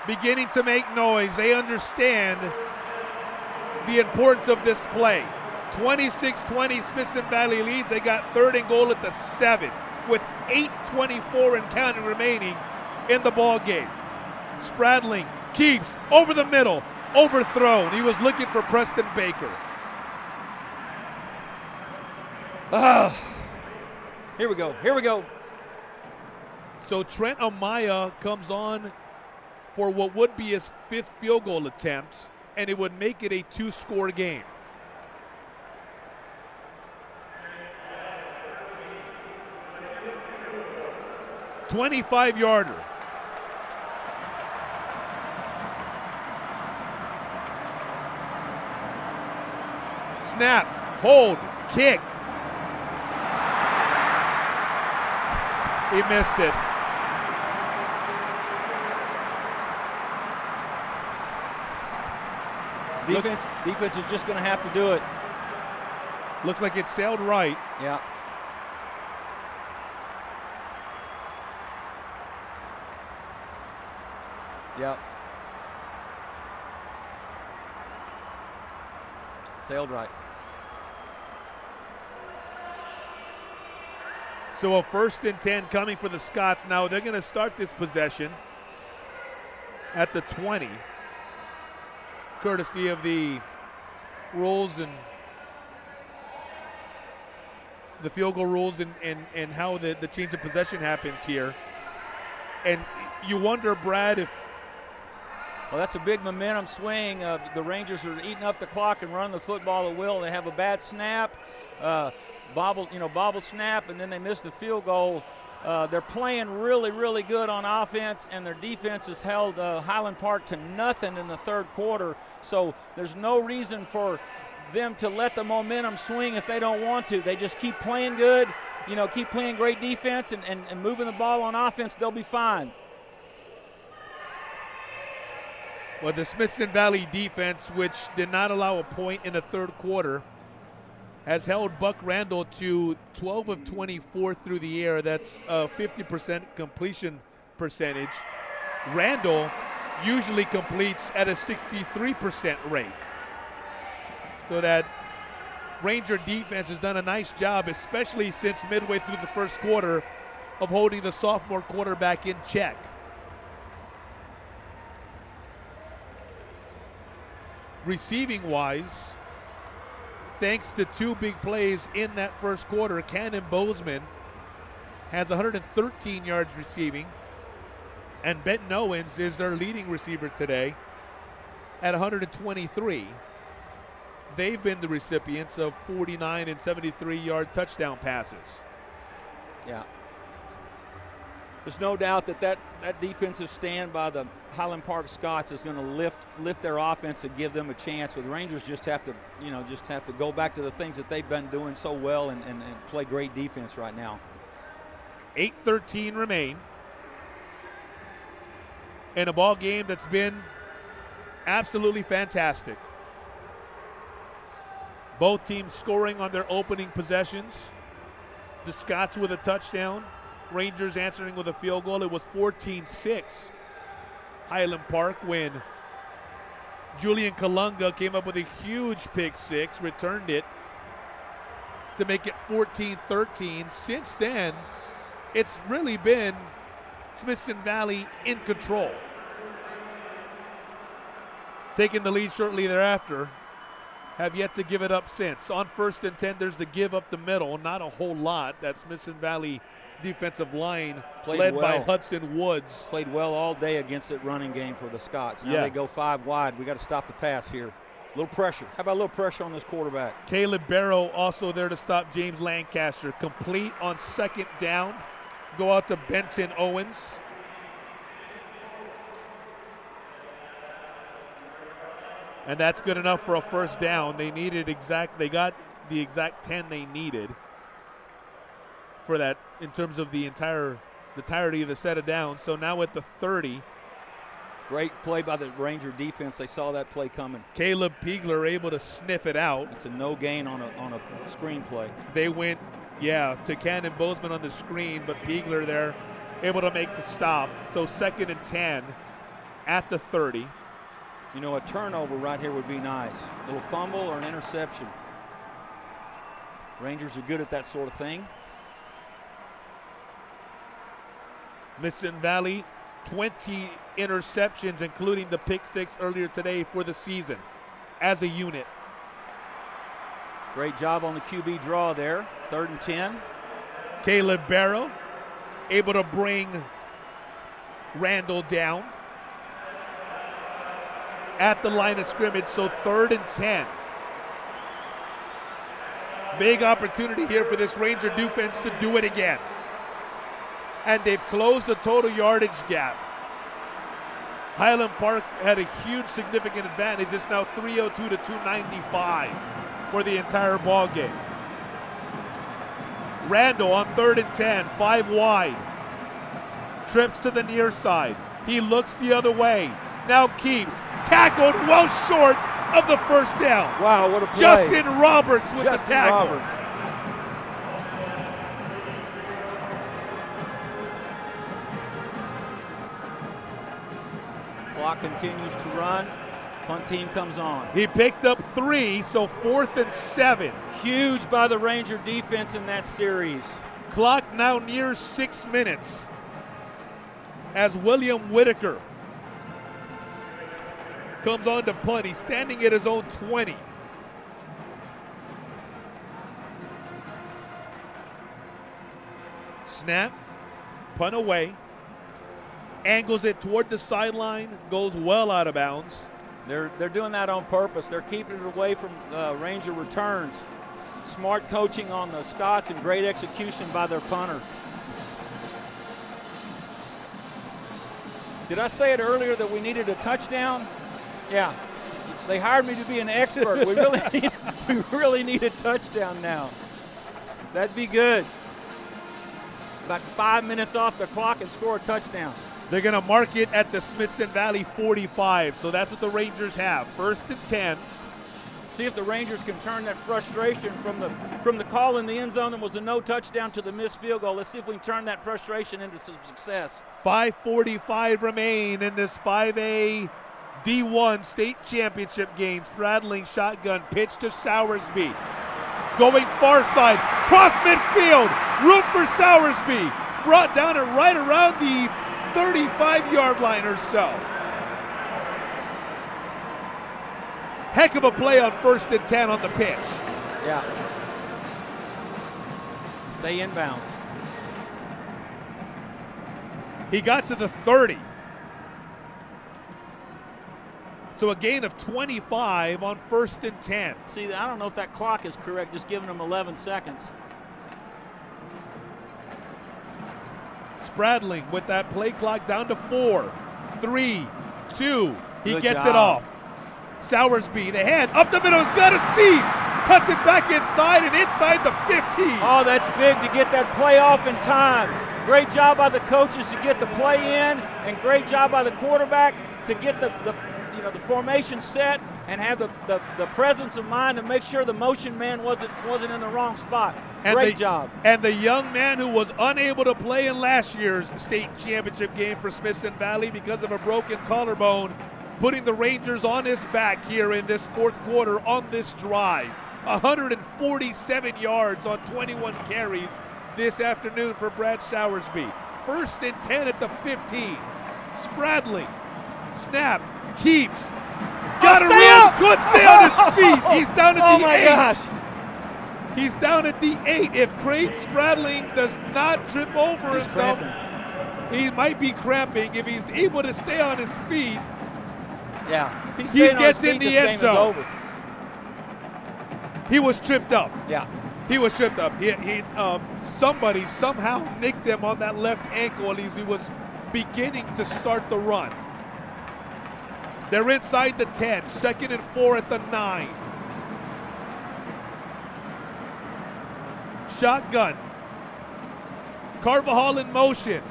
beginning to make noise. They understand the importance of this play. 26-20, Smithson Valley leads. They got 3rd and goal at the 7 with 8:24 and counting remaining in the ball game. Spradling keeps over the middle, overthrown. He was looking for Preston Baker. Here we go. Here we go. So Trent Amaya comes on for what would be his 5th field goal attempt, and it would make it a 2-score game. $25-yarder. Snap, hold, kick. He missed it. Defense is just going to have to do it. Looks like it sailed right. Yeah. Yep. Sailed right. So a 1st and 10 coming for the Scots. Now they're going to start this possession at the 20, courtesy of the rules and the field goal rules and how the change of possession happens here. And you wonder, Brad, if well, that's a big momentum swing. The Rangers are eating up the clock and running the football at will. They have a bad snap, bobble snap, and then they miss the field goal. They're playing really, really good on offense, and their defense has held Highland Park to nothing in the 3rd quarter. So there's no reason for them to let the momentum swing if they don't want to. They just keep playing good, keep playing great defense and moving the ball on offense. They'll be fine. Well, the Smithson Valley defense, which did not allow a point in the 3rd quarter, has held Buck Randall to 12 of 24 through the air. That's a 50% completion percentage. Randall usually completes at a 63% rate. So that Ranger defense has done a nice job, especially since midway through the 1st quarter, of holding the sophomore quarterback in check. Receiving-wise, thanks to 2 big plays in that 1st quarter, Cannon Bozeman has 113 yards receiving, and Benton Owens is their leading receiver today at 123. They've been the recipients of 49 and 73-yard touchdown passes. Yeah. There's no doubt that defensive stand by the Highland Park Scots is going to lift their offense and give them a chance. But the Rangers just have to go back to the things that they've been doing so well and play great defense right now. 8:13 remain in a ball game that's been absolutely fantastic. Both teams scoring on their opening possessions. The Scots with a touchdown. Rangers answering with a field goal. It was 14-6. Highland Park when Julian Kalunga came up with a huge pick 6, returned it to make it 14-13. Since then, it's really been Smithson Valley in control. Taking the lead shortly thereafter, have yet to give it up since. On 1st and 10, there's the give up the middle. Not a whole lot. That Smithson Valley defensive line led by Hudson Woods. Played well all day against that running game for the Scots. Now they go 5 wide. We got to stop the pass here. A little pressure. How about a little pressure on this quarterback? Caleb Barrow also there to stop James Lancaster. Complete on 2nd down. Go out to Benton Owens. And that's good enough for a 1st down. They got the exact 10 they needed for that in terms of the entirety of the set of downs. So now at the 30. Great play by the Ranger defense. They saw that play coming. Caleb Piegler able to sniff it out. It's a no gain on a screen play. They went, to Cannon Bozeman on the screen, but Piegler there able to make the stop. So 2nd and 10 at the 30. You know, a turnover right here would be nice. A little fumble or an interception. Rangers are good at that sort of thing. Smithson Valley, 20 interceptions, including the pick 6 earlier today for the season as a unit. Great job on the QB draw there. 3rd and 10. Caleb Barrow able to bring Randall down at the line of scrimmage, so 3rd and 10. Big opportunity here for this Ranger defense to do it again. And they've closed the total yardage gap. Highland Park had a huge significant advantage. It's now 302 to 295 for the entire ball game. Randall on 3rd and 10, 5 wide. Trips to the near side. He looks the other way. Now keeps. Tackled well short of the 1st down. Wow, what a play. Justin Roberts with the tackle. Roberts. Clock continues to run. Punt team comes on. He picked up 3, so 4th and 7. Huge by the Ranger defense in that series. Clock now near 6 minutes as William Whitaker comes on to punt. He's standing at his own 20. Snap, punt away, angles it toward the sideline, goes well out of bounds. They're doing that on purpose. They're keeping it away from Ranger returns. Smart coaching on the Scots and great execution by their punter. Did I say it earlier that we needed a touchdown? Yeah, they hired me to be an expert. We really need a touchdown now. That'd be good. About 5 minutes off the clock and score a touchdown. They're going to mark it at the Smithson Valley 45, so that's what the Rangers have. 1st and 10. See if the Rangers can turn that frustration from the call in the end zone and was a no touchdown to the missed field goal. Let's see if we can turn that frustration into some success. 5:45 remain in this 5A D1 state championship game. Spradling shotgun pitch to Sowersby. Going far side, cross midfield, room for Sowersby. Brought down at right around the 35-yard line or so. Heck of a play on 1st and 10 on the pitch. Yeah. Stay inbounds. He got to the 30. So a gain of 25 on 1st and 10. See, I don't know if that clock is correct, just giving them 11 seconds. Spradling with that play clock down to 4, 3, 2. He Good gets job. it off. Sowersby, the hand up the middle, has got a seam. Cuts it back inside and inside the 15. Oh, that's big to get that play off in time. Great job by the coaches to get the play in, and great job by the quarterback to get the formation set and have the presence of mind to make sure the motion man wasn't in the wrong spot. Great job. And the young man who was unable to play in last year's state championship game for Smithson Valley because of a broken collarbone, putting the Rangers on his back here in this 4th quarter on this drive. 147 yards on 21 carries this afternoon for Brad Sowersby. 1st and 10 at the 15. Spradling, snap, keeps. Got to run, could stay on his feet. He's down at the 8. Oh my gosh. He's down at the 8. If Cade Spradling does not trip over himself, he might be cramping. If he's able to stay on his feet, yeah, if he gets in the end zone. He was tripped up. Yeah. He was tripped up. Somebody somehow nicked him on that left ankle as he was beginning to start the run. They're inside the 10, 2nd and 4 at the 9. Shotgun. Carvajal in motion.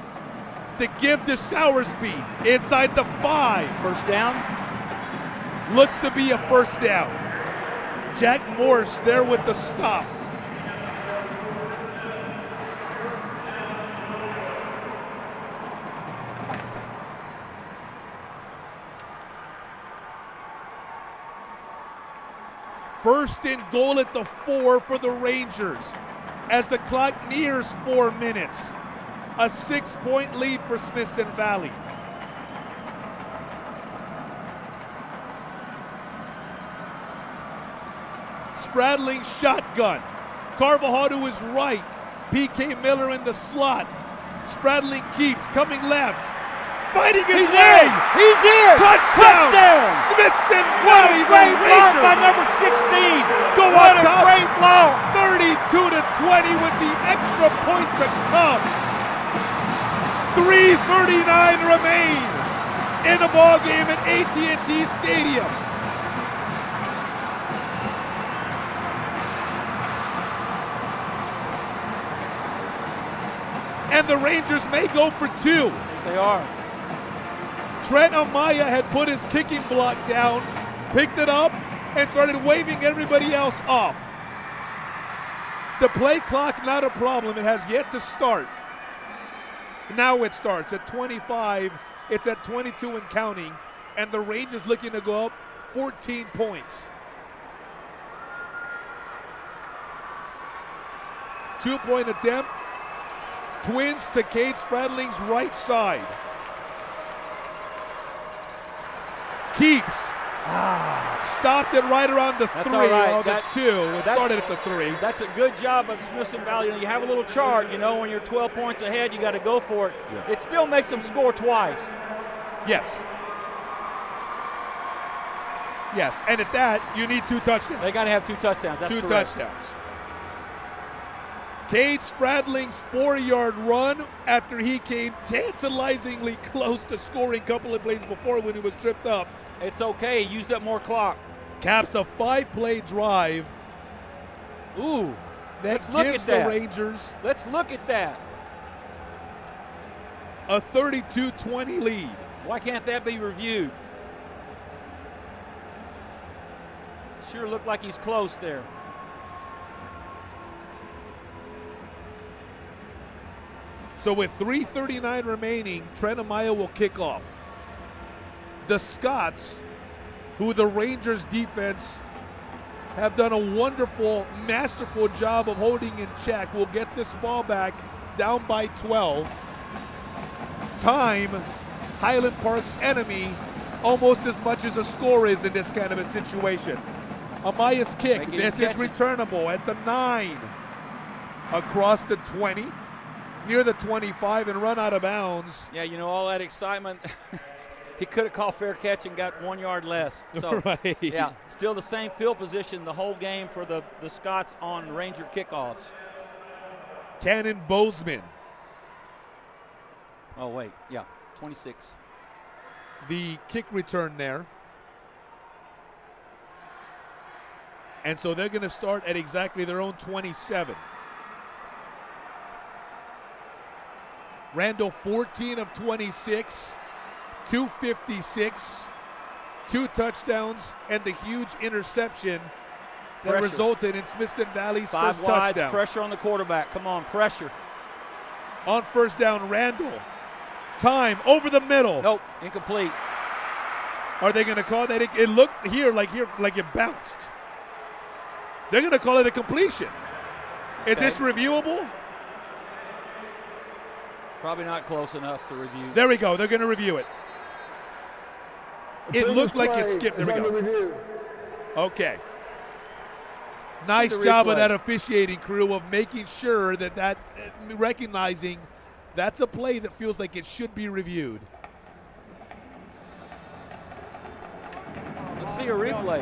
The give to Soursby inside the 5. First down. Looks to be a first down. Jack Morse there with the stop. First and goal at the 4 for the Rangers as the clock nears 4 minutes. A 6-point lead for Smithson Valley. Spradling shotgun. Carvajal to his right. PK Miller in the slot. Spradling keeps coming left. Fighting his way. He's in. Touchdown. Smithson Valley. Great block by number 16. Go what on a top. great block. 32-20 with the extra point to come. 3:39 remain in the ball game at AT&T Stadium. And the Rangers may go for 2. They are. Trent Amaya had put his kicking block down, picked it up, and started waving everybody else off. The play clock, not a problem. It has yet to start. Now it starts at 25. It's at 22 and counting. And the Rangers looking to go up 14 points. 2-point attempt. Twins to Cade Spradling's right side. Keeps. Stopped it right around the 3 or the 2. It started at the 3. That's a good job of Smithson Valley. You have a little chart, when you're 12 points ahead, you got to go for it. Yeah. It still makes them score twice. Yes. Yes, and at that, you need 2 touchdowns. They got to have 2 touchdowns. That's 2 correct. touchdowns. Cade Spradling's 4-yard run after he came tantalizingly close to scoring a couple of plays before when he was tripped up. It's okay. He used up more clock. Caps a 5-play drive. Ooh, Let's look at that. Rangers. Let's look at that. A 32-20 lead. Why can't that be reviewed? Sure looked like he's close there. So with 3:39 remaining, Trent Amaya will kick off. The Scots, who the Rangers defense have done a wonderful, masterful job of holding in check, will get this ball back down by 12. Time, Highland Park's enemy, almost as much as a score is in this kind of a situation. Amaya's kick, this is returnable at the 9. Across the 20, near the 25, and run out of bounds. Yeah, all that excitement. He could have called fair catch and got 1 yard less. So, right. Yeah, still the same field position the whole game for the Scots on Ranger kickoffs. Cannon Bozeman. Oh, wait. Yeah, 26. The kick return there. And so they're going to start at exactly their own 27. Randall 14 of 26. 256, 2 touchdowns, and the huge interception that resulted in Smithson Valley's first touchdown. Pressure on the quarterback. Come on, pressure. On first down, Randall. Time over the middle. Nope, incomplete. Are they going to call that? It looked here like it bounced. They're going to call it a completion. Is this reviewable? Probably not close enough to review. There we go. They're going to review it. It looked like it skipped. There we go. Okay. Nice job of that officiating crew of making sure that recognizing that's a play that feels like it should be reviewed. Let's see a replay.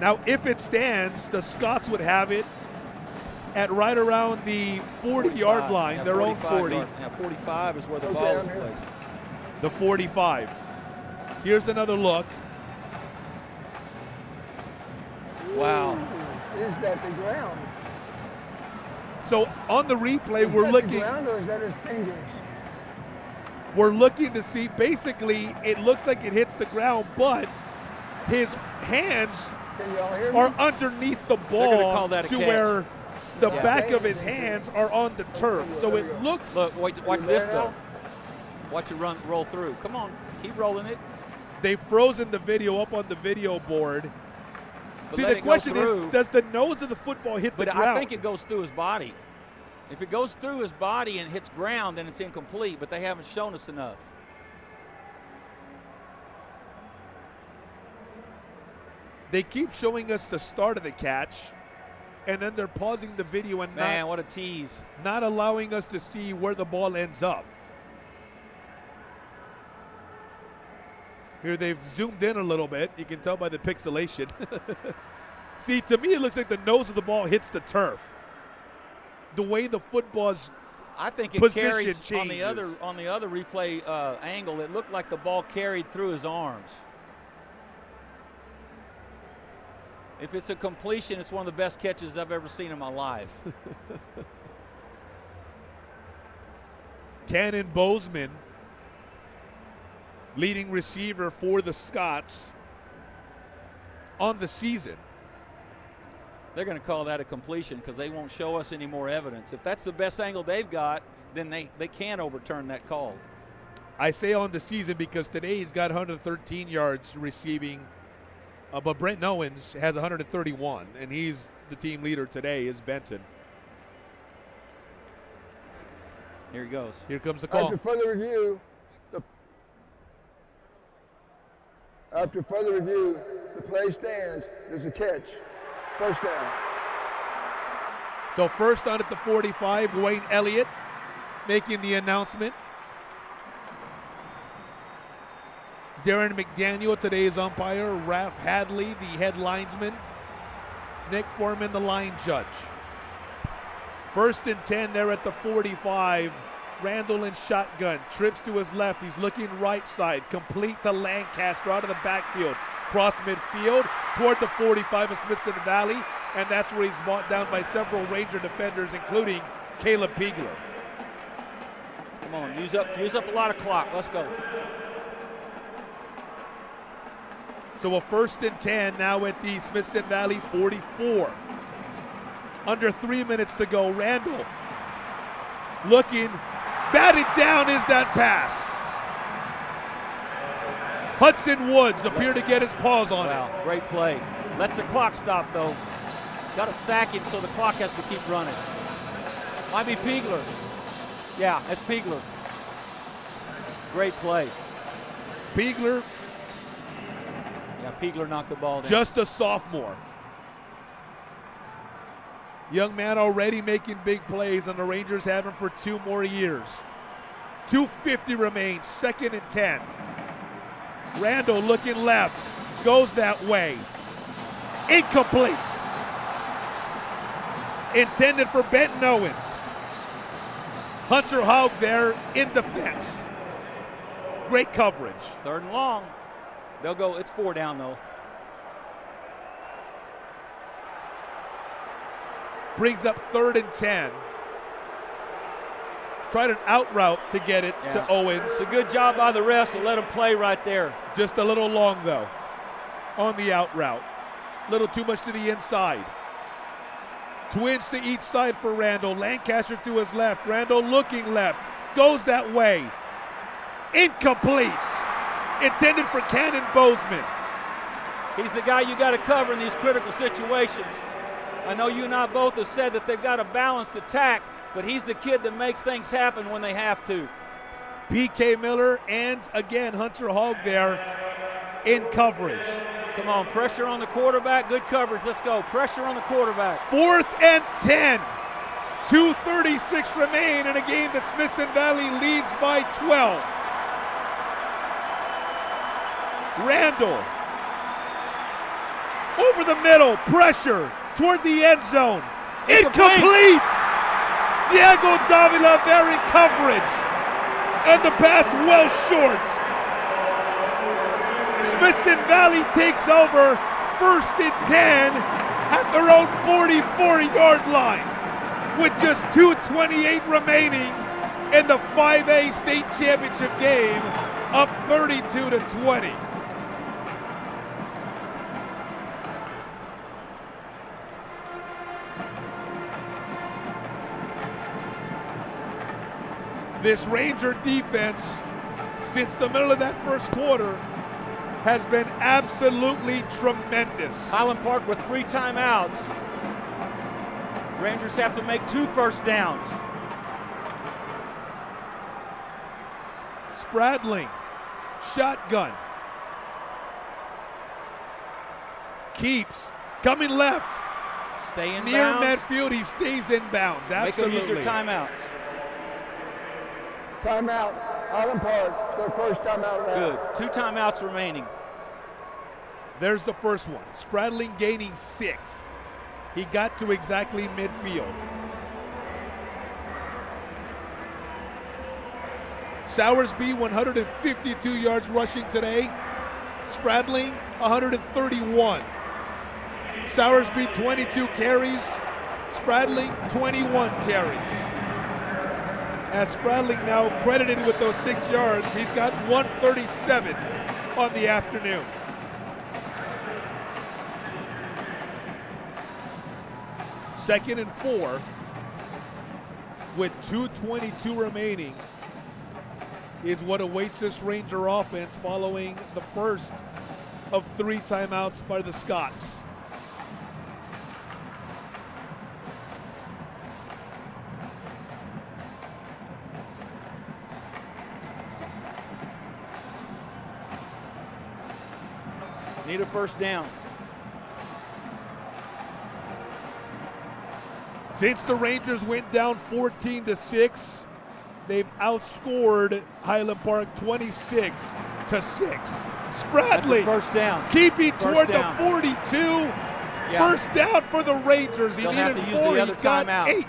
Now, if it stands, the Scots would have it at right around the 40-yard line, their own 40. Now 45 is where the ball is placed. The 45. Here's another look. Wow. Is that the ground? So on the replay, Is we're that looking. the ground or is that his fingers? We're looking to see. Basically, it looks like it hits the ground, but his hands Can y'all hear me? are underneath the They're gonna ball call that a to catch. where the back of his hands are on the turf. So it looks. Look, watch this though. Watch it roll through. Come on, keep rolling it. They've frozen the video up on the video board. But See, let the it go question through. is, does the nose of the football hit the But ground? I think it goes through his body. If it goes through his body and hits ground, then it's incomplete, but they haven't shown us enough. They keep showing us the start of the catch, and then they're pausing the video and Man, what a tease. not allowing us to see where the ball ends up. Here they've zoomed in a little bit. You can tell by the pixelation. See, to me, it looks like the nose of the ball hits the turf. The way the football's I think it position carries changes. on the other replay angle. It looked like the ball carried through his arms. If it's a completion, it's one of the best catches I've ever seen in my life. Cannon Bozeman, leading receiver for the Scots on the season. They're going to call that a completion because they won't show us any more evidence. If that's the best angle they've got, then they can overturn that call. I say on the season because today he's got 113 yards receiving, but Brent Owens has 131, and he's the team leader today is Benton. Here he goes. Here comes the call. After further review, the play stands. There's a catch. First down. So first down at the 45, Wayne Elliott making the announcement. Darren McDaniel, today's umpire. Ralph Hadley, the head linesman. Nick Foreman, the line judge. First and 10 there at the 45. Randall in shotgun, trips to his left. He's looking right side, complete to Lancaster out of the backfield. Cross midfield toward the 45 of Smithson Valley, and that's where he's brought down by several Ranger defenders, including Caleb Piegler. Come on, use up a lot of clock. Let's go. So a first and 10 now at the Smithson Valley 44. Under 3 minutes to go. Randall looking, batted down is that pass. Hudson Woods appeared to get his paws on it. Great play. Lets the clock stop, though. Got to sack him so the clock has to keep running. Might be Piegler. Yeah, that's Piegler. Great play. Piegler. Yeah, Piegler knocked the ball down. Just a sophomore. Young man already making big plays, and the Rangers have him for 2 more years. 2:50 remains, second and 10. Randall looking left, goes that way. Incomplete. Intended for Benton Owens. Hunter Haug there in defense. Great coverage. 3rd and long. They'll go, it's 4 down though. Brings up 3rd and 10. Tried an out route to get it to Owens. It's a good job by the refs to let him play right there. Just a little long though on the out route. Little too much to the inside. Twins to each side for Randall. Lancaster to his left. Randall looking left. Goes that way. Incomplete. Intended for Cannon Bozeman. He's the guy you got to cover in these critical situations. I know you and I both have said that they've got a balanced attack, but he's the kid that makes things happen when they have to. PK Miller and, again, Hunter Hogg there in coverage. Come on, pressure on the quarterback, good coverage, let's go. Pressure on the quarterback. 4th and 10. 2:36 remain in a game that Smithson Valley leads by 12. Randall. Over the middle, pressure toward the end zone. Incomplete! Diego Davila there in coverage. And the pass well short. Smithson Valley takes over 1st and 10 at their own 44-yard line with just 2:28 remaining in the 5A state championship game, up 32-20. This Ranger defense, since the middle of that first quarter, has been absolutely tremendous. Highland Park with 3 timeouts. Rangers have to make 2 first downs. Spradling, shotgun. Keeps, coming left. Stay in Near bounds. midfield, he stays in bounds, absolutely. Make them use their timeouts. Timeout, Highland Park, it's their first timeout of the half. Good, 2 timeouts remaining. There's the first one. Spradling gaining 6. He got to exactly midfield. Sowersby 152 yards rushing today. Spradling 131. Sowersby 22 carries. Spradling 21 carries. As Spradling now credited with those 6 yards, he's got 137 on the afternoon. Second and 4 with 2:22 remaining is what awaits this Ranger offense following the first of 3 timeouts by the Scots. Need a first down. Since the Rangers went down 14-6, they've outscored Highland Park 26-6. Spradling, first down. Keeping First toward down. the 42. Yeah. First down for the Rangers. He They'll have needed to use 4. the other He got timeout. 8.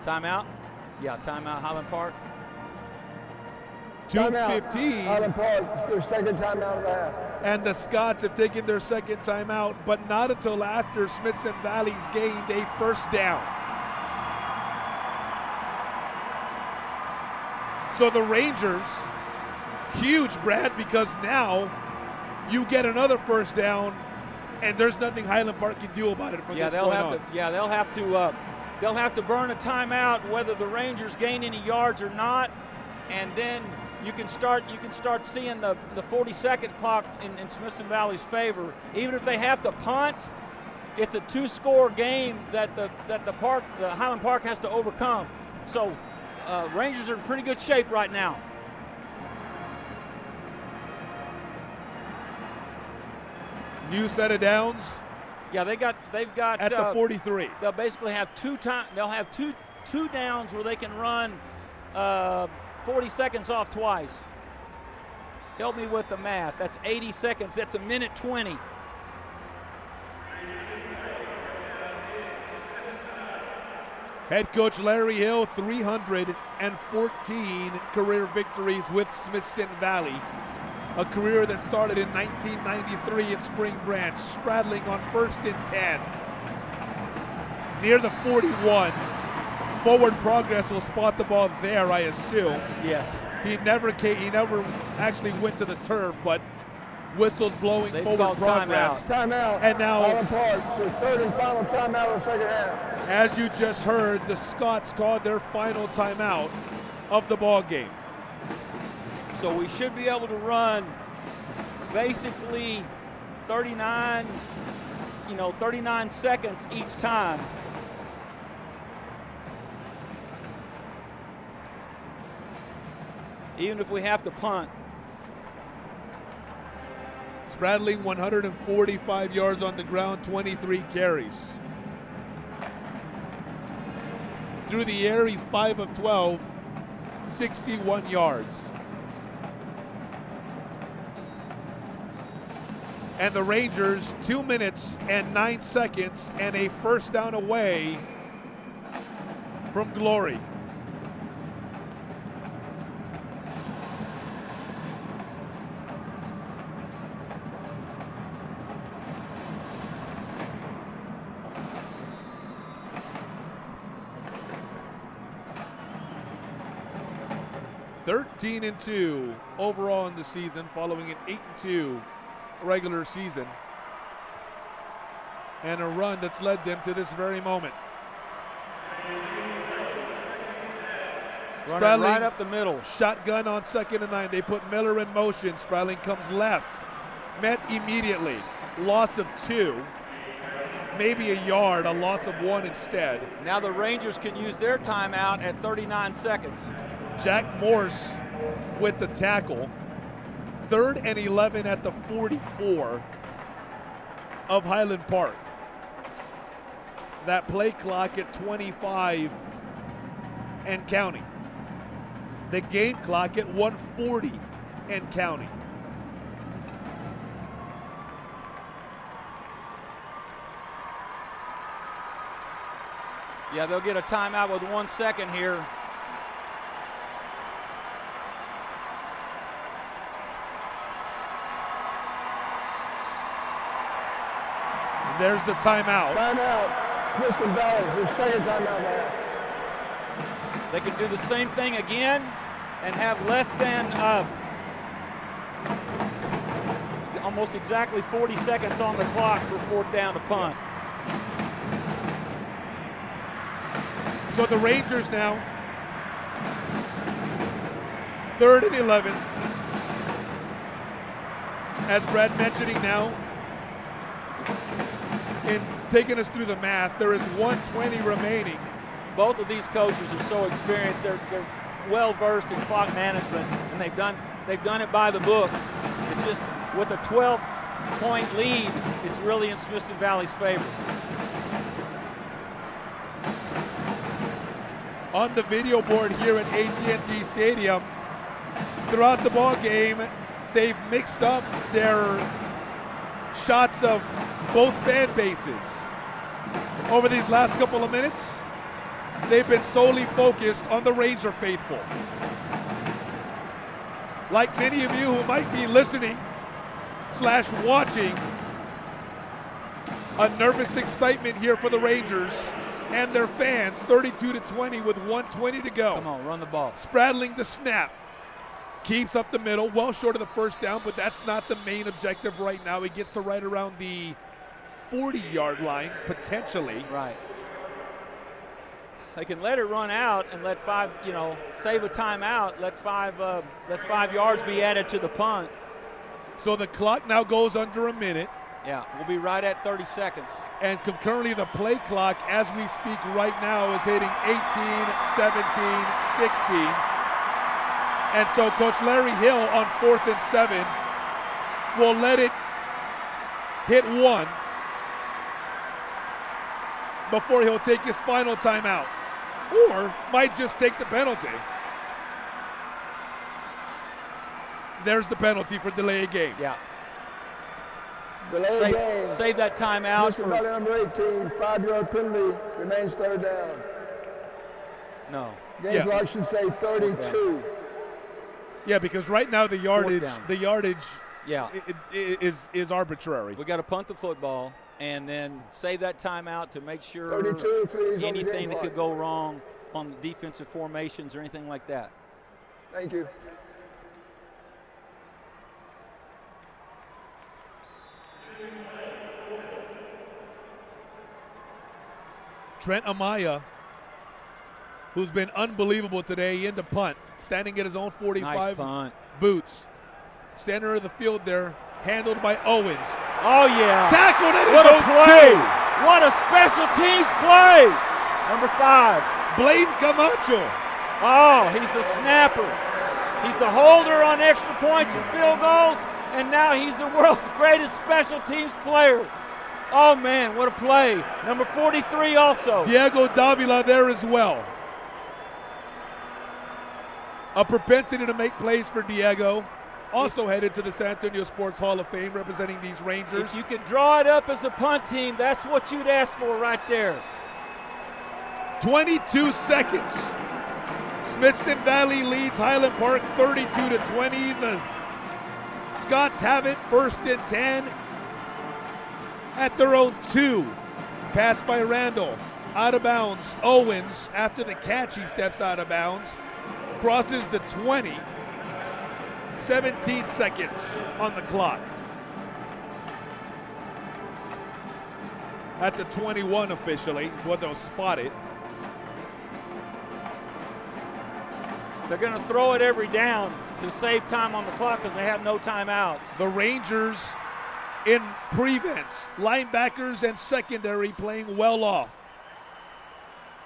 Timeout? Yeah, timeout, Highland Park. 2:15. Highland Park, it's their second timeout of the half. And the Scots have taken their second timeout, but not until after Smithson Valley's gained a first down. So the Rangers, huge, Brad, because now you get another first down, and there's nothing Highland Park can do about it from this point on. They'll have to burn a timeout whether the Rangers gain any yards or not, and then you can start seeing the 40-second clock in Smithson Valley's favor. Even if they have to punt, it's a 2-score game that the Highland Park has to overcome. So Rangers are in pretty good shape right now. New set of downs. Yeah, they've got at the 43. They'll basically have they'll have two downs where they can run 40 seconds off twice. Help me with the math. That's 80 seconds. That's a minute 20. Head coach Larry Hill, 314 career victories with Smithson Valley. A career that started in 1993 in Spring Branch. Spradling on 1st and 10. Near the 41. Forward progress will spot the ball there, I assume. Yes. He never actually went to the turf, but whistles blowing. They've forward called progress. Timeout. And now, Highland Park, so third and final timeout of the second half. as you just heard, the Scots called their final timeout of the ball game. So we should be able to run basically 39 39 seconds each time. Even if we have to punt. Spradling 145 yards on the ground, 23 carries. Through the air, he's 5 of 12, 61 yards. And the Rangers, 2 minutes and 9 seconds and a first down away from glory. (13-2) overall in the season, following an 8-2 regular season, and a run that's led them to this very moment. Running right up the middle. Shotgun on 2nd and 9. They put Miller in motion. Spradling comes left. Met immediately. Loss of 2. Maybe a yard, a loss of 1 instead. Now the Rangers can use their timeout at 39 seconds. Jack Morse with the tackle. 3rd and 11 at the 44 of Highland Park. That play clock at 25 and counting. The game clock at 140 and counting. Yeah, they'll get a timeout with 1 second here. There's the timeout. Timeout. Smith and Valley. Their second timeout now. They can do the same thing again and have less than almost exactly 40 seconds on the clock for 4th down to punt. So the Rangers now, 3rd and 11. As Brad mentioning now, in taking us through the math, there is 1:20 remaining. Both of these coaches are so experienced. They're well versed in clock management, and they've done it by the book. It's just with a 12-point lead, it's really in Smithson Valley's favor. On the video board here at AT&T Stadium, throughout the ball game, they've mixed up their shots of both fan bases. Over these last couple of minutes, they've been solely focused on the Ranger faithful. Like many of you who might be listening / watching, a nervous excitement here for the Rangers and their fans. 32-20 with 1:20 to go. Come on, run the ball. Spradling the snap. Keeps up the middle, well short of the first down, but that's not the main objective right now. He gets to right around the 40-yard line, potentially. Right. They can let it run out and let 5, save a timeout, let 5 yards be added to the punt. So the clock now goes under a minute. Yeah, we'll be right at 30 seconds. And concurrently, the play clock, as we speak right now, is hitting 18, 17, 16. And so Coach Larry Hill on 4th and 7 will let it hit 1 before he'll take his final timeout, or might just take the penalty. There's the penalty for delay a game. Yeah. Delay game. Save that timeout. Mr. Valley number 18, 5-yard penalty, remains 3rd down. No. Game clock should say 32. Yeah, because right now the yardage yeah. is arbitrary. We got to punt the football and then save that timeout to make sure 32, please, anything that could go wrong on the defensive formations or anything like that. Thank you. Trent Amaya, who's been unbelievable today, into punt, standing at his own 45 nice punt. Boots. Center of the field there, handled by Owens. Oh, yeah. Tackled at his What a own play. 2. What a special teams play. Number 5. Blaine Camacho. Oh, he's the snapper. He's the holder on extra points and field goals, and now he's the world's greatest special teams player. Oh, man, what a play. Number 43 also. Diego Davila there as well. A propensity to make plays for Diego. Also headed to the San Antonio Sports Hall of Fame representing these Rangers. If you could draw it up as a punt team, that's what you'd ask for right there. 22 seconds. Smithson Valley leads Highland Park 32-20. The Scots have it, 1st and 10 at their own 2. Pass by Randall, out of bounds. Owens, after the catch, he steps out of bounds. Crosses the 20. 17 seconds on the clock. At the 21 officially, is what they'll spot it. They're going to throw it every down to save time on the clock because they have no timeouts. The Rangers in prevents, linebackers and secondary playing well off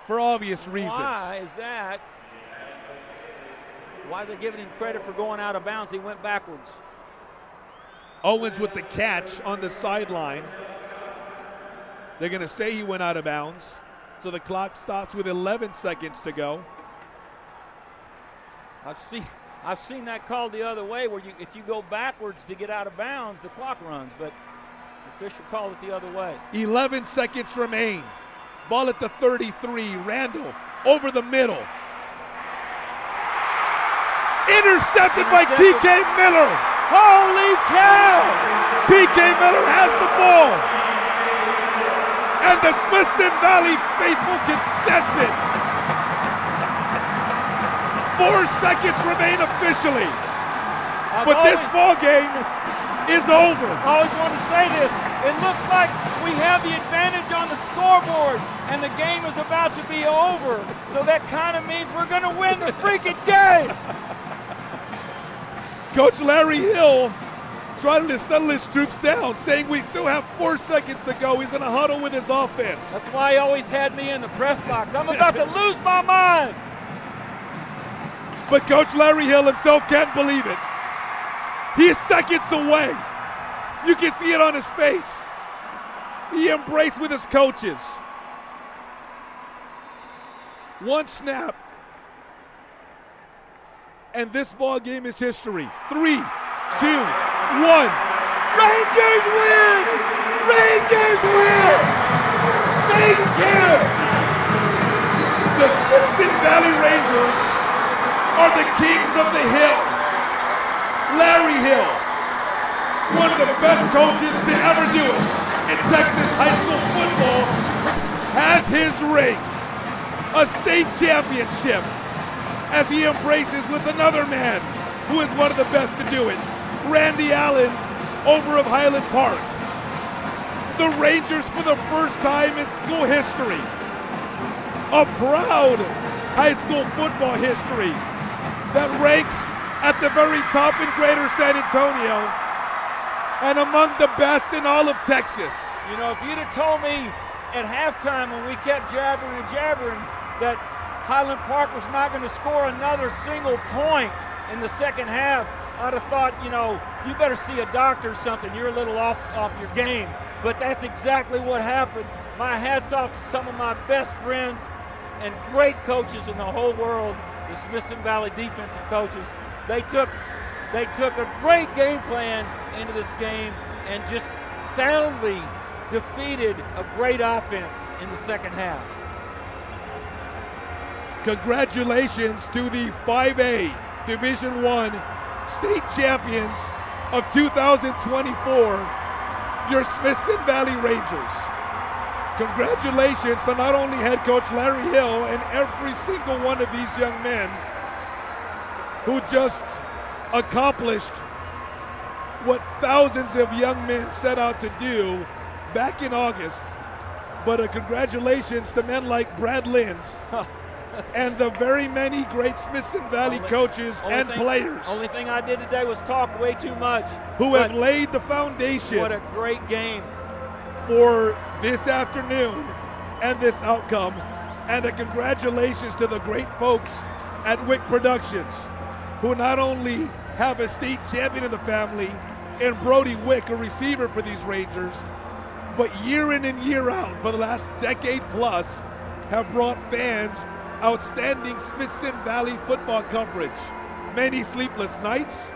for obvious reasons. Why is that? Why is they giving him credit for going out of bounds? He went backwards. Owens with the catch on the sideline. They're going to say he went out of bounds. So the clock stops with 11 seconds to go. I've seen that called the other way, where if you go backwards to get out of bounds, the clock runs, but the official called it the other way. 11 seconds remain. Ball at the 33. Randall over the middle. Intercepted by PK Miller. Holy cow! PK Miller has the ball. And the Smithson Valley faithful can sense it. 4 seconds remain officially. But this ball game is over. I always want to say this. It looks like we have the advantage on the scoreboard, and the game is about to be over. So that kind of means we're going to win the freaking game. Coach Larry Hill trying to settle his troops down, saying we still have 4 seconds to go. He's in a huddle with his offense. That's why he always had me in the press box. I'm about to lose my mind. But Coach Larry Hill himself can't believe it. He is seconds away. You can see it on his face. He embraced with his coaches. One snap. And this ball game is history. 3, 2, 1. Rangers win! Rangers win! State champs! The Smithson Valley Rangers are the kings of the hill. Larry Hill, one of the best coaches to ever do it in Texas high school football, has his ring, a state championship, as he embraces with another man who is one of the best to do it, Randy Allen, over of Highland Park. The Rangers, for the first time in school history, a proud high school football history that ranks at the very top in Greater San Antonio and among the best in all of Texas. You know, if you'd have told me at halftime when we kept jabbering and jabbering that Highland Park was not going to score another single point in the second half, I'd have thought, you know, you better see a doctor or something. You're a little off your game. But that's exactly what happened. My hat's off to some of my best friends and great coaches in the whole world, the Smithson Valley defensive coaches. They took a great game plan into this game and just soundly defeated a great offense in the second half. Congratulations to the 5A Division I state champions of 2024, your Smithson Valley Rangers. Congratulations to not only head coach Larry Hill and every single one of these young men who just accomplished what thousands of young men set out to do back in August, but a congratulations to men like Brad Linz, and the very many great Smithson Valley coaches and players. Only thing I did today was talk way too much. Who have laid the foundation. What a great game. For this afternoon and this outcome. And a congratulations to the great folks at Wick Productions, who not only have a state champion in the family and Brody Wick, a receiver for these Rangers, but year in and year out for the last decade plus have brought fans outstanding Smithson Valley football coverage. Many sleepless nights,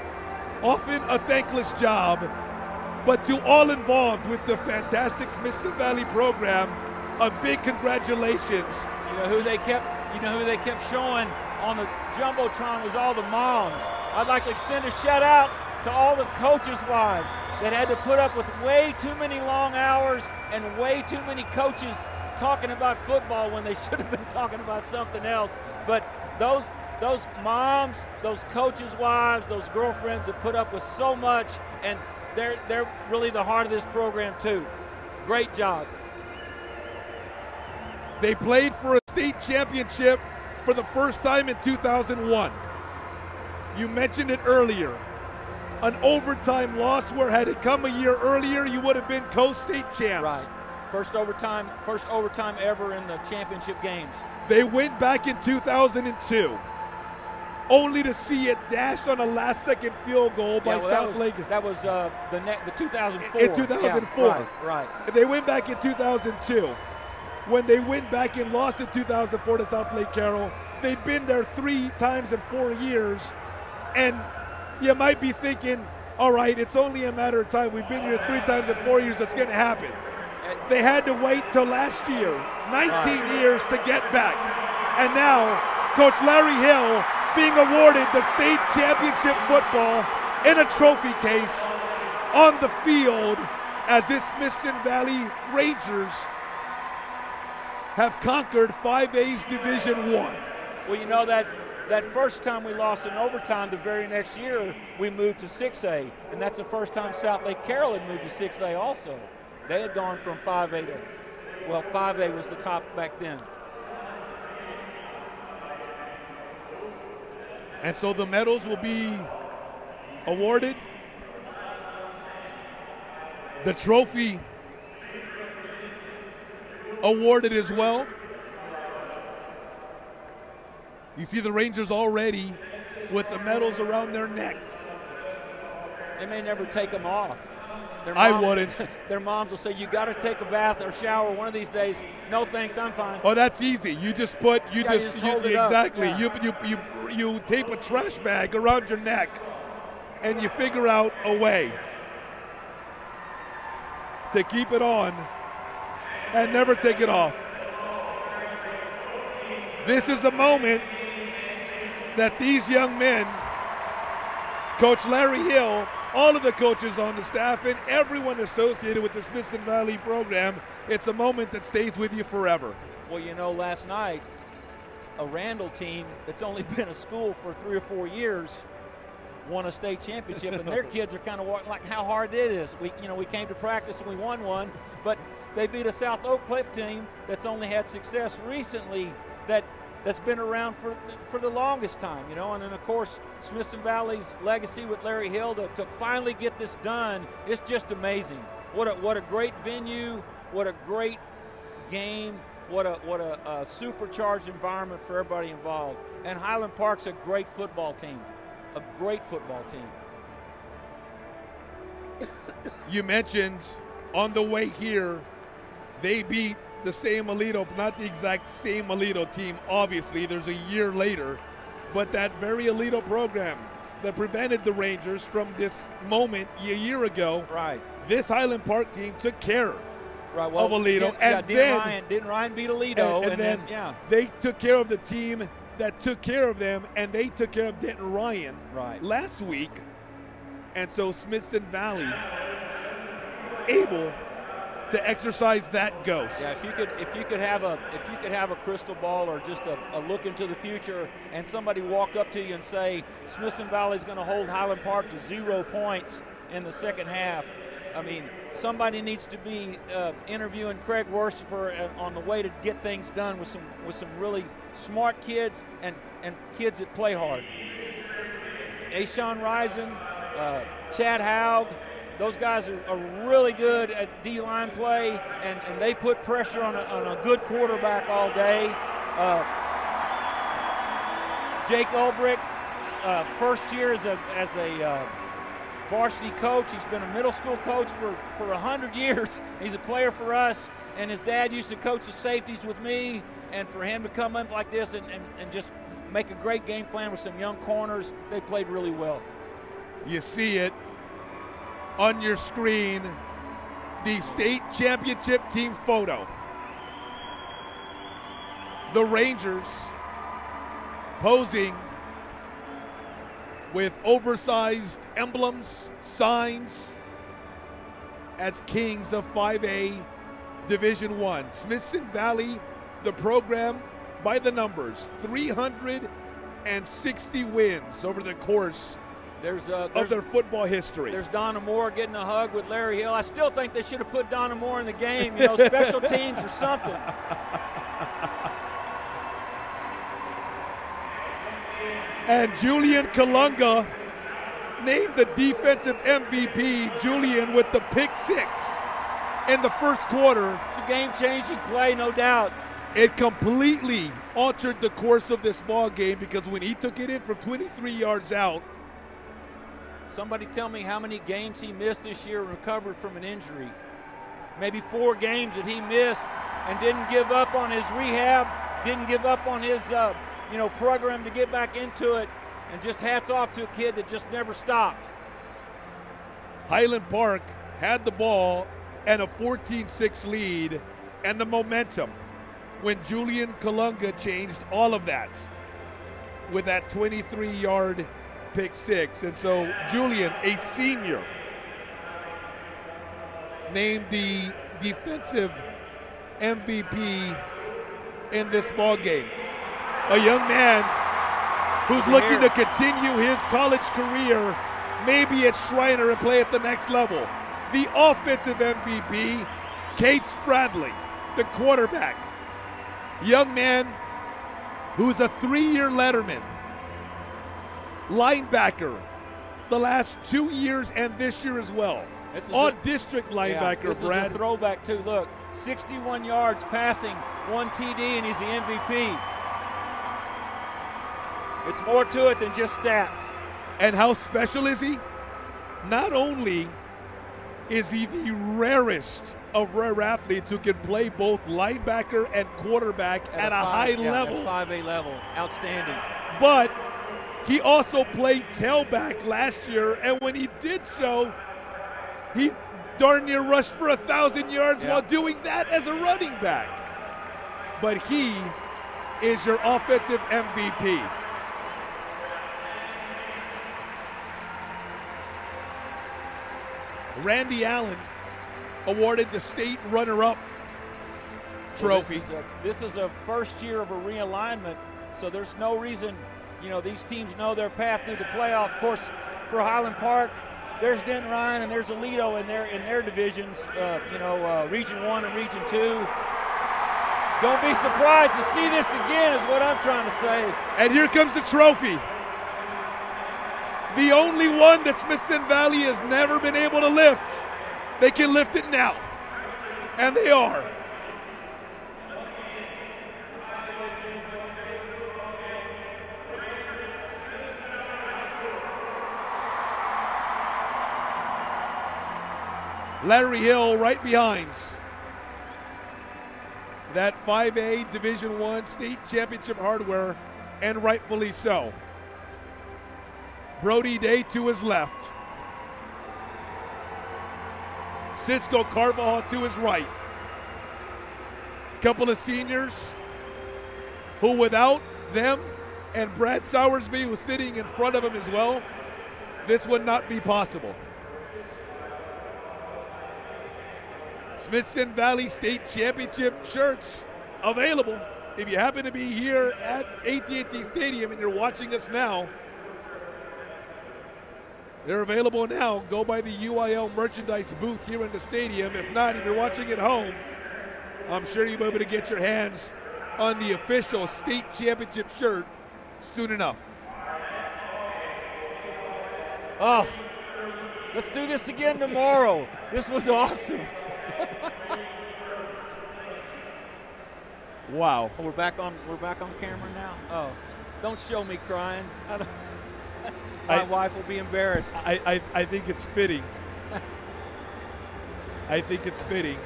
often a thankless job, but to all involved with the fantastic Smithson Valley program, a big congratulations. You know who they kept showing on the Jumbotron was all the moms. I'd like to extend a shout out to all the coaches' wives that had to put up with way too many long hours and way too many coaches talking about football when they should have been talking about something else. But those moms, those coaches' wives, those girlfriends have put up with so much, and they're really the heart of this program too. Great job. They played for a state championship for the first time in 2001. You mentioned it earlier. An overtime loss where had it come a year earlier, you would have been co-state champs. Right. First overtime ever in the championship games. They went back in 2002, only to see it dashed on a last-second field goal by South Lake. That was the 2004. In 2004. Yeah, right. They went back in 2002. When they went back and lost in 2004 to South Lake Carroll, they've been there 3 times in 4 years. And you might be thinking, all right, it's only a matter of time. We've been here 3 times in 4 years. That's going to happen. They had to wait till last year, 19 years to get back. And now, Coach Larry Hill being awarded the state championship football in a trophy case on the field as this Smithson Valley Rangers have conquered 5A's Division I. Well, you know that first time we lost in overtime, the very next year we moved to 6A, and that's the first time South Lake Carroll had moved to 6A also. They had gone from 5A to, well, 5A was the top back then. And so the medals will be awarded. The trophy awarded as well. You see the Rangers already with the medals around their necks. They may never take them off. I wouldn't. Their moms will say, you got to take a bath or shower one of these days. No thanks, I'm fine. Oh, that's easy. You just hold it exactly. Yeah. You tape a trash bag around your neck and you figure out a way to keep it on and never take it off. This is a moment that these young men, Coach Larry Hill, all of the coaches on the staff, and everyone associated with the Smithson Valley program, it's a moment that stays with you forever. Well, you know, last night, a Randall team that's only been a school for 3 or 4 years won a state championship, and their kids are kind of like how hard it is. We came to practice and we won one, but they beat a South Oak Cliff team that's only had success recently that's been around for the longest time, you know. And then, of course, Smithson Valley's legacy with Larry Hill to finally get this done, it's just amazing. What a great venue, what a great game, what a supercharged environment for everybody involved. And Highland Park's a great football team, a great football team. You mentioned on the way here, they beat the same Alito, not the exact same Alito team, obviously. There's a year later, but that very Alito program that prevented the Rangers from this moment a year ago. Right. This Highland Park team took care of Alito. Didn't Ryan beat Alito? And then they took care of the team that took care of them, and they took care of Denton Ryan last week. And so Smithson Valley able to exercise that ghost. Yeah, if you could have a crystal ball or just a look into the future, and somebody walk up to you and say Smithson Valley is going to hold Highland Park to 0 points in the second half, I mean, somebody needs to be interviewing Craig Worcester on the way to get things done with some really smart kids and kids that play hard. Ashawn Risen, Chad Haug, those guys are really good at D-line play, and they put pressure on a good quarterback all day. Jake Ulbrich, first year as a varsity coach. He's been a middle school coach for 100 years. He's a player for us, and his dad used to coach the safeties with me, and for him to come in like this and just make a great game plan with some young corners, they played really well. You see it on your screen, the state championship team photo. The Rangers posing with oversized emblems, signs, as kings of 5A Division I. Smithson Valley, the program by the numbers, 360 wins over the course of their football history. There's Donna Moore getting a hug with Larry Hill. I still think they should have put Donna Moore in the game, you know, special teams or something. And Julian Kalunga named the defensive MVP, Julian, with the pick six in the first quarter. It's a game-changing play, no doubt. It completely altered the course of this ball game because when he took it in from 23 yards out. Somebody tell me how many games he missed this year and recovered from an injury. Maybe 4 games that he missed and didn't give up on his rehab, didn't give up on his program to get back into it, and just hats off to a kid that just never stopped. Highland Park had the ball and a 14-6 lead and the momentum when Julian Kalunga changed all of that with that 23-yard pick six. And so Julian, a senior, named the defensive MVP in this ball game. A young man who's looking to continue his college career, maybe at Schreiner and play at the next level. The offensive MVP, Cade Spradling, the quarterback. Young man who's a 3-year letterman. Linebacker the last 2 years and this year as well. All-district linebacker, this Brad. This is a throwback too. Look, 61 yards passing, 1 TD, and he's the MVP. It's more to it than just stats. And how special is he? Not only is he the rarest of rare athletes who can play both linebacker and quarterback at a high level. At 5A level, outstanding. But he also played tailback last year, and when he did so, he darn near rushed for 1,000 yards while doing that as a running back. But he is your offensive MVP. Randy Allen awarded the state runner-up trophy. Well, this is a first year of a realignment, so there's no reason, these teams know their path through the playoff. Of course, for Highland Park, there's Denton Ryan and there's Alito in their divisions, Region 1 and Region 2. Don't be surprised to see this again is what I'm trying to say. And here comes the trophy. The only one that Smithson Valley has never been able to lift. They can lift it now. And they are. Larry Hill right behind. That 5A Division I state championship hardware, and rightfully so. Brody Day to his left. Cisco Carvajal to his right. Couple of seniors who without them and Brad Sowersby, who's sitting in front of him as well, this would not be possible. Smithson Valley State Championship shirts available. If you happen to be here at AT&T Stadium and you're watching us now, They're available now. Go by the UIL merchandise booth here in the stadium. If not, if you're watching at home, I'm sure you'll be able to get your hands on the official state championship shirt soon enough. Oh, let's do this again tomorrow. This was awesome. Wow. Oh, we're back on camera now. Oh, don't show me crying. My wife will be embarrassed. I think it's fitting. I think it's fitting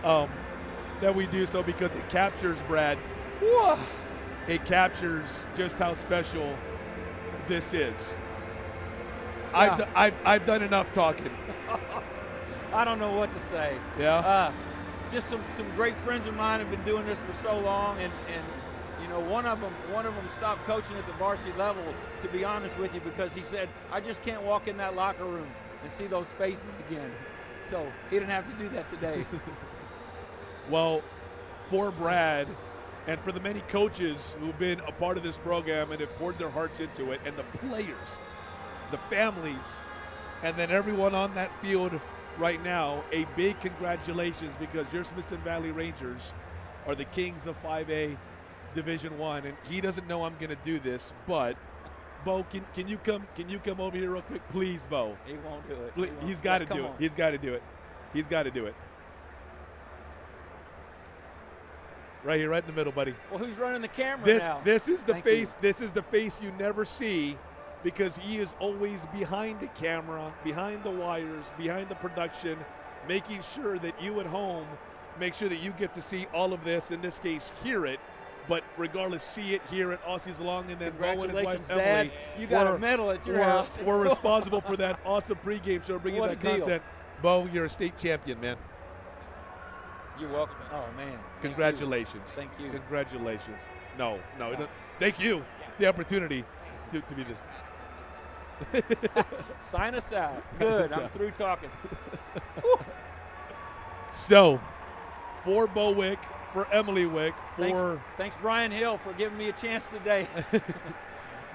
that we do so because it captures, Brad. Whoa. It captures just how special this is. Yeah. I've done enough talking. I don't know what to say. Yeah. Just some great friends of mine have been doing this for so long, and you know, one of them stopped coaching at the varsity level, to be honest with you, because he said, I just can't walk in that locker room and see those faces again. So he didn't have to do that today. Well, for Brad and for the many coaches who've been a part of this program and have poured their hearts into it, and the players, the families, and then everyone on that field right now, a big congratulations, because your Smithson Valley Rangers are the kings of 5A Division I, and he doesn't know I'm going to do this, but Bo, can you come over here real quick, please, Bo? He won't do it. He's got to do it. He's got to do it. He's got to do it. Right here, right in the middle, buddy. Well, who's running the camera now? This is the Thank face. you. This is the face you never see, because he is always behind the camera, behind the wires, behind the production, making sure that you at home make sure that you get to see all of this. In this case, hear it, but regardless, see it, hear it all season long. And then Bo and his wife Dad. Emily, You got a medal at your house. We're responsible for that awesome pregame show, bringing What that a deal. content. Bo, you're a state champion, man. You're welcome. Oh, man. Congratulations. Thank you. Congratulations. No. Thank you. The opportunity to be this. Sign us out. Good. I'm through talking. So, for Bo Wick, for Emily Wick, Thanks, Brian Hill, for giving me a chance today.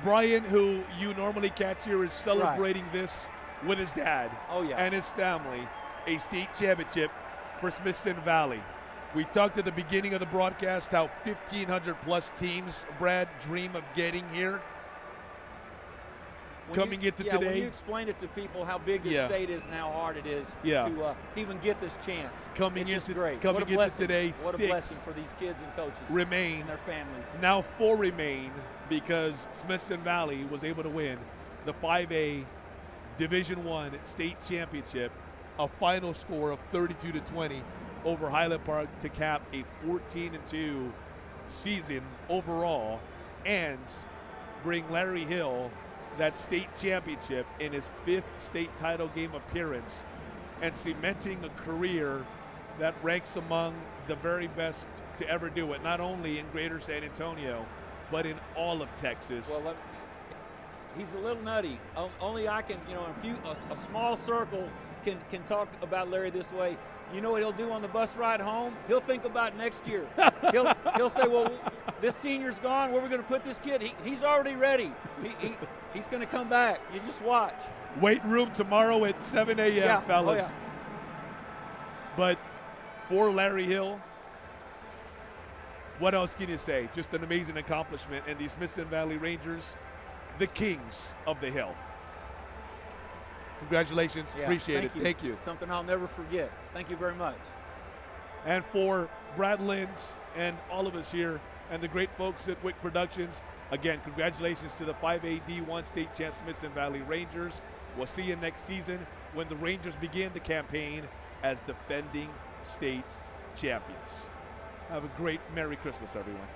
Brian, who you normally catch here, is celebrating this with his dad and his family, a state championship for Smithson Valley. We talked at the beginning of the broadcast how 1,500 plus teams, Brad, dream of getting here. Coming into today. When you explain it to people how big this state is and how hard it is to even get this chance, coming it's just into great. Coming what a into blessing. today, what a blessing for these kids and coaches remain and their families. Now 4 remain, because Smithson Valley was able to win the 5A Division I state championship, a final score of 32-20 over Highland Park to cap a 14-2 season overall, and bring Larry Hill that state championship in his 5th state title game appearance, and cementing a career that ranks among the very best to ever do it, not only in Greater San Antonio, but in all of Texas. Well, he's a little nutty. Only I can, a small circle can talk about Larry this way. You know what he'll do on the bus ride home? He'll think about next year. He'll say, well, this senior's gone. Where are we going to put this kid? He's already ready. He's going to come back. You just watch. Weight room tomorrow at 7 a.m., fellas. Oh, yeah. But for Larry Hill, what else can you say? Just an amazing accomplishment. And the Smithson Valley Rangers, the kings of the hill. Congratulations. Yeah, Appreciate it. Thank you. Something I'll never forget. Thank you very much. And for Brad Lind and all of us here and the great folks at Wick Productions, again, congratulations to the 5A D1 state champ Smithson Valley Rangers. We'll see you next season when the Rangers begin the campaign as defending state champions. Have a great Merry Christmas, everyone.